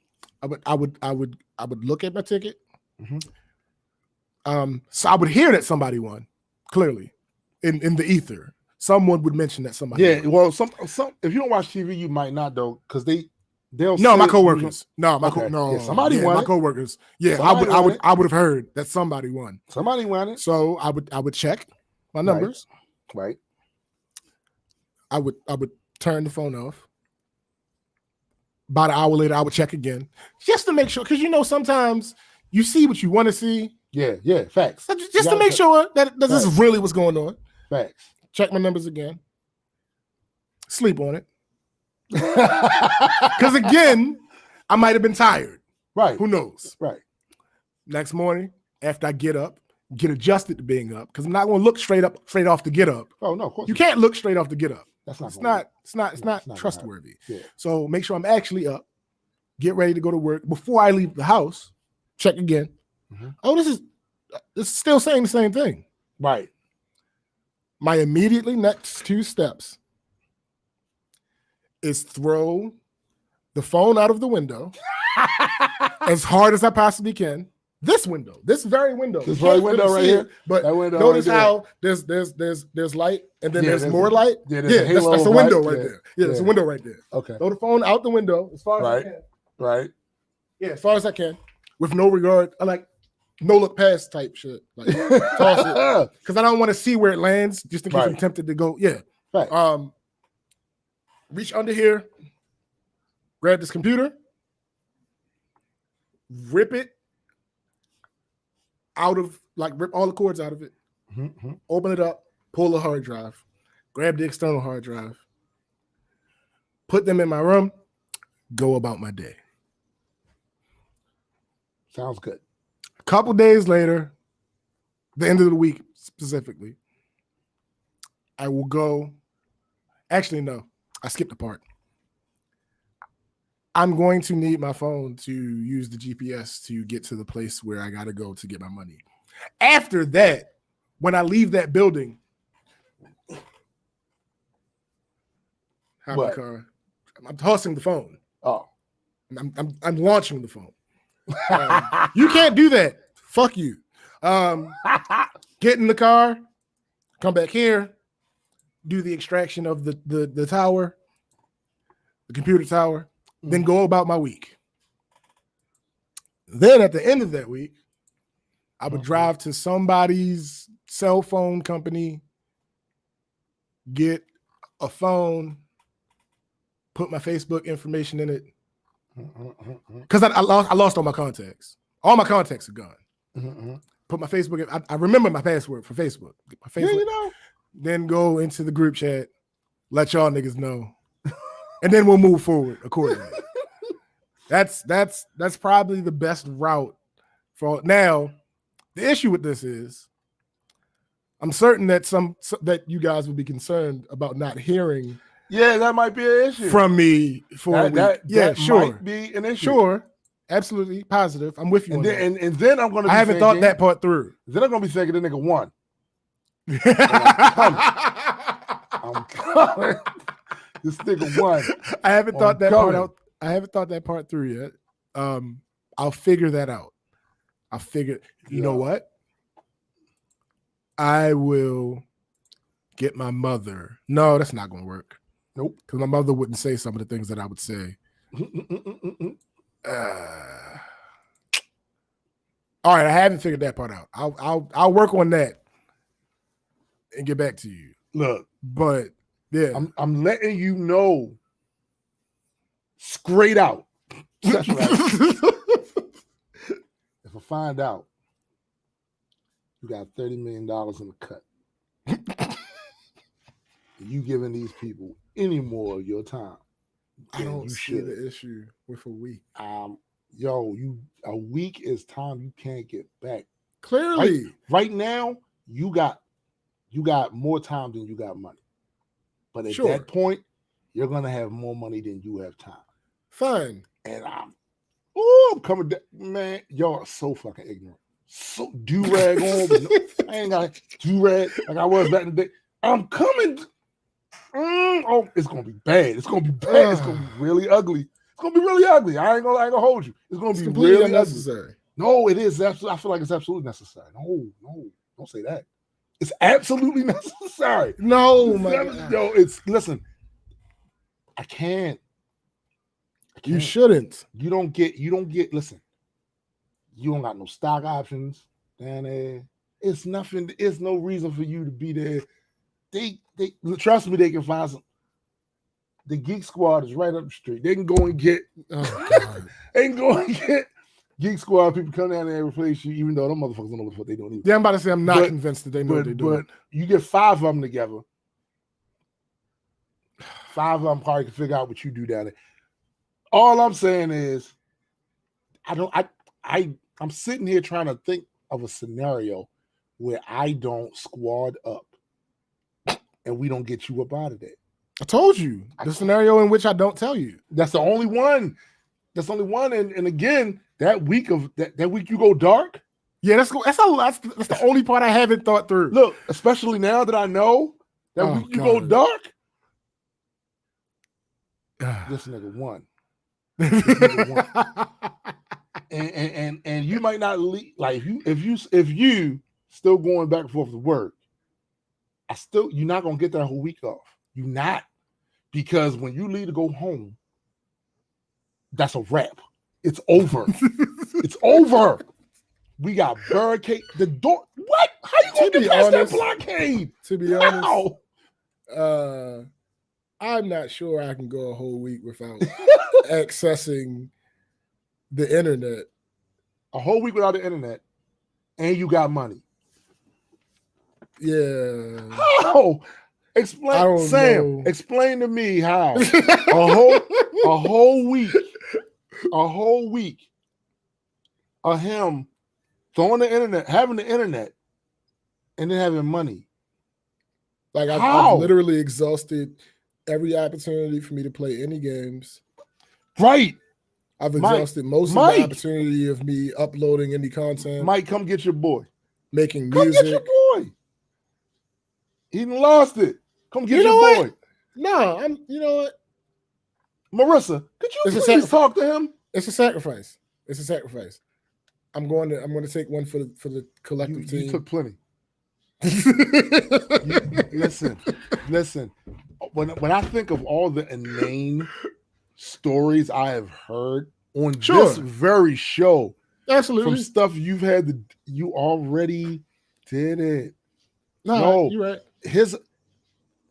I would look at my ticket. Mm-hmm. So I would hear that somebody won, clearly, in the ether. Someone would mention that somebody. Yeah. won. Well, some if you don't watch TV, you might not though, because they'll. No, my coworkers. No, my somebody won. My coworkers. Yeah, I would have heard that somebody won. Somebody won it. So I would check my numbers. Right. I would turn the phone off. About an hour later, I would check again just to make sure, because sometimes you see what you want to see. Yeah, facts. Just to make sure that this is really what's going on. Facts. Check my numbers again. Sleep on it. Because again, I might have been tired. Right. Who knows? Right. Next morning, after I get up, get adjusted to being up, because I'm not going to look straight off the get up. Oh no, of course you can't look straight off the get up. That's not. It's not trustworthy. Yeah. So make sure I'm actually up. Get ready to go to work before I leave the house. Check again. Mm-hmm. Oh, this is still saying the same thing. Right. My immediately next two steps is throw the phone out of the window as hard as I possibly can. This very window right here. But notice how there's light and then there's more light. Yeah, that's a window right there. Yeah, there's a window right there. Okay. Throw the phone out the window as far as I can. Right. Yeah, as far as I can, with no regard. I like no look past type shit. Like toss it because I don't want to see where it lands, just in case I'm tempted to go. Yeah. Right. Reach under here, grab this computer, rip it out of, rip all the cords out of it, open it up, pull the hard drive, grab the external hard drive, put them in my room, go about my day. Sounds good. A couple days later, the end of the week specifically, I will go. Actually, no, I skipped a part. I'm going to need my phone to use the GPS to get to the place where I got to go to get my money. After that, when I leave that building, my car, I'm tossing the phone. Oh, I'm launching the phone. You can't do that. Fuck you. Get in the car, come back here, do the extraction of the tower, the computer tower, then go about my week. Then at the end of that week, I would drive to somebody's cell phone company, get a phone, put my Facebook information in it. Because I lost all my contacts. All my contacts are gone. Put my Facebook. I remember my password for Facebook. Get my Facebook. Yeah, Then go into the group chat, let y'all niggas know, and then we'll move forward accordingly. That's probably the best route for now. The issue with this is, I'm certain that that you guys would be concerned about not hearing. Yeah, that might be an issue from me for a week. That sure, might be an issue. Sure, absolutely positive. I'm with you. And then I'm gonna. I haven't thought that part through. Then I'm gonna be thinking the nigga won. I'm coming. This nigga won. I haven't thought that part out. I haven't thought that part through yet. I'll figure that out. You know what? I will get my mother. No, that's not going to work. Nope. Because my mother wouldn't say some of the things that I would say. All right, I haven't figured that part out. I'll work on that and get back to you. Look, but yeah, I'm letting you know straight out. If I find out You got $30 million in the cut. You giving these people any more of your time? I don't see the issue with a week. A week is time you can't get back. Clearly, right now you got more time than you got money. But at that point, you're gonna have more money than you have time. Fine. And I'm coming down, man. Y'all are so fucking ignorant. So do-rag on. I ain't got do-rag like I was back in the day. I'm coming. It's gonna be bad. It's gonna be bad. It's gonna be really ugly. It's gonna be really ugly. I ain't gonna hold you. It's gonna be really unnecessary. Ugly. No, it is. I feel like it's absolutely necessary. No, don't say that. It's absolutely necessary. No, man. Yo, listen. I can't. You shouldn't. You don't get. Listen. You don't got no stock options down there. It's nothing. It's no reason for you to be there. They trust me. They can find some. The Geek Squad is right up the street. They can go and get. They can go and get Geek Squad people come down there and replace you, even though them motherfuckers don't know what the fuck they doing either. Yeah, I'm about to say I'm not convinced that they know what they're doing. But you get 5 of them together. 5 of them probably can figure out what you do down there. All I'm saying is, I'm sitting here trying to think of a scenario where I don't squad up and we don't get you up out of there. I told you the scenario in which I don't tell you. That's the only one. That's the only one. And again, that week you go dark. Yeah, that's the only part I haven't thought through. Look, especially now that I know that week you go dark. This nigga won. And you might not leave, like if you still going back and forth to work, you're not gonna get that whole week off. You're not, because when you leave to go home, that's a wrap. It's over. It's over. We got barricade the door. What? How you gonna get past that blockade? To be honest, I'm not sure I can go a whole week without accessing the internet. A whole week without the internet, and you got money. Yeah. How? Explain, Sam. Know. Explain to me how a whole week of him throwing the internet, having the internet, and then having money. Like I've literally exhausted every opportunity for me to play any games. Right. I've exhausted most of the opportunity of me uploading any content. Mike, come get your boy. Making music. Come get your boy. He lost it. Come get your boy. What? No, you know what? Marissa, could you please talk to him? It's a sacrifice. It's a sacrifice. I'm going to take one for the collective team. You took plenty. Listen. When I think of all the inane stories I have heard on this very show, absolutely, from stuff you've had you already did it. No, you're right.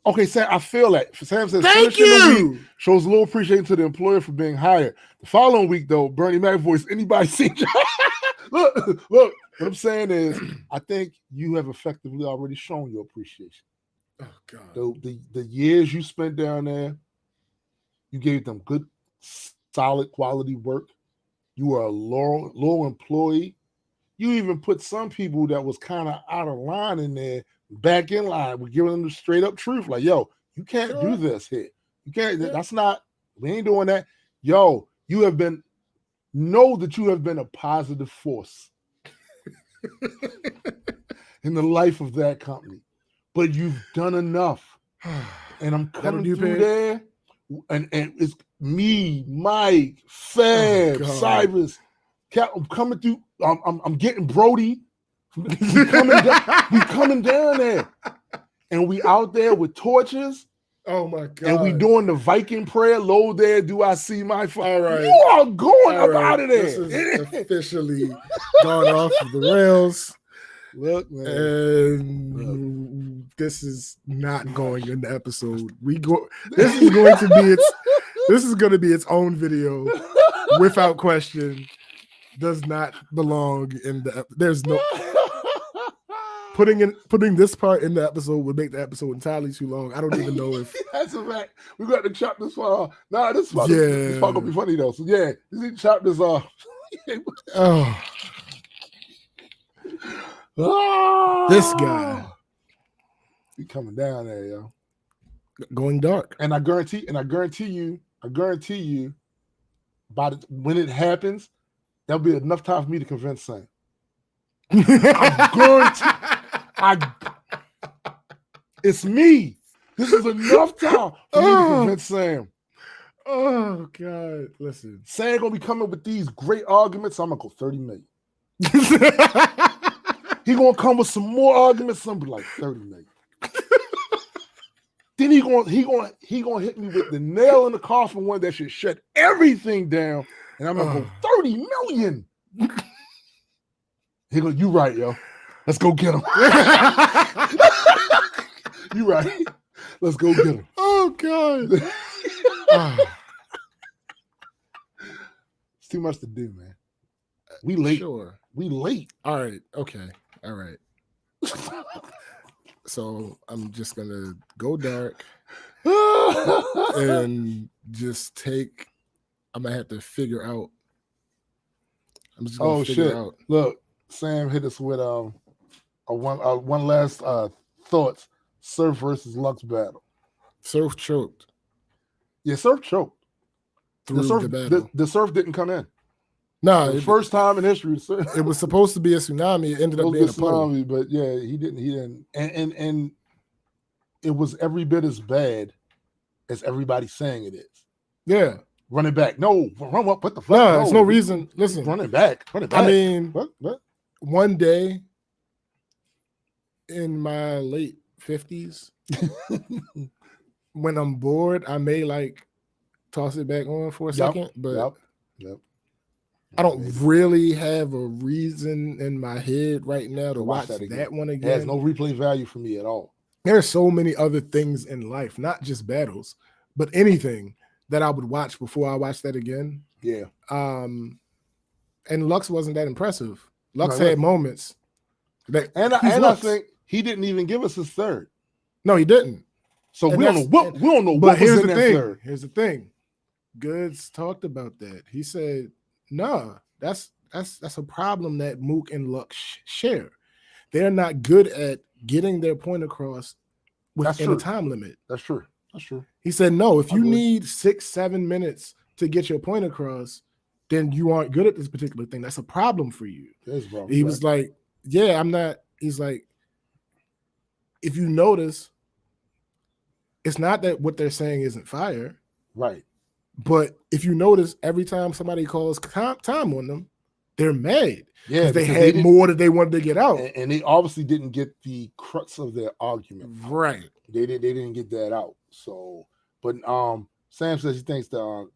Okay, Sam, I feel that. Sam says, thank you. Shows a little appreciation to the employer for being hired. The following week, though, Bernie Mac voice, anybody seen Look, what I'm saying is, I think you have effectively already shown your appreciation. Oh, God. The years you spent down there, you gave them good, solid, quality work. You were a low employee. You even put some people that was kind of out of line in there back in line. We're giving them the straight up truth. Like, yo, you can't do this here. You can't. That's not. We ain't doing that. Yo, know that you have been a positive force in the life of that company. But you've done enough. And I'm coming through there. And it's me, Mike, Fab, Cyrus, Cap. I'm coming through. I'm getting Brody. We coming down there. And we out there with torches. Oh my God. And we doing the Viking prayer. Lo there, do I see my fire? Right. You are going up out of there. This is officially gone off of the rails. Look, man. And this is not going in the episode. This is going to be its own video without question. Does not belong in the. There's no. putting this part in the episode would make the episode entirely too long. I don't even know if that's a fact. We got to chop this far. Nah, this part gonna be funny though. So yeah, you need to chop this off. Oh, this guy, he coming down there, yo. Going dark. And I guarantee you, when it happens, there'll be enough time for me to convince Sam. It's me. This is enough time for me to convince Sam. Oh God! Listen, Sam gonna be coming with these great arguments. I'm gonna go 30 million. He gonna come with some more arguments. Some be like 30 million. Then he gonna hit me with the nail in the coffin one that should shut everything down, and I'm gonna go 30 million. He go, you right, yo. Let's go get him. You right. Let's go get him. Oh God. It's too much to do, man. We late. Sure. We late. All right. Okay. All right. So I'm just gonna go dark and just take. I'm gonna have to figure out. I'm just gonna figure out. Look, Sam hit us with one last thoughts. Surf versus Lux battle. Surf choked. Yeah, Surf choked. The battle. The Surf didn't come in. No, the first time in history. It was supposed to be a tsunami. It ended up being a tsunami, but yeah, he didn't. And it was every bit as bad as everybody's saying it is. Yeah. Running back. No, run up. What the fuck? No, there's no reason. Listen. Running back. I mean, what? One day in my late 50s, when I'm bored, I may like toss it back on for a second, but yep. I don't really have a reason in my head right now to watch that one again. It has no replay value for me at all. There are so many other things in life, not just battles, but anything that I would watch before I watch that again. Yeah. And Lux wasn't that impressive. Lux had moments. I think he didn't even give us his third. No, he didn't. So we don't know what but was in that third. Here's the thing. Goods talked about that. He said, "No, that's a problem that Mook and Lux share. They're not good at getting their point across within a time limit." That's true. He said, "No, if you need 6-7 minutes to get your point across, then you aren't good at this particular thing. That's a problem for you." He was like, "Yeah, I'm not." He's like, if you notice, it's not that what they're saying isn't fire. Right. But if you notice, every time somebody calls time on them, they're mad. Yeah, they had more that they wanted to get out. And they obviously didn't get the crux of their argument. Right. They didn't get that out. So, but Sam says he thinks that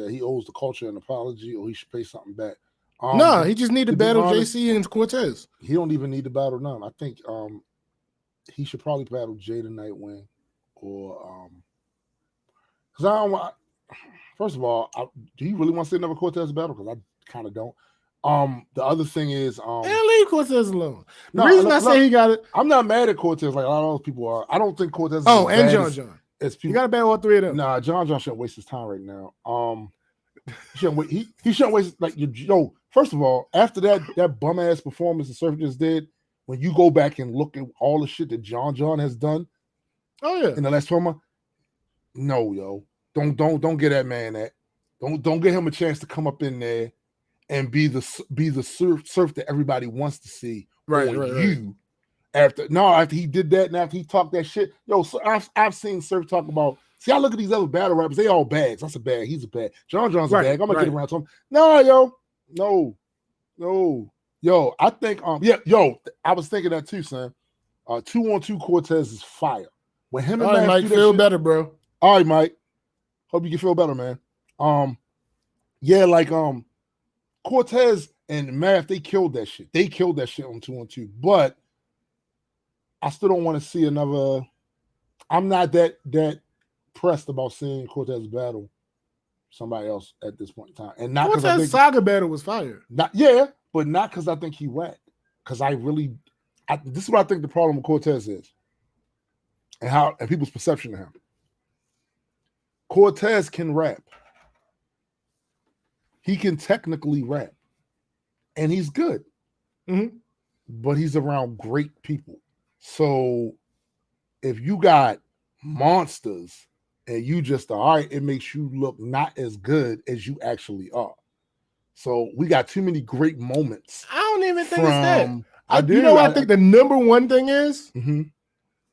he owes the culture an apology or he should pay something back. No, he just needed to battle JC and Cortez. He don't even need to battle none. I think he should probably battle Jada Nightwing or because I don't want. First of all, do you really want to see another Cortez battle? Because I kind of don't. The other thing is, and leave Cortez alone. The reason I say he got it, I'm not mad at Cortez like a lot of those people are. I don't think Cortez. And John. You got to battle all three of them. Nah, John shouldn't waste his time right now. He shouldn't wait. He shouldn't waste First of all, after that bum ass performance the Surf just did, when you go back and look at all the shit that John has done, in the last 12 months, no, yo, don't get that man that. Don't get him a chance to come up in there and be the surf that everybody wants to see. Right. After he did that and after he talked that shit, yo, so I've seen Surf talk about. See, I look at these other battle rappers, they all bags. That's a bag. He's a bag. John's a bag. I'm gonna get around to him. No. Yo, I think I was thinking that too, son. 2-on-2 Cortez is fire. When him and all right, Mike, feel better, bro. All right, Mike. Hope you can feel better, man. Cortez and Math, they killed that shit. They killed that shit on 2-on-2. But I still don't want to see another. I'm not that pressed about seeing Cortez battle somebody else at this point in time. And not because Cortez Saga battle was fire. But not because I think he whacked. Because I really this is what I think the problem with Cortez is, and people's perception of him. Cortez can rap. He can technically rap, and he's good. Mm-hmm. But he's around great people. So if you got monsters and you just all right, it makes you look not as good as you actually are. So we got too many great moments. I don't even think it's that. I do. You know what I think the number one thing is? Mm-hmm.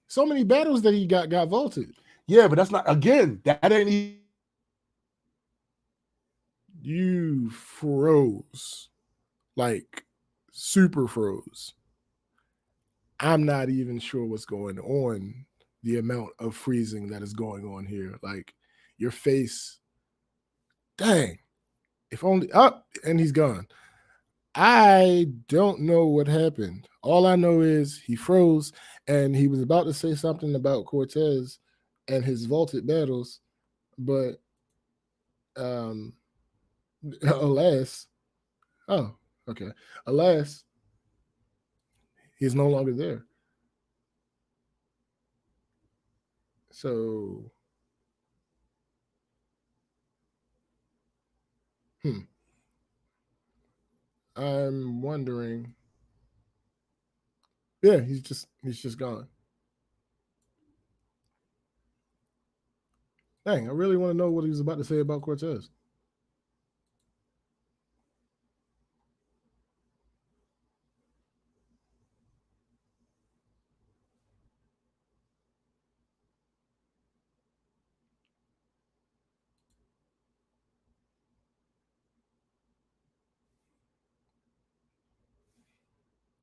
So many battles that he got vaulted. Yeah, but that's not, again, that ain't. You froze. Like super froze. I'm not even sure what's going on, the amount of freezing that is going on here. Like your face, dang, if only up, and he's gone. I don't know what happened. All I know is he froze and he was about to say something about Cortez and his vaulted battles, but alas, oh, okay. Alas, he's no longer there. So, I'm wondering. Yeah, he's just gone. Dang, I really want to know what he was about to say about Cortez.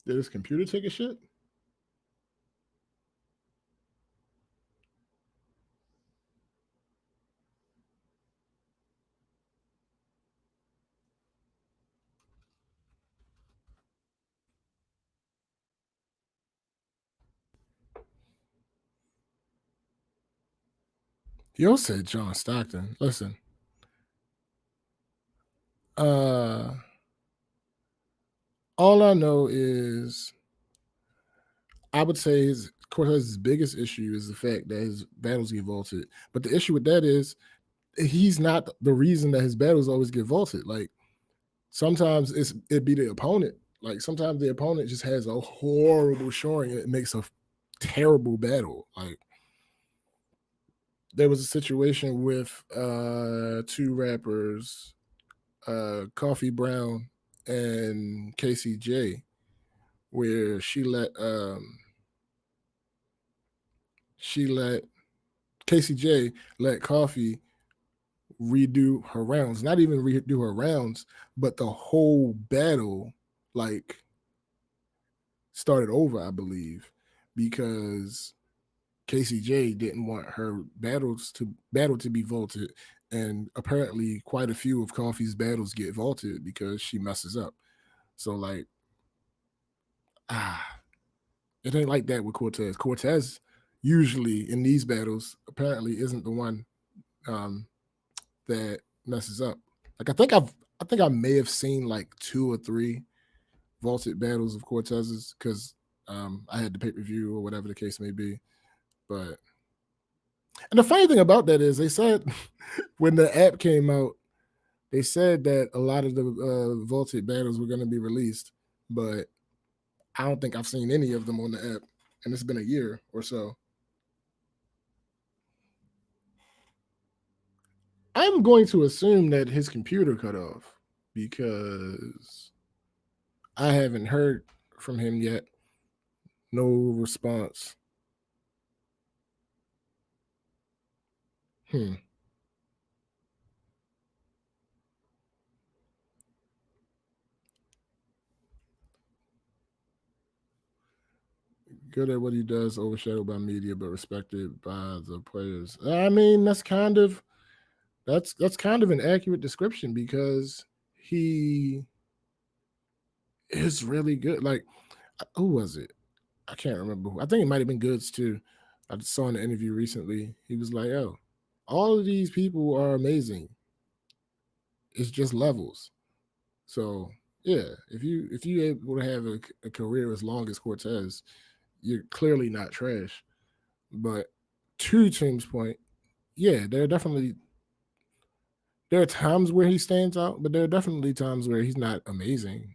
Did his computer take a shit? Yo said John Stockton. Listen. All I know is I would say Cortez's biggest issue is the fact that his battles get vaulted. But the issue with that is he's not the reason that his battles always get vaulted. Like sometimes it be the opponent. Like sometimes the opponent just has a horrible showing and it makes a terrible battle. Like there was a situation with two rappers, Coffee Brown and Casey J, where she let Casey J let Coffee redo her rounds, not even redo her rounds, but the whole battle like started over, I believe, because Casey J didn't want her battle to be vaulted, and apparently quite a few of Coffee's battles get vaulted because she messes up. So like, it ain't like that with Cortez. Cortez usually in these battles apparently isn't the one that messes up. Like I think I may have seen like 2 or 3 vaulted battles of Cortez's because I had the pay-per-view or whatever the case may be. But and the funny thing about that is they said when the app came out, they said that a lot of the vaulted battles were going to be released, but I don't think I've seen any of them on the app, and it's been a year or so. I'm going to assume that his computer cut off because I haven't heard from him yet. No response. Good at what he does, overshadowed by media, but respected by the players. I mean, that's kind of an accurate description because he is really good. Like, who was it? I can't remember. I think it might have been Goods too. I just saw an interview recently. He was like, "Oh, all of these people are amazing. It's just levels." So Yeah, if you able to have a career as long as Cortez, you're clearly not trash. But to Tim's point, yeah, there are times where he stands out, but there are definitely times where he's not amazing.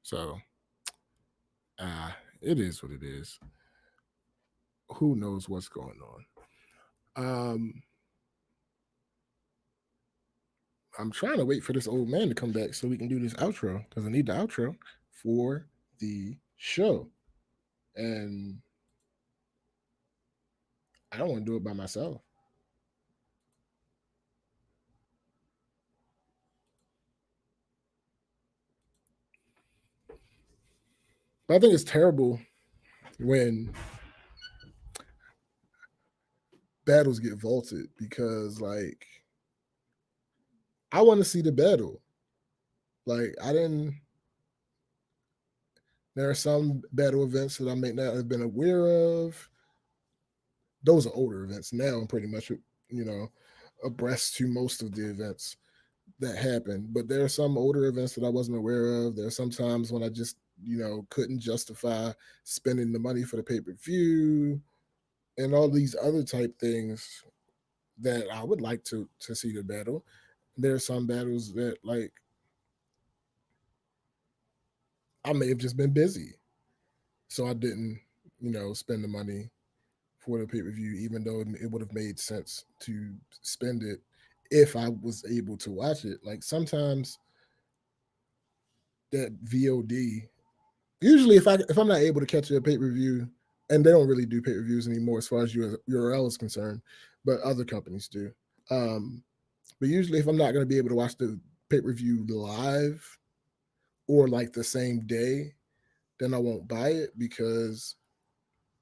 So, it is what it is. Who knows what's going on? Um, I'm trying to wait for this old man to come back so we can do this outro because I need the outro for the show, and I don't want to do it by myself. But I think it's terrible when battles get vaulted because, like, I want to see the battle. Like, I didn't. There are some battle events that I may not have been aware of. Those are older events. Now I'm pretty much, abreast to most of the events that happen. But there are some older events that I wasn't aware of. There are some times when I just, couldn't justify spending the money for the pay per view and all these other type things that I would like to see the battle. There are some battles that, like, I may have just been busy, so I didn't, spend the money for the pay per view, even though it would have made sense to spend it if I was able to watch it. Like, sometimes that VOD, usually if I'm not able to catch a pay per view, and they don't really do pay per views anymore as far as URL is concerned, but other companies do. Um, but usually, if I'm not going to be able to watch the pay per view live or like the same day, then I won't buy it because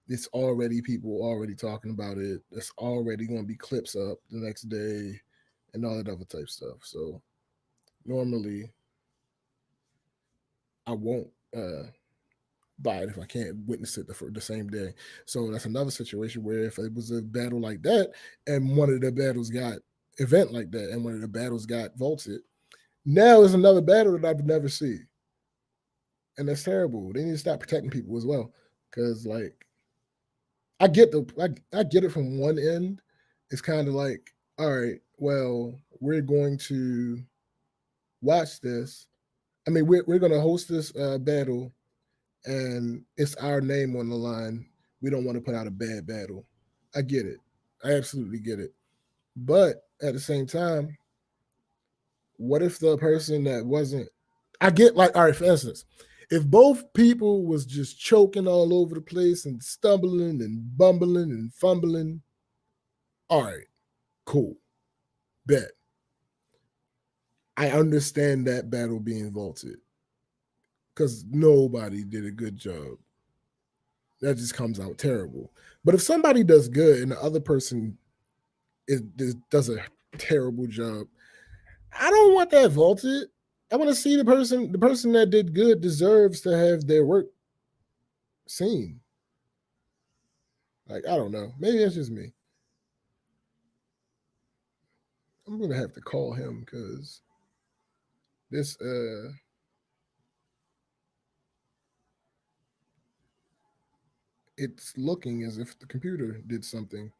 it's already people already talking about it. There's already going to be clips up the next day and all that other type stuff. So normally I won't buy it if I can't witness it the same day. So that's another situation where if it was a battle like that and one of the battles got event like that and one of the battles got vaulted, now is another battle that I would never see. And that's terrible. They need to stop protecting people as well. Cause like I get it from one end. It's kind of like, all right, well, we're going to watch this. I mean, we're going to host this battle, and it's our name on the line. We don't want to put out a bad battle. I get it. I absolutely get it. But at the same time, what if the person that wasn't? I get, like, all right, for instance, if both people was just choking all over the place and stumbling and bumbling and fumbling, all right, cool, bet. I understand that battle being vaulted because nobody did a good job. That just comes out terrible. But if somebody does good and the other person does a terrible job, I don't want that vaulted. I want to see the person that did good deserves to have their work seen. Like, I don't know. Maybe that's just me. I'm gonna have to call him because this it's looking as if the computer did something.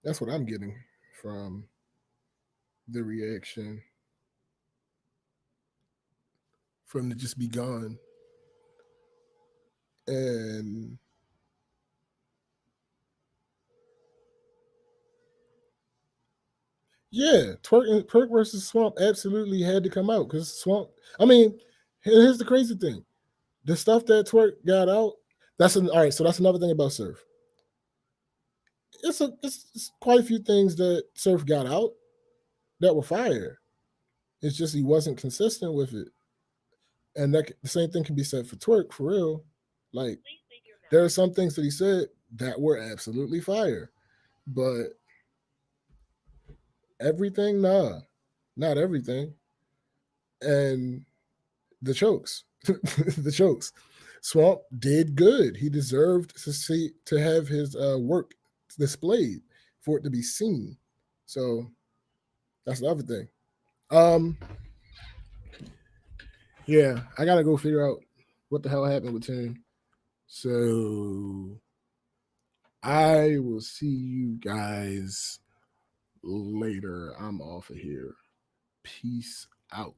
That's what I'm getting from the reaction from to just be gone. And yeah, Twerk versus Swamp absolutely had to come out because Swamp. I mean, here's the crazy thing: the stuff that Twerk got out. All right. So that's another thing about Surf. It's quite a few things that Surf got out that were fire. It's just he wasn't consistent with it, and the same thing can be said for Twerk for real. Like, there are some things that he said that were absolutely fire, but everything, nah, not everything. And the chokes, the chokes. Swamp did good. He deserved to have his work displayed for it to be seen. So that's the other thing. Um, Yeah, I gotta go figure out what the hell happened with Tim. So I will see you guys later. I'm off of here. Peace out.